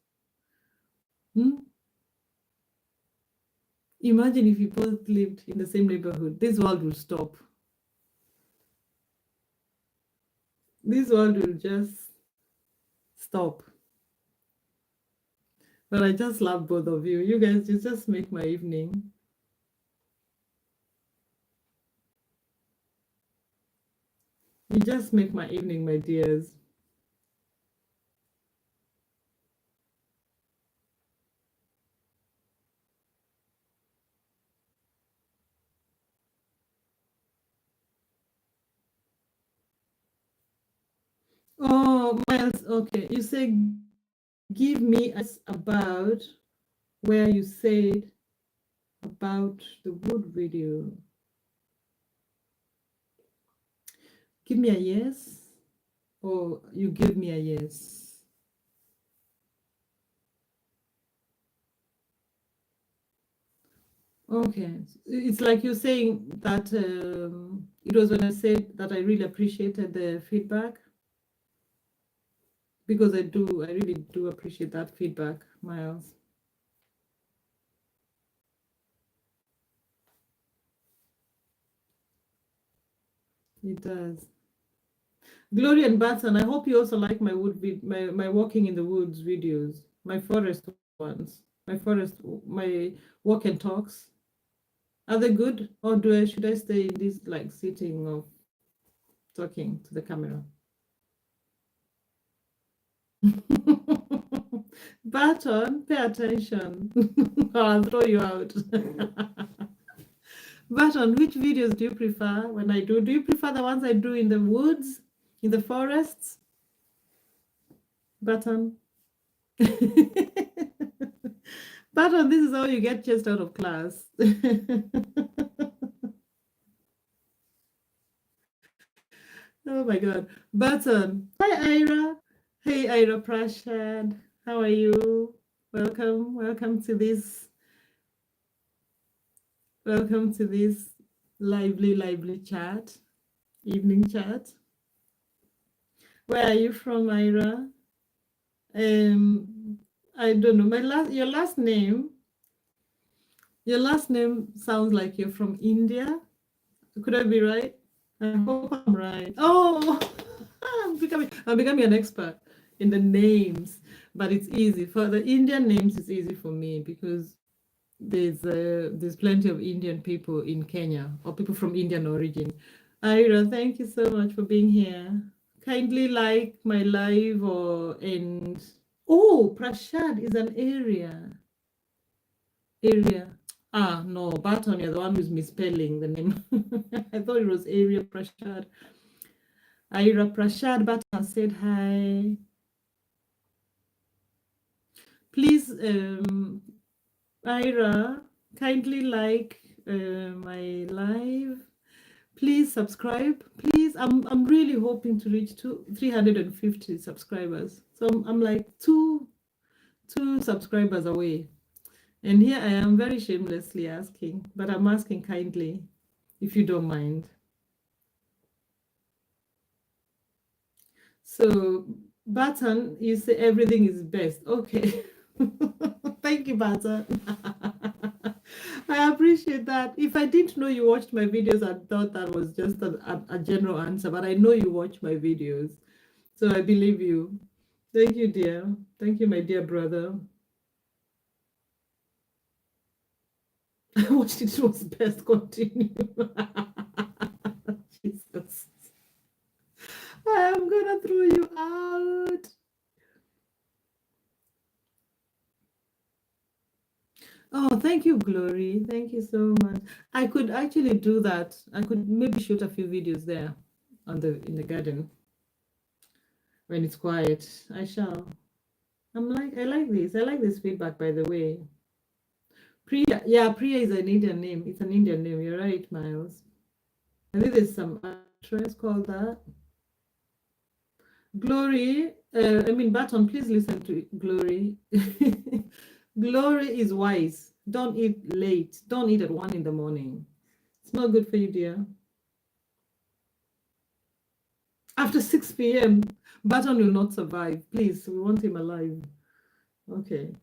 Imagine if you both lived in the same neighborhood. This world will stop. This world will just stop. But I just love both of you. You guys, you just make my evening. You just make my evening, my dears. Oh, Miles, okay. You say, give me about where you said about the wood video. Give me a yes, or you give me a yes. Okay, it's like you're saying that it was when I said that I really appreciated the feedback, because I really do appreciate that feedback, Miles. It does. Glory and Batson, I hope you also like my my walking in the woods videos, my forest ones, my walk and talks. Are they good, or should I stay in this like sitting or talking to the camera? Barton, pay attention. I'll throw you out. Barton, which videos do you prefer when I do? Do you prefer the ones I do in the woods, in the forests? Barton. Barton, this is how you get chased out of class. Oh my God. Barton. Hi, Ira. Hey, Ira Prashad. How are you? Welcome to this. Welcome to this lively chat, evening chat. Where are you from, Ira? I don't know. Your last name. Your last name sounds like you're from India. Could I be right? I hope I'm right. Oh, I'm becoming an expert in the names, but it's easy. For the Indian names, it's easy for me because there's plenty of Indian people in Kenya or people from Indian origin. Ira, thank you so much for being here. Kindly like my live or and oh, Prashad is an area. Ah, no, Barton, you're the one who's misspelling the name. I thought it was area Prashad. Ira Prashad Barton said hi. Please, Ira, kindly like my live. Please subscribe. Please, I'm really hoping to reach 350 subscribers. So I'm like two subscribers away. And here I am very shamelessly asking, but I'm asking kindly, if you don't mind. So, Barton, you say everything is best. Okay. Thank you, Barton. I appreciate that. If I didn't know you watched my videos, I thought that was just a general answer, but I know you watch my videos. So I believe you. Thank you, dear. Thank you, my dear brother. I watched it was best. Continue. Jesus. I am gonna throw you out. Oh, thank you, Glory. Thank you so much. I could actually do that. I could maybe shoot a few videos there in the garden when it's quiet. I shall. I like this. I like this feedback, by the way. Priya, yeah, Priya is an Indian name. It's an Indian name. You're right, Miles. I think there's some actress called that. Glory, Barton, please listen to it. Glory. Glory is wise. Don't eat late. Don't eat at 1 in the morning. It's not good for you, dear. After 6 p.m., Barton will not survive. Please, we want him alive. Okay.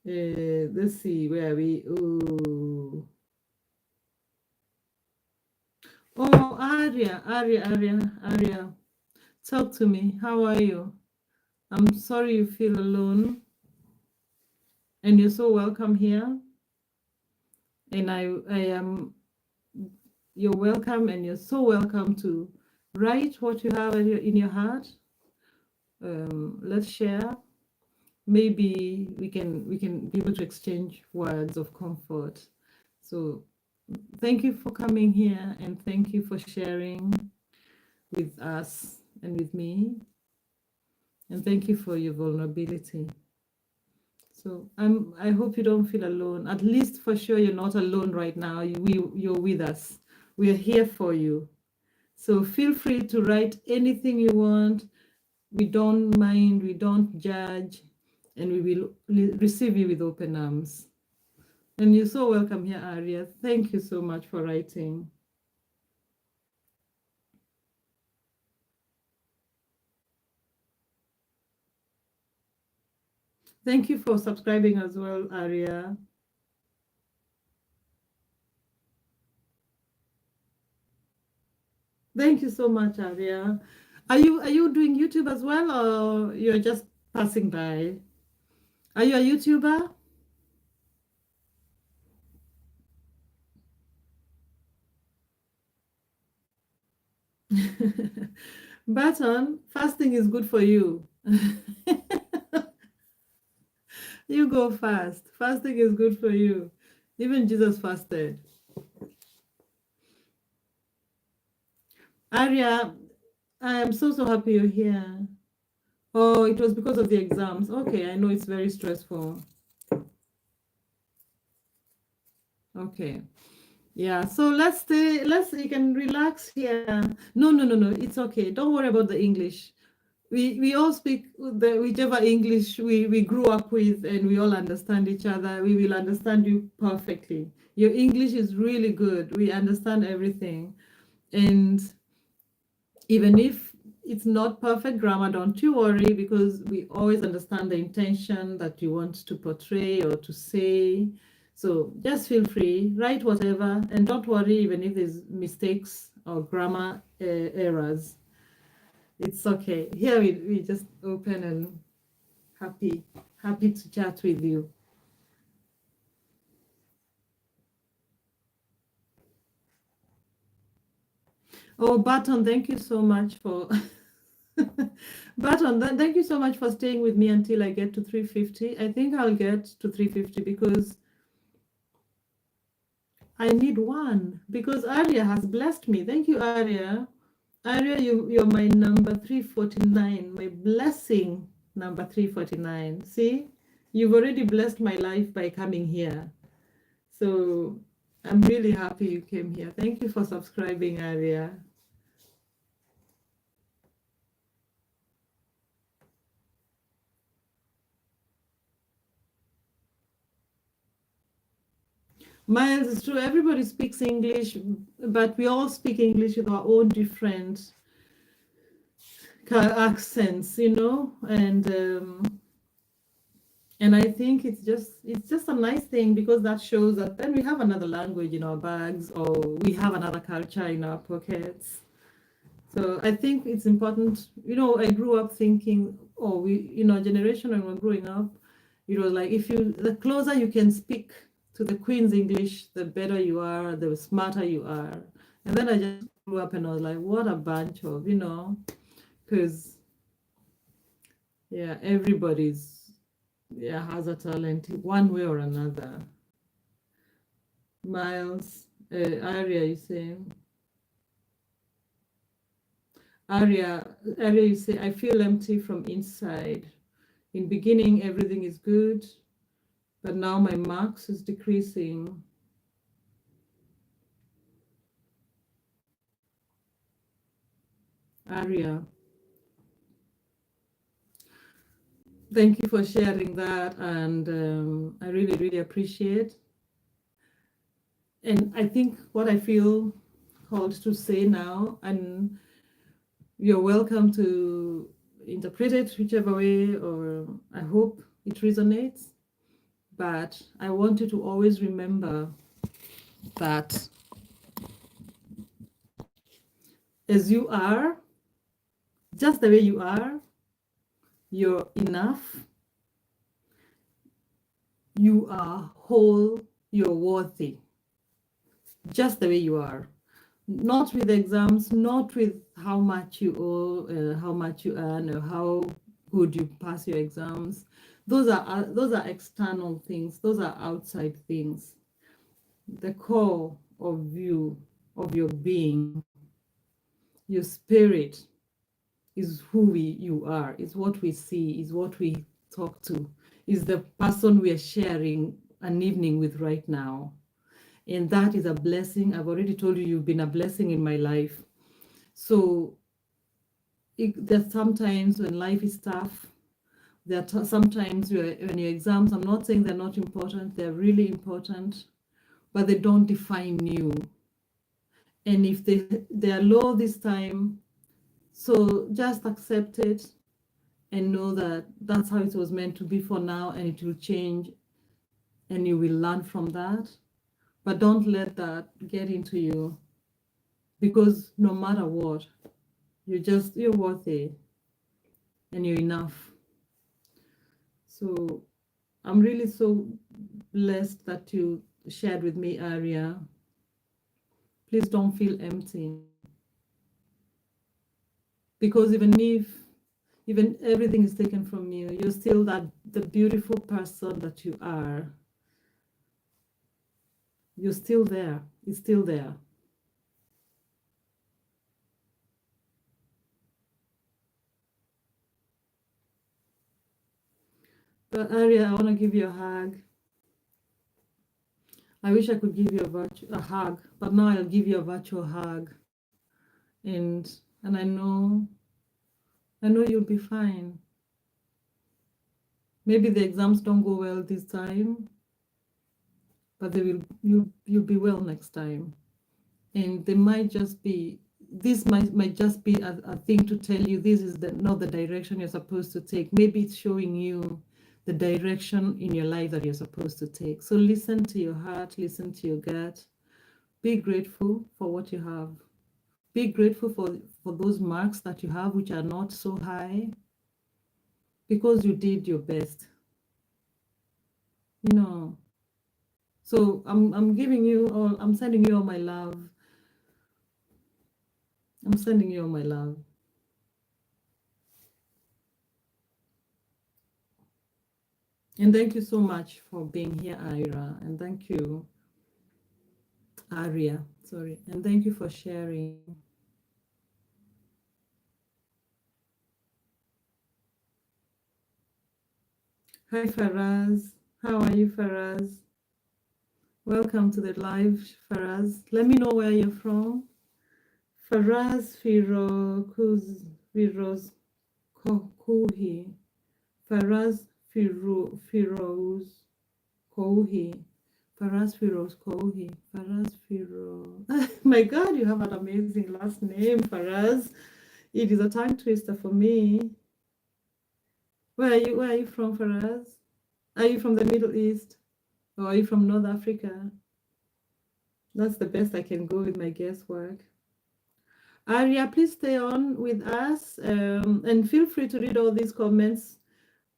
Let's see, where are we? Oh, Arya. Talk to me. How are you? I'm sorry you feel alone. And you're so welcome here. And you're welcome, and you're so welcome to write what you have in your heart. Let's share. Maybe we can be able to exchange words of comfort. So thank you for coming here, and thank you for sharing with us and with me. And thank you for your vulnerability. So I hope you don't feel alone. At least for sure you're not alone right now. You're with us. We are here for you. So feel free to write anything you want. We don't mind, we don't judge, and we will receive you with open arms. And you're so welcome here, Arya. Thank you so much for writing. Thank you for subscribing as well, Arya. Thank you so much, Arya. Are you doing YouTube as well, or you're just passing by? Are you a YouTuber? Barton, fasting is good for you. You go fast. Fasting is good for you. Even Jesus fasted. Arya, I am so happy you're here. Oh, it was because of the exams. Okay, I know it's very stressful. Okay. Yeah, so you can relax here. No, it's okay. Don't worry about the English. We all speak whichever English we grew up with, and we all understand each other. We will understand you perfectly. Your English is really good. We understand everything. And even if it's not perfect grammar, don't you worry, because we always understand the intention that you want to portray or to say. So So just feel free, write whatever, and don't worry even if there's mistakes or grammar errors. It's okay. Here we just open and happy to chat with you. Oh, Baton, thank you so much for Baton, thank you so much for staying with me until I get to 350. I think I'll get to 350 because I need one, because Arya has blessed me. Thank you, Arya. Arya, you're my number 349, my blessing number 349. See, you've already blessed my life by coming here. So I'm really happy you came here. Thank you for subscribing, Arya. Miles, it's true, everybody speaks English, but we all speak English with our own different accents, you know, and I think it's just a nice thing, because that shows that then we have another language in our bags, or we have another culture in our pockets. So I think it's important. You know, I grew up thinking, oh, generation when we're growing up, it was like, the closer you can speak to the Queen's English, the better you are, the smarter you are. And then I just grew up and I was like, what a bunch of, because yeah, everybody's has a talent one way or another. Miles, Aria, you saying? Aria, you say, I feel empty from inside. In beginning, everything is good, but now my marks is decreasing. Aria, thank you for sharing that, and I really, really appreciate. And I think what I feel called to say now, and you're welcome to interpret it whichever way, or I hope it resonates. But I want you to always remember that as you are, just the way you are, you're enough, you are whole, you're worthy, just the way you are. Not with exams, not with how much you owe, how much you earn, or how good you pass your exams. Those are external things. Those are outside things. The core of you, of your being, your spirit, is who you are. Is what we see. Is what we talk to. Is the person we are sharing an evening with right now. And that is a blessing. I've already told you, you've been a blessing in my life. So there's sometimes when life is tough, there are sometimes when your exams, I'm not saying they're not important, they're really important, but they don't define you. And if they are low this time, so just accept it and know that that's how it was meant to be for now, and it will change, and you will learn from that. But don't let that get into you, because no matter what, you're worthy and you're enough. So I'm really so blessed that you shared with me, Aria. Please don't feel empty, because even everything is taken from you, you're still the beautiful person that you are. You're still there. It's still there. But Aria, I want to give you a hug. I wish I could give you a hug, but now I'll give you a virtual hug. And I know you'll be fine. Maybe the exams don't go well this time, but you'll be well next time. And they might just be, this might just be a thing to tell you this is not the direction you're supposed to take. Maybe it's showing you the direction in your life that you're supposed to take. So listen to your heart, listen to your gut. Be grateful for what you have. Be grateful for those marks that you have, which are not so high, because you did your best. You know. So I'm giving you all, I'm sending you all my love. I'm sending you all my love. And thank you so much for being here, Ira. And thank you, Aria. Sorry. And thank you for sharing. Hi, Faraz. How are you, Faraz? Welcome to the live, Faraz. Let me know where you're from. Faraz Firoz Kohi. Faraz Firoz Kohi. Faraz Firoz Kohi. Faraz Firoz. My God, you have an amazing last name, Faraz. It is a tongue twister for me. Where are you from, Faraz? Are you from the Middle East? Or are you from North Africa? That's the best I can go with my guesswork. Aria, please stay on with us and feel free to read all these comments.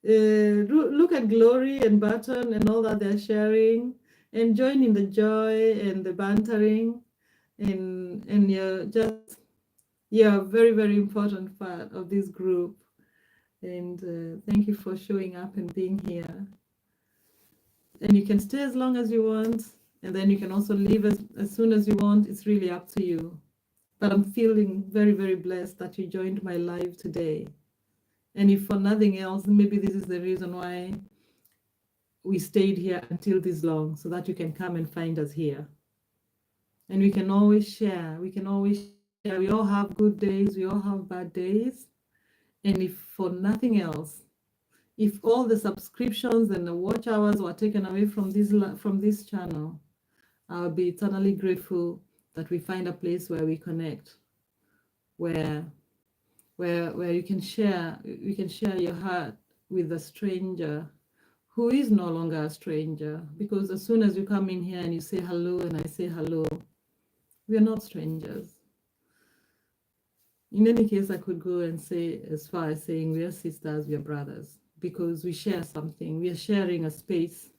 Look at Glory and Button and all that they're sharing and join in the joy and the bantering. And you're a very, very important part of this group. And thank you for showing up and being here. And you can stay as long as you want, and then you can also leave as soon as you want. It's really up to you. But I'm feeling very, very blessed that you joined my live today. And if for nothing else, maybe this is the reason why we stayed here until this long, so that you can come and find us here. And we can always share. We can always share. We all have good days. We all have bad days. And if for nothing else, if all the subscriptions and the watch hours were taken away from this channel, I'll be eternally grateful that we find a place where we connect, where you can share your heart with a stranger who is no longer a stranger. Because as soon as you come in here and you say hello and I say hello, we are not strangers. In any case, I could go and say as far as saying we are sisters, we are brothers, because we share something. We are sharing a space.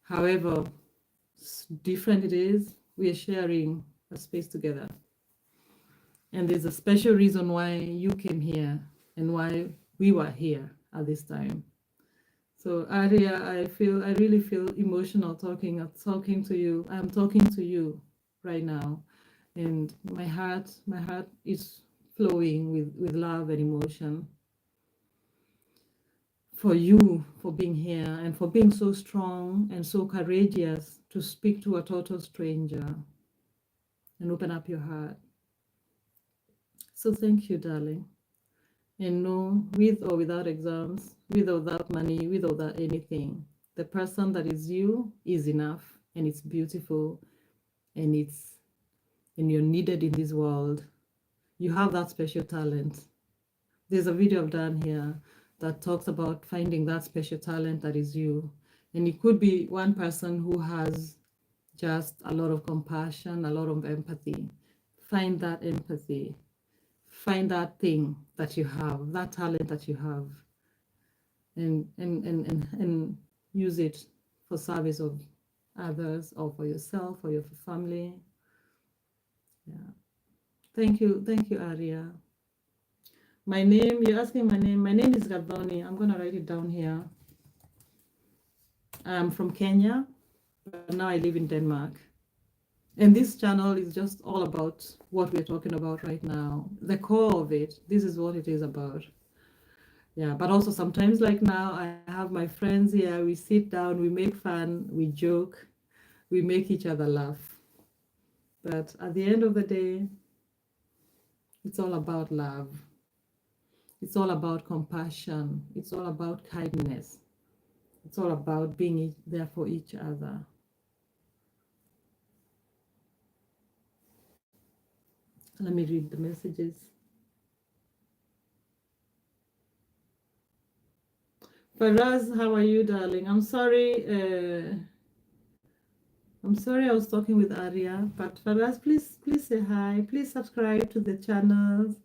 However different it is, we are sharing a space together. And there's a special reason why you came here and why we were here at this time. So Aria, I really feel emotional talking to you. I'm talking to you right now. And my heart is flowing with love and emotion for you, for being here and for being so strong and so courageous to speak to a total stranger and open up your heart. So thank you, darling. And no, with or without exams, with or without money, with or without anything, the person that is you is enough, and it's beautiful, and you're needed in this world. You have that special talent. There's a video I've done here that talks about finding that special talent that is you. And it could be one person who has just a lot of compassion, a lot of empathy. Find that empathy. Find that thing that you have, that talent that you have, and use it for service of others or for yourself or your family. Yeah. Thank you, Aria. My name, you're asking my name. My name is Gadoni. I'm going to write it down here. I'm from Kenya, but now I live in Denmark. And this channel is just all about what we're talking about right now. The core of it, this is what it is about. Yeah, but also sometimes like now, I have my friends here. We sit down, we make fun, we joke, we make each other laugh. But at the end of the day, it's all about love. It's all about compassion. It's all about kindness. It's all about being there for each other. Let me read the messages. Faraz, how are you, darling? I'm sorry I was talking with Arya, but Faraz, please say hi. Please subscribe to the channels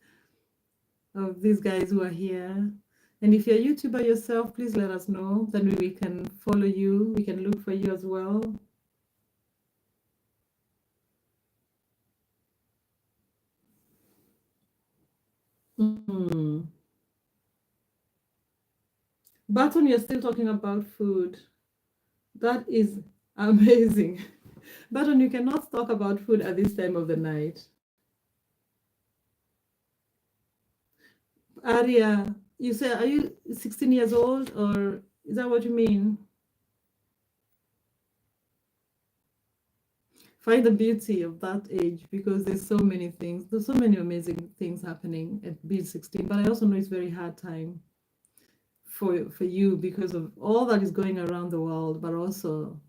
of these guys who are here. And if you're a YouTuber yourself, please let us know. Then we can follow you. We can look for you as well. Mm. Barton, you're still talking about food. That is amazing. Barton, you cannot talk about food at this time of the night. Aria, you say, are you 16 years old, or is that what you mean? Find the beauty of that age, because there's so many things, there's so many amazing things happening at being 16. But I also know it's very hard time for you because of all that is going around the world, but also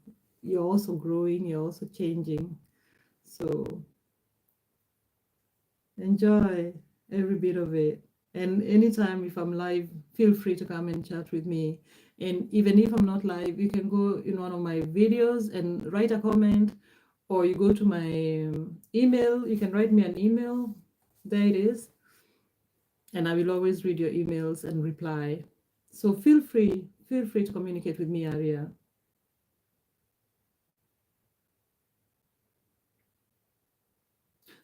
you're also growing, you're also changing. So enjoy every bit of it. And anytime if I'm live, feel free to come and chat with me. And even if I'm not live, you can go in one of my videos and write a comment, or you go to my email, you can write me an email. There it is. And I will always read your emails and reply. So feel free to communicate with me, Aria.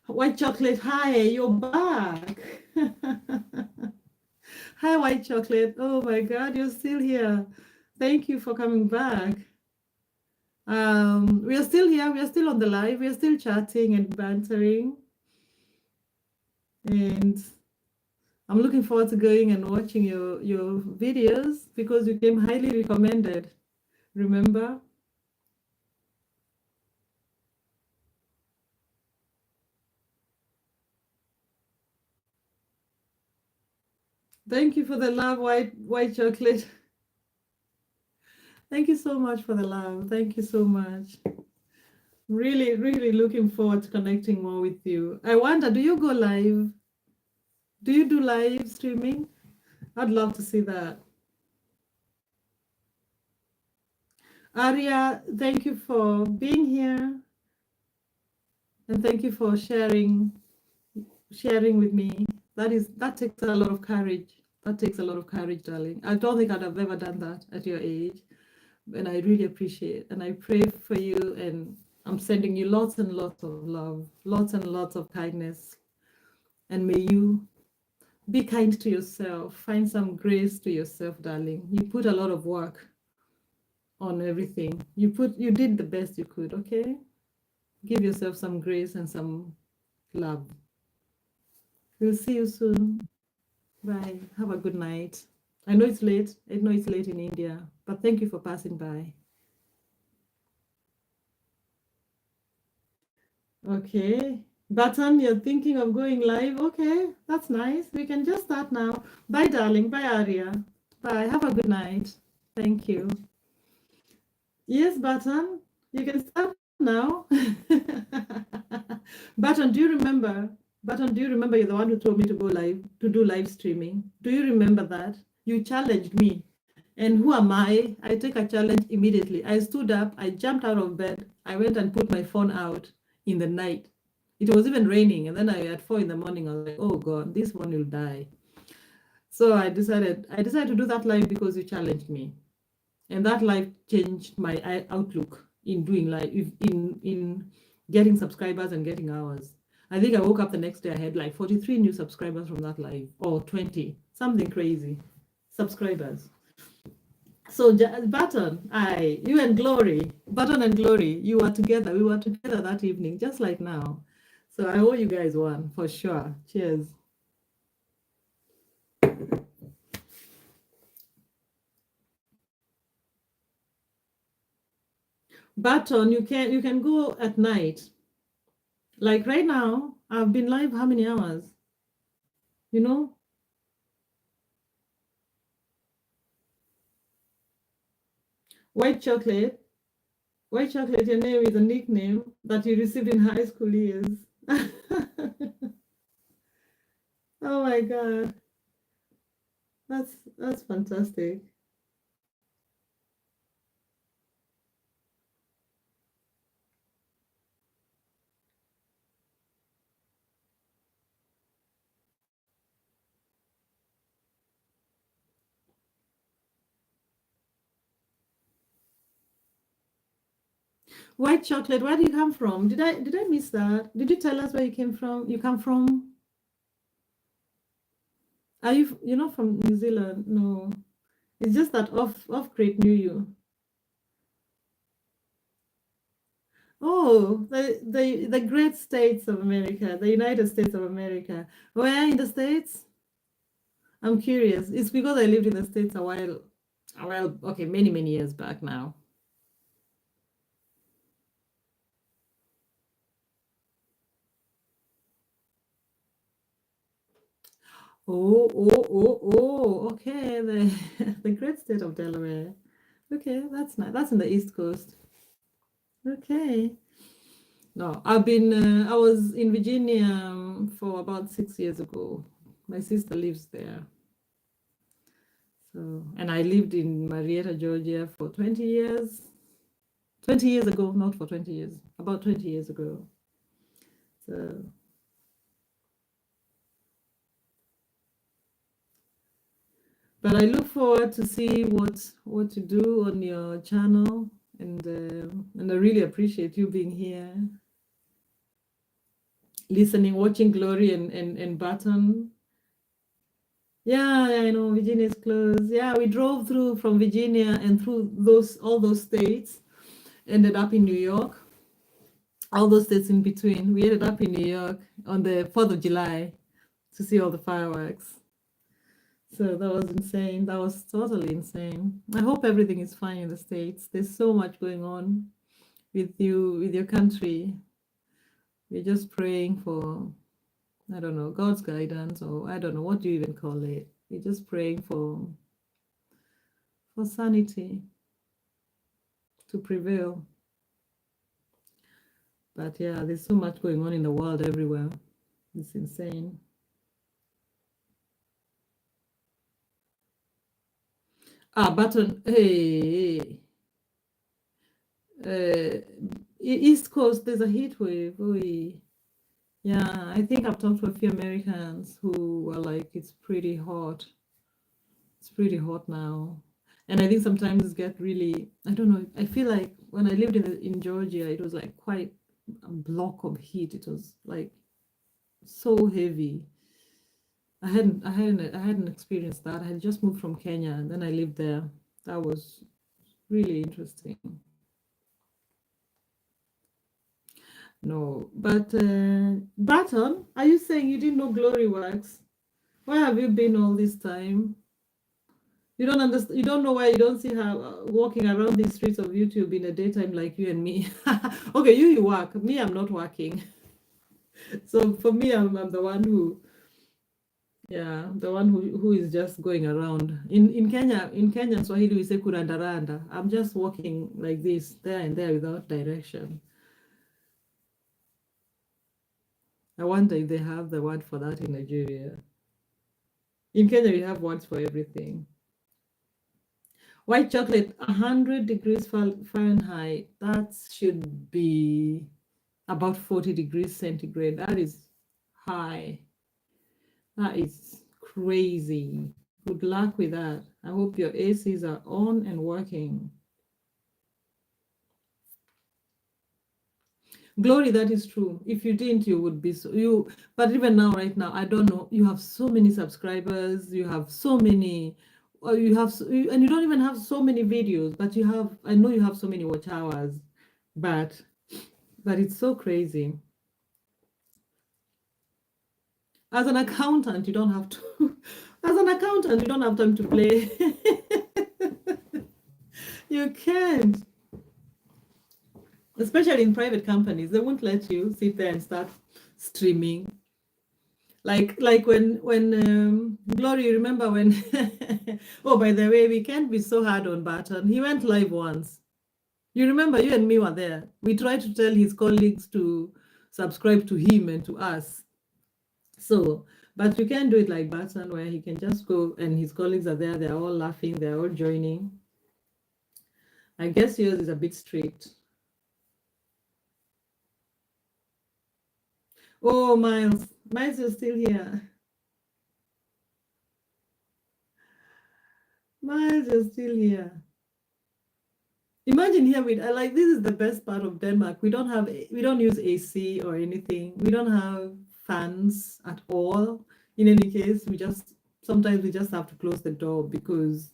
White chocolate, hi, you're back. Hi, white chocolate. Oh my God, you're still here. Thank you for coming back. We are still here. We are still on the live. We are still chatting and bantering. And I'm looking forward to going and watching your videos because you came highly recommended. Remember? Thank you for the love, white chocolate. Thank you so much for the love. Thank you so much. Really looking forward to connecting more with you. I wonder, do you go live? Do you do live streaming? I'd love to see that. Aria, thank you for being here. And thank you for sharing with me. That takes a lot of courage. That takes a lot of courage, darling. I don't think I'd have ever done that at your age. And I really appreciate, and I pray for you, and I'm sending you lots and lots of love, lots and lots of kindness. And may you be kind to yourself. Find some grace to yourself, darling. You put a lot of work on everything. You did the best you could, okay? Give yourself some grace and some love. We'll see you soon. Bye. Have a good night. I know it's late. I know it's late in India, but thank you for passing by. Okay. Button, you're thinking of going live? Okay, that's nice. We can just start now. Bye, darling. Bye, Aria. Bye. Have a good night. Thank you. Yes, Button, you can start now. Button, do you remember? Button, do you remember you're the one who told me to go live, to do live streaming? Do you remember that? You challenged me. And who am I? I take a challenge immediately. I stood up, I jumped out of bed, I went and put my phone out in the night. It was even raining. And then at 4 in the morning, I was like, oh God, this one will die. So I decided to do that live because you challenged me. And that live changed my outlook in doing live, in getting subscribers and getting hours. I think I woke up the next day, I had like 43 new subscribers from that live, or 20, something crazy subscribers. So Button, you and Glory, Button and Glory, you were together. We were together that evening, just like now. So I owe you guys one for sure. Cheers. Button, you can go at night. Like right now, I've been live how many hours? You know? White chocolate. White chocolate, your name is a nickname that you received in high school years. Oh my God. That's fantastic. White chocolate, where do you come from? Did I miss that? Did you tell us where you came from? You come from? Are you're not from New Zealand? No. It's just that off Crete knew you. Oh, the great states of America, the United States of America. Where in the States? I'm curious. It's because I lived in the States a while. Well, okay, many, many years back now. Okay. The great state of Delaware. Okay, that's nice. That's in the East Coast. Okay. No, I was in Virginia for about 6 years ago. My sister lives there. So, and I lived in Marietta, Georgia for 20 years. 20 years ago, not for 20 years, about 20 years ago. So, but I look forward to see what you do on your channel, and I really appreciate you being here, listening, watching Glory and Barton. Yeah, I know Virginia is close. Yeah, we drove through from Virginia and through all those states, ended up in New York. All those states in between. We ended up in New York on the 4th of July to see all the fireworks. So that was insane. That was totally insane. I hope everything is fine in the States. There's so much going on with you, with your country. We're just praying for, I don't know, God's guidance, or I don't know, what do you even call it? We're just praying for sanity to prevail. But yeah, there's so much going on in the world everywhere. It's insane. Button, hey, East Coast, there's a heat wave. Oy. Yeah, I think I've talked to a few Americans who were like, it's pretty hot. It's pretty hot now. And I think sometimes it get really, I don't know, I feel like when I lived in Georgia, it was like quite a block of heat. It was like so heavy. I hadn't experienced that. I had just moved from Kenya and then I lived there. That was really interesting. No, but Barton, are you saying you didn't know Glory Works? Where have you been all this time? You don't understand. You don't know why you don't see her walking around these streets of YouTube in the daytime like you and me. Okay, you work. Me, I'm not working. So for me, I'm the one who, yeah, the one who is just going around. In Kenya, Swahili, we say kurandaranda. I'm just walking like this, there and there without direction. I wonder if they have the word for that in Nigeria. In Kenya, we have words for everything. White chocolate, 100 degrees Fahrenheit. That should be about 40 degrees centigrade. That is high. That is crazy. Good luck with that. I hope your ACs are on and working. Glory, that is true. If you didn't, you would be but even now, right now, I don't know. You have so many subscribers, you have so many, and you don't even have so many videos, but I know you have so many watch hours, but it's so crazy. As an accountant, you don't have to, as an accountant, you don't have time to play. You can't. Especially in private companies, they won't let you sit there and start streaming. Like when Glory, remember when oh, by the way, we can't be so hard on Barton. He went live once. You remember, you and me were there. We tried to tell his colleagues to subscribe to him and to us. So, but you can't do it like Barton, where he can just go and his colleagues are there, they're all laughing, they're all joining. I guess yours is a bit strict. Oh, Miles. Miles is still here. Miles is still here. Imagine here with like this is the best part of Denmark. We don't use AC or anything. We don't have fans at all. In any case, we just sometimes we just have to close the door because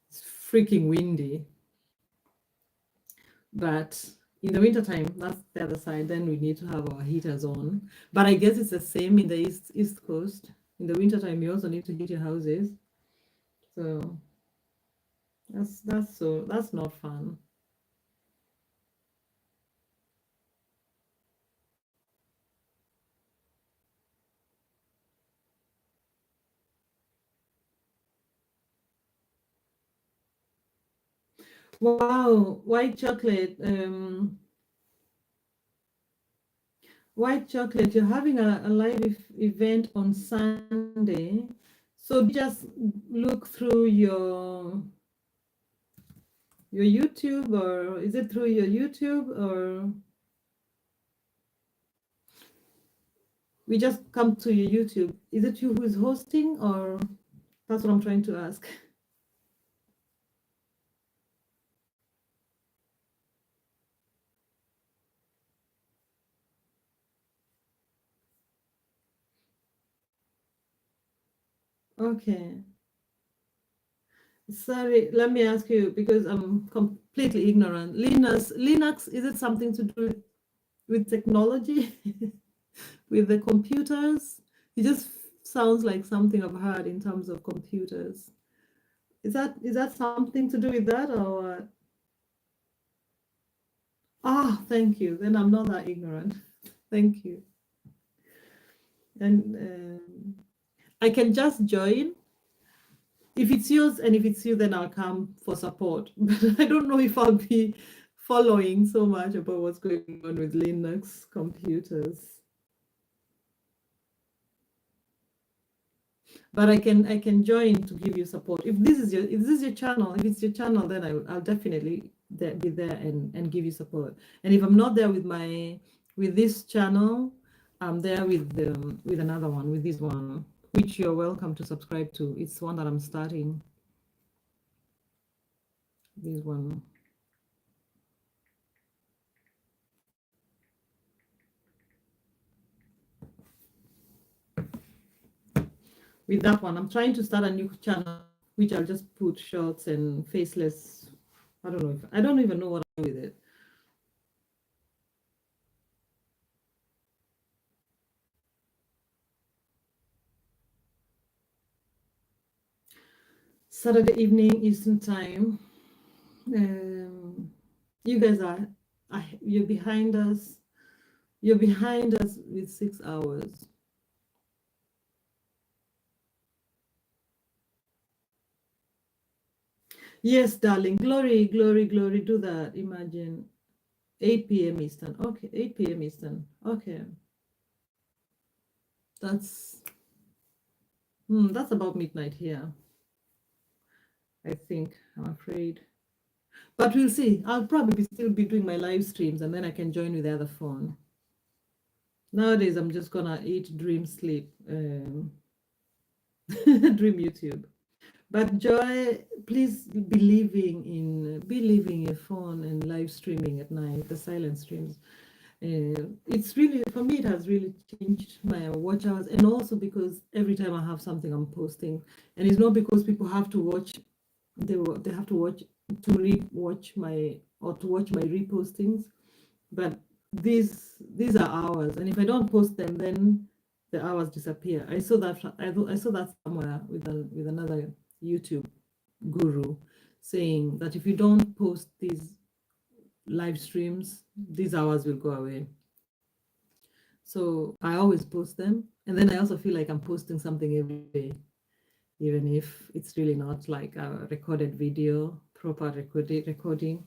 it's freaking windy. But in the wintertime, that's the other side. Then we need to have our heaters on. But I guess it's the same in the East Coast. In the wintertime, you also need to heat your houses. So that's not fun. Wow, white chocolate. White chocolate, you're having a live event on Sunday. So just look through your YouTube, or is it through your YouTube, or we just come to your YouTube? Is it you who is hosting, or that's what I'm trying to ask? Okay. Sorry, let me ask you because I'm completely ignorant. Linux, is it something to do with technology, with the computers? It just sounds like something I've heard in terms of computers. Is that something to do with that or what? Ah, thank you. Then I'm not that ignorant. Thank you. And I can just join. If it's yours and if it's you, then I'll come for support. But I don't know if I'll be following so much about what's going on with Linux computers. But I can join to give you support. If this is your channel, if it's your channel, then I'll definitely be there and give you support. And if I'm not there with this channel, I'm there with another one, with this one, which you're welcome to subscribe to. It's one that I'm starting. This one. With that one, I'm trying to start a new channel, which I'll just put shorts and faceless. I don't even know what I'm doing with it. Saturday evening Eastern time. You guys you're behind us. You're behind us with 6 hours. Yes, darling. Glory, glory, glory. Do that. Imagine 8 p.m. Eastern. Okay, 8 p.m. Eastern. Okay. That's that's about midnight here. I think. I'm afraid. But we'll see. I'll probably still be doing my live streams and then I can join with the other phone. Nowadays, I'm just gonna eat, dream, sleep, dream YouTube. But Joy, please be leaving your phone and live streaming at night, the silent streams. It's really, for me, it has really changed my watch hours. And also because every time I have something I'm posting, and it's not because people have to watch, they have to watch to re-watch my, or to watch my repostings, but these are hours. And if I don't post them, then the hours disappear. I saw that somewhere with another YouTube guru saying that if you don't post these live streams, these hours will go away. So I always post them. And then I also feel like I'm posting something every day, even if it's really not like a recorded video, proper recording.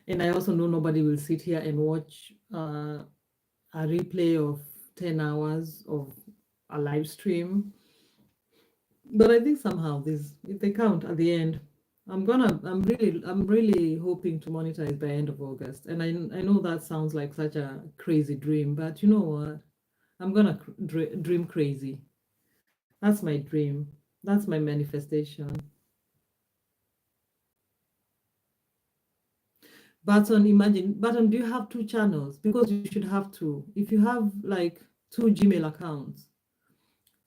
And I also know nobody will sit here and watch a replay of 10 hours of a live stream. But I think somehow if they count at the end, I'm really hoping to monetize by end of August. And I know that sounds like such a crazy dream, but you know what? I'm gonna dream crazy. That's my dream. That's my manifestation. Button, imagine, Button, do you have 2 channels? Because you should have 2. If you have like 2 Gmail accounts.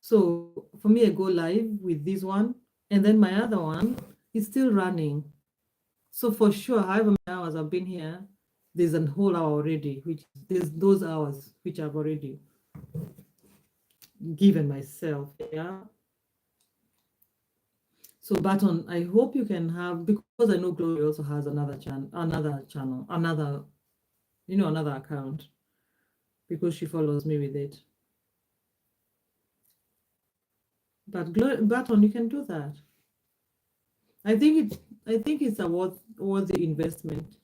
So for me, I go live with this one, and then my other one is still running. So for sure, however many hours I've been here, there's a whole hour already, which there's those hours which I've already given myself. Yeah. So Button, I hope you can have, because I know Glory also has another channel, another account, because she follows me with it. But Button, you can do that. I think it's a worthy investment.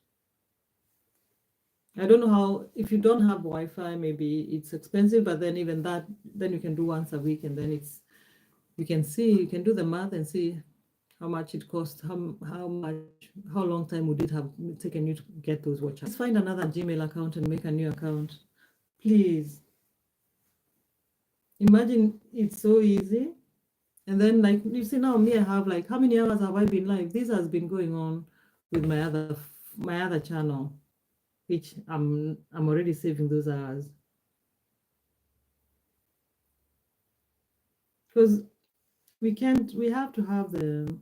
I don't know how, if you don't have Wi-Fi, maybe it's expensive, but then even that, then you can do once a week, and then you can do the math and see how much it costs, how long time would it have taken you to get those watches. Let's find another Gmail account and make a new account, please. Imagine, it's so easy. And then, like, you see now, me, I have like, how many hours have I been live? This has been going on with my other channel, which I'm already saving those hours. Because we have to have the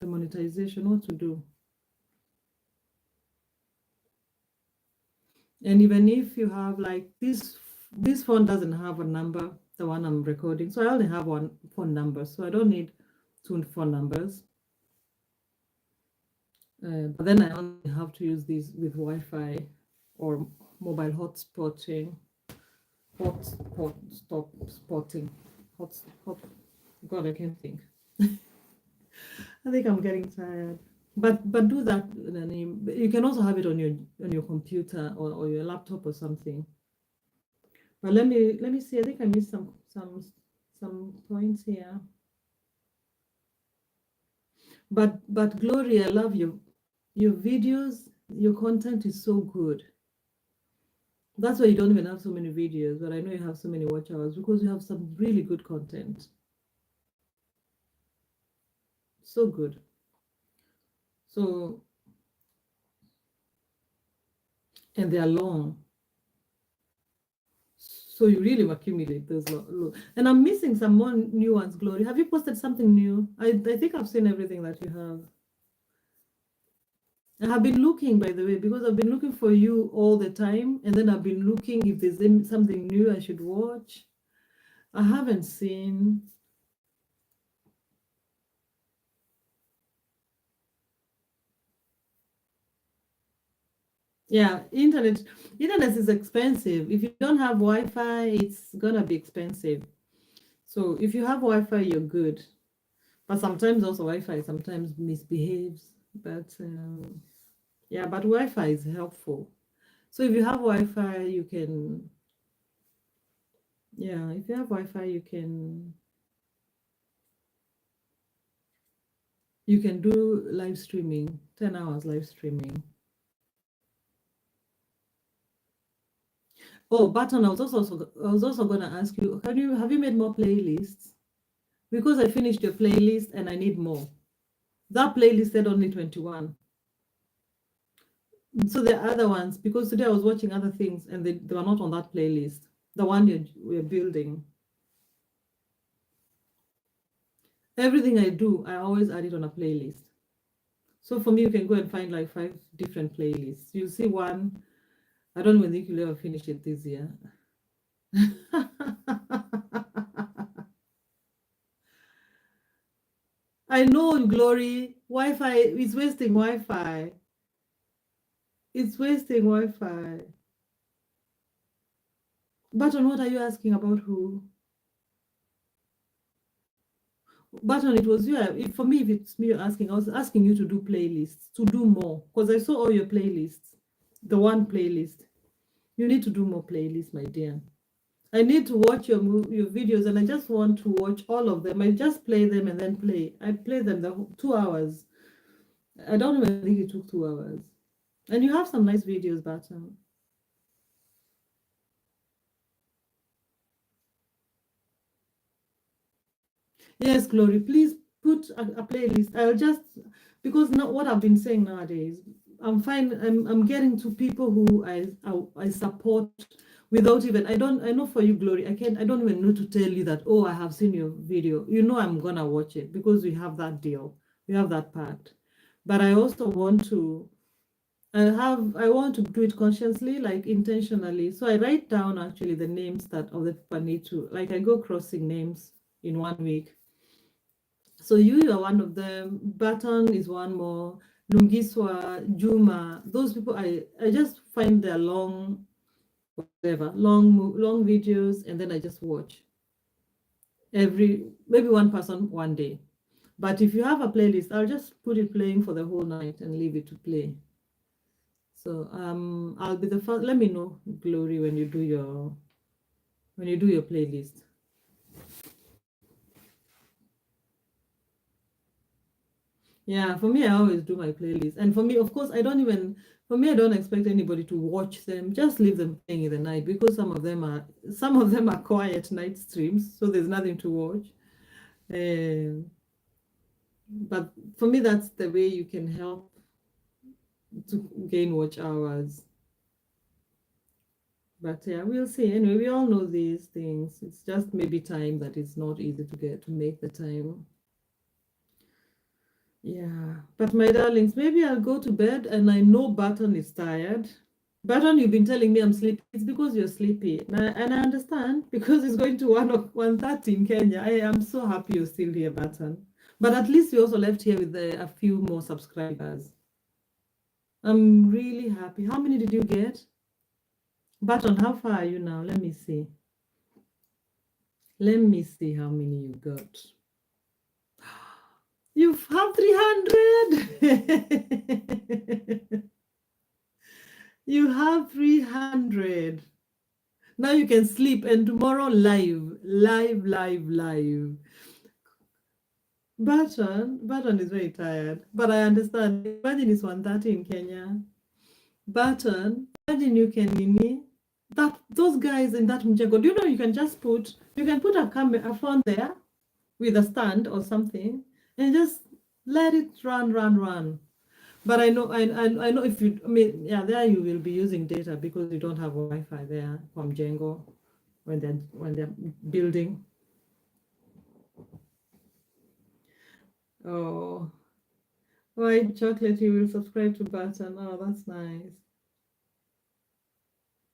monetization, what to do. And even if you have like this phone doesn't have a number, the one I'm recording, so I only have one phone number, so I don't need 2 phone numbers. But then I only have to use these with Wi-Fi or mobile hotspotting. God, I can't think. I think I'm getting tired. But do that. You can also have it on your computer or your laptop or something. But let me see. I think I missed some points here. But Gloria, I love your videos. Your content is so good. That's why you don't even have so many videos, but I know you have so many watch hours, because you have some really good content. So good. So, and they are long. So you really accumulate those. And I'm missing some more new ones, Glory. Have you posted something new? I think I've seen everything that you have. I have been looking, by the way, because I've been looking for you all the time, and then I've been looking if there's something new I should watch. I haven't seen. Yeah, internet is expensive. If you don't have Wi-Fi, it's gonna be expensive. So if you have Wi-Fi, you're good. But sometimes also Wi-Fi sometimes misbehaves. But yeah, but Wi-Fi is helpful. So if you have Wi-Fi, you can, yeah, if you have Wi-Fi, you can do live streaming, 10 hours live streaming. Oh, Button, I was also going to ask you, have you made more playlists? Because I finished your playlist and I need more. That playlist said only 21. So the other ones, because today I was watching other things and they were not on that playlist, the one we're building. Everything I do, I always add it on a playlist. So for me, you can go and find like 5 different playlists. You'll see one. I don't even think you'll ever finish it this year. I know, Glory. Wi-Fi is wasting Wi-Fi. It's wasting Wi-Fi. Button, what are you asking about? Who? Button, it was you. For me, if it's me you're asking, I was asking you to do playlists, to do more, because I saw all your playlists, the one playlist. You need to do more playlists, my dear. I need to watch your videos, and I just want to watch all of them. I just play them and then play. I play them the 2 hours. I don't even think it took 2 hours. And you have some nice videos, Button. Yes, Glory, please put a playlist. I'll just, because now what I've been saying nowadays, I'm fine. I'm getting to people who I support without even I know for you, Glory, I don't even know to tell you that, oh, I have seen your video. You know I'm gonna watch it because we have that deal. We have that pact. But I also want to I want to do it consciously, like intentionally. So I write down actually the names that of the people I need to, like I go crossing names in 1 week. So you are one of them. Baton is one more. Lungiswa, Juma, those people I just find their long whatever, long videos, and then I just watch maybe one person one day. But if you have a playlist, I'll just put it playing for the whole night and leave it to play. So I'll be the first. Let me know, Glory, when you do your playlist. Yeah, for me, I always do my playlist. And for me, of course, I don't expect anybody to watch them. Just leave them playing in the night because some of them are quiet night streams, so there's nothing to watch. But for me, that's the way you can help to gain watch hours. But yeah, we'll see. Anyway, we all know these things. It's just maybe time that it's not easy to make the time. Yeah, but my darlings, maybe I'll go to bed, and I know Button is tired. Button, you've been telling me I'm sleepy. It's because you're sleepy. And I understand because it's going to 1:30 in Kenya. I am so happy you're still here, Button. But at least we also left here with a few more subscribers. I'm really happy. How many did you get? Button, how far are you now? Let me see. Let me see how many you got. You have 300. You have 300. Now you can sleep, and tomorrow live. Button is very tired, but I understand. Imagine it's 1:30 in Kenya. Button, imagine you can Nini. Those guys in that mjengo, do you know you can put a phone there with a stand or something and just let it run. But I know if yeah, there you will be using data because you don't have Wi-Fi there from Django when they're building. Oh, White Chocolate, you will subscribe to Button. Oh, that's nice.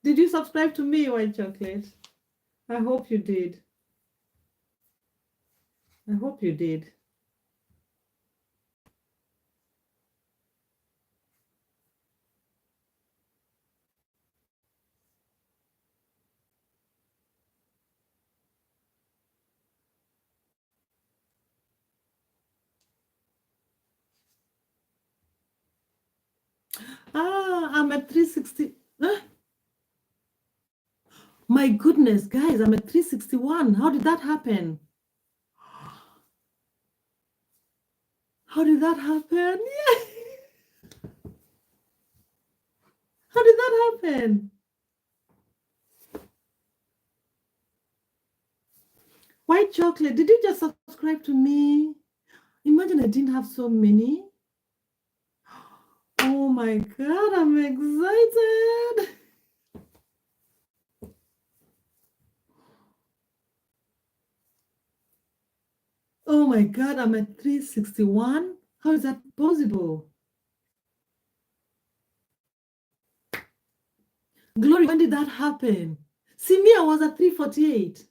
Did you subscribe to me, White Chocolate? I hope you did. I hope you did. I'm at 360. My goodness, guys, I'm at 361. How did that happen? How did that happen? Yeah. How did that happen? White Chocolate, did you just subscribe to me? Imagine I didn't have so many. Oh my God, I'm excited. Oh my God, I'm at 361. How is that possible? Glory, when did that happen? See, me, I was at 348.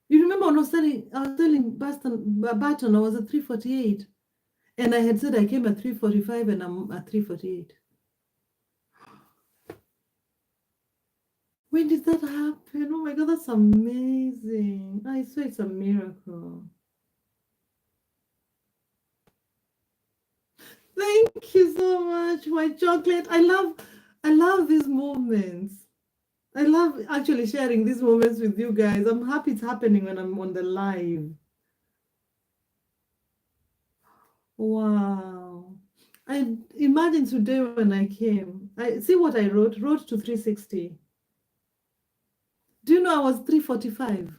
You remember when I was telling Barton, I was at 348. And I had said I came at 3:45 and I'm at 3:48. When did that happen? Oh my God, that's amazing. I swear it's a miracle. Thank you so much, White Chocolate. I love these moments. I love actually sharing these moments with you guys. I'm happy it's happening when I'm on the live. Wow. I imagine today when I came, I see what I wrote to 360. Do you know I was 345?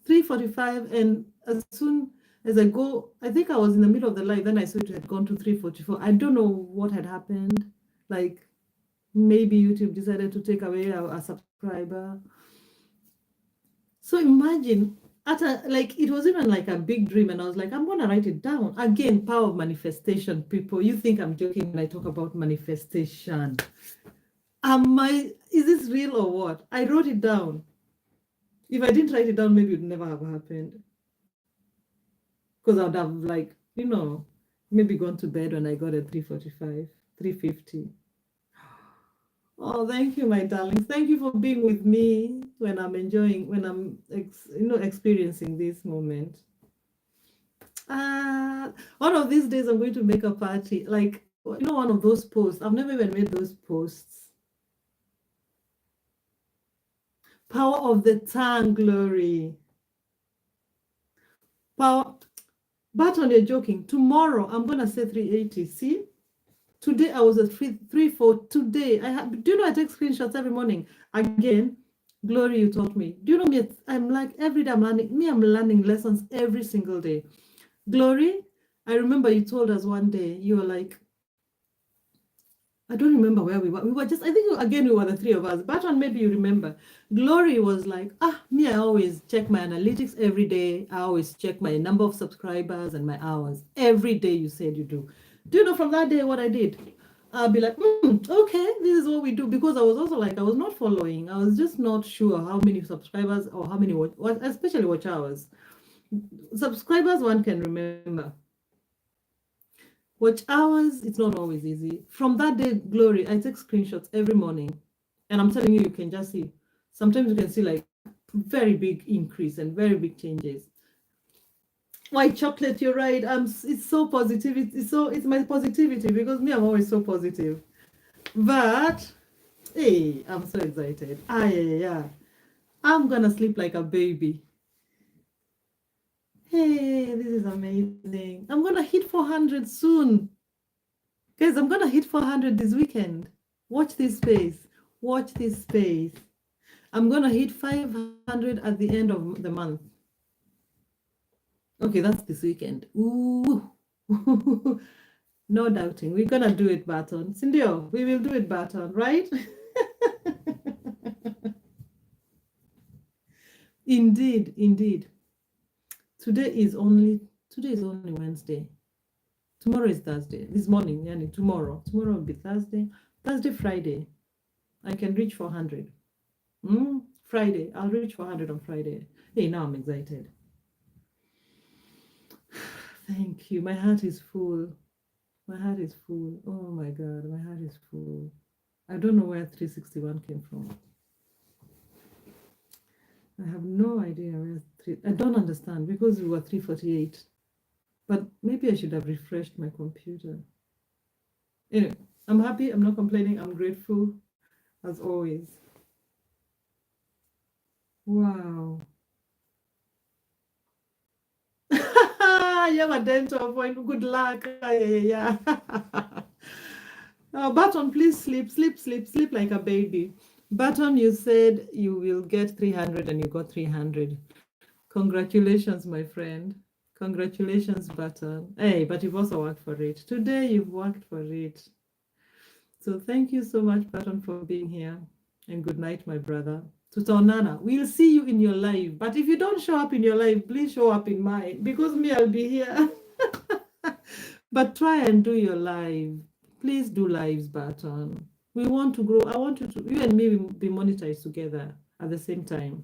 345, and as soon As I go, I think I was in the middle of the live, then I saw it had gone to 344. I don't know what had happened. Like maybe YouTube decided to take away a subscriber. So imagine like it was even like a big dream, and I was like, I'm gonna write it down. Again, power of manifestation, people. You think I'm joking when I talk about manifestation. Is this real or what? I wrote it down. If I didn't write it down, maybe it would never have happened. Because I'd have like, maybe gone to bed when I got at 3:45, 3:50. Oh, thank you, my darlings. Thank you for being with me when I'm experiencing this moment. One of these days I'm going to make a party. Like, one of those posts. I've never even made those posts. Power of the tongue, Glory. Power. Baton, you're joking. Tomorrow I'm gonna say 380. See? Today I was at 334. Today do you know I take screenshots every morning? Again, Glory, you taught me. Do you know me? I'm like every day I'm learning lessons every single day. Glory, I remember you told us one day, you were like, I don't remember where we were. We were just, I think again we were the three of us. Baton, maybe you remember. Glory was like, me, I always check my analytics every day. I always check my number of subscribers and my hours. Every day you said you do. Do you know from that day what I did? I'll be like, okay, this is what we do. Because I was also like, I was not following. I was just not sure how many subscribers or how many, especially watch hours. Subscribers, one can remember. Watch hours, it's not always easy. From that day, Glory, I take screenshots every morning. And I'm telling you, you can just see. Sometimes you can see like very big increase and very big changes. White chocolate, you're right. It's so positive. It's my positivity, because me, I'm always so positive. But hey, I'm so excited. Yeah. I'm gonna sleep like a baby. Hey, this is amazing. I'm gonna hit 400 soon. Guys, I'm gonna hit 400 this weekend. Watch this space. Watch this space. I'm gonna hit 500 at the end of the month. Okay, that's this weekend. Ooh. No doubting. We're gonna do it, Baton. Cindy, we will do it, Baton, right? Indeed, indeed. Today is only Wednesday. Tomorrow is Thursday. This morning, yani tomorrow. Tomorrow will be Thursday. Thursday, Friday. I can reach 400. Friday. I'll reach 400 on Friday. Hey, now I'm excited. Thank you. My heart is full. My heart is full. Oh my God, my heart is full. I don't know where 361 came from. I have no idea where I don't understand, because we were 348. But maybe I should have refreshed my computer. Anyway, I'm happy. I'm not complaining. I'm grateful, as always. Wow. You have a dental appointment. Good luck. Yeah. Baton, please sleep like a baby. Baton, you said you will get 300 and you got 300. Congratulations, my friend. Congratulations, Baton. Hey, but you've also worked for it. Today, you've worked for it. So thank you so much, Baton, for being here. And good night, my brother. Tutaonana, we'll see you in your live. But if you don't show up in your live, please show up in mine, because me, I'll be here. But try and do your live. Please do lives, Baton. We want to grow. I want you and me be monetized together at the same time.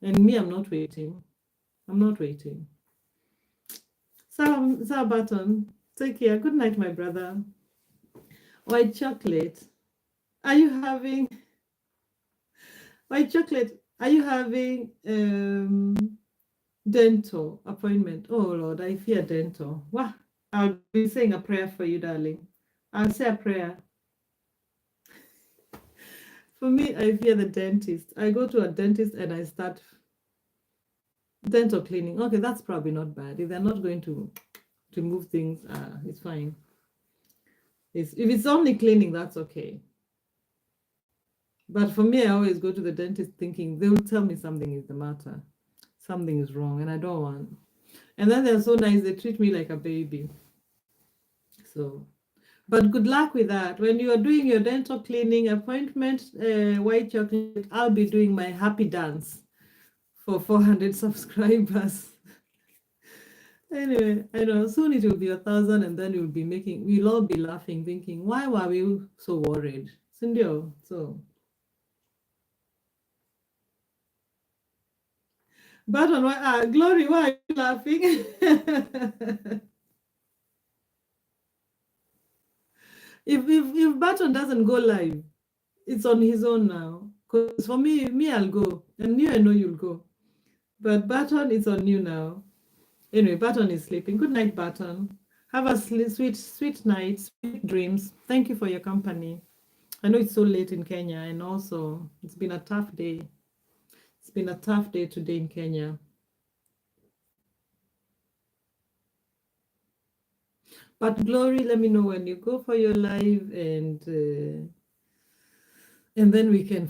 And me, I'm not waiting. I'm not waiting. Sir Baton, take care. Good night, my brother. White chocolate. Are you having white chocolate? Are you having dental appointment? Oh Lord, I fear dental. Wow. I'll be saying a prayer for you, darling. I'll say a prayer. For me, I fear the dentist. I go to a dentist and I start dental cleaning. Okay, that's probably not bad. If they're not going to remove things, it's fine. If it's only cleaning, that's okay. But for me, I always go to the dentist thinking they will tell me something is the matter. Something is wrong, and I don't want. And then they're so nice, they treat me like a baby. So, but good luck with that. When you are doing your dental cleaning appointment, white chocolate, I'll be doing my happy dance for 400 subscribers. Anyway, I know soon it will be 1,000, and then we'll all be laughing, thinking, why were we so worried? Sindio, so. But on Glory, why are you laughing? if Barton doesn't go live, it's on his own now. Because for me, I'll go. And you, I know you'll go. But Barton, it's on you now. Anyway, Barton is sleeping. Good night, Barton. Have a sweet night, sweet dreams. Thank you for your company. I know it's so late in Kenya, and also it's been a tough day. It's been a tough day today in Kenya. But Glory, let me know when you go for your live, and then we can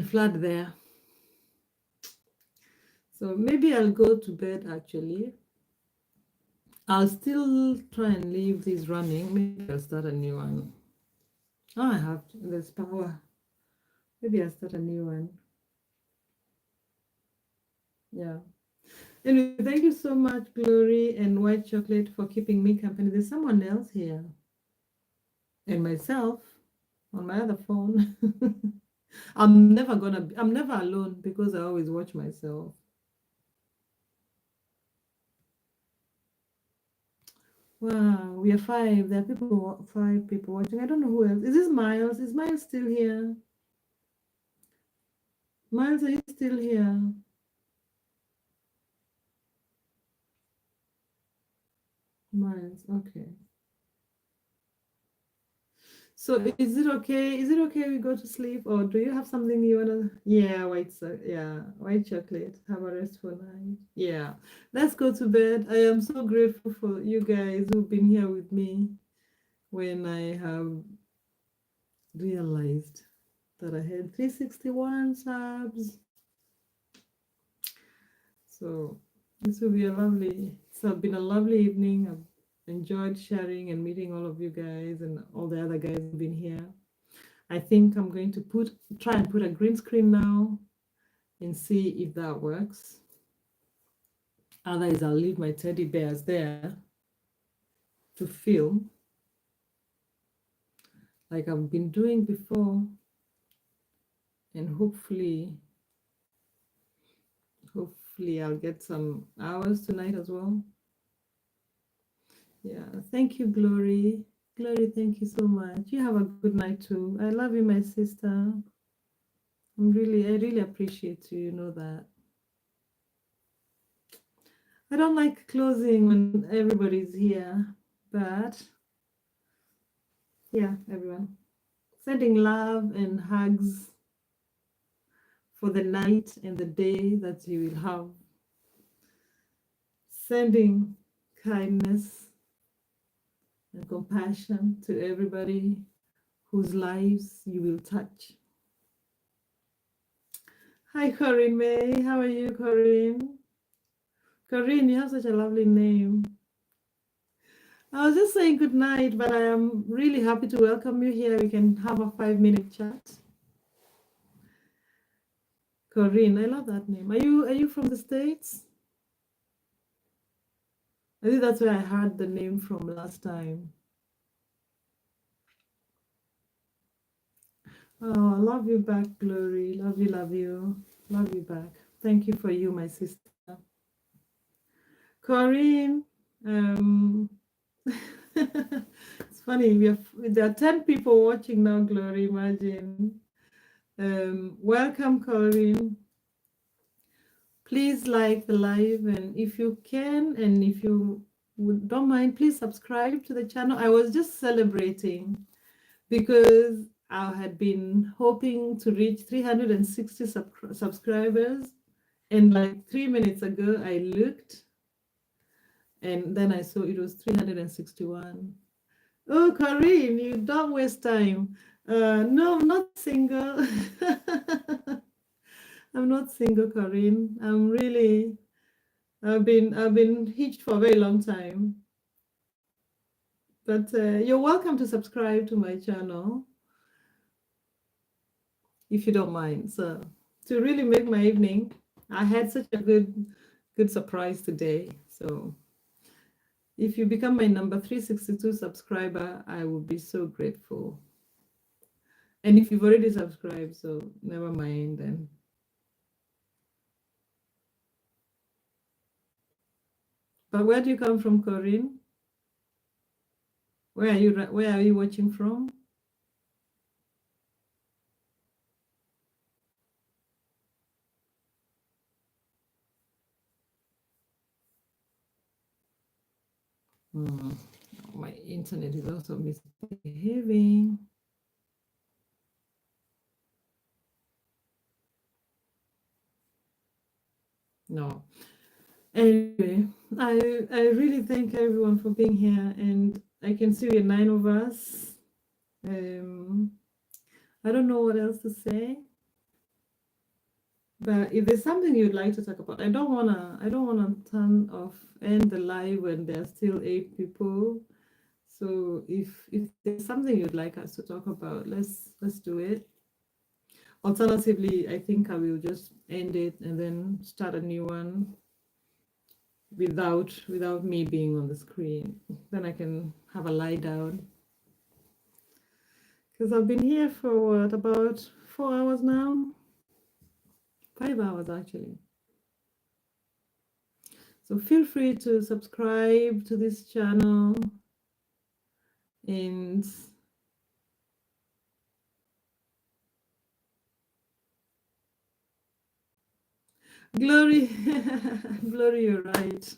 flood there. So maybe I'll go to bed actually. I'll still try and leave this running. Maybe I'll start a new one. Oh, I have there's power. Maybe I'll start a new one. Yeah. Anyway, thank you so much, Glory and White Chocolate, for keeping me company. There's someone else here. And myself on my other phone. I'm never alone because I always watch myself. Wow, we are 5. There are 5 people watching. I don't know who else. Is this Miles? Is Miles still here? Miles, are you still here? Miles, okay. So is it okay? Is it okay we go to sleep, or do you have something you wanna? Yeah, white chocolate. Have a restful night. Yeah, let's go to bed. I am so grateful for you guys who've been here with me when I have realized that I had 361 subs. So this will be it's been a lovely evening. I've enjoyed sharing and meeting all of you guys and all the other guys who've been here. I think I'm going to try and put a green screen now and see if that works. Otherwise, I'll leave my teddy bears there to film like I've been doing before, and hopefully I'll get some hours tonight as well. Yeah, thank you, Glory. Glory, thank you so much. You have a good night too. I love you, my sister. I really appreciate you. You know that. I don't like closing when everybody's here, but yeah, everyone. Sending love and hugs for the night and the day that you will have. Sending kindness and compassion to everybody whose lives you will touch. Hi, Corinne May. How are you, Corinne? Corinne, you have such a lovely name. I was just saying good night, but I am really happy to welcome you here. We can have a 5-minute chat. Corinne, I love that name. Are you from the States? I think that's where I heard the name from last time. Oh, I love you back, Glory. Love you, love you. Love you back. Thank you for you, my sister. Corinne, it's funny, there are 10 people watching now, Glory, imagine. Welcome, Corinne. Please like the live, and if you can, and if you don't mind, please subscribe to the channel. I was just celebrating because I had been hoping to reach 360 subscribers, and like 3 minutes ago I looked and then I saw it was 361. Oh, Corinne, you don't waste time. No, I'm not single. I'm not single, Corinne. I'm really I've been hitched for a very long time. But you're welcome to subscribe to my channel if you don't mind. So to really make my evening, I had such a good surprise today. So if you become my number 362 subscriber, I will be so grateful. And if you've already subscribed, so never mind then. But where do you come from, Corinne? Where are you watching from? My internet is also misbehaving. No. Anyway, I really thank everyone for being here, and I can see we're 9 of us. I don't know what else to say, but if there's something you'd like to talk about, I don't wanna turn off end the live when there's still 8 people. So if there's something you'd like us to talk about, let's do it. Alternatively, I think I will just end it and then start a new one without me being on the screen. Then I can have a lie down. Because I've been here for what, about 4 hours now? 5 hours actually. So feel free to subscribe to this channel and Glory, Glory, you're right.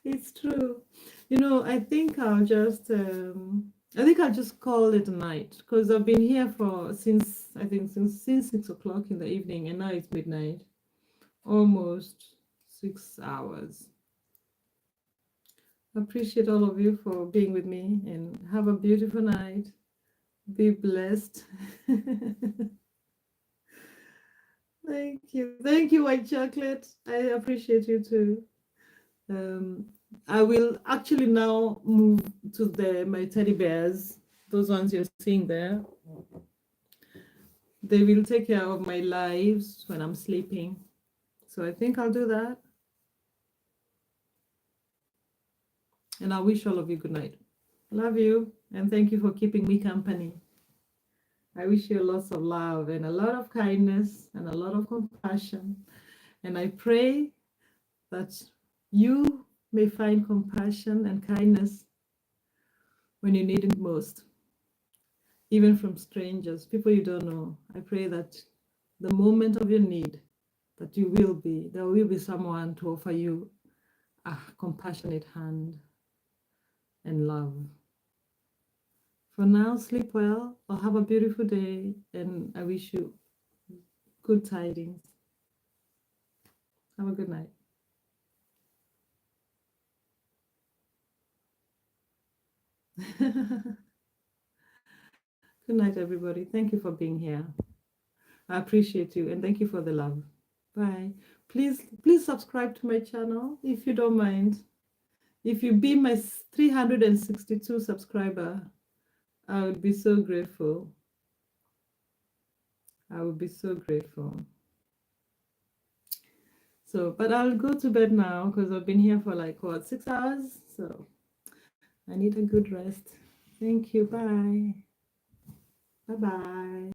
It's true. You know, I think I'll just call it a night because I've been here since 6 o'clock in the evening, and now it's midnight, almost 6 hours. I appreciate all of you for being with me, and have a beautiful night. Be blessed. Thank you, white chocolate. I appreciate you too. I will actually now move to my teddy bears, those ones you're seeing there. They will take care of my lives when I'm sleeping. So I think I'll do that. And I wish all of you good night. Love you, and thank you for keeping me company. I wish you lots of love and a lot of kindness and a lot of compassion. And I pray that you may find compassion and kindness when you need it most, even from strangers, people you don't know. I pray that the moment of your need, that there will be someone to offer you a compassionate hand and love. For now, sleep well, or have a beautiful day, and I wish you good tidings. Have a good night. Good night, everybody. Thank you for being here. I appreciate you, and thank you for the love. Bye. Please subscribe to my channel if you don't mind. If you be my 362 subscriber, I would be so grateful. I would be so grateful. So, but I'll go to bed now because I've been here for like, what, 6 hours? So I need a good rest. Thank you. Bye. Bye-bye.